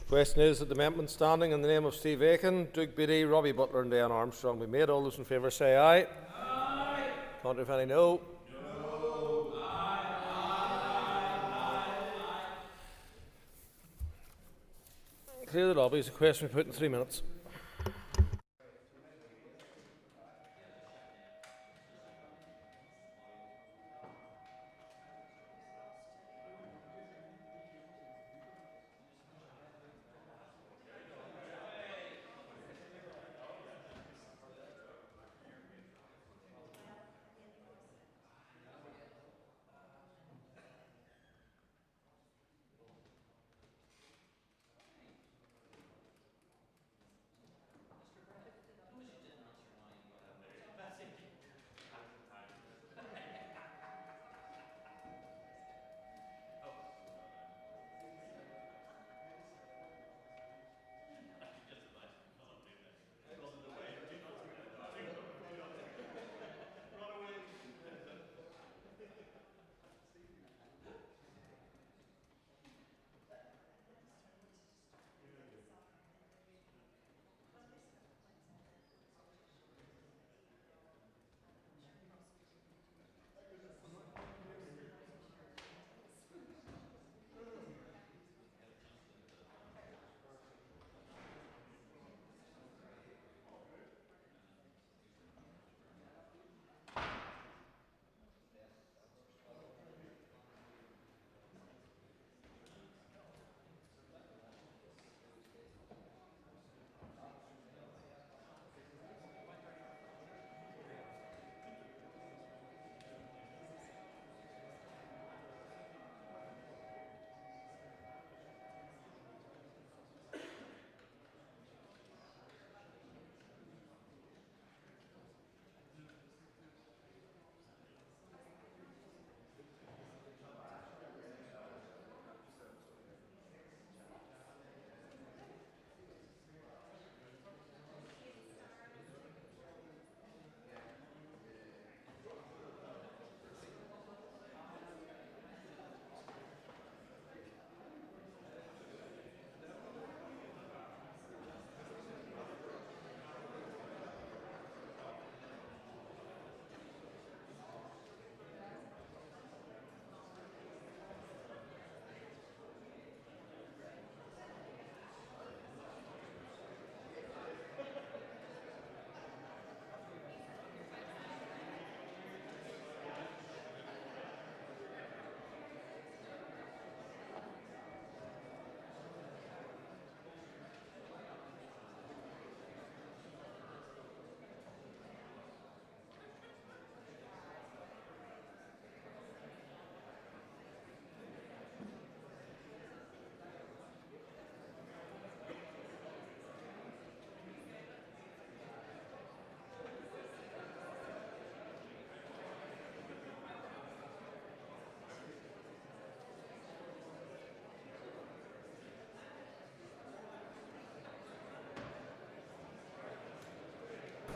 The question is that the amendment standing in the name of Steve Aiken, Duke Beattie, Robbie Butler and Diane Armstrong be made. All those in favour say aye. Aye. Contrary if any, no. No. Aye. Clear the lobbies. The question will be put in 3 minutes.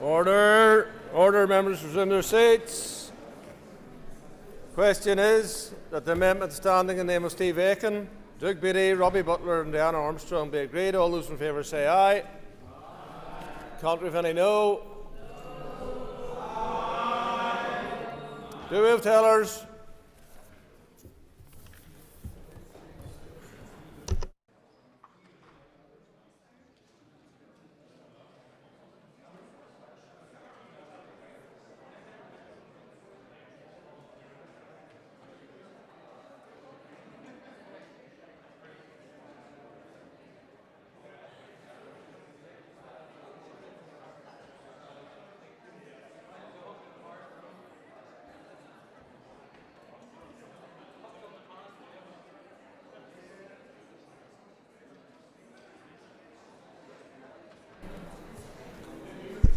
Order. Order. Members resume their seats. Question is that the amendment standing in the name of Steve Aiken, Doug Beattie, Robbie Butler and Diana Armstrong be agreed. All those in favour say aye. Aye. Contrary if any no. Aye. Do we have tellers?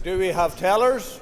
Do we have tellers?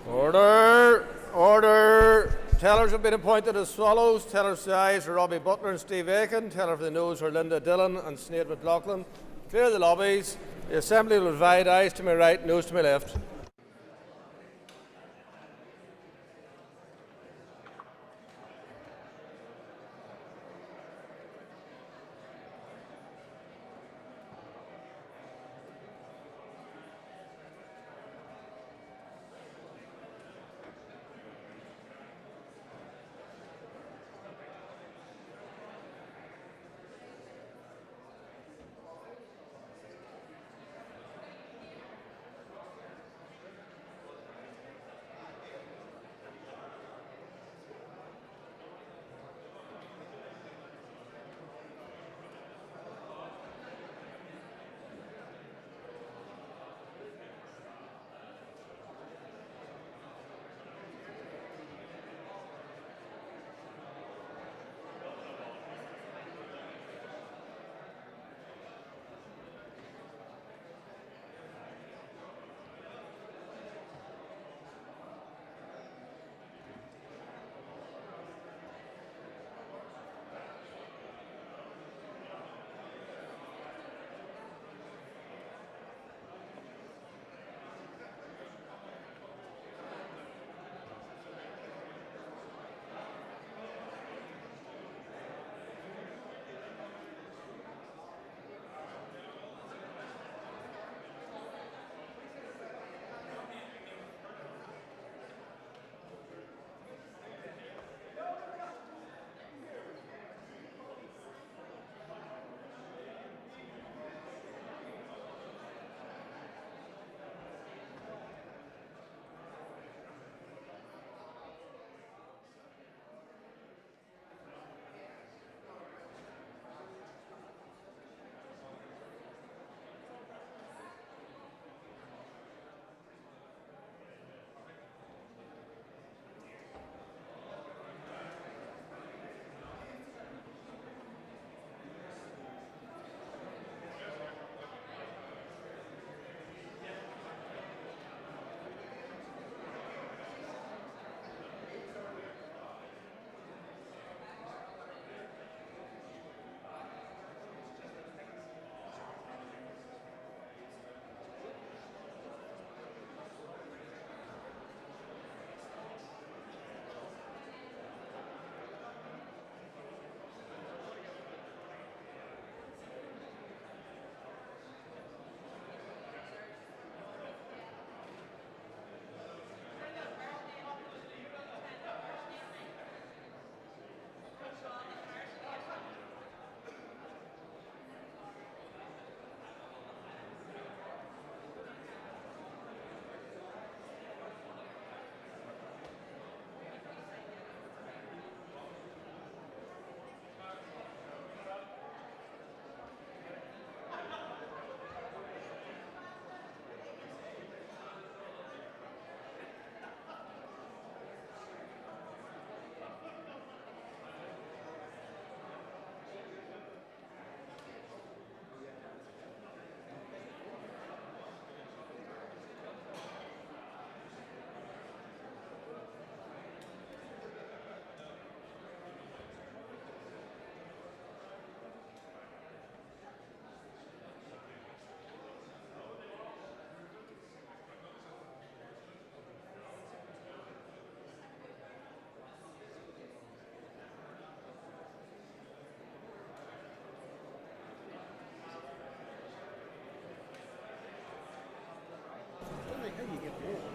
Order. Order. Tellers have been appointed as follows. Tellers for the ayes are Robbie Butler and Steve Aiken. Teller for the noes are Linda Dillon and Sinead McLaughlin. Clear the lobbies. The Assembly will divide ayes to my right, noes to my left.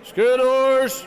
Scooters!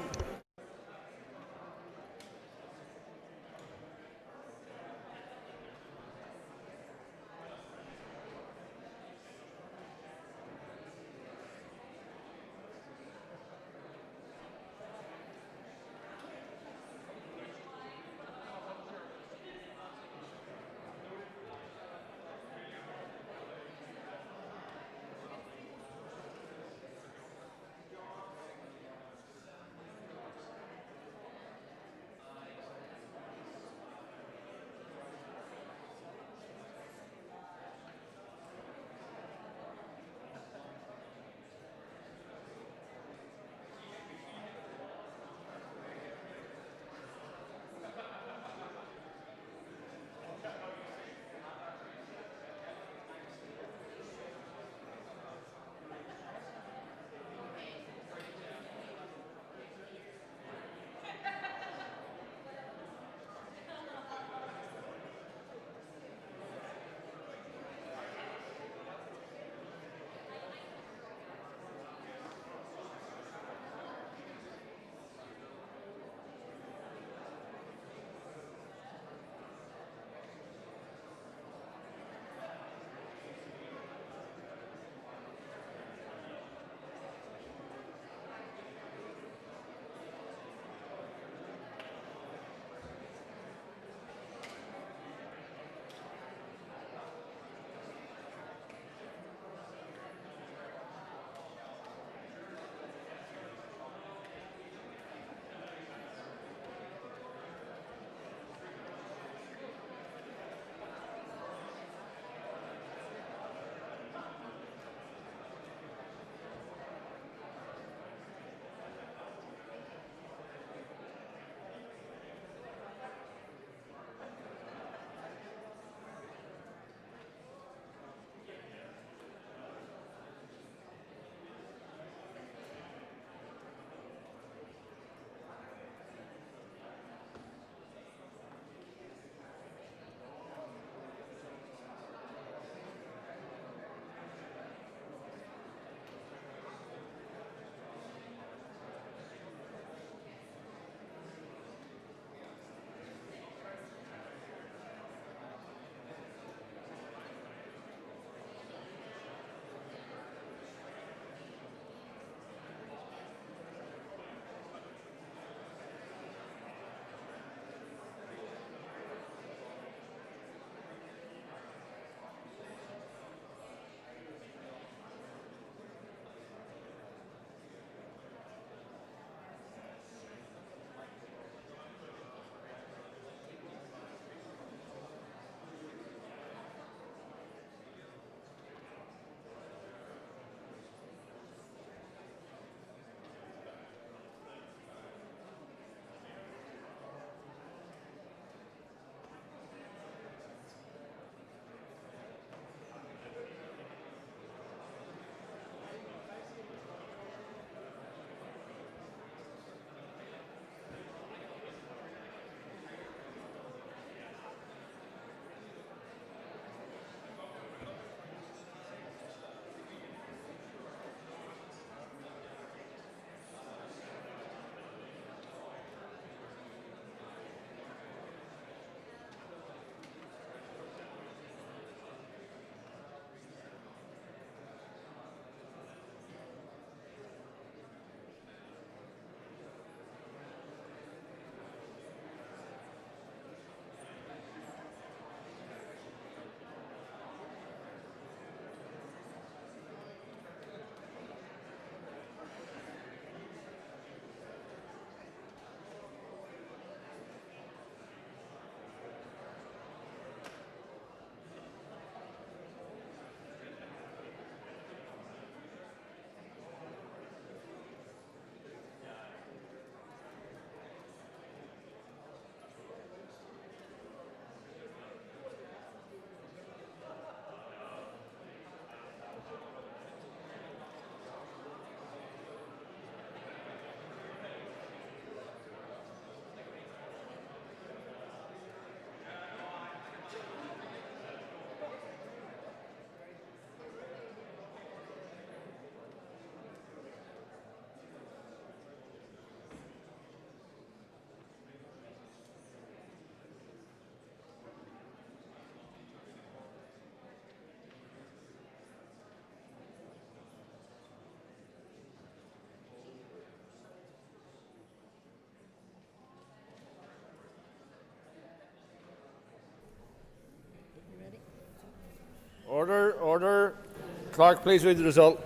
Clerk, please read the result.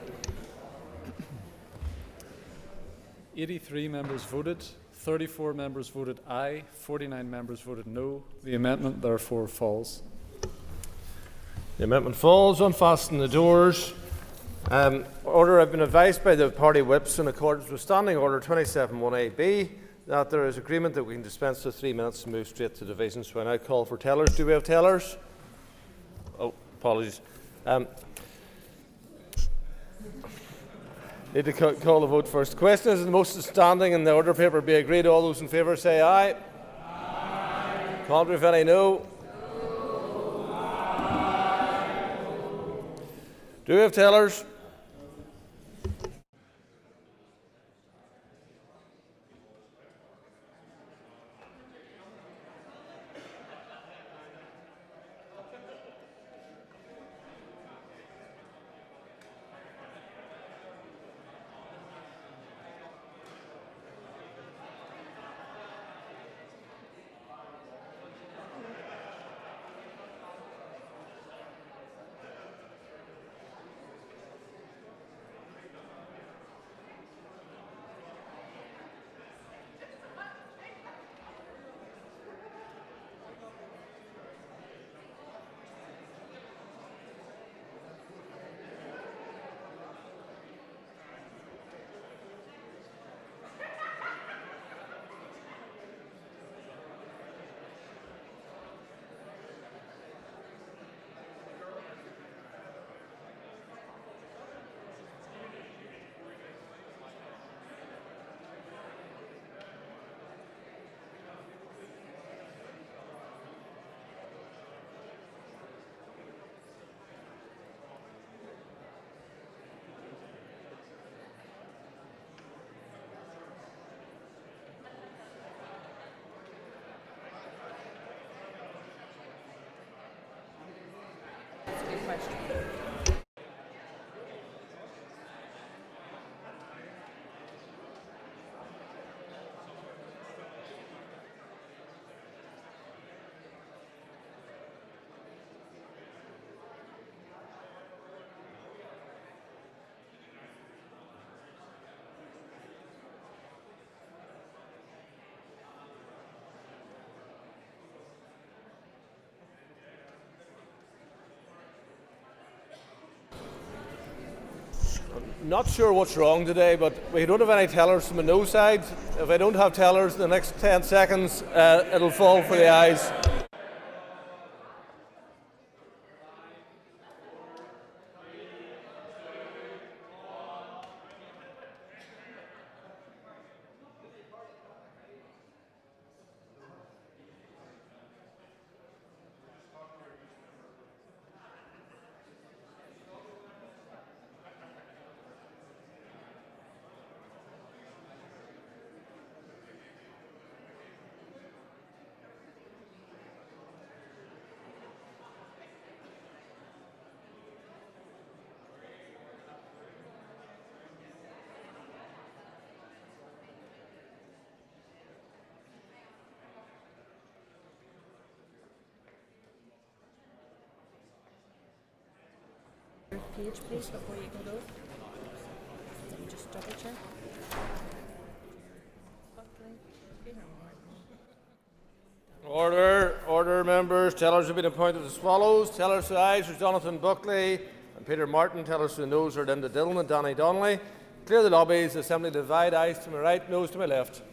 83 members voted, 34 members voted aye, 49 members voted no. The amendment therefore falls. The amendment falls. Unfasten the doors. Order. I've been advised by the party whips in accordance with Standing Order 27(1)AB that there is agreement that we can dispense with 3 minutes and move straight to division. So I now call for tellers. Do we have tellers? Oh, apologies. Need to call the vote first. The question is the motion standing in the order paper be agreed. All those in favour say aye. Aye. Contrary, if any, no. Aye. Do we have tellers? Not sure what's wrong today, but we don't have any tellers from the no side. If I don't have tellers in the next 10 seconds, it'll fall for the ayes. Page, please, before you can go. Let me just double check. Order, members. Tellers have been appointed as follows. Tellers for the ayes are Jonathan Buckley and Peter Martin. Tellers for the noes are Linda Dillon and Danny Donnelly. Clear the lobbies. Assembly divide. Ayes to my right, noes to my left.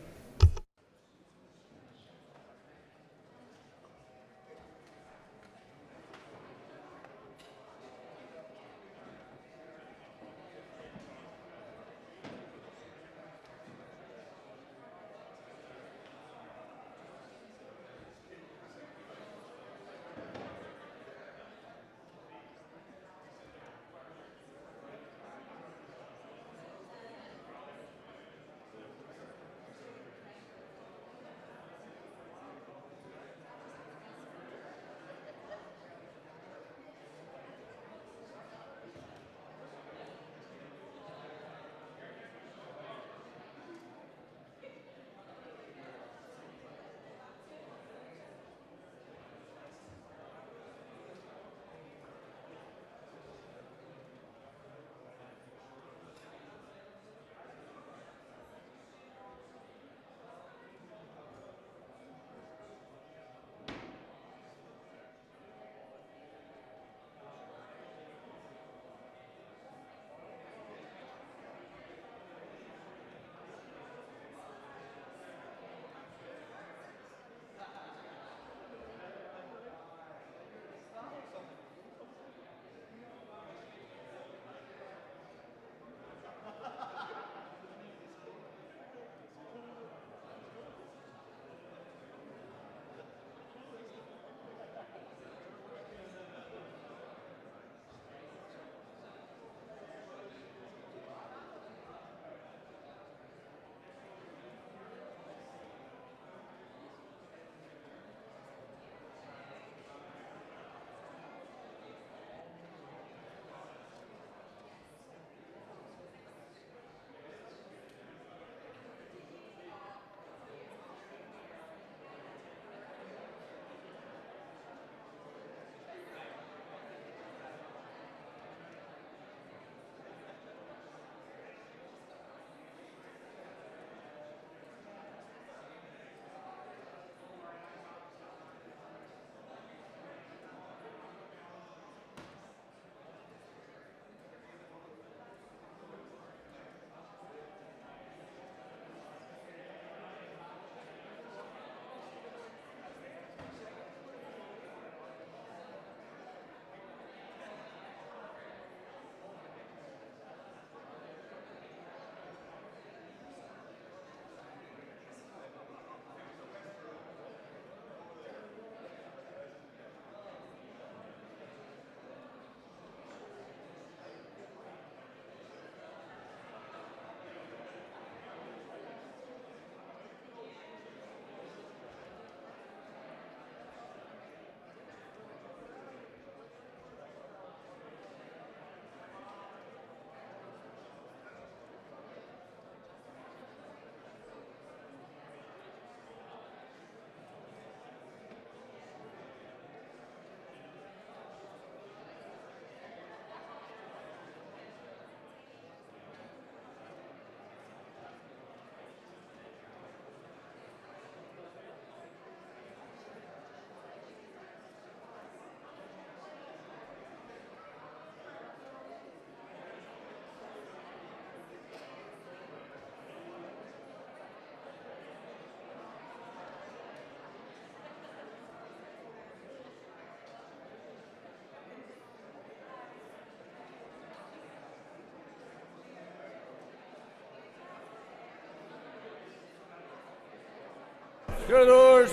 Secure the doors.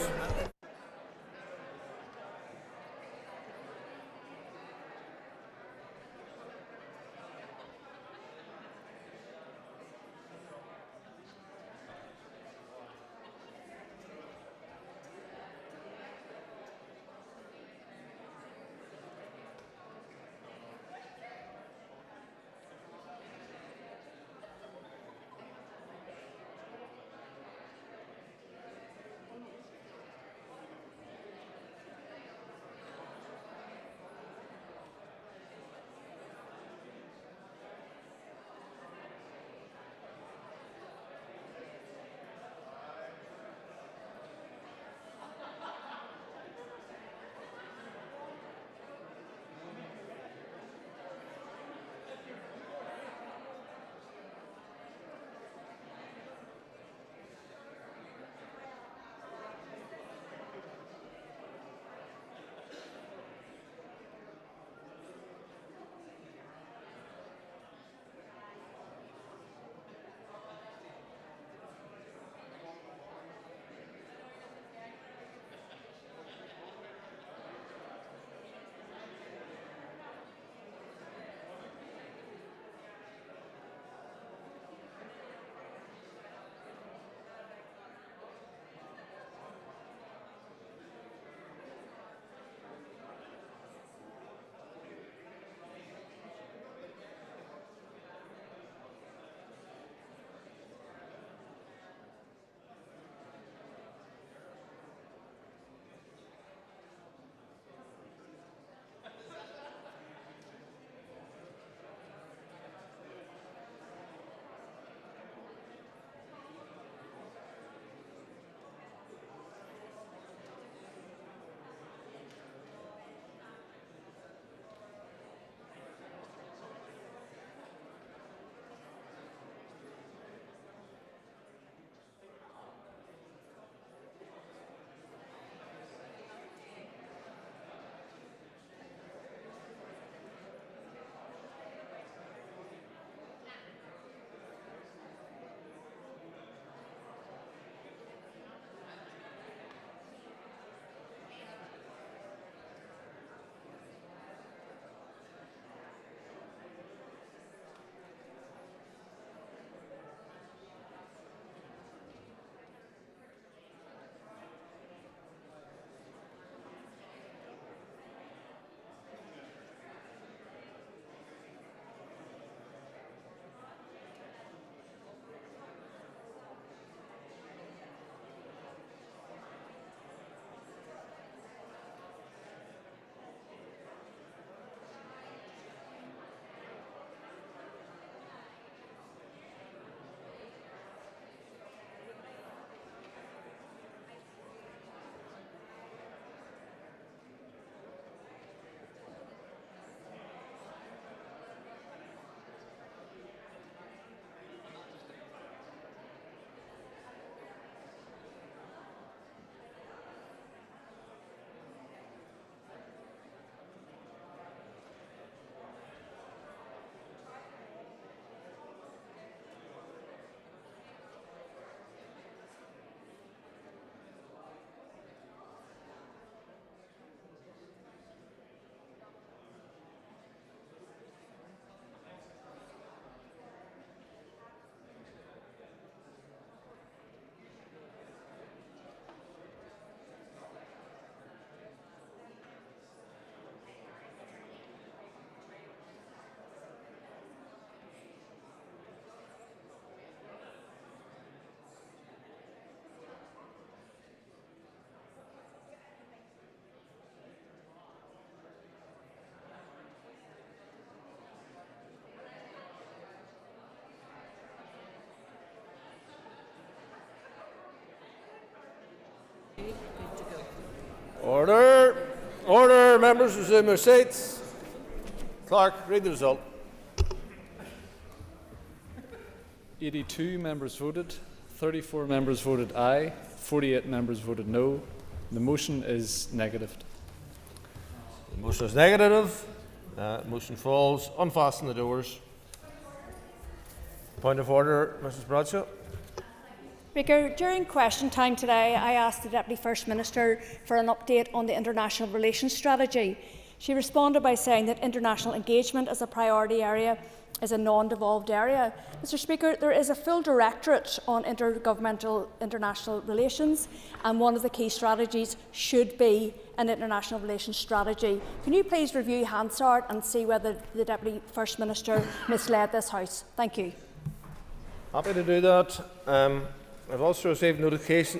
Order! Order! Members resume their seats. Clerk, read the result. 82 members voted, 34 members voted aye, 48 members voted no. The motion is negative. The motion is negative. Motion falls. Unfasten the doors. Point of order, Mrs. Bradshaw. Speaker, during question time today, I asked the Deputy First Minister for an update on the international relations strategy. She responded by saying that international engagement as a priority area is a non-devolved area. Mr Speaker, there is a full directorate on intergovernmental international relations, and one of the key strategies should be an international relations strategy. Can you please review Hansard and see whether the Deputy First Minister misled this House? Thank you. Happy to do that. I've also received notification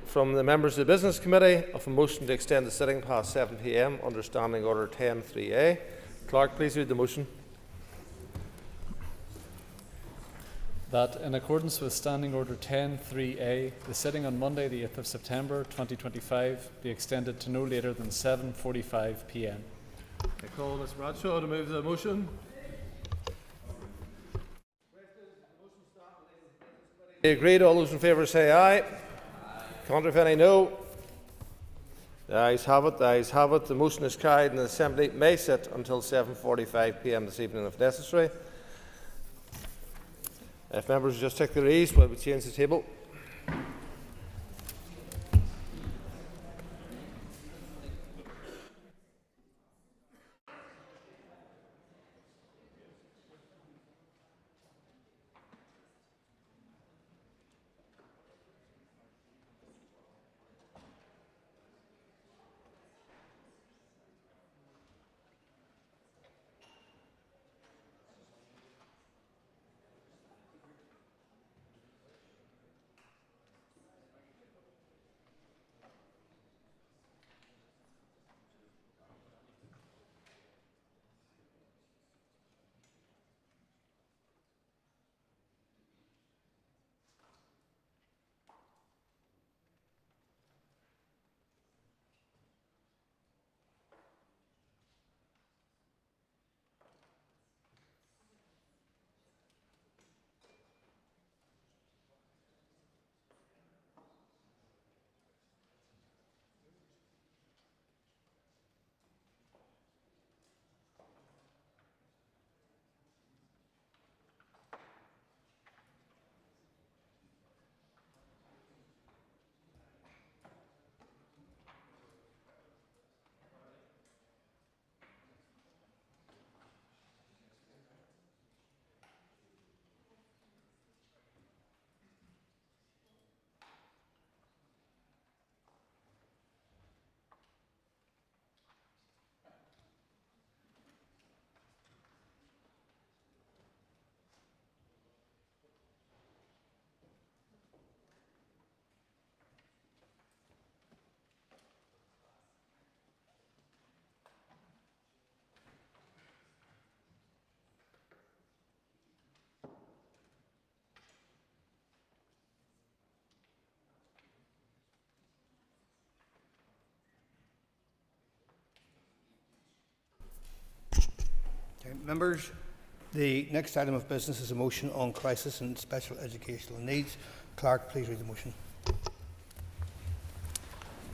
from the members of the Business Committee of a motion to extend the sitting past 7 p.m. under Standing Order 10.3a. Clerk, please read the motion. That in accordance with Standing Order 10.3a, the sitting on Monday the 8th of September 2025 be extended to no later than 7:45 p.m. I call Ms Bradshaw to move the motion. Agreed. All those in favour say aye. Contrary if any, no. The ayes have it. The ayes have it. The motion is carried, and the Assembly may sit until 7:45 p.m. this evening if necessary. If members will just take their ease while we change the table. Members, the next item of business is a motion on crisis and special educational needs. Clerk, please read the motion.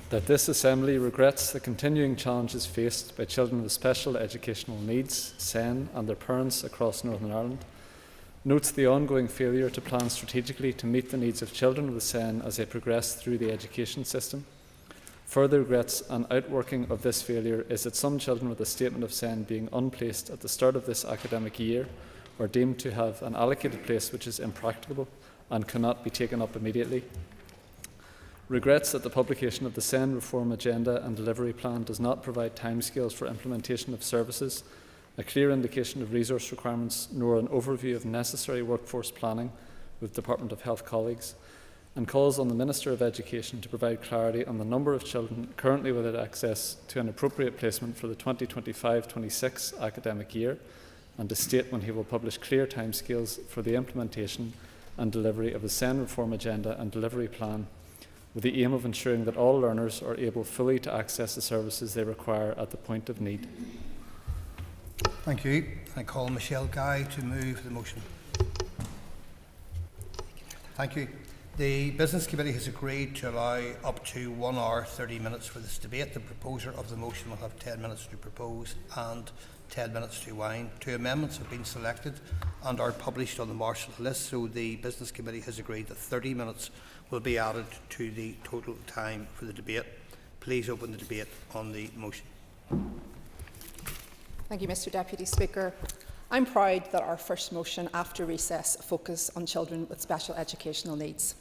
That this Assembly regrets the continuing challenges faced by children with special educational needs, SEN, and their parents across Northern Ireland, notes the ongoing failure to plan strategically to meet the needs of children with SEN as they progress through the education system. Further regrets an outworking of this failure is that some children with a statement of SEN being unplaced at the start of this academic year are deemed to have an allocated place which is impracticable and cannot be taken up immediately. Regrets that the publication of the SEN reform agenda and delivery plan does not provide timescales for implementation of services, a clear indication of resource requirements, nor an overview of necessary workforce planning with Department of Health colleagues, and calls on the Minister of Education to provide clarity on the number of children currently without access to an appropriate placement for the 2025-26 academic year, and to state when he will publish clear timescales for the implementation and delivery of the SEN reform agenda and delivery plan, with the aim of ensuring that all learners are able fully to access the services they require at the point of need. Thank you. I call Michelle Guy to move the motion. Thank you. The Business Committee has agreed to allow up to 1 hour 30 minutes for this debate. The proposer of the motion will have 10 minutes to propose and 10 minutes to wine. 2 amendments have been selected and are published on the Marshall list, so the Business Committee has agreed that 30 minutes will be added to the total time for the debate. Please open the debate on the motion. Thank you, Mr Deputy Speaker. I'm proud that our first motion after recess focuses on children with special educational needs.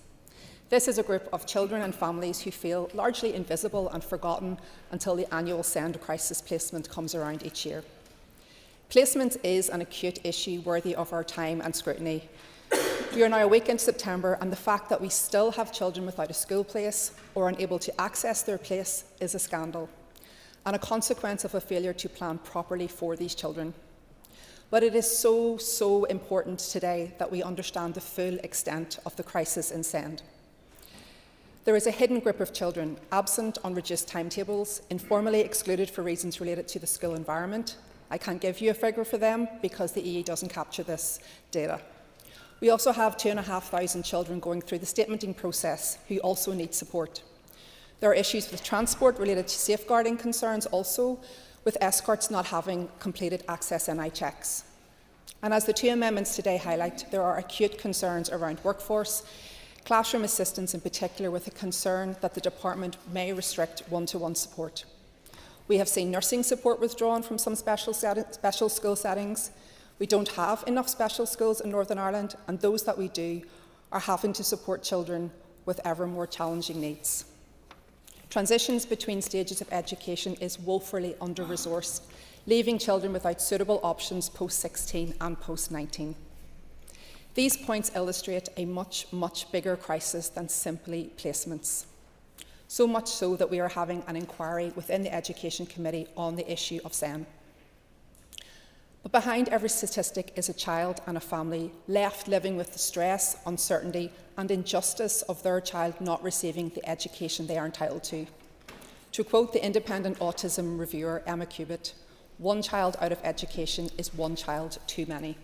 This is a group of children and families who feel largely invisible and forgotten until the annual SEND crisis placement comes around each year. Placement is an acute issue worthy of our time and scrutiny. We are now a week into September, and the fact that we still have children without a school place or unable to access their place is a scandal and a consequence of a failure to plan properly for these children. But it is so important today that we understand the full extent of the crisis in SEND. There is a hidden group of children absent on reduced timetables, informally excluded for reasons related to the school environment. I can't give you a figure for them because the EE doesn't capture this data. We also have 2,500 children going through the statementing process who also need support. There are issues with transport related to safeguarding concerns also, with escorts not having completed access NI checks. And as the 2 amendments today highlight, there are acute concerns around workforce, classroom assistance in particular, with a concern that the department may restrict one-to-one support. We have seen nursing support withdrawn from some special school settings. We don't have enough special schools in Northern Ireland, and those that we do are having to support children with ever more challenging needs. Transitions between stages of education is woefully under-resourced, leaving children without suitable options post-16 and post-19. These points illustrate a much bigger crisis than simply placements. So much so that we are having an inquiry within the Education Committee on the issue of SEN. But behind every statistic is a child and a family left living with the stress, uncertainty and injustice of their child not receiving the education they are entitled to. To quote the independent autism reviewer Emma Cubitt, "One child out of education is one child too many."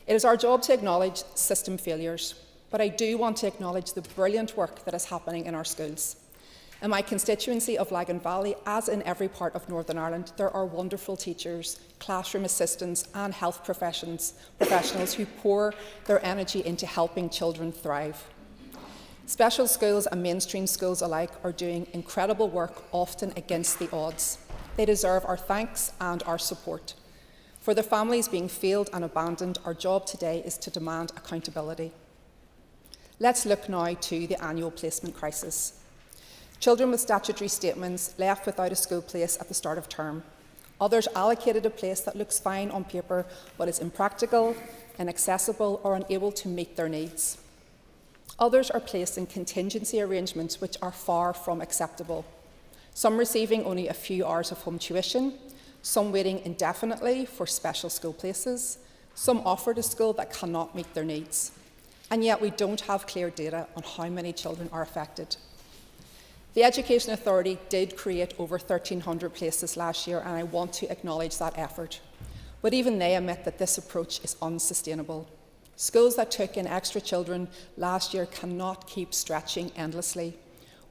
It is our job to acknowledge system failures, but I do want to acknowledge the brilliant work that is happening in our schools. In my constituency of Lagan Valley, as in every part of Northern Ireland, there are wonderful teachers, classroom assistants and health professionals who pour their energy into helping children thrive. Special schools and mainstream schools alike are doing incredible work, often against the odds. They deserve our thanks and our support. For the families being failed and abandoned, our job today is to demand accountability. Let's look now to the annual placement crisis. Children with statutory statements left without a school place at the start of term. Others allocated a place that looks fine on paper but is impractical, inaccessible or unable to meet their needs. Others are placed in contingency arrangements which are far from acceptable. Some receiving only a few hours of home tuition, some waiting indefinitely for special school places, some offered a school that cannot meet their needs. And yet we don't have clear data on how many children are affected. The Education Authority did create over 1,300 places last year, and I want to acknowledge that effort. But even they admit that this approach is unsustainable. Schools that took in extra children last year cannot keep stretching endlessly.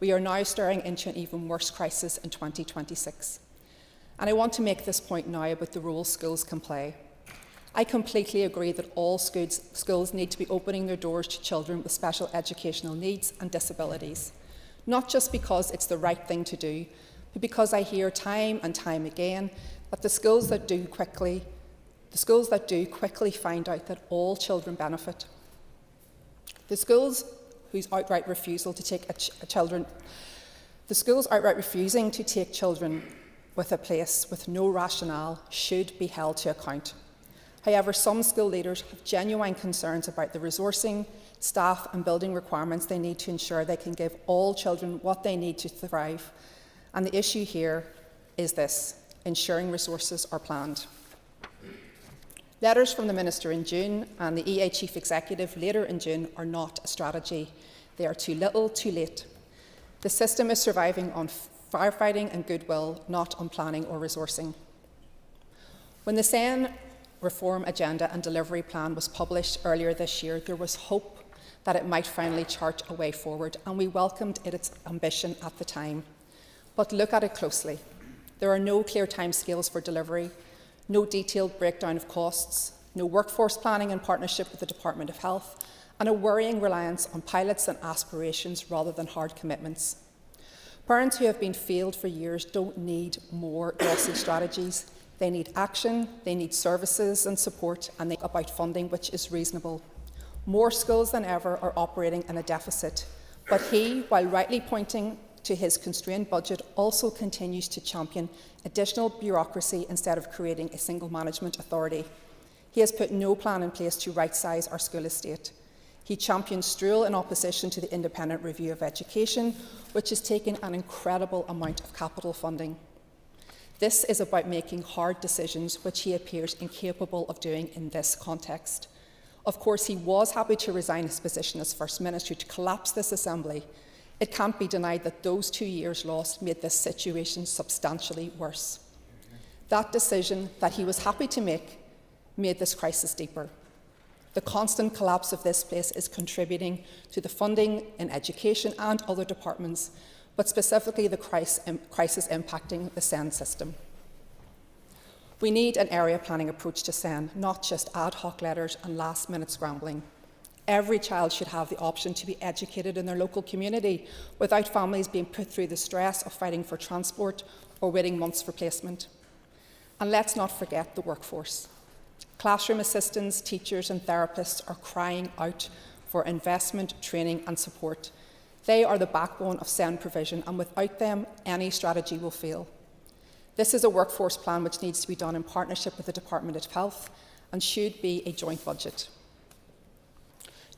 We are now staring into an even worse crisis in 2026. And I want to make this point now about the role schools can play. I completely agree that all schools need to be opening their doors to children with special educational needs and disabilities, not just because it's the right thing to do, but because I hear time and time again that the schools that do quickly find out that all children benefit. The schools whose outright refusing to take children with a place with no rationale should be held to account. However, some school leaders have genuine concerns about the resourcing, staff and building requirements they need to ensure they can give all children what they need to thrive. And the issue here is this: ensuring resources are planned. Letters from the Minister in June and the EA Chief Executive later in June are not a strategy. They are too little, too late. The system is surviving on firefighting and goodwill, not on planning or resourcing. When the SEN Reform Agenda and Delivery Plan was published earlier this year, there was hope that it might finally chart a way forward, and we welcomed its ambition at the time. But look at it closely. There are no clear timescales for delivery, no detailed breakdown of costs, no workforce planning in partnership with the Department of Health, and a worrying reliance on pilots and aspirations rather than hard commitments. Parents who have been failed for years don't need more glossy strategies. They need action, they need services and support, and they need about funding which is reasonable. More schools than ever are operating in a deficit, but he, while rightly pointing to his constrained budget, also continues to champion additional bureaucracy instead of creating a single management authority. He has put no plan in place to right-size our school estate. He champions Struel in opposition to the independent review of education, which has taken an incredible amount of capital funding. This is about making hard decisions, which he appears incapable of doing in this context. Of course, he was happy to resign his position as First Minister to collapse this Assembly. It can't be denied that those 2 years lost made this situation substantially worse. That decision that he was happy to make made this crisis deeper. The constant collapse of this place is contributing to the funding in education and other departments, but specifically the crisis impacting the SEN system. We need an area planning approach to SEN, not just ad hoc letters and last-minute scrambling. Every child should have the option to be educated in their local community without families being put through the stress of fighting for transport or waiting months for placement. And let's not forget the workforce. Classroom assistants, teachers and therapists are crying out for investment, training and support. They are the backbone of SEN provision, and without them, any strategy will fail. This is a workforce plan which needs to be done in partnership with the Department of Health and should be a joint budget.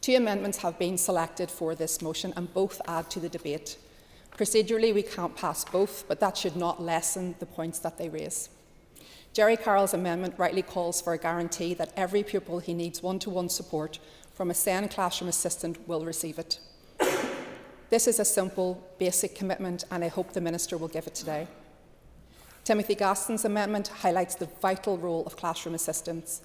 2 amendments have been selected for this motion and both add to the debate. Procedurally, we can't pass both, but that should not lessen the points that they raise. Jerry Carroll's amendment rightly calls for a guarantee that every pupil who needs one-to-one support from a SEN classroom assistant will receive it. This is a simple, basic commitment, and I hope the Minister will give it today. Timothy Gaston's amendment highlights the vital role of classroom assistants.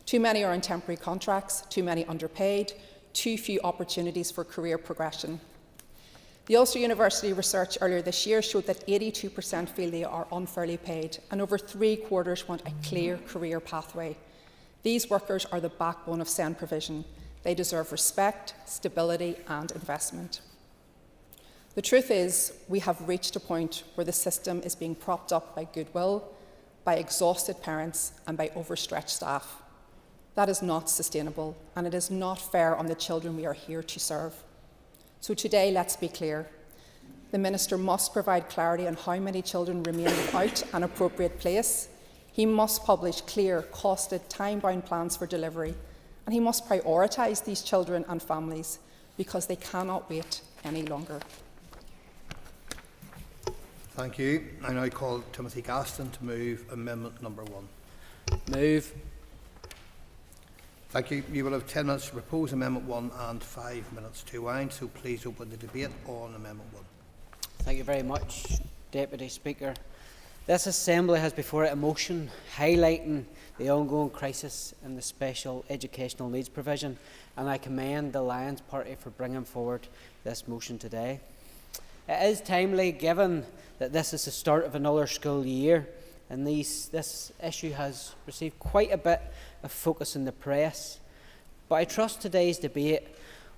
Too many are on temporary contracts, too many underpaid, too few opportunities for career progression. The Ulster University research earlier this year showed that 82% feel they are unfairly paid, and over 3/4 want a clear career pathway. These workers are the backbone of SEN provision. They deserve respect, stability and investment. The truth is, we have reached a point where the system is being propped up by goodwill, by exhausted parents and by overstretched staff. That is not sustainable, and it is not fair on the children we are here to serve. So today, let's be clear. The Minister must provide clarity on how many children remain without an appropriate place. He must publish clear, costed, time-bound plans for delivery, and he must prioritise these children and families because they cannot wait any longer. Thank you. I now call Timothy Gaston to move amendment number 1. Move. Thank you. You will have 10 minutes to propose Amendment 1 and 5 minutes to wind, so please open the debate on Amendment 1. Thank you very much, Deputy Speaker. This Assembly has before it a motion highlighting the ongoing crisis in the special educational needs provision, and I commend the Lions Party for bringing forward this motion today. It is timely, given that this is the start of another school year, and this issue has received quite a bit of focus in the press. But I trust today's debate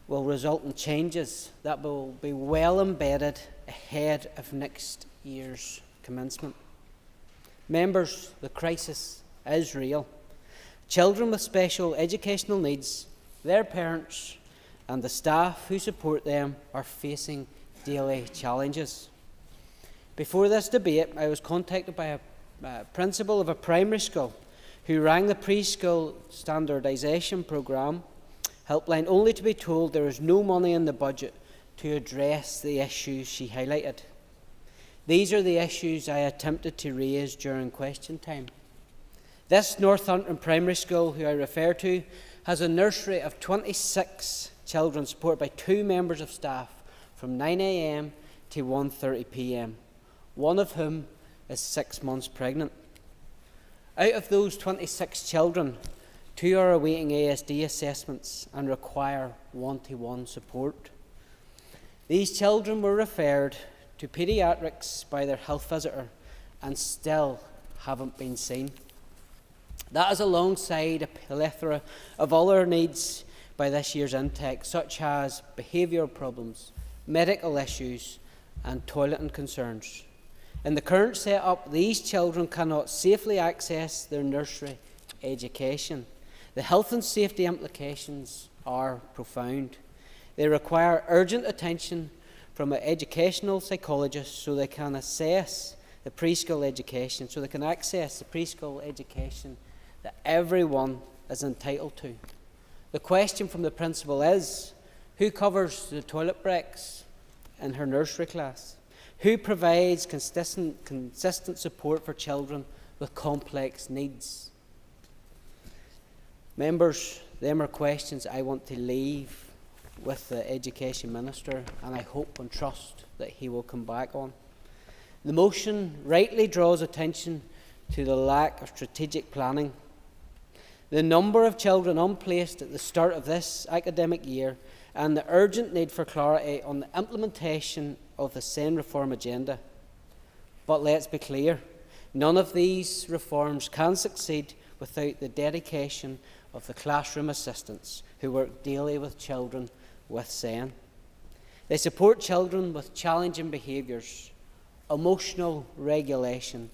will result in changes that will be well embedded ahead of next year's commencement. Members, the crisis is real. Children with special educational needs, their parents and the staff who support them are facing daily challenges. Before this debate, I was contacted by a principal of a primary school who rang the preschool standardisation programme helpline only to be told there is no money in the budget to address the issues she highlighted. These are the issues I attempted to raise during question time. This Northampton primary school, who I refer to, has a nursery of 26 children supported by 2 members of staff from 9 a.m. to 1:30 p.m, one of whom is 6 months pregnant. Out of those 26 children, 2 are awaiting ASD assessments and require one-to-one support. These children were referred to paediatrics by their health visitor and still haven't been seen. That is alongside a plethora of other needs by this year's intake, such as behavioural problems, medical issues and toileting concerns. In the current setup, these children cannot safely access their nursery education. The health and safety implications are profound. They require urgent attention from an educational psychologist so they can assess the preschool education, so they can access the preschool education that everyone is entitled to. The question from the principal is, who covers the toilet breaks in her nursery class? Who provides consistent support for children with complex needs? Members, them are questions I want to leave with the Education Minister, and I hope and trust that he will come back on. The motion rightly draws attention to the lack of strategic planning. The number of children unplaced at the start of this academic year and the urgent need for clarity on the implementation of the SEND reform agenda. But let's be clear, none of these reforms can succeed without the dedication of the classroom assistants who work daily with children with SEN. They support children with challenging behaviours, emotional regulation,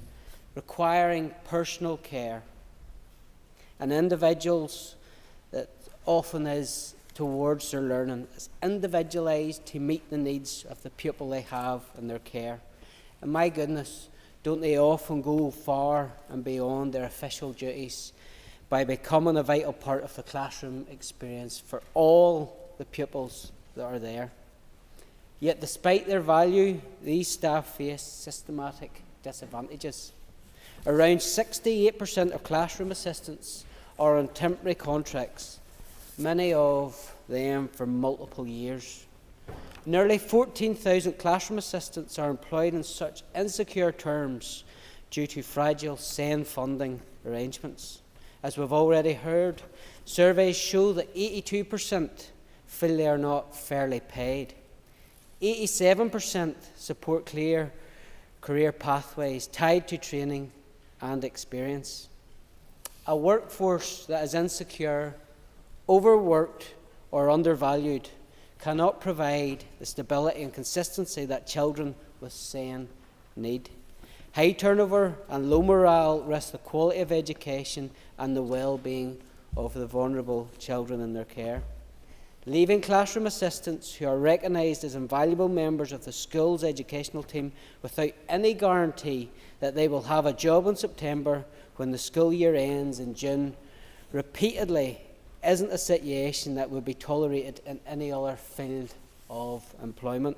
requiring personal care, and individuals that often is towards their learning is individualised to meet the needs of the pupil they have in their care. And my goodness, don't they often go far and beyond their official duties by becoming a vital part of the classroom experience for all the pupils that are there. Yet despite their value, these staff face systematic disadvantages. Around 68% of classroom assistants are on temporary contracts, many of them for multiple years. Nearly 14,000 classroom assistants are employed in such insecure terms due to fragile SEND funding arrangements. As we've already heard, surveys show that 82% feel they are not fairly paid. 87% support clear career pathways tied to training and experience. A workforce that is insecure, overworked or undervalued cannot provide the stability and consistency that children with SEN need. High turnover and low morale risk the quality of education and the well-being of the vulnerable children in their care. Leaving classroom assistants who are recognised as invaluable members of the school's educational team without any guarantee that they will have a job in September when the school year ends in June repeatedly isn't a situation that would be tolerated in any other field of employment.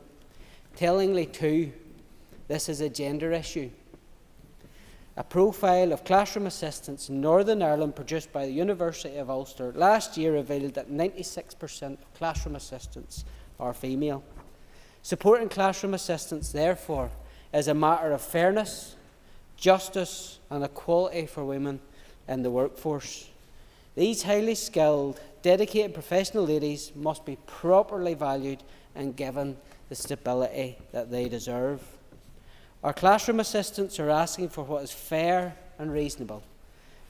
Tellingly too, this is a gender issue. A profile of classroom assistants in Northern Ireland produced by the University of Ulster last year revealed that 96% of classroom assistants are female. Supporting classroom assistants, therefore, is a matter of fairness, justice and equality for women in the workforce. These highly skilled, dedicated professional ladies must be properly valued and given the stability that they deserve. Our classroom assistants are asking for what is fair and reasonable: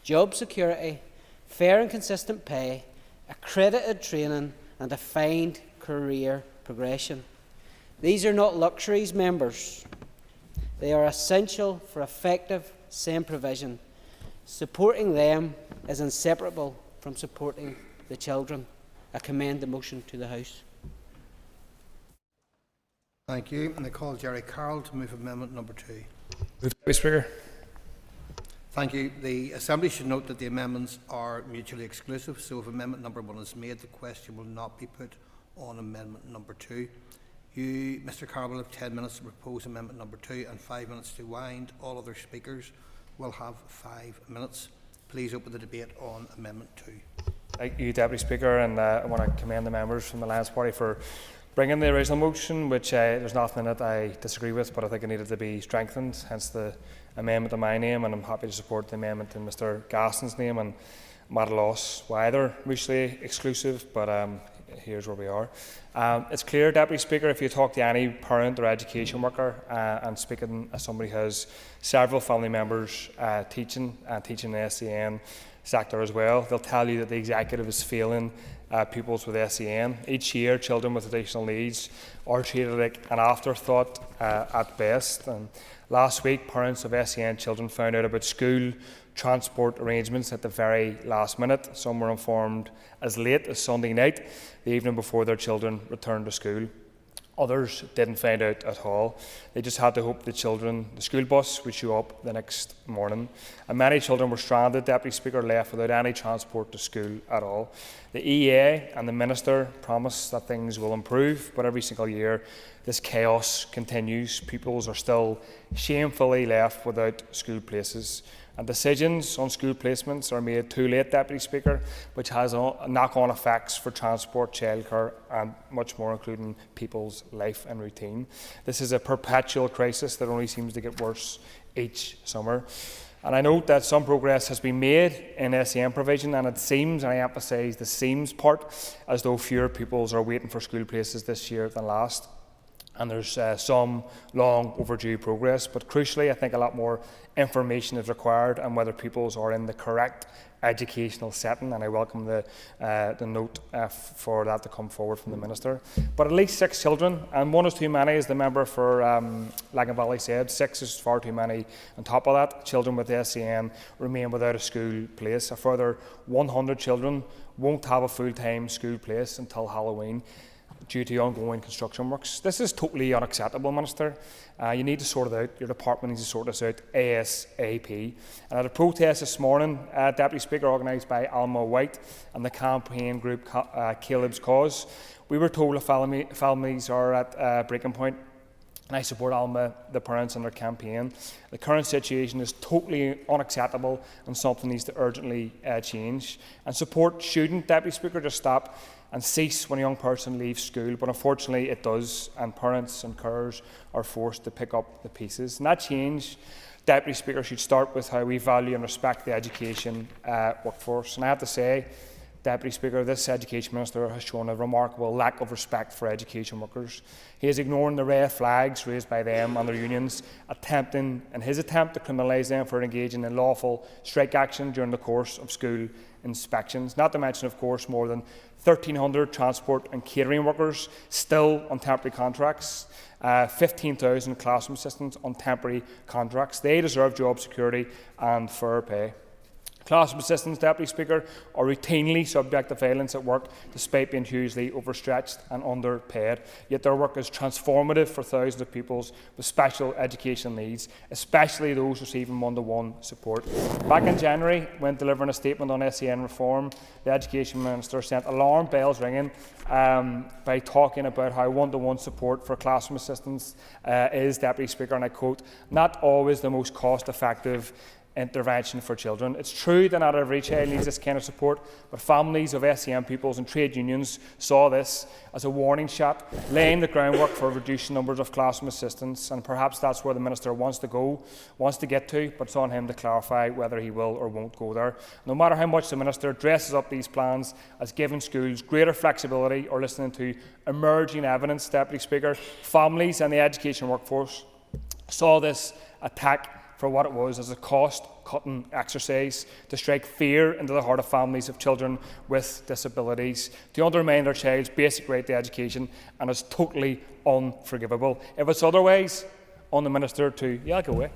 job security, fair and consistent pay, accredited training and defined career progression. These are not luxuries, members. They are essential for effective SEN provision. Supporting them is inseparable from supporting the children. I commend the motion to the House. Thank you. And I call Jerry Carroll to move amendment number 2. Move, Deputy Speaker. Thank you. The Assembly should note that the amendments are mutually exclusive, so if amendment number 1 is made, the question will not be put on amendment number 2. You, Mr Carroll, will have 10 minutes to propose amendment number 2 and 5 minutes to wind. All other speakers will have 5 minutes. Please open the debate on amendment 2. Thank you, Deputy Speaker, and I want to commend the members from the Alliance Party for bringing the original motion, which there's nothing in it I disagree with, but I think it needed to be strengthened, hence the amendment in my name, and I'm happy to support the amendment in Mr Gaston's name, and I'm at a loss why they're mutually exclusive, but here's where we are. It's clear, Deputy Speaker, if you talk to any parent or education worker, and speaking as somebody who has several family members teaching in SEN, sector as well. They'll tell you that the executive is failing pupils with SEN. Each year, children with additional needs are treated like an afterthought at best. And last week, parents of SEN children found out about school transport arrangements at the very last minute. Some were informed as late as Sunday night, the evening before their children returned to school. Others didn't find out at all. They just had to hope the school bus would show up the next morning. And many children were stranded, Deputy Speaker, left without any transport to school at all. The EA and the Minister promise that things will improve, but every single year this chaos continues. Pupils are still shamefully left without school places. And decisions on school placements are made too late, Deputy Speaker, which has knock-on effects for transport, childcare and much more, including people's life and routine. This is a perpetual crisis that only seems to get worse each summer. And I note that some progress has been made in SEN provision, and it seems, and I emphasise the seems part, as though fewer pupils are waiting for school places this year than last. And there's some long overdue progress, but crucially I think a lot more information is required on whether pupils are in the correct educational setting, and I welcome the note for that to come forward from the Minister. But at least 6 children, and 1 is too many, as the member for Lagan Valley said. 6 is far too many. On top of that, children with SEN remain without a school place. A further 100 children won't have a full-time school place until Halloween, due to ongoing construction works. This is totally unacceptable, Minister. You need to sort it out. Your department needs to sort this out ASAP. And at a protest this morning, Deputy Speaker, organised by Alma White and the campaign group Caleb's Cause, we were told that families are at breaking point. And I support Alma, the parents, and their campaign. The current situation is totally unacceptable and something needs to urgently change. And support shouldn't, Deputy Speaker, just stop and cease when a young person leaves school, but unfortunately it does, and parents and carers are forced to pick up the pieces. And that change, Deputy Speaker, should start with how we value and respect the education workforce. And I have to say, Deputy Speaker, this Education Minister has shown a remarkable lack of respect for education workers. He is ignoring the red flags raised by them and their unions, in his attempt to criminalise them for engaging in lawful strike action during the course of school inspections. Not to mention, of course, more than 1,300 transport and catering workers still on temporary contracts, 15,000 classroom assistants on temporary contracts. They deserve job security and fair pay. Classroom assistants, Deputy Speaker, are routinely subject to violence at work despite being hugely overstretched and underpaid. Yet their work is transformative for thousands of pupils with special education needs, especially those receiving one-to-one support. Back in January, when delivering a statement on SEN reform, the Education Minister sent alarm bells ringing by talking about how one-to-one support for classroom assistants is, Deputy Speaker, and I quote, not always the most cost-effective intervention for children. It's true that not every child needs this kind of support, but families of SEN pupils and trade unions saw this as a warning shot, laying the groundwork for reducing numbers of classroom assistants, and perhaps that's where the Minister wants to get to, but it's on him to clarify whether he will or won't go there. No matter how much the Minister dresses up these plans as giving schools greater flexibility or listening to emerging evidence, Deputy Speaker, families and the education workforce saw this attack for what it was, as a cost-cutting exercise to strike fear into the heart of families of children with disabilities, to undermine their child's basic right to education, and is totally unforgivable. If it's otherwise, on the Minister to, I'll go away,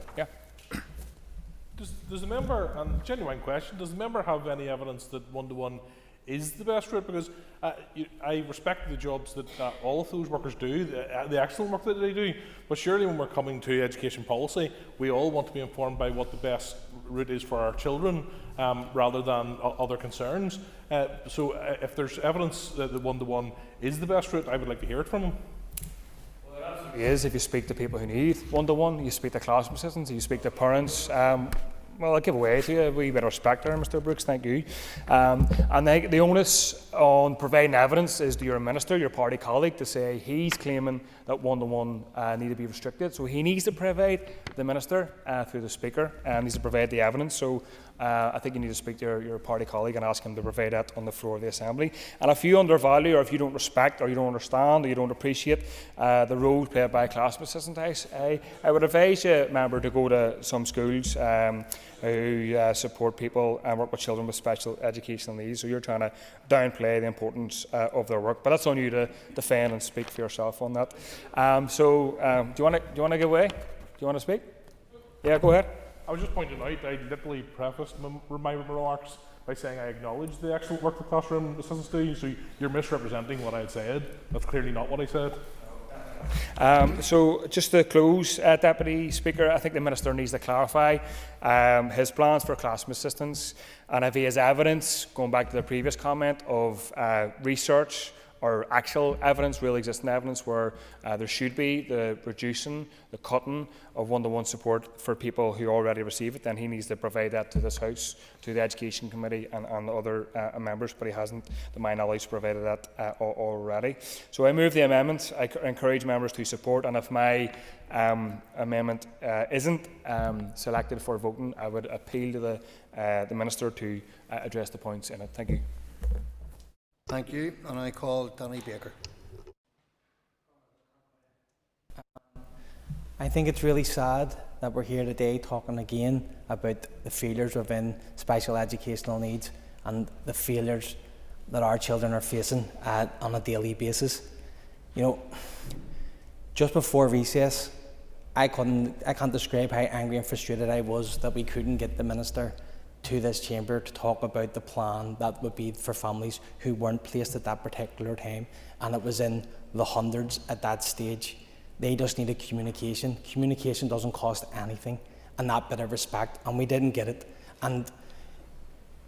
Does the member, and genuine question, does the member have any evidence that one-to-one is the best route? Because I respect the jobs that all of those workers do, the excellent work that they do, but surely when we're coming to education policy, we all want to be informed by what the best route is for our children rather than other concerns. So if there's evidence that the one-to-one is the best route, I would like to hear it from him. It is, if you speak to people who need one-to-one, you speak to classroom assistants, you speak to parents. Well, I'll give away to you a wee bit of respect there, Mr Brooks, thank you. And the onus on providing evidence is to your Minister, your party colleague, to say he's claiming that one-to-one need to be restricted. So he needs to provide, the Minister, through the Speaker, needs to provide the evidence. So I think you need to speak to your party colleague and ask him to provide that on the floor of the Assembly. And if you undervalue, or if you don't respect, or you don't understand, or you don't appreciate the role played by classroom assistants, I would advise you, member, to go to some schools who support people and work with children with special educational needs. So you're trying to downplay the importance of their work, but that's on you to defend and speak for yourself on that. Do you want to give way? Do you want to speak? Yeah, go ahead. I was just pointing out, I literally prefaced my remarks by saying I acknowledge the excellent work the classroom assistants do, so you're misrepresenting what I had said. That's clearly not what I said. So just to close, Deputy Speaker, I think the Minister needs to clarify his plans for classroom assistants, and if he has evidence, going back to the previous comment, of research or actual evidence, real existing evidence, where there should be the reducing, the cutting of one-to-one support for people who already receive it, then he needs to provide that to this House, to the Education Committee and the other members, but he hasn't, to my knowledge, provided that already. So I move the amendment. I encourage members to support, and if my amendment isn't selected for voting, I would appeal to the Minister to address the points in it. Thank you. Thank you, and I call Danny Baker. I think it's really sad that we're here today talking again about the failures within special educational needs and the failures that our children are facing on a daily basis. You know, just before recess, I can't describe how angry and frustrated I was that we couldn't get the Minister to this chamber to talk about the plan that would be for families who weren't placed at that particular time, and it was in the hundreds at that stage. They just needed communication. Communication doesn't cost anything, and that bit of respect, and we didn't get it. And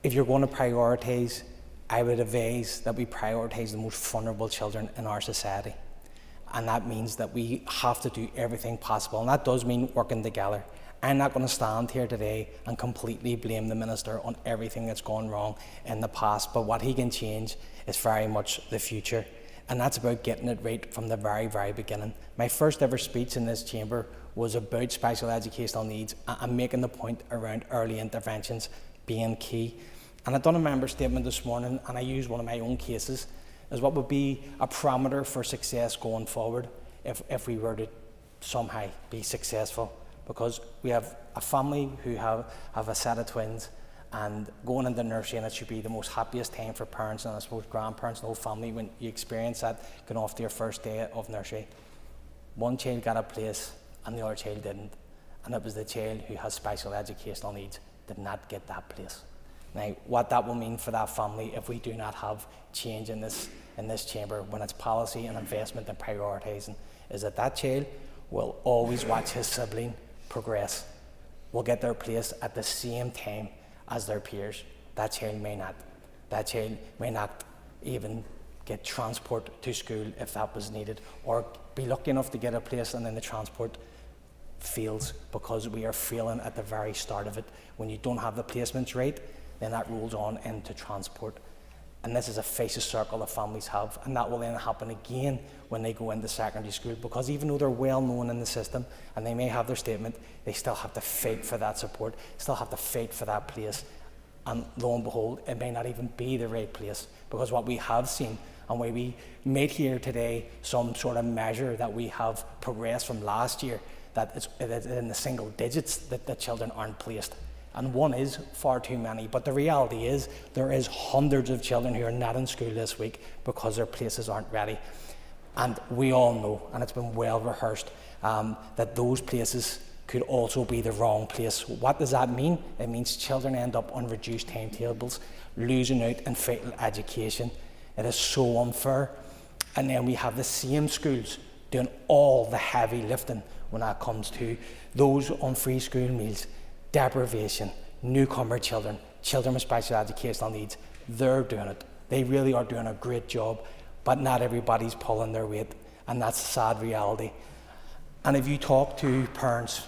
if you're going to prioritise, I would advise that we prioritise the most vulnerable children in our society, and that means that we have to do everything possible, and that does mean working together. I'm not going to stand here today and completely blame the Minister on everything that's gone wrong in the past, but what he can change is very much the future, and that's about getting it right from the very, very beginning. My first ever speech in this chamber was about special educational needs and making the point around early interventions being key. And I've done a member statement this morning, and I used one of my own cases as what would be a parameter for success going forward if we were to somehow be successful. Because we have a family who have a set of twins, and going into nursery, and it should be the most happiest time for parents and I suppose grandparents and the whole family when you experience that going off to your first day of nursery. One child got a place and the other child didn't, and it was the child who has special educational needs did not get that place. Now, what that will mean for that family if we do not have change in this chamber when it's policy and investment and prioritising is that child will always watch his sibling progress, will get their place at the same time as their peers. That child may not. That child may not even get transport to school if that was needed, or be lucky enough to get a place and then the transport fails because we are failing at the very start of it. When you don't have the placements right, then that rolls on into transport. And this is a vicious circle that families have, and that will then happen again when they go into secondary school, because even though they're well known in the system and they may have their statement, they still have to fight for that support, still have to fight for that place, and lo and behold, it may not even be the right place, because what we have seen, and why we made here today some sort of measure that we have progressed from last year, that it's in the single digits that the children aren't placed. And one is far too many, but the reality is there is hundreds of children who are not in school this week because their places aren't ready. And we all know, and it's been well rehearsed, that those places could also be the wrong place. What does that mean? It means children end up on reduced timetables, losing out in vital education. It is so unfair. And then we have the same schools doing all the heavy lifting when it comes to those on free school meals, deprivation, newcomer children, children with special educational needs. They're doing it. They really are doing a great job, but not everybody's pulling their weight, and that's a sad reality. And if you talk to parents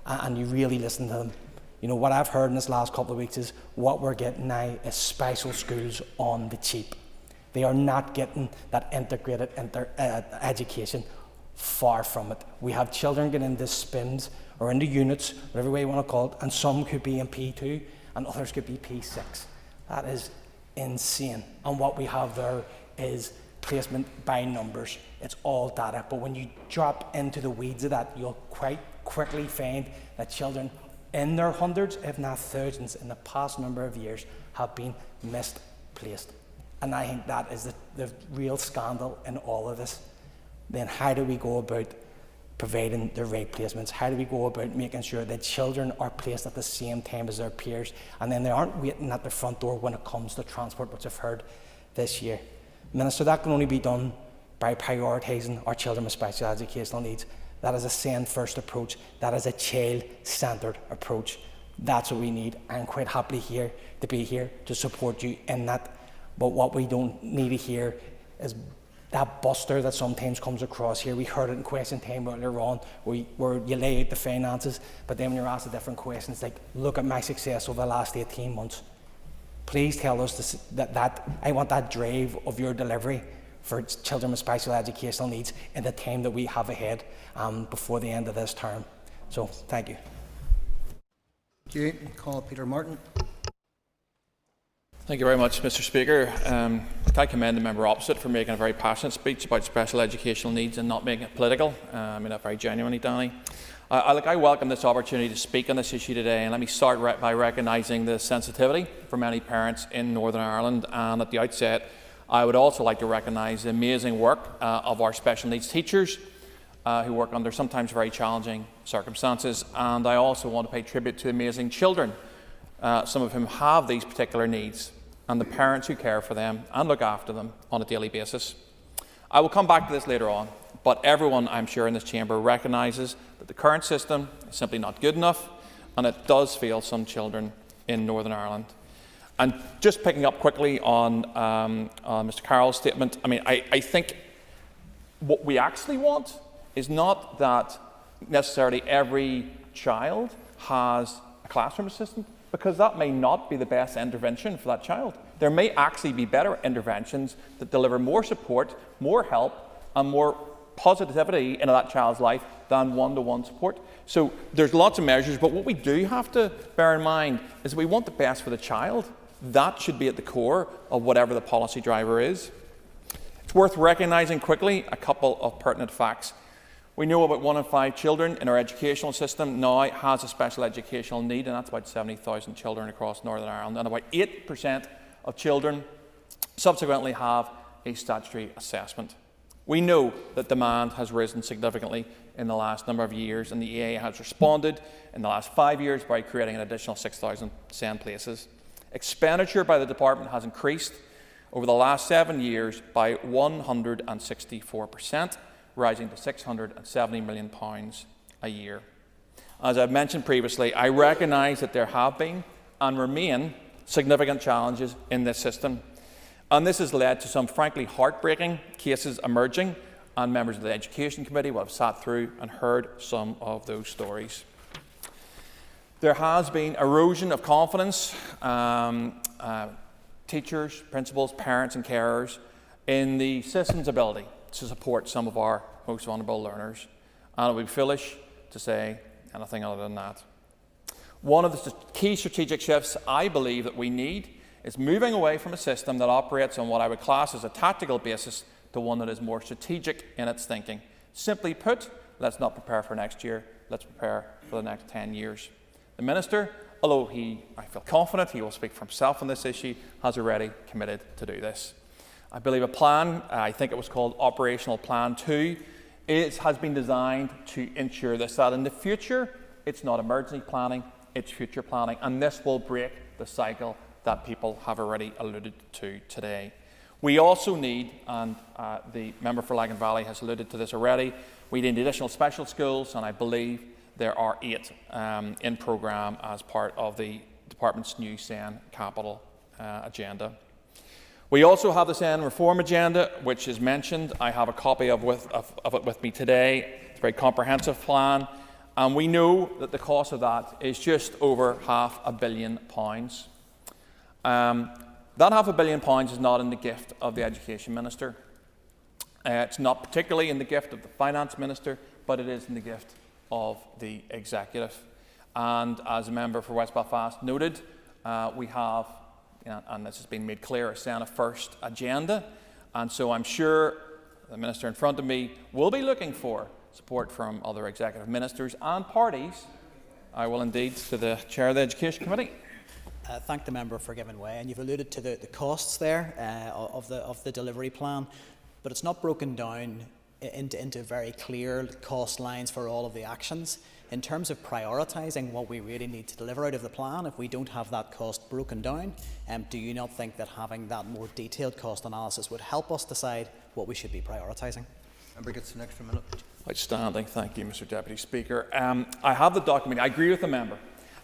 and you really listen to them, you know, what I've heard in this last couple of weeks is what we're getting now is special schools on the cheap. They are not getting that integrated education. Far from it. We have children getting into SPIMS or into units, whatever way you want to call it, and some could be in P2 and others could be P6. That is insane. And what we have there is placement by numbers. It's all data. But when you drop into the weeds of that, you'll quite quickly find that children in their hundreds, if not thousands, in the past number of years have been misplaced. And I think that is the real scandal in all of this. Then how do we go about providing the right placements? How do we go about making sure that children are placed at the same time as their peers, and then they aren't waiting at the front door when it comes to transport, which I've heard this year? Minister, that can only be done by prioritising our children with special educational needs. That is a send-first approach. That is a child-centred approach. That's what we need. I'm quite happily here to be here to support you in that. But what we don't need to hear is that buster that sometimes comes across here. We heard it in question time earlier on, where you lay out the finances, but then when you're asked a different question, it's like, look at my success over the last 18 months. Please tell us that I want that drive of your delivery for children with special educational needs in the time that we have ahead before the end of this term. So, thank you. Thank you. Call Peter Martin. Thank you very much, Mr. Speaker. I commend the member opposite for making a very passionate speech about special educational needs and not making it political. I mean that very genuinely, Danny. I welcome this opportunity to speak on this issue today, and let me start by recognising the sensitivity for many parents in Northern Ireland. And at the outset, I would also like to recognise the amazing work of our special needs teachers who work under sometimes very challenging circumstances. And I also want to pay tribute to amazing children, some of whom have these particular needs, and the parents who care for them and look after them on a daily basis. I will come back to this later on, but everyone, I'm sure, in this chamber recognises that the current system is simply not good enough, and it does fail some children in Northern Ireland. And just picking up quickly on Mr. Carroll's statement, I mean, I think what we actually want is not that necessarily every child has a classroom assistant, because that may not be the best intervention for that child. There may actually be better interventions that deliver more support, more help, and more positivity into that child's life than one-to-one support. So there's lots of measures, but what we do have to bear in mind is that we want the best for the child. That should be at the core of whatever the policy driver is. It's worth recognising quickly a couple of pertinent facts. We know about 1 in 5 children in our educational system now has a special educational need, and that's about 70,000 children across Northern Ireland. And about 8% of children subsequently have a statutory assessment. We know that demand has risen significantly in the last number of years, and the EA has responded in the last 5 years by creating an additional 6,000 SEND places. Expenditure by the department has increased over the last 7 years by 164%. Rising to £670 million a year. As I've mentioned previously, I recognise that there have been and remain significant challenges in this system, and this has led to some frankly heartbreaking cases emerging, and members of the Education Committee will have sat through and heard some of those stories. There has been erosion of confidence, teachers, principals, parents and carers in the system's ability to support some of our most vulnerable learners, and it would be foolish to say anything other than that. One of the key strategic shifts I believe that we need is moving away from a system that operates on what I would class as a tactical basis to one that is more strategic in its thinking. Simply put, let's not prepare for next year, let's prepare for the next 10 years. The Minister, although I feel confident he will speak for himself on this issue, has already committed to do this. I believe a plan, I think it was called Operational Plan 2, has been designed to ensure this, that in the future it's not emergency planning, it's future planning, and this will break the cycle that people have already alluded to today. We also need, and the member for Lagan Valley has alluded to this already, we need additional special schools, and I believe there are 8 in programme as part of the department's new SEN capital agenda. We also have the SEN reform agenda, which is mentioned. I have a copy of it with me today. It's a very comprehensive plan, and we know that the cost of that is just over £500 million. That £500 million is not in the gift of the Education Minister. It's not particularly in the gift of the Finance Minister, but it is in the gift of the Executive. And as a member for West Belfast noted, we have, and this has been made clear, a SEN First agenda, and so I'm sure the Minister in front of me will be looking for support from other executive ministers and parties I will indeed. To the Chair of the Education Committee. Thank the member for giving way, and you've alluded to the costs there of the delivery plan, but it's not broken down into very clear cost lines for all of the actions. In terms of prioritising what we really need to deliver out of the plan, if we don't have that cost broken down, do you not think that having that more detailed cost analysis would help us decide what we should be prioritising? Member gets an extra minute. Outstanding. Thank you, Mr. Deputy Speaker. I have the document. I agree with the member,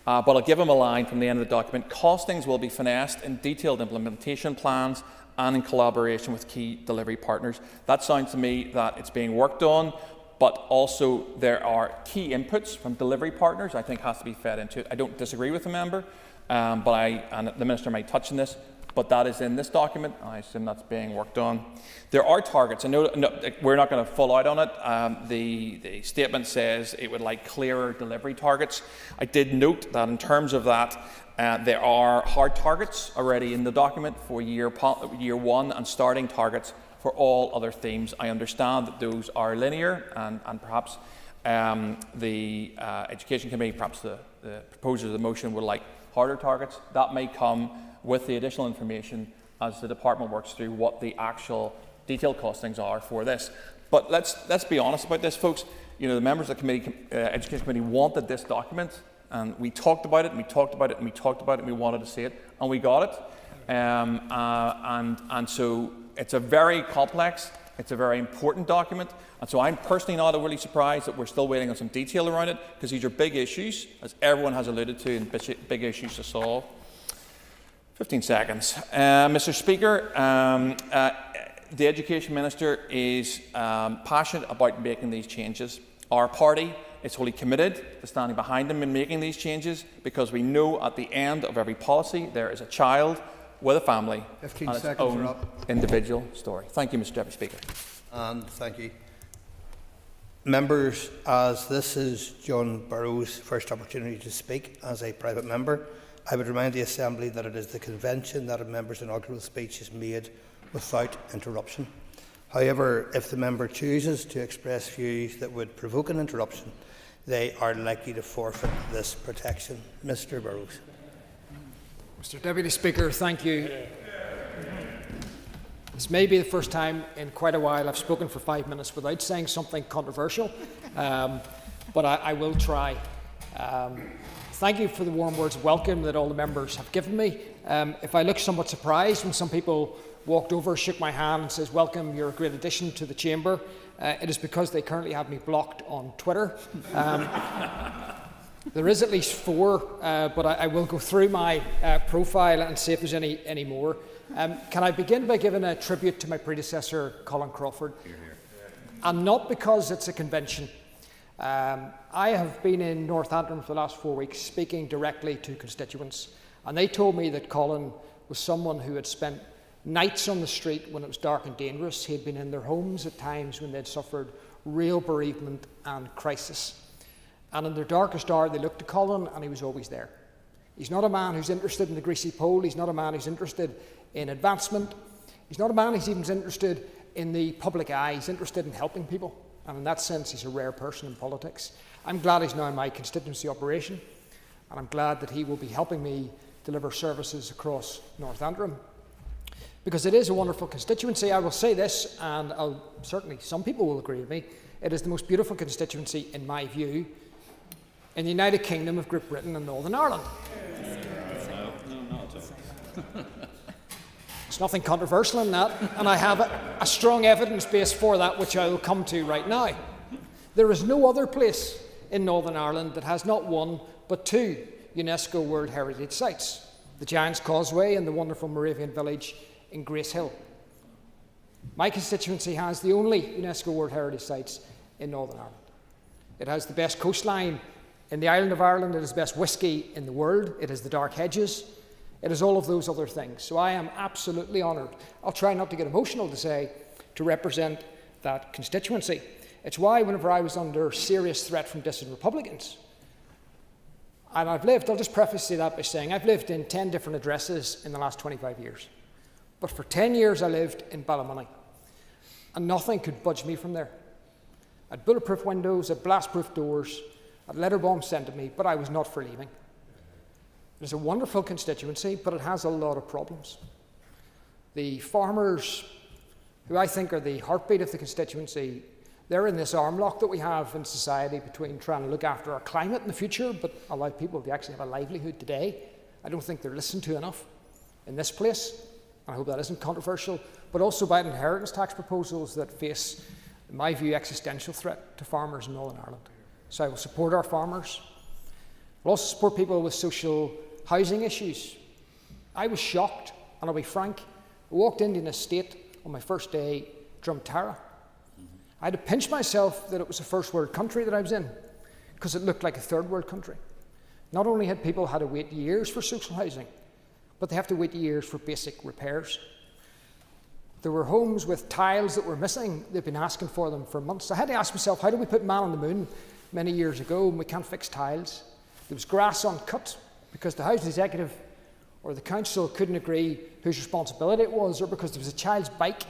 but I'll give him a line from the end of the document. Costings will be finessed in detailed implementation plans and in collaboration with key delivery partners. That sounds to me that it's being worked on, but also there are key inputs from delivery partners I think has to be fed into it. I don't disagree with the member, and the Minister might touch on this, but that is in this document. I assume that's being worked on. There are targets. I know we're not going to fall out on it. The statement says it would like clearer delivery targets. I did note that in terms of that, there are hard targets already in the document for year one and starting targets for all other themes. I understand that those are linear, and perhaps the Education Committee, perhaps the proposers of the motion would like harder targets. That may come with the additional information as the department works through what the actual detailed costings are for this. But let's be honest about this, folks. You know, the members of the Education Committee wanted this document, and we talked about it, and we talked about it, and we talked about it, and we wanted to see it, and we got it. And so it's a very complex, it's a very important document, and so I'm personally not overly surprised that we're still waiting on some detail around it, because these are big issues, as everyone has alluded to, and big issues to solve. 15 seconds. Mr. Speaker, the Education Minister is passionate about making these changes. Our party is wholly committed to standing behind him in making these changes, because we know at the end of every policy there is a child with a family 15 and its seconds own are up. individual story. Thank you, Mr. Deputy Speaker. And thank you. Members, as this is John Burrow's first opportunity to speak as a private member, I would remind the Assembly that it is the convention that a member's inaugural speech is made without interruption. However, if the member chooses to express views that would provoke an interruption, they are likely to forfeit this protection. Mr. Burrows. Mr. Deputy Speaker, thank you. This may be the first time in quite a while I've spoken for 5 minutes without saying something controversial, but I will try. Thank you for the warm words of welcome that all the members have given me. If I look somewhat surprised when some people walked over, shook my hand and says, "Welcome, you're a great addition to the chamber," it is because they currently have me blocked on Twitter. There is at least 4, but I will go through my profile and see if there's any more. Can I begin by giving a tribute to my predecessor, Colin Crawford? And not because it's a convention. I have been in Northampton for the last 4 weeks speaking directly to constituents, and they told me that Colin was someone who had spent nights on the street when it was dark and dangerous. He had been in their homes at times when they'd suffered real bereavement and crisis. And in their darkest hour, they looked to Colin, and he was always there. He's not a man who's interested in the greasy pole. He's not a man who's interested in advancement. He's not a man who's even interested in the public eye. He's interested in helping people. And in that sense, he's a rare person in politics. I'm glad he's now in my constituency operation, and I'm glad that he will be helping me deliver services across Northampton. Because it is a wonderful constituency. I will say this, and certainly some people will agree with me, it is the most beautiful constituency, in my view, in the United Kingdom of Great Britain and Northern Ireland. No, not at all. There's nothing controversial in that, and I have a strong evidence base for that, which I will come to right now. There is no other place in Northern Ireland that has not 1 but 2 UNESCO World Heritage Sites, the Giant's Causeway and the wonderful Moravian Village in Grace Hill. My constituency has the only UNESCO World Heritage Sites in Northern Ireland. It has the best coastline in the island of Ireland, it has the best whisky in the world, it has the dark hedges, it has all of those other things. So I am absolutely honoured. I'll try not to get emotional to represent that constituency. It's why whenever I was under serious threat from dissident Republicans, and I'll just preface that by saying I've lived in 10 different addresses in the last 25 years. But for 10 years I lived in Ballymoney, and nothing could budge me from there. I had bulletproof windows, I had blast-proof doors, a letter bomb sent to me, but I was not for leaving. It is a wonderful constituency, but it has a lot of problems. The farmers, who I think are the heartbeat of the constituency, they're in this arm lock that we have in society between trying to look after our climate in the future, but allow people to actually have a livelihood today. I don't think they're listened to enough in this place. I hope that isn't controversial, but also by inheritance tax proposals that face, in my view, existential threat to farmers in Northern Ireland. So I will support our farmers. I'll also support people with social housing issues. I was shocked, and I'll be frank, I walked into an estate on my first day, Drumtara. I had to pinch myself that it was a first world country that I was in, because it looked like a third world country. Not only had people had to wait years for social housing, but they have to wait years for basic repairs. There were homes with tiles that were missing. They've been asking for them for months. I had to ask myself, how do we put man on the moon many years ago and we can't fix tiles? There was grass uncut because the housing executive or the council couldn't agree whose responsibility it was, or because there was a child's bike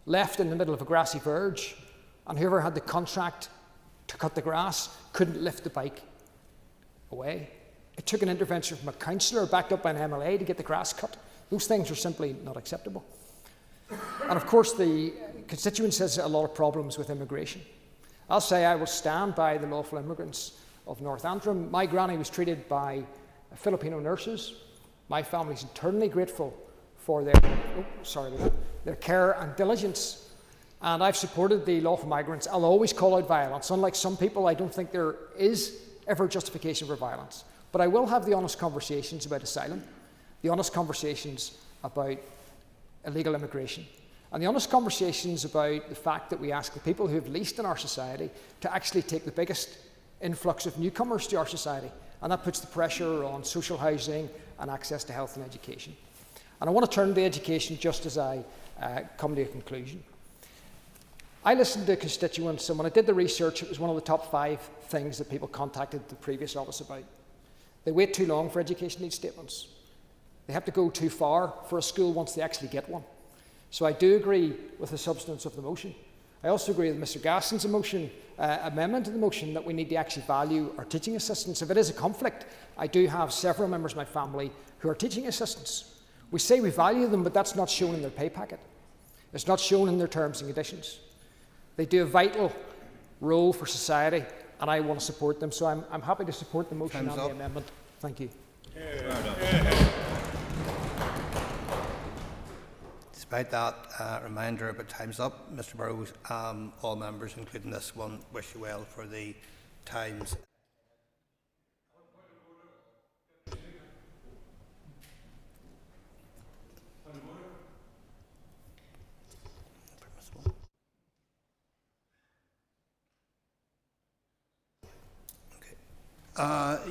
left in the middle of a grassy verge and whoever had the contract to cut the grass couldn't lift the bike away. It took an intervention from a councillor backed up by an MLA to get the grass cut. Those things are simply not acceptable. And of course, the constituency has a lot of problems with immigration. I'll say I will stand by the lawful immigrants of North Antrim. My granny was treated by Filipino nurses. My family's eternally grateful for their care and diligence. And I've supported the lawful migrants. I'll always call out violence. Unlike some people, I don't think there is ever justification for violence. But I will have the honest conversations about asylum, the honest conversations about illegal immigration, and the honest conversations about the fact that we ask the people who have least in our society to actually take the biggest influx of newcomers to our society. And that puts the pressure on social housing and access to health and education. And I want to turn to education just as I come to a conclusion. I listened to constituents, and when I did the research, it was one of the top 5 things that people contacted the previous office about. They wait too long for education needs statements. They have to go too far for a school once they actually get one. So I do agree with the substance of the motion. I also agree with Mr Gaston's amendment to the motion that we need to actually value our teaching assistants. If it is a conflict, I do have several members of my family who are teaching assistants. We say we value them, but that's not shown in their pay packet. It's not shown in their terms and conditions. They do a vital role for society, and I want to support them. So I'm happy to support the motion and the amendment. Thank you. Despite that reminder about time's up, Mr Burrows, all members, including this one, wish you well for the Times.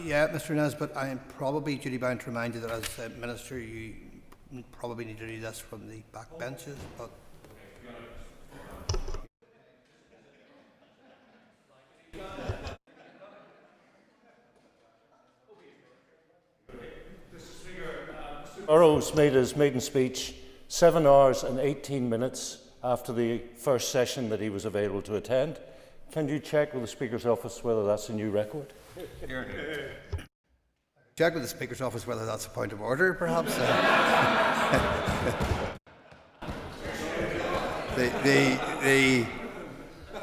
Yeah, Mr Nesbitt, I am probably duty bound to remind you that as Minister you probably need to do this from the back benches, but Burrows made his maiden speech 7 hours and 18 minutes after the first session that he was available to attend. Can you check with the Speaker's office whether that's a new record? check with the Speaker's office whether that's a point of order, perhaps.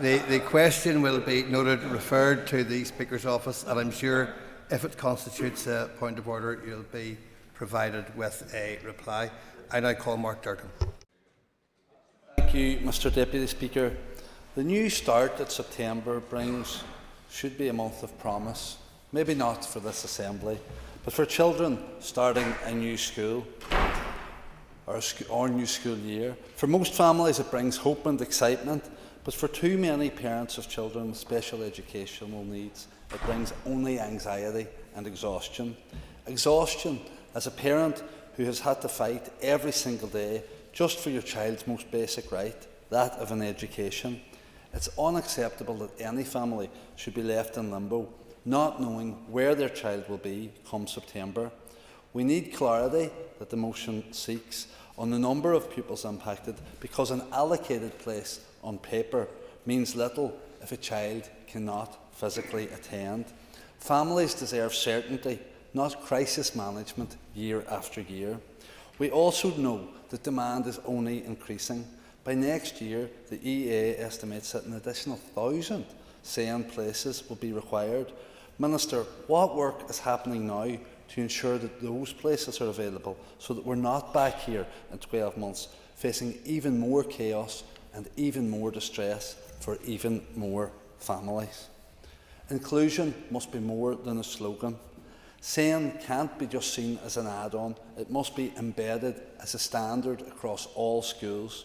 The question will be noted, referred to the Speaker's office, and I'm sure if it constitutes a point of order, you'll be provided with a reply. I now call Mark Durkin. Thank you, Mr Deputy Speaker. The new start that September brings should be a month of promise. Maybe not for this Assembly, but for children starting a new school or new school year. For most families it brings hope and excitement, but for too many parents of children with special educational needs it brings only anxiety and exhaustion. Exhaustion as a parent who has had to fight every single day just for your child's most basic right, that of an education. It's unacceptable that any family should be left in limbo, not knowing where their child will be come September. We need clarity that the motion seeks on the number of pupils impacted, because an allocated place on paper means little if a child cannot physically attend. Families deserve certainty, not crisis management year after year. We also know that demand is only increasing. By next year, the EA estimates that an additional 1,000 SEN places will be required. Minister, what work is happening now to ensure that those places are available so that we're not back here in 12 months facing even more chaos and even more distress for even more families? Inclusion must be more than a slogan. SEN can't be just seen as an add-on, it must be embedded as a standard across all schools.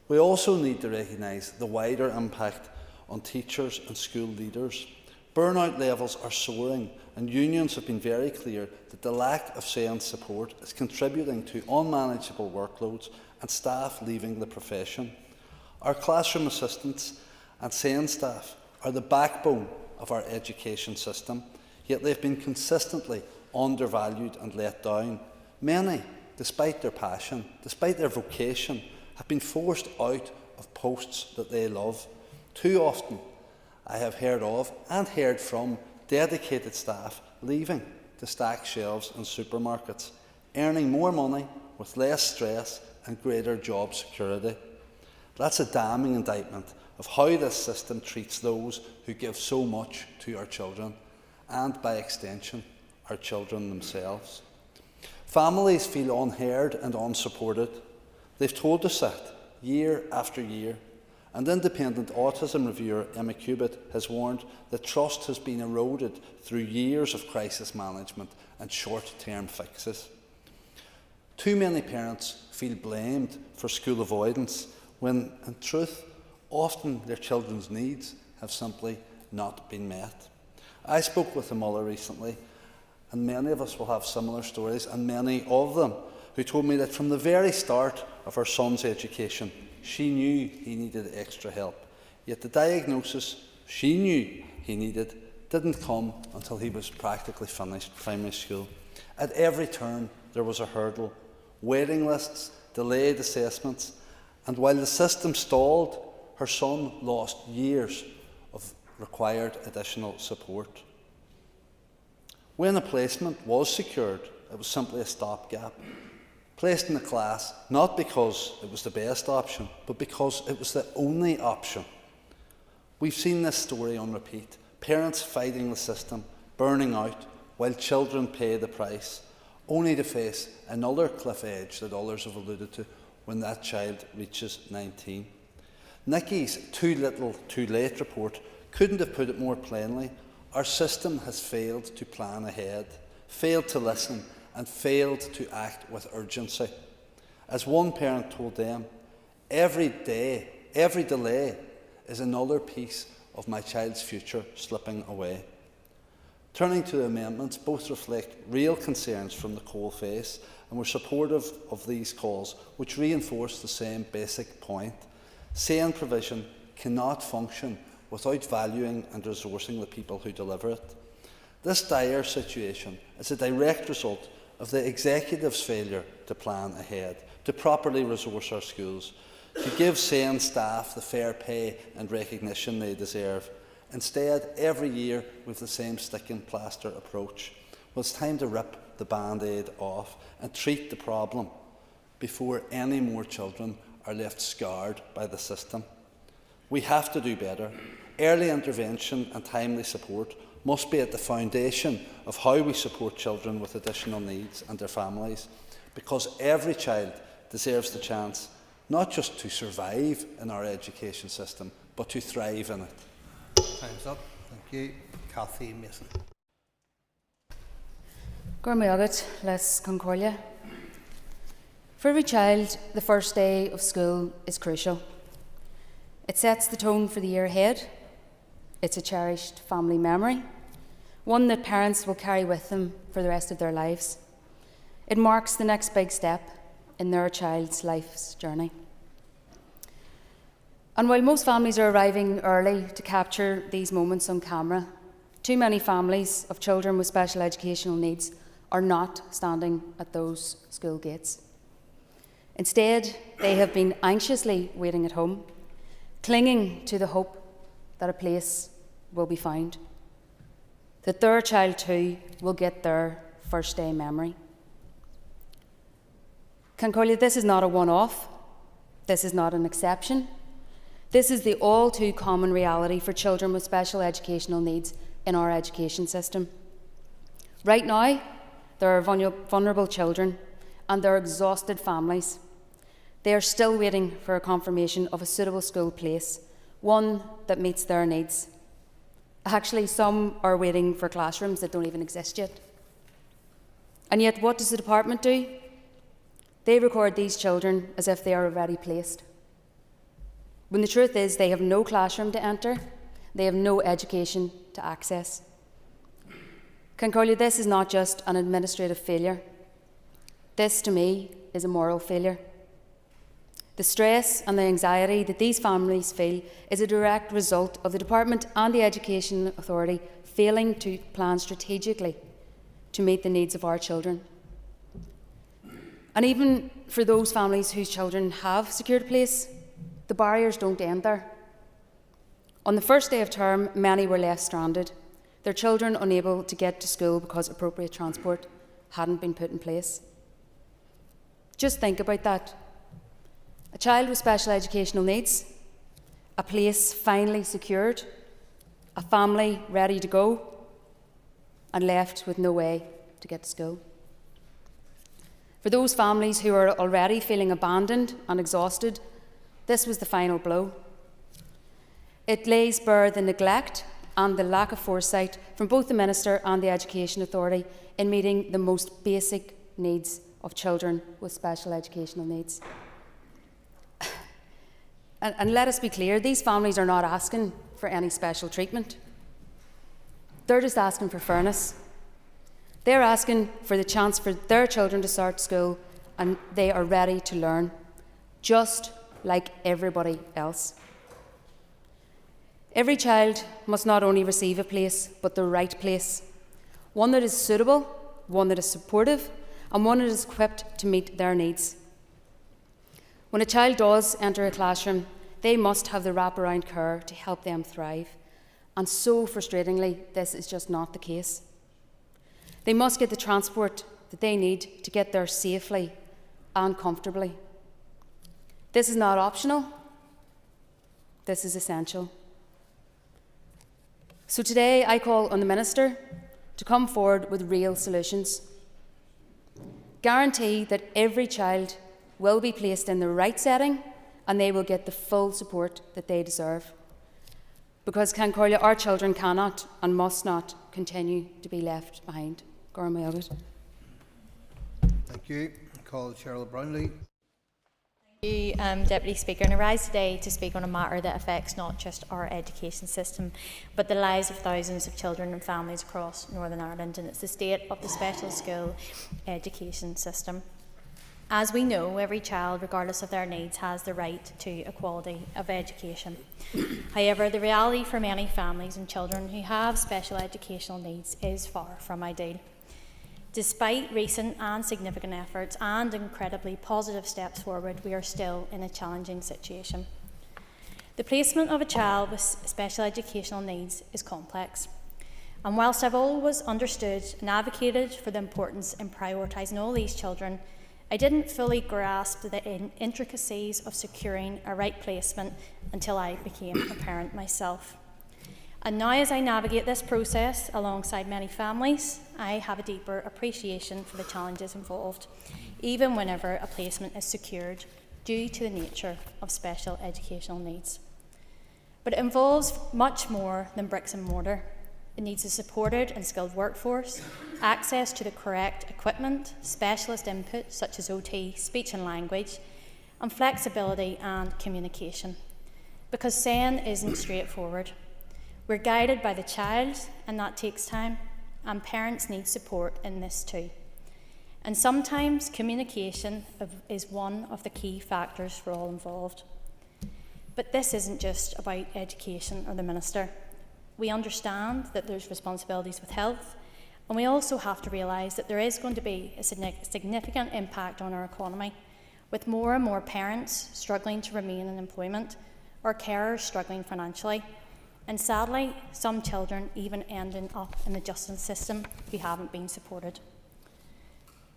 We also need to recognise the wider impact on teachers and school leaders. Burnout levels are soaring, and unions have been very clear that the lack of SEN support is contributing to unmanageable workloads and staff leaving the profession. Our classroom assistants and SEN staff are the backbone of our education system, yet they've been consistently undervalued and let down. Many, despite their passion, despite their vocation, have been forced out of posts that they love. Too often, I have heard of and heard from dedicated staff leaving to stack shelves in supermarkets, earning more money with less stress and greater job security. That's a damning indictment of how this system treats those who give so much to our children, and by extension, our children themselves. Families feel unheard and unsupported. They've told us that year after year, and independent autism reviewer Emma Cubitt has warned that trust has been eroded through years of crisis management and short-term fixes. Too many parents feel blamed for school avoidance when, in truth, often their children's needs have simply not been met. I spoke with a mother recently, and many of us will have similar stories, and many of them who told me that from the very start of her son's education, she knew he needed extra help. Yet the diagnosis she knew he needed didn't come until he was practically finished primary school. At every turn, there was a hurdle, waiting lists, delayed assessments, and while the system stalled, her son lost years of required additional support. When a placement was secured, it was simply a stopgap, placed in a class not because it was the best option, but because it was the only option. We've seen this story on repeat, parents fighting the system, burning out, while children pay the price, only to face another cliff edge that others have alluded to when that child reaches 19. Nicky's Too Little, Too Late report couldn't have put it more plainly. Our system has failed to plan ahead, failed to listen, and failed to act with urgency. As one parent told them, every day, every delay is another piece of my child's future slipping away. Turning to the amendments, both reflect real concerns from the coalface, and we're supportive of these calls, which reinforce the same basic point. SEN provision cannot function without valuing and resourcing the people who deliver it. This dire situation is a direct result of the executive's failure to plan ahead, to properly resource our schools, to give SEN staff the fair pay and recognition they deserve. Instead, every year with the same stick and plaster approach. Well, it's time to rip the band-aid off and treat the problem before any more children are left scarred by the system. We have to do better. Early intervention and timely support must be at the foundation of how we support children with additional needs and their families, because every child deserves the chance not just to survive in our education system, but to thrive in it. Time's up. Thank you. Cathy Mason. For every child, the first day of school is crucial. It sets the tone for the year ahead. It's a cherished family memory, one that parents will carry with them for the rest of their lives. It marks the next big step in their child's life's journey. And while most families are arriving early to capture these moments on camera, too many families of children with special educational needs are not standing at those school gates. Instead, they have been anxiously waiting at home, clinging to the hope that a place will be found. that their child too will get their first day memory. Concordia, this is not a one-off. This is not an exception. This is the all too common reality for children with special educational needs in our education system. Right now, there are vulnerable children and there are exhausted families. They are still waiting for a confirmation of a suitable school place, one that meets their needs. Actually, some are waiting for classrooms that don't even exist yet. And yet, what does the department do? They record these children as if they are already placed, when the truth is they have no classroom to enter, they have no education to access. Concordia, this is not just an administrative failure. This, to me, is a moral failure. The stress and the anxiety that these families feel is a direct result of the Department and the Education Authority failing to plan strategically to meet the needs of our children. And even for those families whose children have secured a place, the barriers don't end there. On the first day of term, many were left stranded, their children unable to get to school because appropriate transport hadn't been put in place. Just think about that. A child with special educational needs, a place finally secured, a family ready to go, and left with no way to get to school. For those families who are already feeling abandoned and exhausted, this was the final blow. It lays bare the neglect and the lack of foresight from both the Minister and the Education Authority in meeting the most basic needs of children with special educational needs. And let us be clear, these families are not asking for any special treatment. They're just asking for fairness. They're asking for the chance for their children to start school and they are ready to learn, just like everybody else. Every child must not only receive a place, but the right place. One that is suitable, one that is supportive, and one that is equipped to meet their needs. When a child does enter a classroom, they must have the wraparound care to help them thrive. And so frustratingly, this is just not the case. They must get the transport that they need to get there safely and comfortably. This is not optional. This is essential. So today I call on the Minister to come forward with real solutions. Guarantee that every child will be placed in the right setting and they will get the full support that they deserve. Because Concordia, our children cannot and must not continue to be left behind. Thank you. Call Cheryl Brownlee. Thank you, Deputy Speaker. And I rise today to speak on a matter that affects not just our education system, but the lives of thousands of children and families across Northern Ireland, and it's the state of the special school education system. As we know, every child, regardless of their needs, has the right to equality of education. However, the reality for many families and children who have special educational needs is far from ideal. Despite recent and significant efforts and incredibly positive steps forward, we are still in a challenging situation. The placement of a child with special educational needs is complex. And whilst I've always understood and advocated for the importance in prioritising all these children, I didn't fully grasp the intricacies of securing a right placement until I became a parent myself. And now, as I navigate this process alongside many families, I have a deeper appreciation for the challenges involved, even whenever a placement is secured due to the nature of special educational needs. But it involves much more than bricks and mortar. It needs a supported and skilled workforce, access to the correct equipment, specialist input such as OT, speech and language, and flexibility and communication. Because SEN isn't straightforward. We're guided by the child, and that takes time, and parents need support in this too. And sometimes communication is one of the key factors for all involved. But this isn't just about education or the Minister. We understand that there's responsibilities with health, and we also have to realise that there is going to be a significant impact on our economy, with more and more parents struggling to remain in employment or carers struggling financially. and sadly, some children even ending up in the justice system who haven't been supported.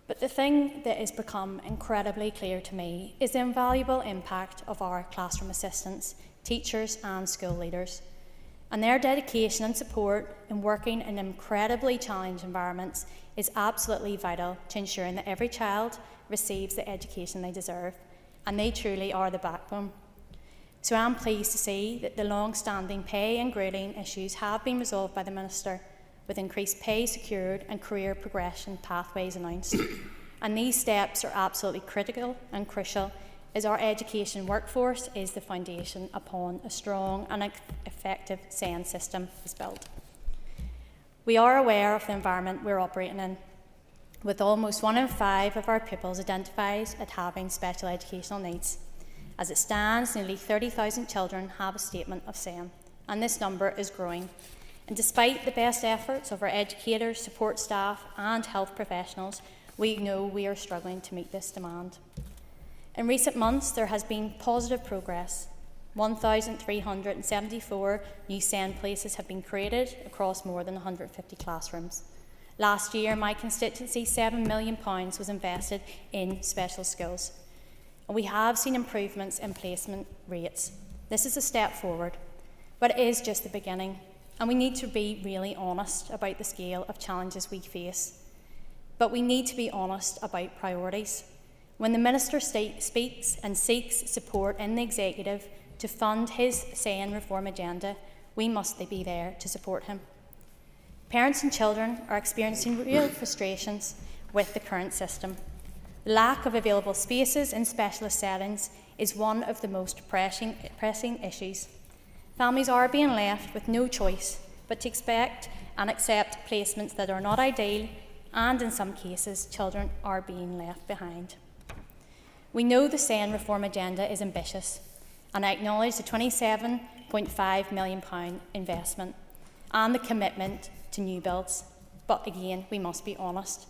But the thing that has become incredibly clear to me is the invaluable impact of our classroom assistants, teachers and school leaders, and their dedication and support in working in incredibly challenging environments is absolutely vital to ensuring that every child receives the education they deserve, and they truly are the backbone. So I'm pleased to see that the long-standing pay and grading issues have been resolved by the Minister, with increased pay secured and career progression pathways announced. And these steps are absolutely critical and crucial, as our education workforce is the foundation upon a strong and effective SEN system is built. We are aware of the environment we're operating in, with almost 1 in 5 of our pupils identified as having special educational needs. As it stands, nearly 30,000 children have a statement of SEN, and this number is growing. And despite the best efforts of our educators, support staff and health professionals, we know we are struggling to meet this demand. In recent months, there has been positive progress. 1,374 new SEN places have been created across more than 150 classrooms. Last year, my constituency, £7 million was invested in special schools. And we have seen improvements in placement rates. This is a step forward, but it is just the beginning, and we need to be really honest about the scale of challenges we face. But we need to be honest about priorities. When the Minister speaks and seeks support in the Executive to fund his SEN reform agenda, we must be there to support him. Parents and children are experiencing real frustrations with the current system. The lack of available spaces in specialist settings is one of the most pressing issues. Families are being left with no choice but to expect and accept placements that are not ideal, and in some cases, children are being left behind. We know the SEN reform agenda is ambitious, and I acknowledge the £27.5 million investment and the commitment to new builds. But again, we must be honest.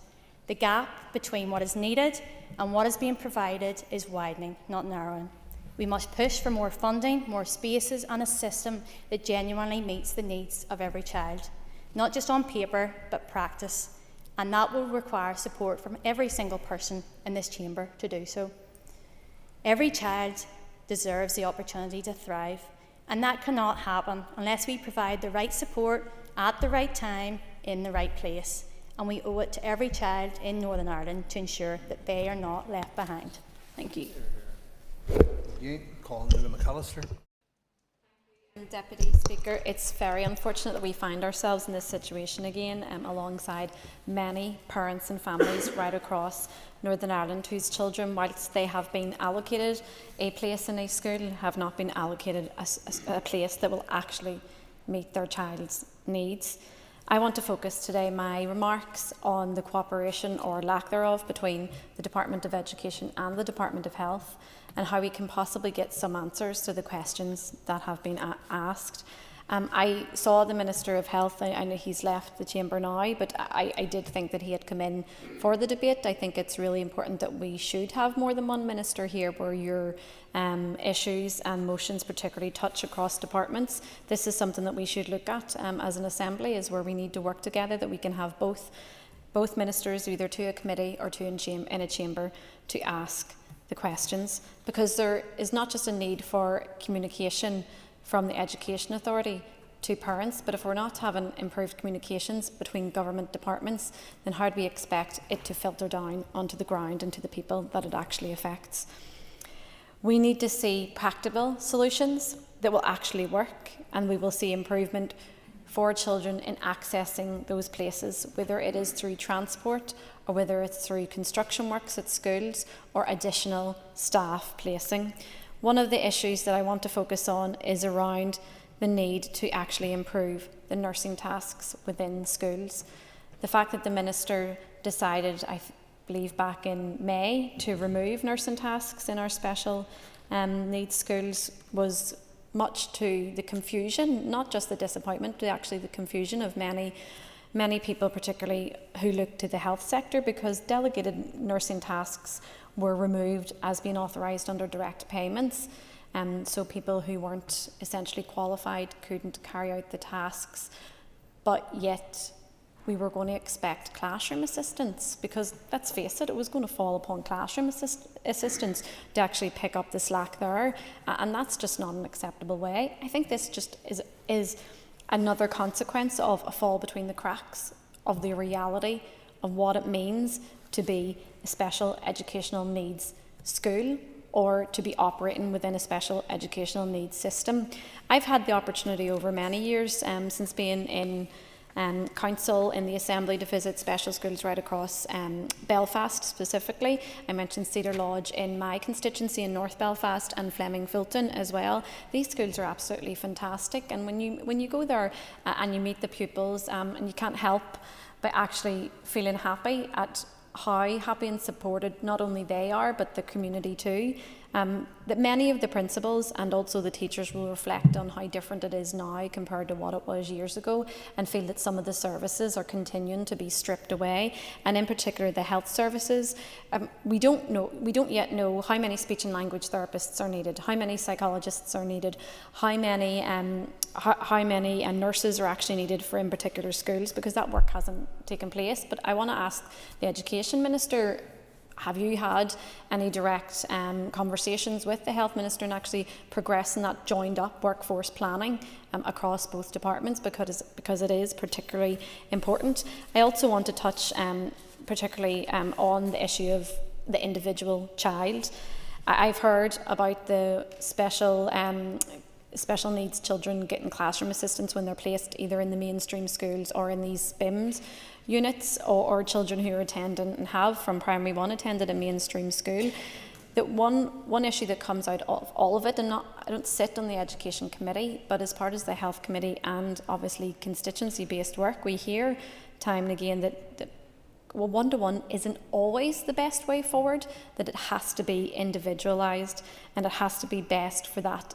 The gap between what is needed and what is being provided is widening, not narrowing. We must push for more funding, more spaces, and a system that genuinely meets the needs of every child, not just on paper, but practice. And that will require support from every single person in this chamber to do so. Every child deserves the opportunity to thrive, and that cannot happen unless we provide the right support at the right time in the right place. And we owe it to every child in Northern Ireland to ensure that they are not left behind. Thank you. Colin McAllister. Deputy Speaker, it's very unfortunate that we find ourselves in this situation again, alongside many parents and families right across Northern Ireland whose children, whilst they have been allocated a place in a school, have not been allocated a place that will actually meet their child's needs. I want to focus today my remarks on the cooperation or lack thereof between the Department of Education and the Department of Health, and how we can possibly get some answers to the questions that have been asked. I saw the Minister of Health. I know he's left the chamber now, but I did think that he had come in for the debate. I think it's really important that we should have more than one minister here where your issues and motions particularly touch across departments. This is something that we should look at as an assembly, is where we need to work together, that we can have both ministers either to a committee or in a chamber to ask the questions, because there is not just a need for communication from the Education Authority to parents, but if we're not having improved communications between government departments, then how do we expect it to filter down onto the ground and to the people that it actually affects? We need to see practical solutions that will actually work, and we will see improvement for children in accessing those places, whether it is through transport or whether it's through construction works at schools or additional staff placing. One of the issues that I want to focus on is around the need to actually improve the nursing tasks within schools. The fact that the Minister decided, I believe back in May, to remove nursing tasks in our special needs schools was much to the confusion, not just the disappointment, but actually the confusion of many people, particularly who look to the health sector, because delegated nursing tasks were removed as being authorised under direct payments. So people who weren't essentially qualified couldn't carry out the tasks, but yet we were going to expect classroom assistants, because let's face it, it was going to fall upon classroom assistants to actually pick up the slack there, and that's just not an acceptable way. I think this just is another consequence of a fall between the cracks of the reality of what it means to be a special educational needs school or to be operating within a special educational needs system. I've had the opportunity over many years since being in council in the Assembly to visit special schools right across Belfast specifically. I mentioned Cedar Lodge in my constituency in North Belfast and Fleming Fulton as well. These schools are absolutely fantastic, and when you go there and you meet the pupils and you can't help but actually feeling happy at how happy and supported not only they are but the community too. That many of the principals and also the teachers will reflect on how different it is now compared to what it was years ago, and feel that some of the services are continuing to be stripped away, and in particular the health services. We don't yet know how many speech and language therapists are needed, how many psychologists are needed, how many nurses are actually needed for in particular schools, because that work hasn't taken place. But I want to ask the Education Minister, have you had any direct conversations with the Health Minister and actually progressing that joined up workforce planning across both departments, because it is particularly important? I also want to touch particularly on the issue of the individual child. I've heard about the special needs children getting classroom assistance when they're placed either in the mainstream schools or in these SPIMS units, or children who are attending and have from primary one attended a mainstream school. That one issue that comes out of all of it, and I don't sit on the Education Committee, but as part of the Health Committee and obviously constituency-based work, we hear time and again that one-to-one isn't always the best way forward, that it has to be individualised and it has to be best for that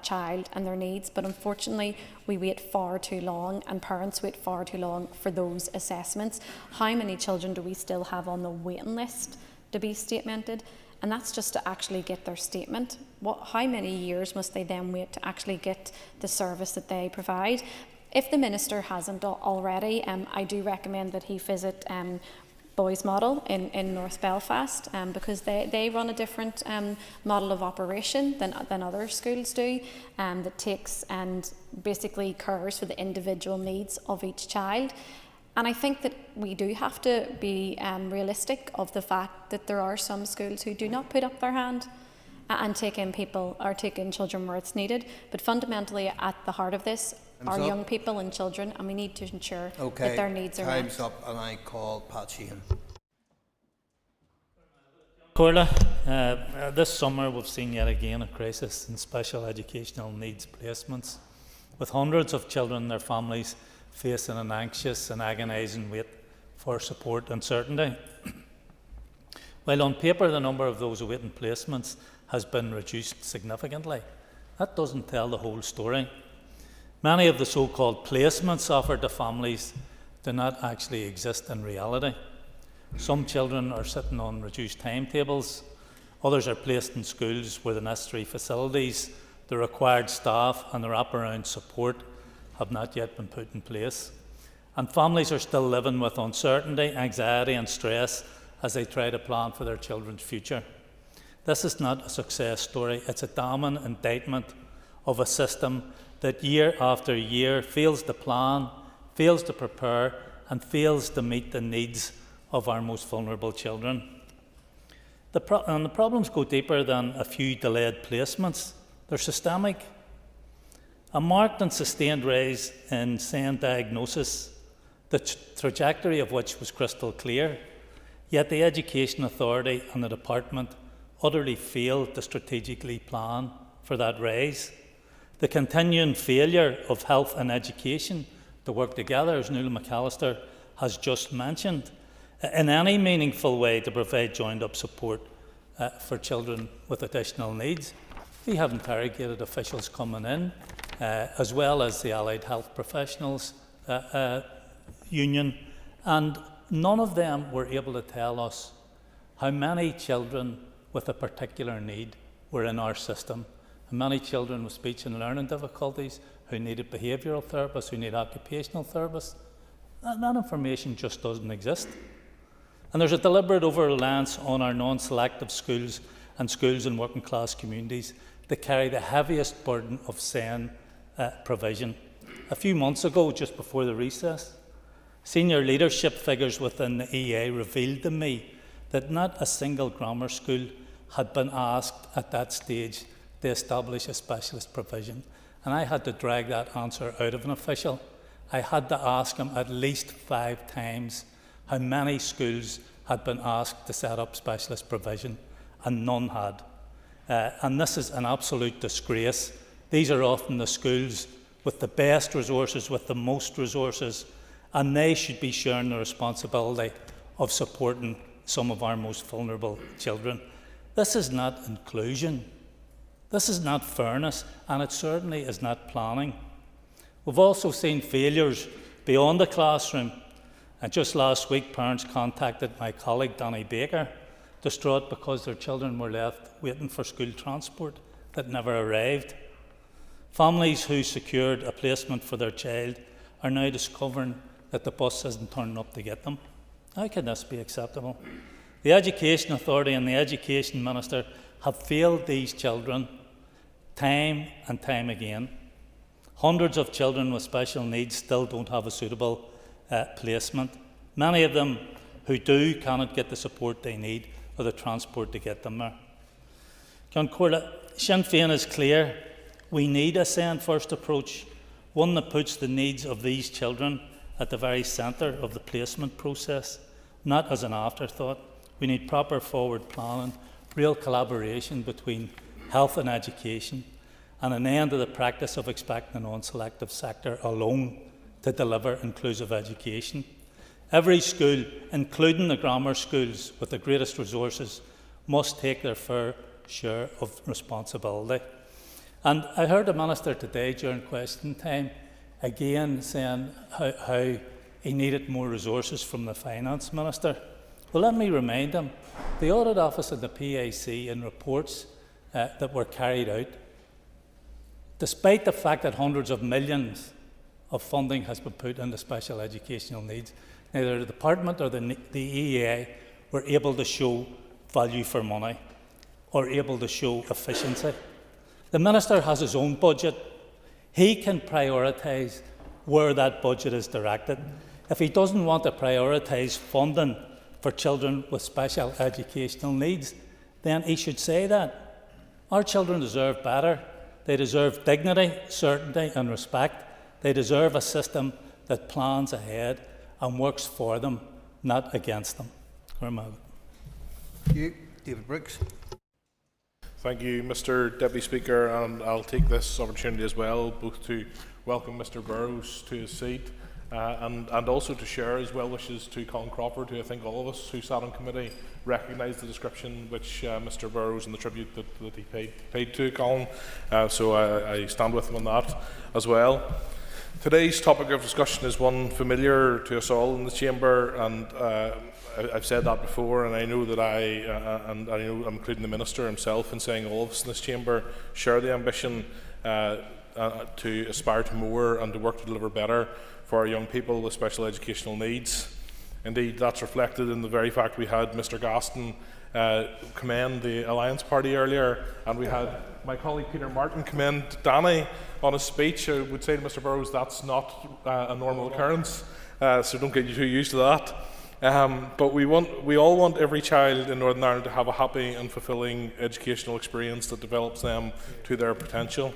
child and their needs. But unfortunately we wait far too long, and parents wait far too long for those assessments. How many children do we still have on the waiting list to be statemented? And that's just to actually get their statement. How many years must they then wait to actually get the service that they provide? If the Minister hasn't already, I do recommend that he visit Boys Model in North Belfast, because they run a different model of operation than other schools do, that takes and basically cares for the individual needs of each child. And I think that we do have to be realistic of the fact that there are some schools who do not put up their hand and take in people or take in children where it's needed. But fundamentally at the heart of this are young people and children, and we need to ensure that their needs are met. Time's up, and I call Pat Sheehan. Corla, this summer we've seen yet again a crisis in special educational needs placements, with hundreds of children and their families facing an anxious and agonising wait for support and certainty. While on paper the number of those awaiting placements has been reduced significantly, that doesn't tell the whole story. Many of the so-called placements offered to families do not actually exist in reality. Some children are sitting on reduced timetables, others are placed in schools where the necessary facilities, the required staff and the wraparound support have not yet been put in place. And families are still living with uncertainty, anxiety and stress as they try to plan for their children's future. This is not a success story, it's a damning indictment of a system that year after year fails to plan, fails to prepare and fails to meet the needs of our most vulnerable children. The problems go deeper than a few delayed placements. They're systemic. A marked and sustained rise in SEND diagnosis, the trajectory of which was crystal clear, yet the Education Authority and the Department utterly failed to strategically plan for that rise. The continuing failure of health and education to work together, as Nuala McAllister has just mentioned, in any meaningful way to provide joined-up support for children with additional needs. We have interrogated officials coming in, as well as the Allied Health Professionals Union, and none of them were able to tell us how many children with a particular need were in our system. many children with speech and learning difficulties who needed behavioural therapists, who need occupational therapists. That information just doesn't exist. And there's a deliberate over-reliance on our non-selective schools and schools in working class communities that carry the heaviest burden of SEN provision. A few months ago, just before the recess, senior leadership figures within the EA revealed to me that not a single grammar school had been asked at that stage to establish a specialist provision. And I had to drag that answer out of an official. I had to ask him at least 5 times how many schools had been asked to set up specialist provision, and none had. And this is an absolute disgrace. These are often the schools with the best resources, with the most resources, and they should be sharing the responsibility of supporting some of our most vulnerable children. This is not inclusion. This is not fairness, and it certainly is not planning. We've also seen failures beyond the classroom. And just last week, parents contacted my colleague Danny Baker, distraught because their children were left waiting for school transport that never arrived. Families who secured a placement for their child are now discovering that the bus isn't turning up to get them. How can this be acceptable? The Education Authority and the Education Minister have failed these children time and time again. Hundreds of children with special needs still don't have a suitable placement. Many of them who do cannot get the support they need or the transport to get them there. John Corlett, Sinn Féin is clear. We need a SEN-first approach, one that puts the needs of these children at the very centre of the placement process, not as an afterthought. We need proper forward planning, real collaboration between health and education, and an end to the practice of expecting the non-selective sector alone to deliver inclusive education. Every school, including the grammar schools with the greatest resources, must take their fair share of responsibility. And I heard the Minister today during question time again saying how he needed more resources from the Finance Minister. Well, let me remind him, the Audit Office and the PAC in reports that were carried out, despite the fact that hundreds of millions of funding has been put into special educational needs, neither the Department or the EEA were able to show value for money or able to show efficiency. The Minister has his own budget. He can prioritise where that budget is directed. If he doesn't want to prioritise funding for children with special educational needs, then he should say that. Our children deserve better. They deserve dignity, certainty and respect. They deserve a system that plans ahead and works for them, not against them. Thank you. David Brooks. Thank you, Mr Deputy Speaker, and I'll take this opportunity as well, both to welcome Mr Burrows to his seat and also to share his well wishes to Colin Crawford, who I think all of us who sat on committee recognise the description which Mr Burrows and the tribute that he paid to Colin, so I stand with him on that as well. Today's topic of discussion is one familiar to us all in the Chamber, and I've said that before, and I know that and I know I'm including the Minister himself in saying all of us in this Chamber share the ambition to aspire to more and to work to deliver better for our young people with special educational needs. Indeed, that's reflected in the very fact we had Mr Gaston commend the Alliance Party earlier, and we had my colleague Peter Martin commend Danny on his speech. I would say to Mr Burrows that's not a normal occurrence, so don't get too used to that. But we all want every child in Northern Ireland to have a happy and fulfilling educational experience that develops them to their potential.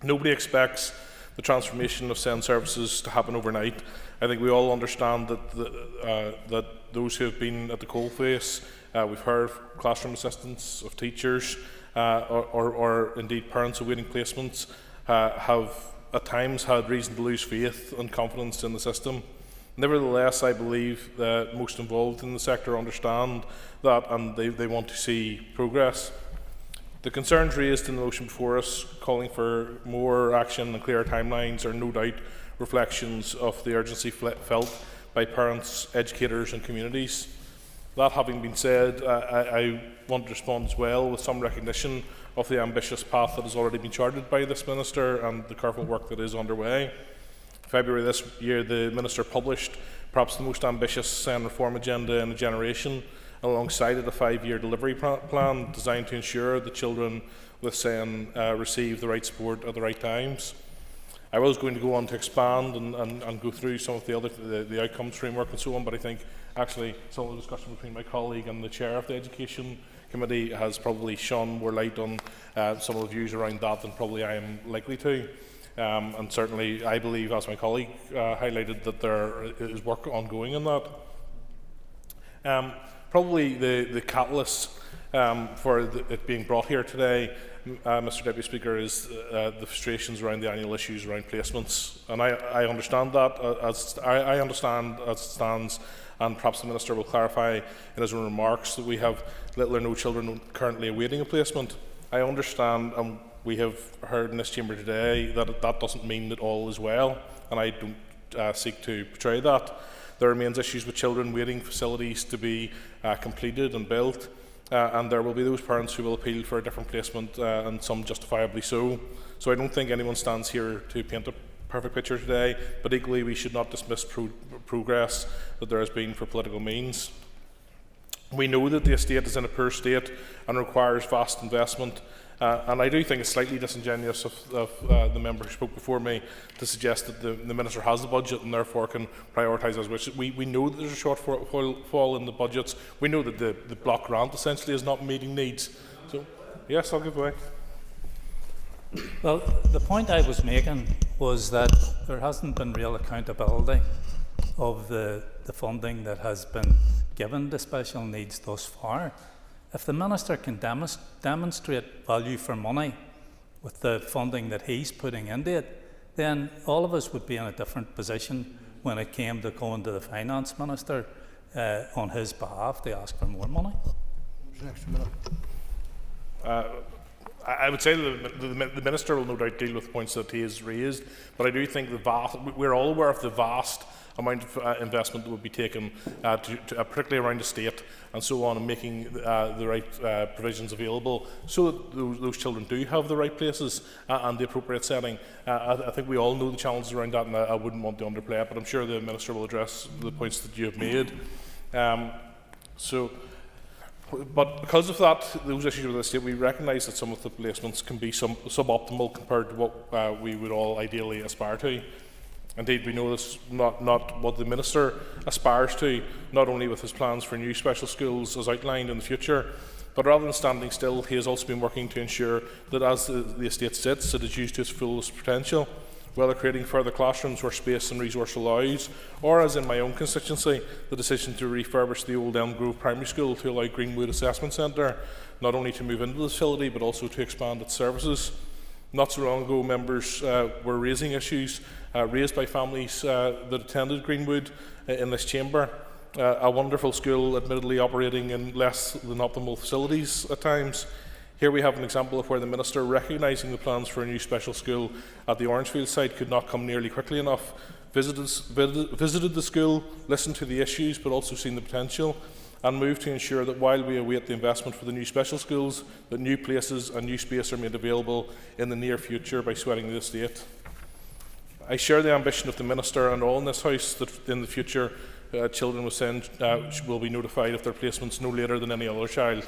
Nobody expects the transformation of SEND services to happen overnight. I think we all understand that those who have been at the coalface, we've heard classroom assistants, of teachers, or indeed parents awaiting placements, have at times had reason to lose faith and confidence in the system. Nevertheless, I believe that most involved in the sector understand that, and they want to see progress. The concerns raised in the motion before us, calling for more action and clearer timelines, are no doubt reflections of the urgency felt by parents, educators and communities. That having been said, I want to respond as well with some recognition of the ambitious path that has already been charted by this Minister and the careful work that is underway. In February this year, the Minister published perhaps the most ambitious SEN reform agenda in a generation, alongside it a 5-year delivery plan designed to ensure that children with SEN receive the right support at the right times. I was going to go on to expand and go through some of the outcomes framework and so on, but I think actually some of the discussion between my colleague and the Chair of the Education Committee has probably shone more light on some of the views around that than probably I am likely to. And certainly I believe, as my colleague highlighted, that there is work ongoing in that. Probably the catalyst for it being brought here today, Mr Deputy Speaker, is the frustrations around the annual issues around placements. And I understand that as it stands, and perhaps the Minister will clarify in his own remarks that we have little or no children currently awaiting a placement. I understand, and we have heard in this chamber today, that that doesn't mean that all is well, and I don't seek to portray that. There remains issues with children waiting facilities to be completed and built, and there will be those parents who will appeal for a different placement, and some justifiably so. So I don't think anyone stands here to paint a perfect picture today, but equally we should not dismiss progress that there has been for political means. We know that the estate is in a poor state and requires vast investment, and I do think it's slightly disingenuous of the member who spoke before me to suggest that the Minister has the budget and therefore can prioritise as wishes. We know that there's a shortfall in the budgets. We know that the block grant essentially is not meeting needs. So, yes, I'll give way. Well, the point I was making was that there hasn't been real accountability of the funding that has been given to special needs thus far. If the Minister can demonstrate value for money with the funding that he's putting into it, then all of us would be in a different position when it came to going to the Finance Minister on his behalf to ask for more money. I would say the Minister will no doubt deal with points that he has raised, but I do think we're all aware of the vast amount of investment that would be taken, particularly around the state and so on, and making the right provisions available so that those children do have the right places and the appropriate setting. I think we all know the challenges around that, and I wouldn't want to underplay it, but I'm sure the Minister will address the points that you have made. But because of that, those issues with the state, we recognise that some of the placements can be suboptimal compared to what we would all ideally aspire to. Indeed, we know this is not what the Minister aspires to, not only with his plans for new special schools as outlined in the future, but rather than standing still, he has also been working to ensure that as the estate sits, it is used to its fullest potential, whether creating further classrooms where space and resource allows, or as in my own constituency, the decision to refurbish the old Elm Grove Primary School to allow Greenwood Assessment Centre not only to move into the facility but also to expand its services. Not so long ago, members were raising issues raised by families that attended Greenwood in this chamber. A wonderful school, admittedly operating in less than optimal facilities at times. Here we have an example of where the Minister, recognising the plans for a new special school at the Orangefield site could not come nearly quickly enough, visited the school, listened to the issues but also seen the potential, and moved to ensure that while we await the investment for the new special schools, that new places and new space are made available in the near future by sweating the estate. I share the ambition of the Minister and all in this House that in the future children with SEN will be notified of their placements no later than any other child.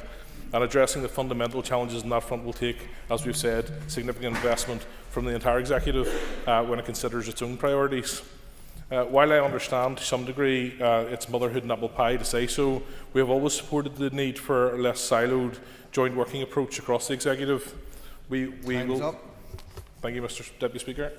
And addressing the fundamental challenges on that front will take, as we've said, significant investment from the entire Executive when it considers its own priorities. While I understand to some degree it's motherhood and apple pie to say so, we have always supported the need for a less siloed joint working approach across the Executive. Time's up. Thank you, Mr Deputy Speaker.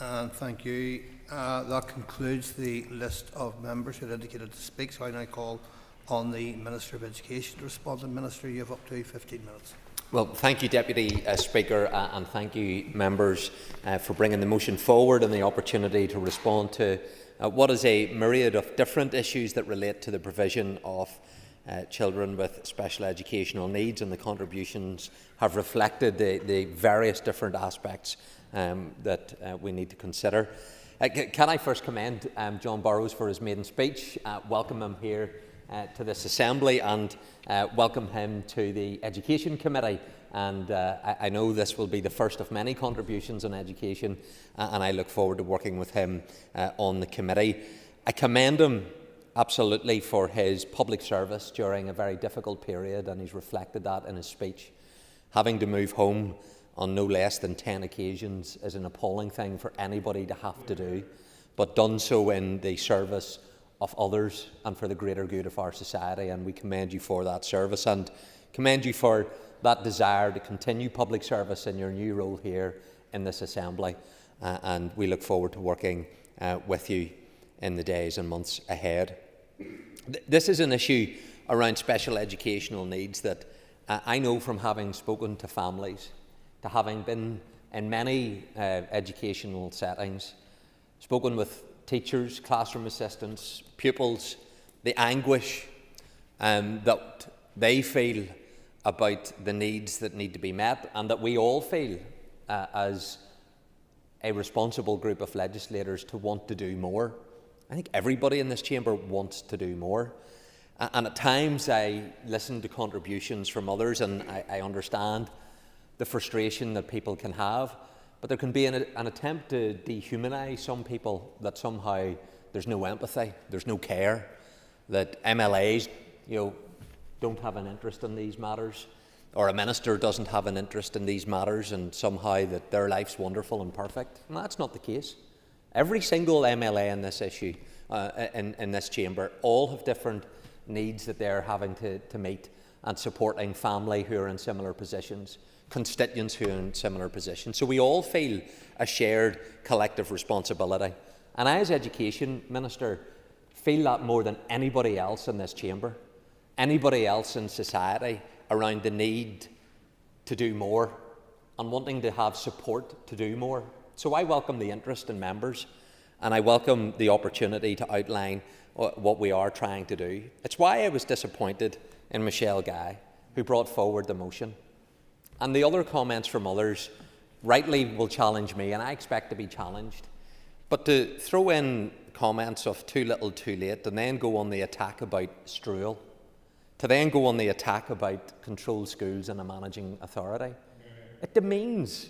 And thank you. That concludes the list of members who had indicated to speak, so I now call on the Minister of Education to respond. And Minister, you have up to 15 minutes. Well, thank you, Deputy Speaker, and thank you, members, for bringing the motion forward and the opportunity to respond to what is a myriad of different issues that relate to the provision of children with special educational needs, and the contributions have reflected the various different aspects that we need to consider. Can I first commend John Burrows for his maiden speech, welcome him here to this Assembly, and welcome him to the Education Committee. And I know this will be the first of many contributions on education, and I look forward to working with him on the committee. I commend him absolutely for his public service during a very difficult period, and he's reflected that in his speech. Having to move home on no less than 10 occasions is an appalling thing for anybody to have to do, but done so in the service of others and for the greater good of our society, and we commend you for that service and commend you for that desire to continue public service in your new role here in this Assembly, and we look forward to working with you in the days and months ahead. This is an issue around special educational needs that I know from having spoken to families, to having been in many educational settings, spoken with teachers, classroom assistants, pupils, the anguish that they feel about the needs that need to be met, and that we all feel as a responsible group of legislators to want to do more. I think everybody in this chamber wants to do more. And at times I listen to contributions from others, and I understand the frustration that people can have, but there can be an attempt to dehumanise some people, that somehow there's no empathy, there's no care, that MLAs, don't have an interest in these matters, or a minister doesn't have an interest in these matters, and somehow that their life's wonderful and perfect. And that's not the case. Every single MLA in this issue, in this chamber, all have different needs that they're having to meet, and supporting family who are in similar positions, constituents who are in similar positions. So we all feel a shared collective responsibility. And I, as Education Minister, feel that more than anybody else in this chamber, anybody else in society, around the need to do more and wanting to have support to do more. So I welcome the interest in members, and I welcome the opportunity to outline what we are trying to do. It's why I was disappointed in Michelle Guy, who brought forward the motion. And the other comments from others rightly will challenge me, and I expect to be challenged. But to throw in comments of too little too late, and then go on the attack about Struel, to then go on the attack about controlled schools and a managing authority, it demeans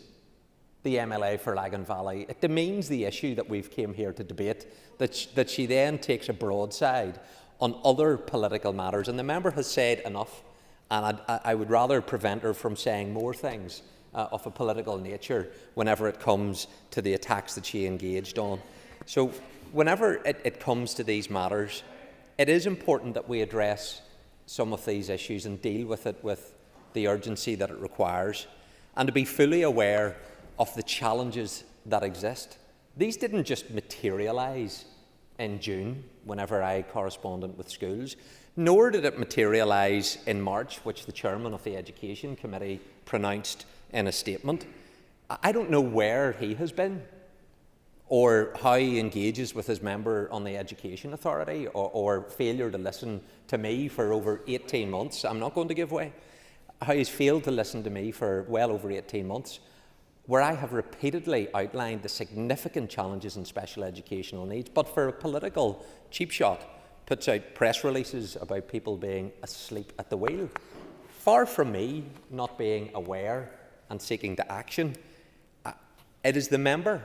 the MLA for Lagan Valley. It demeans the issue that we've came here to debate, that she then takes a broadside on other political matters. And the member has said enough, and I would rather prevent her from saying more things of a political nature whenever it comes to the attacks that she engaged on. So whenever it comes to these matters, it is important that we address some of these issues and deal with it with the urgency that it requires, and to be fully aware of the challenges that exist. These didn't just materialise in June, whenever I corresponded with schools, nor did it materialise in March, which the chairman of the Education Committee pronounced in a statement. I don't know where he has been, or how he engages with his member on the Education Authority, or failure to listen to me for over 18 months. I'm not going to give way. How he's failed to listen to me for well over 18 months, where I have repeatedly outlined the significant challenges in special educational needs, but for a political cheap shot, puts out press releases about people being asleep at the wheel. Far from me not being aware and seeking to action, it is the member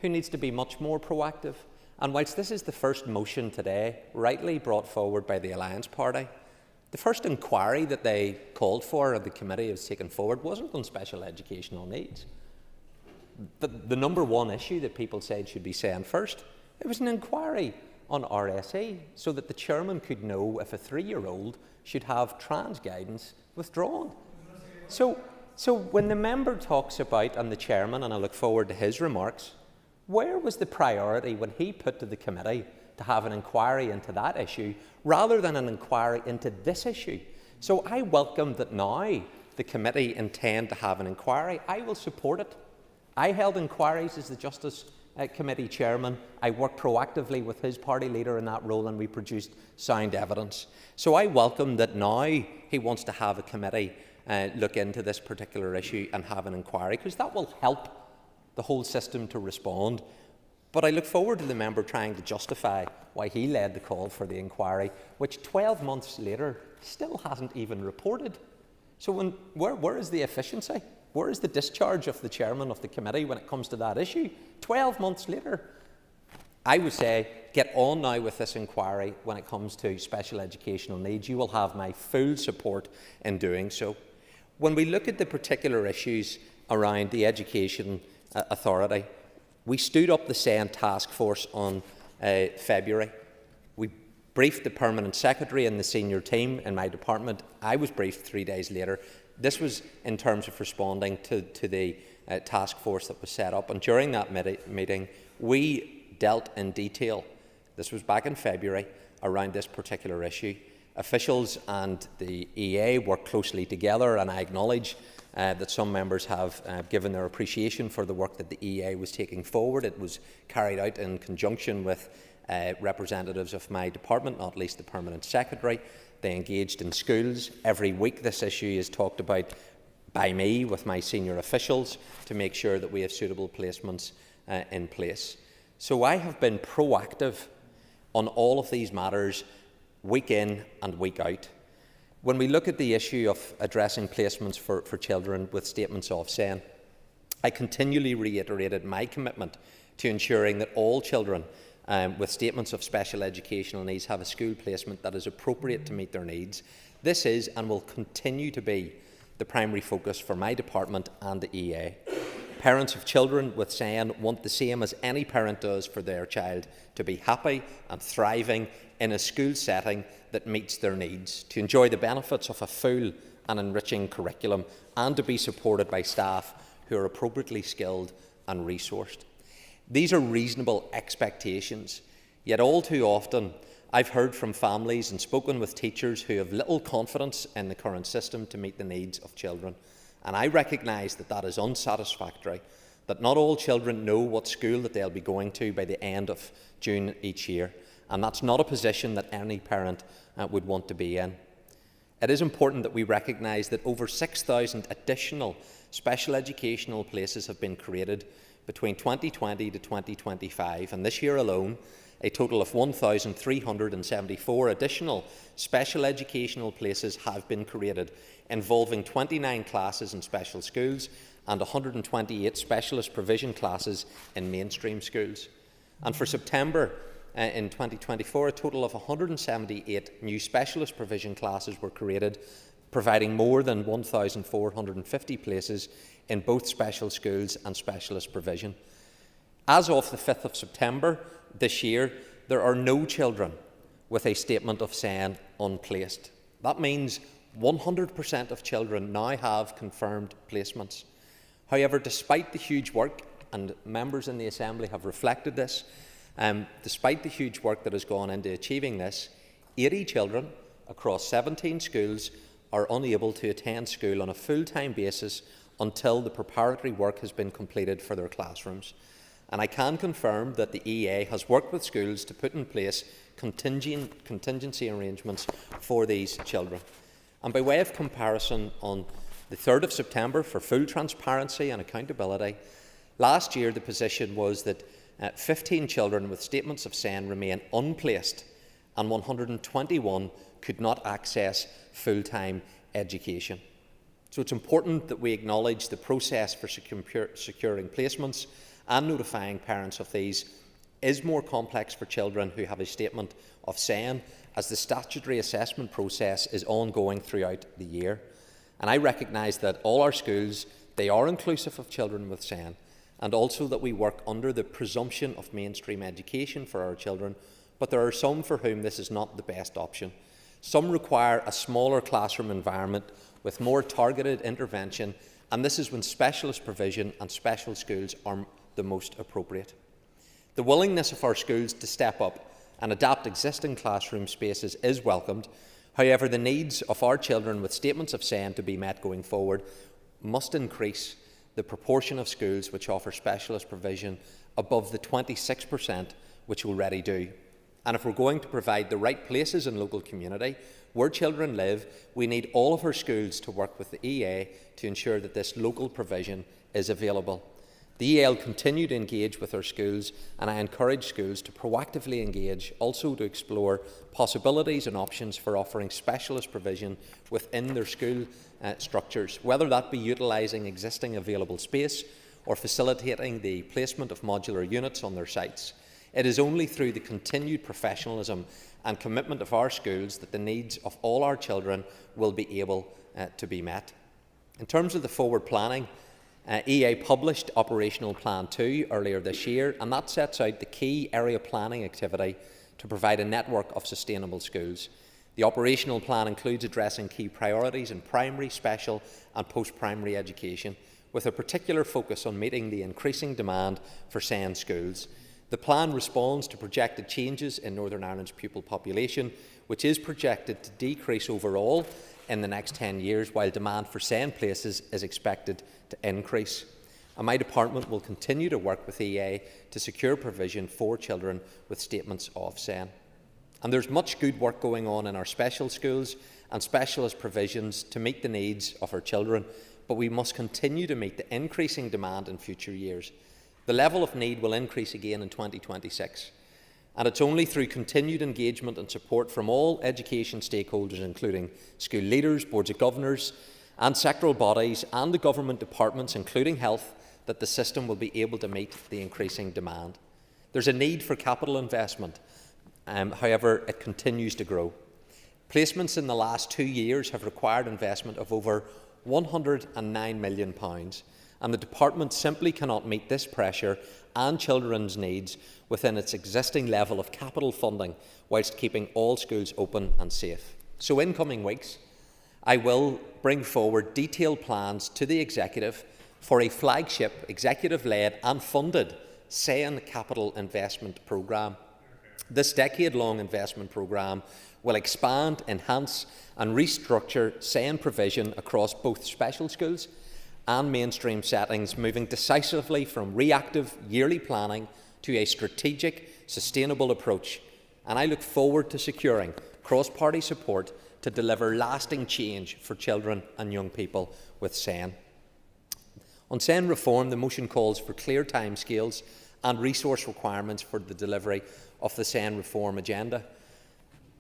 who needs to be much more proactive. And whilst this is the first motion today, rightly brought forward by the Alliance Party, the first inquiry that they called for, and the committee has taken forward, wasn't on special educational needs. The number one issue that people said should be sent first, it was an inquiry on RSE, so that the chairman could know if a 3-year-old should have trans guidance withdrawn. So when the member talks about, and the chairman, and I look forward to his remarks, where was the priority when he put to the committee to have an inquiry into that issue, rather than an inquiry into this issue? So I welcome that now the committee intend to have an inquiry. I will support it. I held inquiries as the Justice Committee chairman. I worked proactively with his party leader in that role, and we produced sound evidence. So I welcome that now he wants to have a committee look into this particular issue and have an inquiry, because that will help the whole system to respond. But I look forward to the member trying to justify why he led the call for the inquiry, which 12 months later still hasn't even reported. So where is the efficiency? Where is the discharge of the chairman of the committee when it comes to that issue? 12 months later. I would say get on now with this inquiry when it comes to special educational needs. You will have my full support in doing so. When we look at the particular issues around the Education Authority, we stood up the SEN task force on February. We briefed the permanent secretary and the senior team in my department. I was briefed 3 days later. This was in terms of responding to the task force that was set up. And during that meeting, we dealt in detail, this was back in February, around this particular issue. Officials and the EA worked closely together, and I acknowledge that some members have given their appreciation for the work that the EA was taking forward. It was carried out in conjunction with representatives of my department, not least the Permanent Secretary. They engaged in schools. Every week this issue is talked about by me with my senior officials to make sure that we have suitable placements in place. So I have been proactive on all of these matters week in and week out. When we look at the issue of addressing placements for children with statements of SEN, I continually reiterated my commitment to ensuring that all children with statements of special educational needs have a school placement that is appropriate to meet their needs. This is and will continue to be the primary focus for my department and the EA. Parents of children with SEN want the same as any parent does for their child, to be happy and thriving in a school setting that meets their needs, to enjoy the benefits of a full and enriching curriculum, and to be supported by staff who are appropriately skilled and resourced. These are reasonable expectations, yet all too often I've heard from families and spoken with teachers who have little confidence in the current system to meet the needs of children. And I recognise that that is unsatisfactory, that not all children know what school that they'll be going to by the end of June each year, and that's not a position that any parent would want to be in. It is important that we recognise that over 6,000 additional special educational places have been created between 2020 to 2025, and this year alone, a total of 1,374 additional special educational places have been created, involving 29 classes in special schools and 128 specialist provision classes in mainstream schools. And for September in 2024, a total of 178 new specialist provision classes were created, providing more than 1,450 places in both special schools and specialist provision. As of the 5th of September this year, there are no children with a statement of SEN unplaced. That means 100% of children now have confirmed placements. However, despite the huge work, and members in the Assembly have reflected this, despite the huge work that has gone into achieving this, 80 children across 17 schools are unable to attend school on a full-time basis until the preparatory work has been completed for their classrooms. And I can confirm that the EA has worked with schools to put in place contingency arrangements for these children. And by way of comparison, on the 3rd of September, for full transparency and accountability, last year the position was that 15 children with statements of SEN remain unplaced and 121 could not access full-time education. So it's important that we acknowledge the process for securing placements and notifying parents of these is more complex for children who have a statement of SEN, as the statutory assessment process is ongoing throughout the year. And I recognise that all our schools, they are inclusive of children with SEN, and also that we work under the presumption of mainstream education for our children, but there are some for whom this is not the best option. Some require a smaller classroom environment with more targeted intervention, and this is when specialist provision and special schools are the most appropriate. The willingness of our schools to step up and adapt existing classroom spaces is welcomed. However, the needs of our children with statements of SEN to be met going forward must increase the proportion of schools which offer specialist provision above the 26% which already do. And if we're going to provide the right places in local community where children live, we need all of our schools to work with the EA to ensure that this local provision is available. The EL continue to engage with our schools, and I encourage schools to proactively engage, also to explore possibilities and options for offering specialist provision within their school structures, whether that be utilising existing available space or facilitating the placement of modular units on their sites. It is only through the continued professionalism and commitment of our schools that the needs of all our children will be able to be met. In terms of the forward planning, EA published Operational Plan 2 earlier this year, and that sets out the key area planning activity to provide a network of sustainable schools. The operational plan includes addressing key priorities in primary, special and post-primary education, with a particular focus on meeting the increasing demand for SEND schools. The plan responds to projected changes in Northern Ireland's pupil population, which is projected to decrease overall in the next 10 years, while demand for SEND places is expected to increase. And my department will continue to work with EA to secure provision for children with statements of SEN. And there's much good work going on in our special schools and specialist provisions to meet the needs of our children, but we must continue to meet the increasing demand in future years. The level of need will increase again in 2026, and it's only through continued engagement and support from all education stakeholders, including school leaders, boards of governors and sectoral bodies and the government departments, including health, that the system will be able to meet the increasing demand. There's a need for capital investment, however, it continues to grow. Placements in the last 2 years have required investment of over £109 million, and the department simply cannot meet this pressure and children's needs within its existing level of capital funding, whilst keeping all schools open and safe. So in coming weeks, I will bring forward detailed plans to the Executive for a flagship Executive-led and funded SEN capital investment programme. This decade-long investment programme will expand, enhance and restructure SEN provision across both special schools and mainstream settings, moving decisively from reactive yearly planning to a strategic, sustainable approach. And I look forward to securing cross-party support to deliver lasting change for children and young people with SEN. On SEN reform, the motion calls for clear timescales and resource requirements for the delivery of the SEN reform agenda.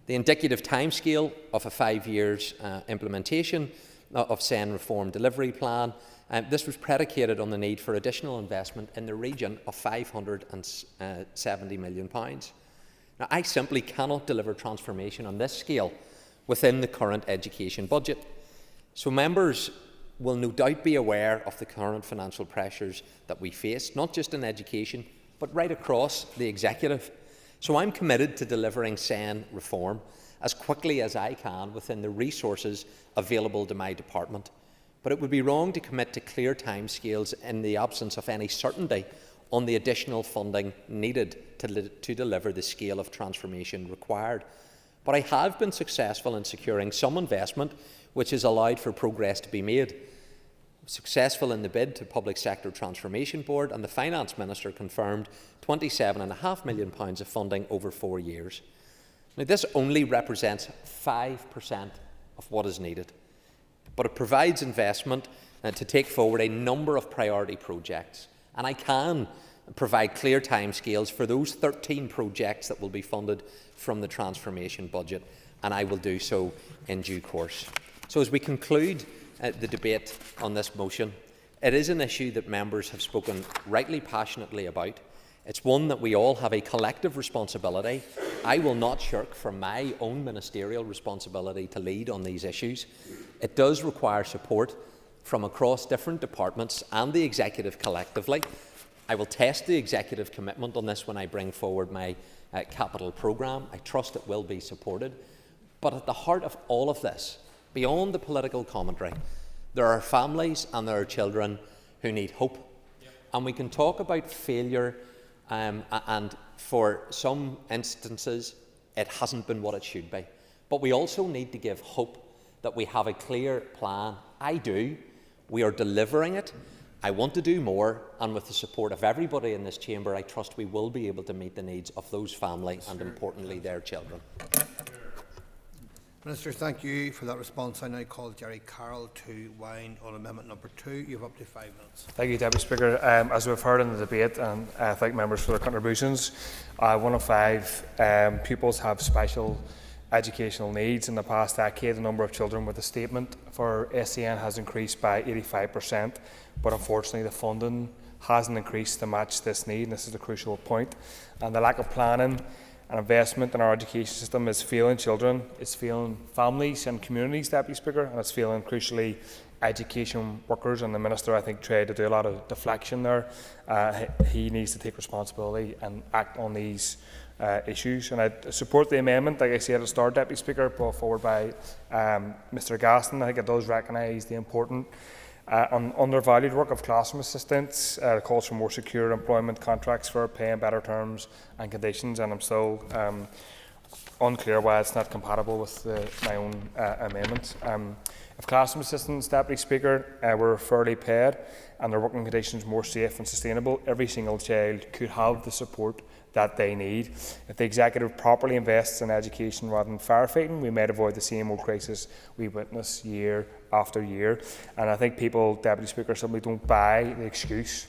The indicative timescale of a 5 years implementation of SEN reform delivery plan, this was predicated on the need for additional investment in the region of £570 million. Now, I simply cannot deliver transformation on this scale within the current education budget. So members will no doubt be aware of the current financial pressures that we face, not just in education, but right across the Executive. So I'm committed to delivering SEN reform as quickly as I can within the resources available to my department. But it would be wrong to commit to clear timescales in the absence of any certainty on the additional funding needed to deliver the scale of transformation required. But I have been successful in securing some investment which has allowed for progress to be made. Successful in the bid to Public Sector Transformation Board, and the Finance Minister confirmed £27.5 million of funding over 4 years. Now, this only represents 5% of what is needed, but it provides investment to take forward a number of priority projects, and I can provide clear timescales for those 13 projects that will be funded from the transformation budget, and I will do so in due course. So as we conclude the debate on this motion, it is an issue that members have spoken rightly passionately about. It's one that we all have a collective responsibility. I will not shirk from my own ministerial responsibility to lead on these issues. It does require support from across different departments and the Executive collectively. I will test the Executive commitment on this when I bring forward my capital programme. I trust it will be supported. But at the heart of all of this, beyond the political commentary, there are families and there are children who need hope. And we can talk about failure, and for some instances it hasn't been what it should be. But we also need to give hope that we have a clear plan. I do. We are delivering it. I want to do more, and with the support of everybody in this chamber, I trust we will be able to meet the needs of those families and, importantly, their children. Minister, thank you for that response. I now call Jerry Carroll to wind on amendment number 2. You have up to 5 minutes. Thank you, Deputy Speaker. As we've heard in the debate, and thank members for their contributions, 1 of 5 pupils have special educational needs. In the past decade, the number of children with a statement for SEN has increased by 85%, but unfortunately the funding hasn't increased to match this need, and this is a crucial point. And the lack of planning and investment in our education system is failing children, it's failing families and communities, Deputy Speaker, and it's failing, crucially, education workers. And the Minister, I think, tried to do a lot of deflection there. He needs to take responsibility and act on these issues. And I support the amendment, like I said at the start, Deputy Speaker, brought forward by Mr Gaston. I think it does recognise the important undervalued work of classroom assistants. It calls for more secure employment contracts for pay and better terms and conditions, and I'm still unclear why it's not compatible with my own amendment. If classroom assistants, Deputy Speaker, were fairly paid and their working conditions more safe and sustainable, every single child could have the support that they need. If the executive properly invests in education rather than firefighting, we might avoid the same old crisis we witness year after year. And I think people, Deputy Speaker, simply don't buy the excuse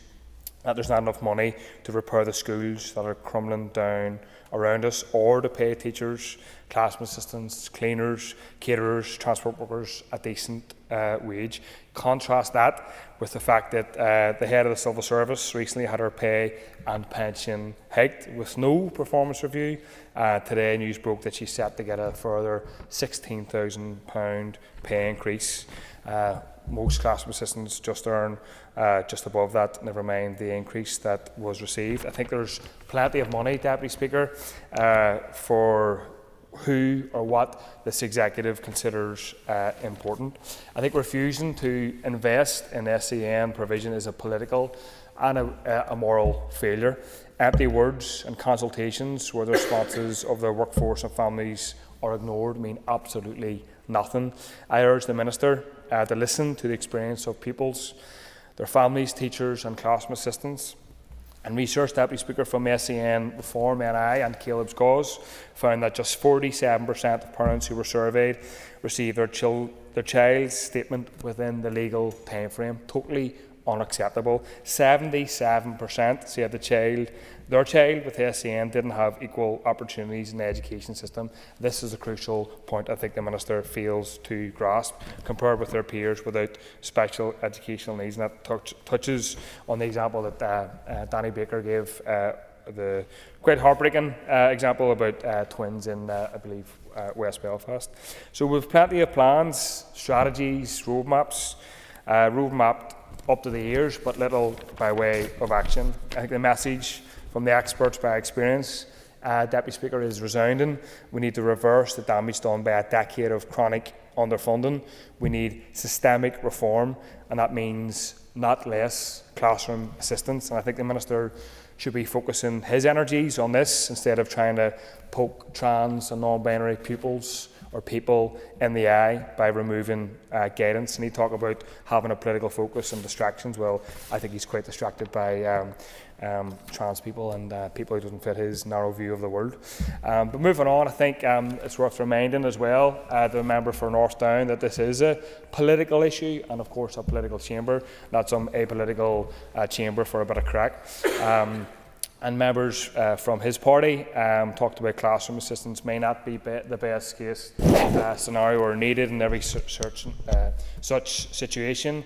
that there's not enough money to repair the schools that are crumbling down around us, or to pay teachers, classroom assistants, cleaners, caterers, transport workers a decent wage. Contrast that with the fact that the head of the civil service recently had her pay and pension hiked with no performance review. Today news broke that she's set to get a further £16,000 pay increase. Most classroom assistants just earn just above that, never mind the increase that was received. I think there's plenty of money, Deputy Speaker, for who or what this executive considers important. I think refusing to invest in SEN provision is a political and a moral failure. Empty words and consultations where the responses of the workforce and families are ignored mean absolutely nothing. I urge the Minister to listen to the experience of pupils, their families, teachers and classroom assistants. And research, Deputy Speaker, from SEN Reform NI and Caleb's Cause found that just 47% of parents who were surveyed received their child's statement within the legal timeframe. Totally unacceptable. 77% said their child with SEN didn't have equal opportunities in the education system. This is a crucial point I think the Minister fails to grasp, compared with their peers without special educational needs. And that touches on the example that Danny Baker gave, the quite heartbreaking example about twins in, I believe, West Belfast. So we've plenty of plans, strategies, roadmaps, roadmapped up to the ears, but little by way of action. I think the message from the experts by experience, Deputy Speaker, is resounding. We need to reverse the damage done by a decade of chronic underfunding. We need systemic reform, and that means not less classroom assistants. And I think the Minister should be focusing his energies on this instead of trying to poke trans and non-binary pupils or people in the eye by removing guidance. And he talked about having a political focus and distractions. Well, I think he's quite distracted by trans people and people who doesn't fit his narrow view of the world. But moving on, I think it's worth reminding as well, the member for North Down, that this is a political issue and of course a political chamber, not some apolitical chamber for a bit of crack. And members from his party talked about classroom assistants may not be the best case scenario or needed in every such situation.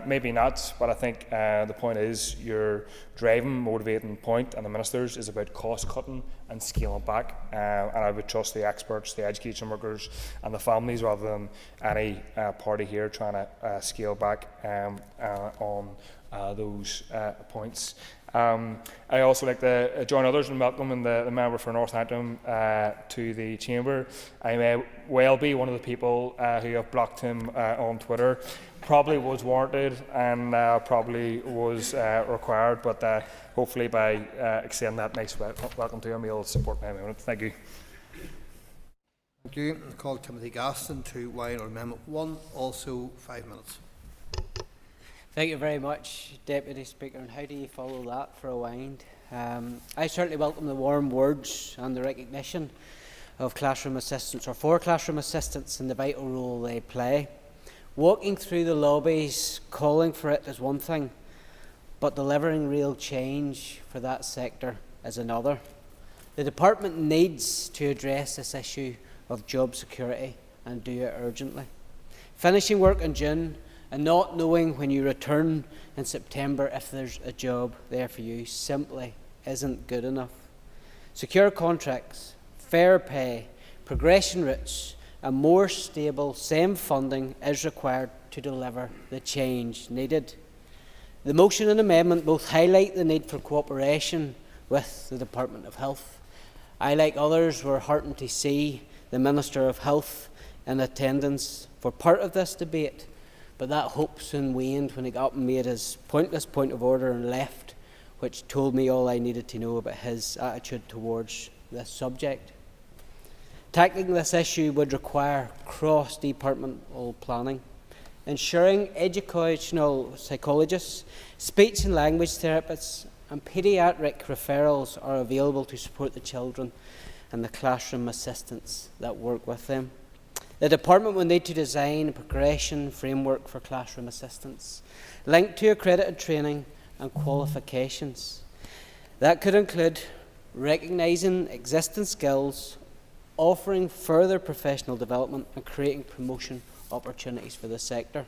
Maybe not, but I think the point is your driving, motivating point, and the Minister's, is about cost cutting and scaling back. And I would trust the experts, the education workers and the families rather than any party here trying to scale back on those points. I also like to join others in welcoming the member for Northampton to the chamber. I may well be one of the people who have blocked him on Twitter. Probably was warranted and probably was required, but hopefully by extending that nice welcome to him, he'll support my amendment. Thank you. Thank you. I call Timothy Gaston to wind on Amendment 1, also 5 minutes. Thank you very much, Deputy Speaker. And how do you follow that for a wind? I certainly welcome the warm words and the recognition of classroom assistants, or for classroom assistants, and the vital role they play. Walking through the lobbies, calling for it is one thing, but delivering real change for that sector is another. The department needs to address this issue of job security and do it urgently. Finishing work in June and not knowing when you return in September if there's a job there for you simply isn't good enough. Secure contracts, fair pay, progression routes and more stable SEM funding is required to deliver the change needed. The motion and amendment both highlight the need for cooperation with the Department of Health. I, like others, were heartened to see the Minister of Health in attendance for part of this debate, but that hope soon waned when he got up and made his pointless point of order and left, which told me all I needed to know about his attitude towards this subject. Tackling this issue would require cross-departmental planning, ensuring educational psychologists, speech and language therapists and paediatric referrals are available to support the children and the classroom assistants that work with them. The department will need to design a progression framework for classroom assistants, linked to accredited training and qualifications. That could include recognising existing skills, offering further professional development and creating promotion opportunities for the sector.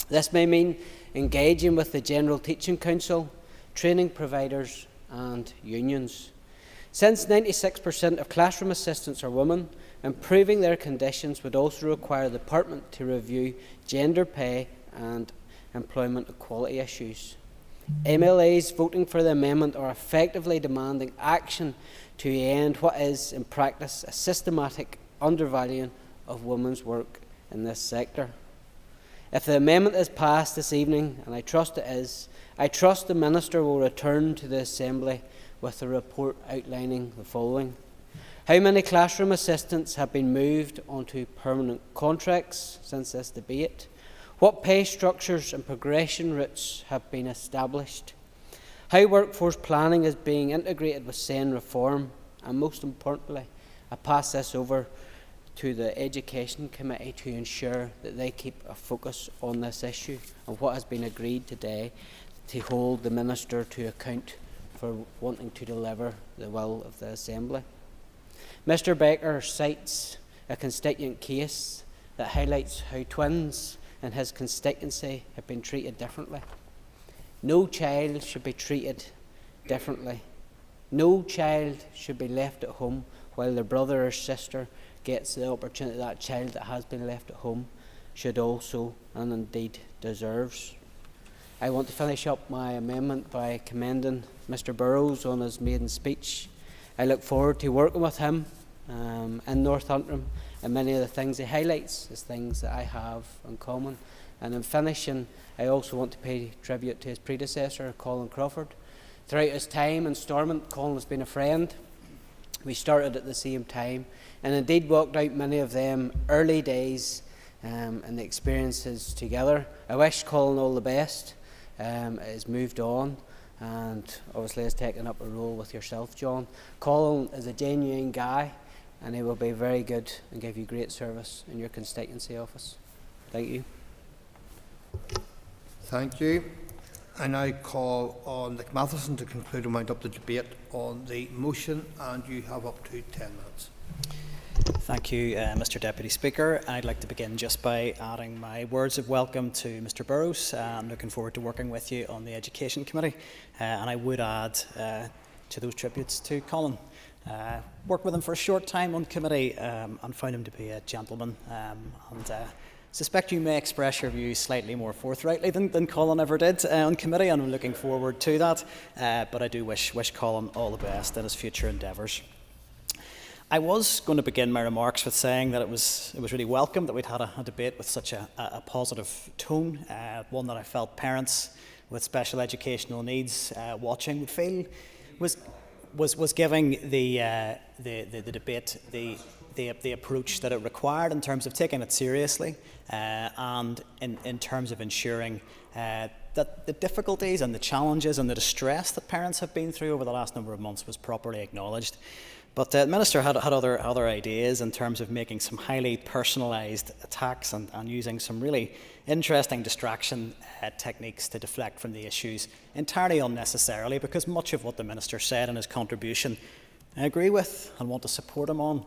This may mean engaging with the General Teaching Council, training providers and unions. Since 96% of classroom assistants are women, improving their conditions would also require the department to review gender pay and employment equality issues. MLAs voting for the amendment are effectively demanding action to end what is, in practice, a systematic undervaluing of women's work in this sector. If the amendment is passed this evening, and I trust it is, I trust the Minister will return to the Assembly with a report outlining the following. How many classroom assistants have been moved onto permanent contracts since this debate? What pay structures and progression routes have been established? How workforce planning is being integrated with SEN reform? And most importantly, I pass this over to the Education Committee to ensure that they keep a focus on this issue and what has been agreed today to hold the Minister to account for wanting to deliver the will of the Assembly. Mr Baker cites a constituent case that highlights how twins in his constituency have been treated differently. No child should be treated differently. No child should be left at home while their brother or sister gets the opportunity that child that has been left at home should also and indeed deserves. I want to finish up my amendment by commending Mr Burrows on his maiden speech. I look forward to working with him in Northampton, and many of the things he highlights is things that I have in common. And in finishing, I also want to pay tribute to his predecessor, Colin Crawford. Throughout his time in Stormont, Colin has been a friend. We started at the same time and indeed walked out many of them early days and the experiences together. I wish Colin all the best. Has moved on and obviously has taken up a role with yourself, John. Colin is a genuine guy and he will be very good and give you great service in your constituency office. Thank you. Thank you. I now call on Nick Matheson to conclude and wind up the debate on the motion, and you have up to 10 minutes. Thank you, Mr Deputy Speaker. I'd like to begin just by adding my words of welcome to Mr Burrows. I'm looking forward to working with you on the Education Committee, and I would add to those tributes to Colin. Worked with him for a short time on committee and found him to be a gentleman, and suspect you may express your views slightly more forthrightly than Colin ever did on committee, and I'm looking forward to that. But I do wish Colin all the best in his future endeavours. I was going to begin my remarks with saying that it was really welcome that we'd had a debate with such a positive tone, one that I felt parents with special educational needs watching would feel was giving the debate the the approach that it required in terms of taking it seriously and in terms of ensuring that the difficulties and the challenges and the distress that parents have been through over the last number of months was properly acknowledged. But the Minister had other ideas in terms of making some highly personalised attacks and using some really interesting distraction techniques to deflect from the issues entirely unnecessarily, because much of what the Minister said in his contribution I agree with and want to support him on.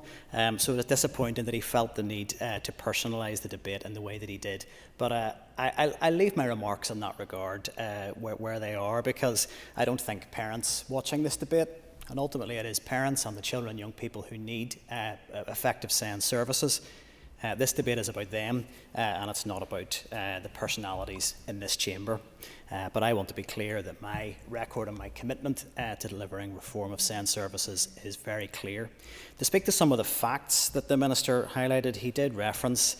So it's disappointing that he felt the need to personalise the debate in the way that he did. But I'll leave my remarks in that regard where they are, because I don't think parents watching this debate, and ultimately it is parents and the children and young people who need effective SEND services. This debate is about them and it's not about the personalities in this chamber. But I want to be clear that my record and my commitment to delivering reform of SEND services is very clear. To speak to some of the facts that the Minister highlighted, he did reference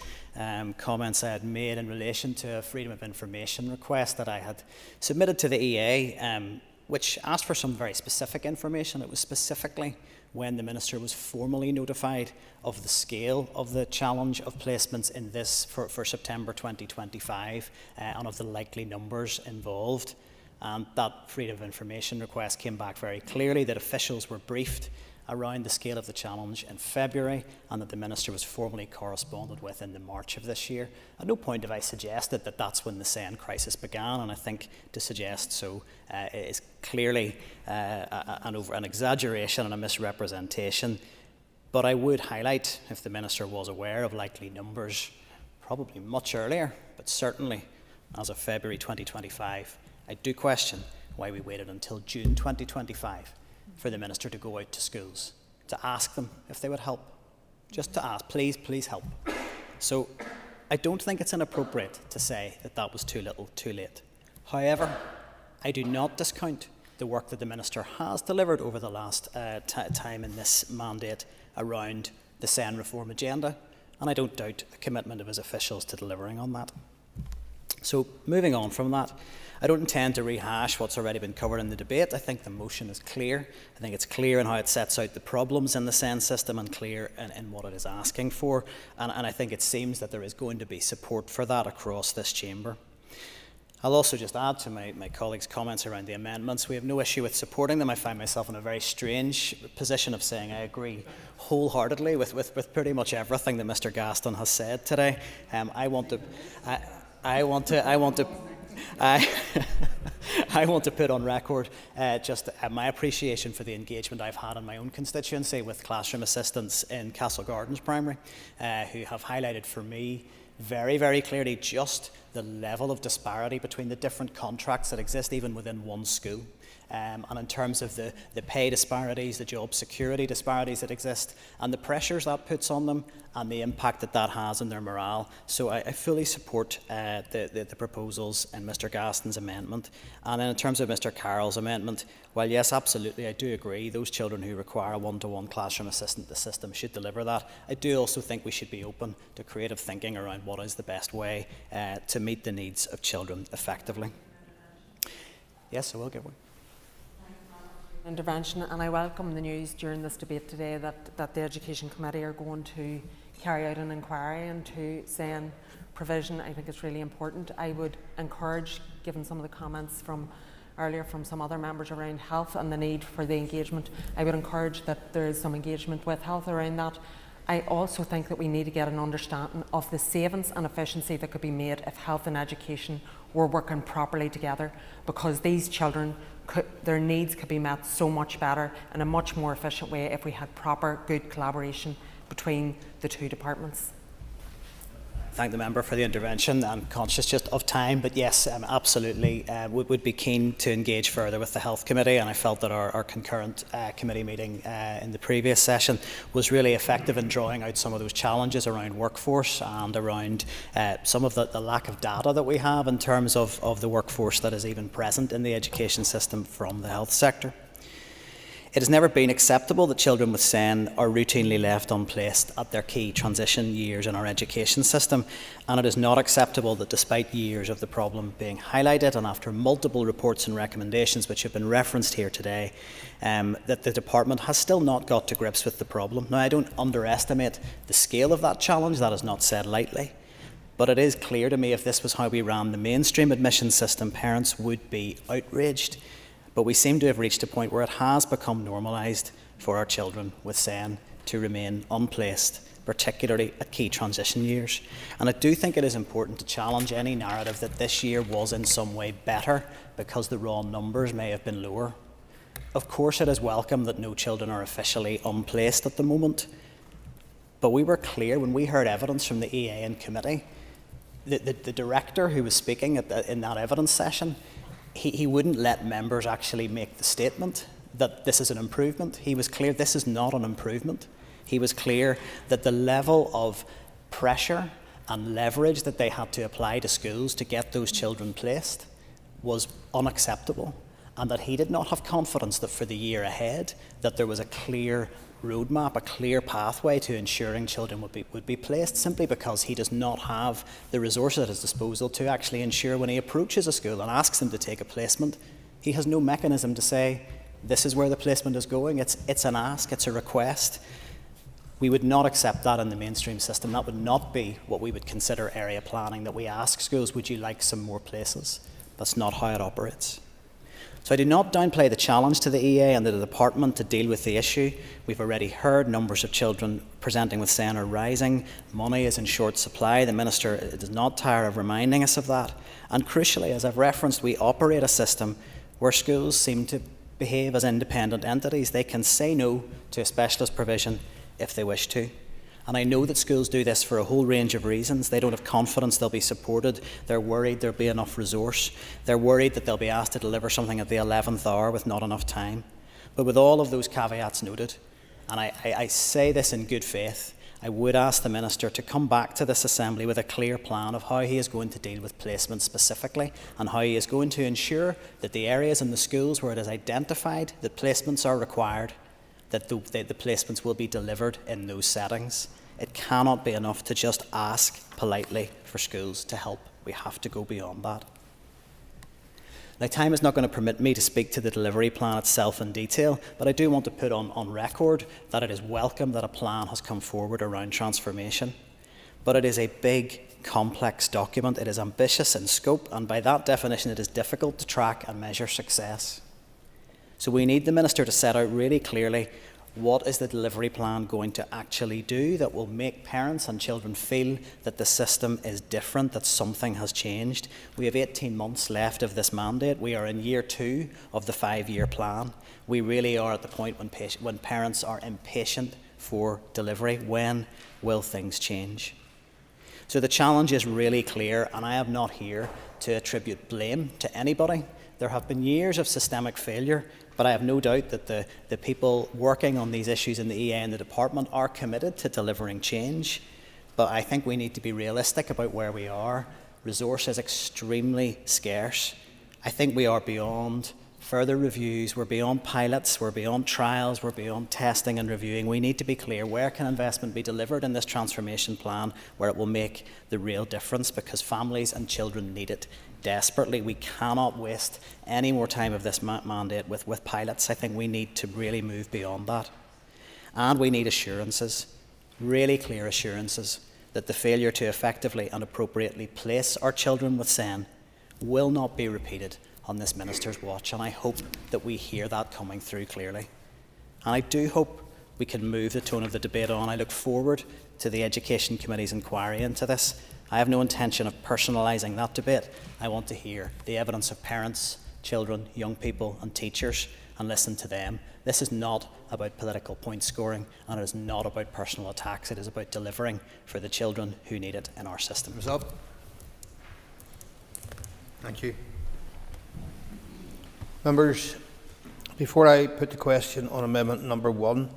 comments I had made in relation to a Freedom of Information request that I had submitted to the EA, which asked for some very specific information. It was specifically when the Minister was formally notified of the scale of the challenge of placements in this for September 2025 and of the likely numbers involved. And that Freedom of Information request came back very clearly that officials were briefed around the scale of the challenge in February, and that the Minister was formally corresponded with in the March of this year. At no point have I suggested that that's when the SEND crisis began, and I think to suggest so is clearly an exaggeration and a misrepresentation. But I would highlight, if the Minister was aware of likely numbers, probably much earlier, but certainly as of February 2025, I do question why we waited until June 2025 for the Minister to go out to schools, to ask them if they would help. Just to ask, please, please help. So I don't think it's inappropriate to say that that was too little, too late. However, I do not discount the work that the Minister has delivered over the last time in this mandate around the SEND reform agenda, and I don't doubt the commitment of his officials to delivering on that. So moving on from that, I don't intend to rehash what's already been covered in the debate. I think the motion is clear. I think it's clear in how it sets out the problems in the SEND system and clear in what it is asking for. And I think it seems that there is going to be support for that across this chamber. I'll also just add to my colleagues' comments around the amendments. We have no issue with supporting them. I find myself in a very strange position of saying I agree wholeheartedly with pretty much everything that Mr. Gaston has said today. I want to put on record just my appreciation for the engagement I've had in my own constituency with classroom assistants in Castle Gardens Primary, who have highlighted for me very, very clearly just the level of disparity between the different contracts that exist even within one school. And in terms of the pay disparities, the job security disparities that exist, and the pressures that puts on them, and the impact that that has on their morale. So I fully support the proposals in Mr. Gaston's amendment. And then in terms of Mr. Carroll's amendment, while yes, absolutely, I do agree, those children who require a one-to-one classroom assistant, the system should deliver that. I do also think we should be open to creative thinking around what is the best way to meet the needs of children effectively. Yes, I will give one. Intervention, and I welcome the news during this debate today that the Education Committee are going to carry out an inquiry into SEND provision. I think it's really important. I would encourage, given some of the comments from earlier from some other members around health and the need for the engagement, I would encourage that there is some engagement with health around that. I also think that we need to get an understanding of the savings and efficiency that could be made if health and education were working properly together, because these children, their needs could be met so much better in a much more efficient way if we had proper, good collaboration between the two departments. Thank the member for the intervention. I'm conscious just of time, but yes, absolutely would be keen to engage further with the Health Committee, and I felt that our concurrent committee meeting in the previous session was really effective in drawing out some of those challenges around workforce and around some of the lack of data that we have in terms of the workforce that is even present in the education system from the health sector. It has never been acceptable that children with SEN are routinely left unplaced at their key transition years in our education system, and it is not acceptable that despite years of the problem being highlighted and after multiple reports and recommendations which have been referenced here today, that the department has still not got to grips with the problem. Now, I don't underestimate the scale of that challenge, that is not said lightly, but it is clear to me if this was how we ran the mainstream admission system, parents would be outraged. But we seem to have reached a point where it has become normalised for our children with SEN to remain unplaced, particularly at key transition years. And I do think it is important to challenge any narrative that this year was in some way better because the raw numbers may have been lower. Of course, it is welcome that no children are officially unplaced at the moment. But we were clear when we heard evidence from the EA in committee. The director who was speaking in that evidence session, he wouldn't let members actually make the statement that this is an improvement. He was clear this is not an improvement. He was clear that the level of pressure and leverage that they had to apply to schools to get those children placed was unacceptable, and that he did not have confidence that for the year ahead that there was a clear roadmap, a clear pathway to ensuring children would be placed, simply because he does not have the resources at his disposal to actually ensure when he approaches a school and asks them to take a placement, he has no mechanism to say, this is where the placement is going. It's an ask, it's a request. We would not accept that in the mainstream system. That would not be what we would consider area planning, that we ask schools, would you like some more places? That's not how it operates. So I do not downplay the challenge to the EA and the department to deal with the issue. We've already heard numbers of children presenting with SEN are rising. Money is in short supply. The Minister does not tire of reminding us of that. And crucially, as I've referenced, we operate a system where schools seem to behave as independent entities. They can say no to a specialist provision if they wish to. And I know that schools do this for a whole range of reasons. They don't have confidence they'll be supported. They're worried there'll be enough resource. They're worried that they'll be asked to deliver something at the 11th hour with not enough time. But with all of those caveats noted, and I say this in good faith, I would ask the Minister to come back to this Assembly with a clear plan of how he is going to deal with placement specifically, and how he is going to ensure that the areas in the schools where it is identified that placements are required, that the placements will be delivered in those settings. It cannot be enough to just ask politely for schools to help. We have to go beyond that. Now, time is not going to permit me to speak to the delivery plan itself in detail, but I do want to put on record that it is welcome that a plan has come forward around transformation. But it is a big, complex document. It is ambitious in scope, and by that definition, it is difficult to track and measure success. So we need the Minister to set out really clearly what is the delivery plan going to actually do that will make parents and children feel that the system is different, that something has changed. We have 18 months left of this mandate. We are in year 2 of the 5-year plan. We really are at the point when parents are impatient for delivery. When will things change? So the challenge is really clear, and I am not here to attribute blame to anybody. There have been years of systemic failure, but I have no doubt that the people working on these issues in the EA and the department are committed to delivering change. But I think we need to be realistic about where we are. Resource is extremely scarce. I think we are beyond further reviews, we're beyond pilots, we're beyond trials, we're beyond testing and reviewing. We need to be clear, where can investment be delivered in this transformation plan where it will make the real difference, because families and children need it desperately. We cannot waste any more time of this mandate with pilots. I think we need to really move beyond that. And we need assurances, really clear assurances, that the failure to effectively and appropriately place our children with SEN will not be repeated on this Minister's watch. And I hope that we hear that coming through clearly. And I do hope we can move the tone of the debate on. I look forward to the Education Committee's inquiry into this. I have no intention of personalising that debate. I want to hear the evidence of parents, children, young people and teachers and listen to them. This is not about political point scoring, and it is not about personal attacks. It is about delivering for the children who need it in our system. Thank you. Members, before I put the question on amendment number 1,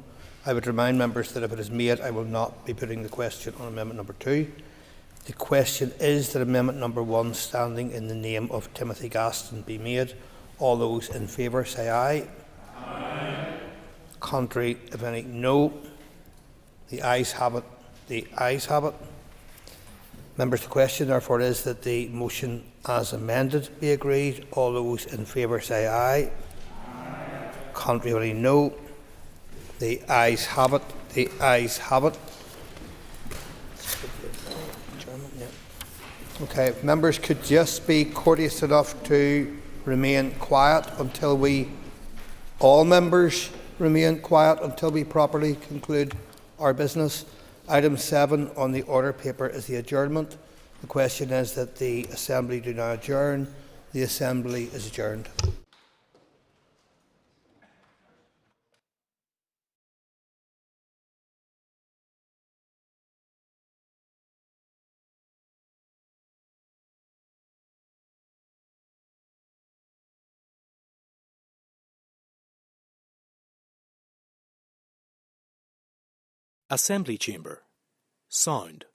I would remind members that if it is made, I will not be putting the question on amendment number 2. The question is that amendment number 1, standing in the name of Timothy Gaston, be made. All those in favour say aye. Aye. Contrary, if any, no. The ayes have it. The ayes have it. Members, the question therefore is that the motion as amended be agreed. All those in favour say aye. Aye. Contrary, if any, no. The ayes have it. The ayes have it. Okay, members could just be courteous enough to remain quiet until all members remain quiet until we properly conclude our business. Item 7 on the order paper is the adjournment. The question is that the Assembly do now adjourn. The Assembly is adjourned. Assembly Chamber. Sound.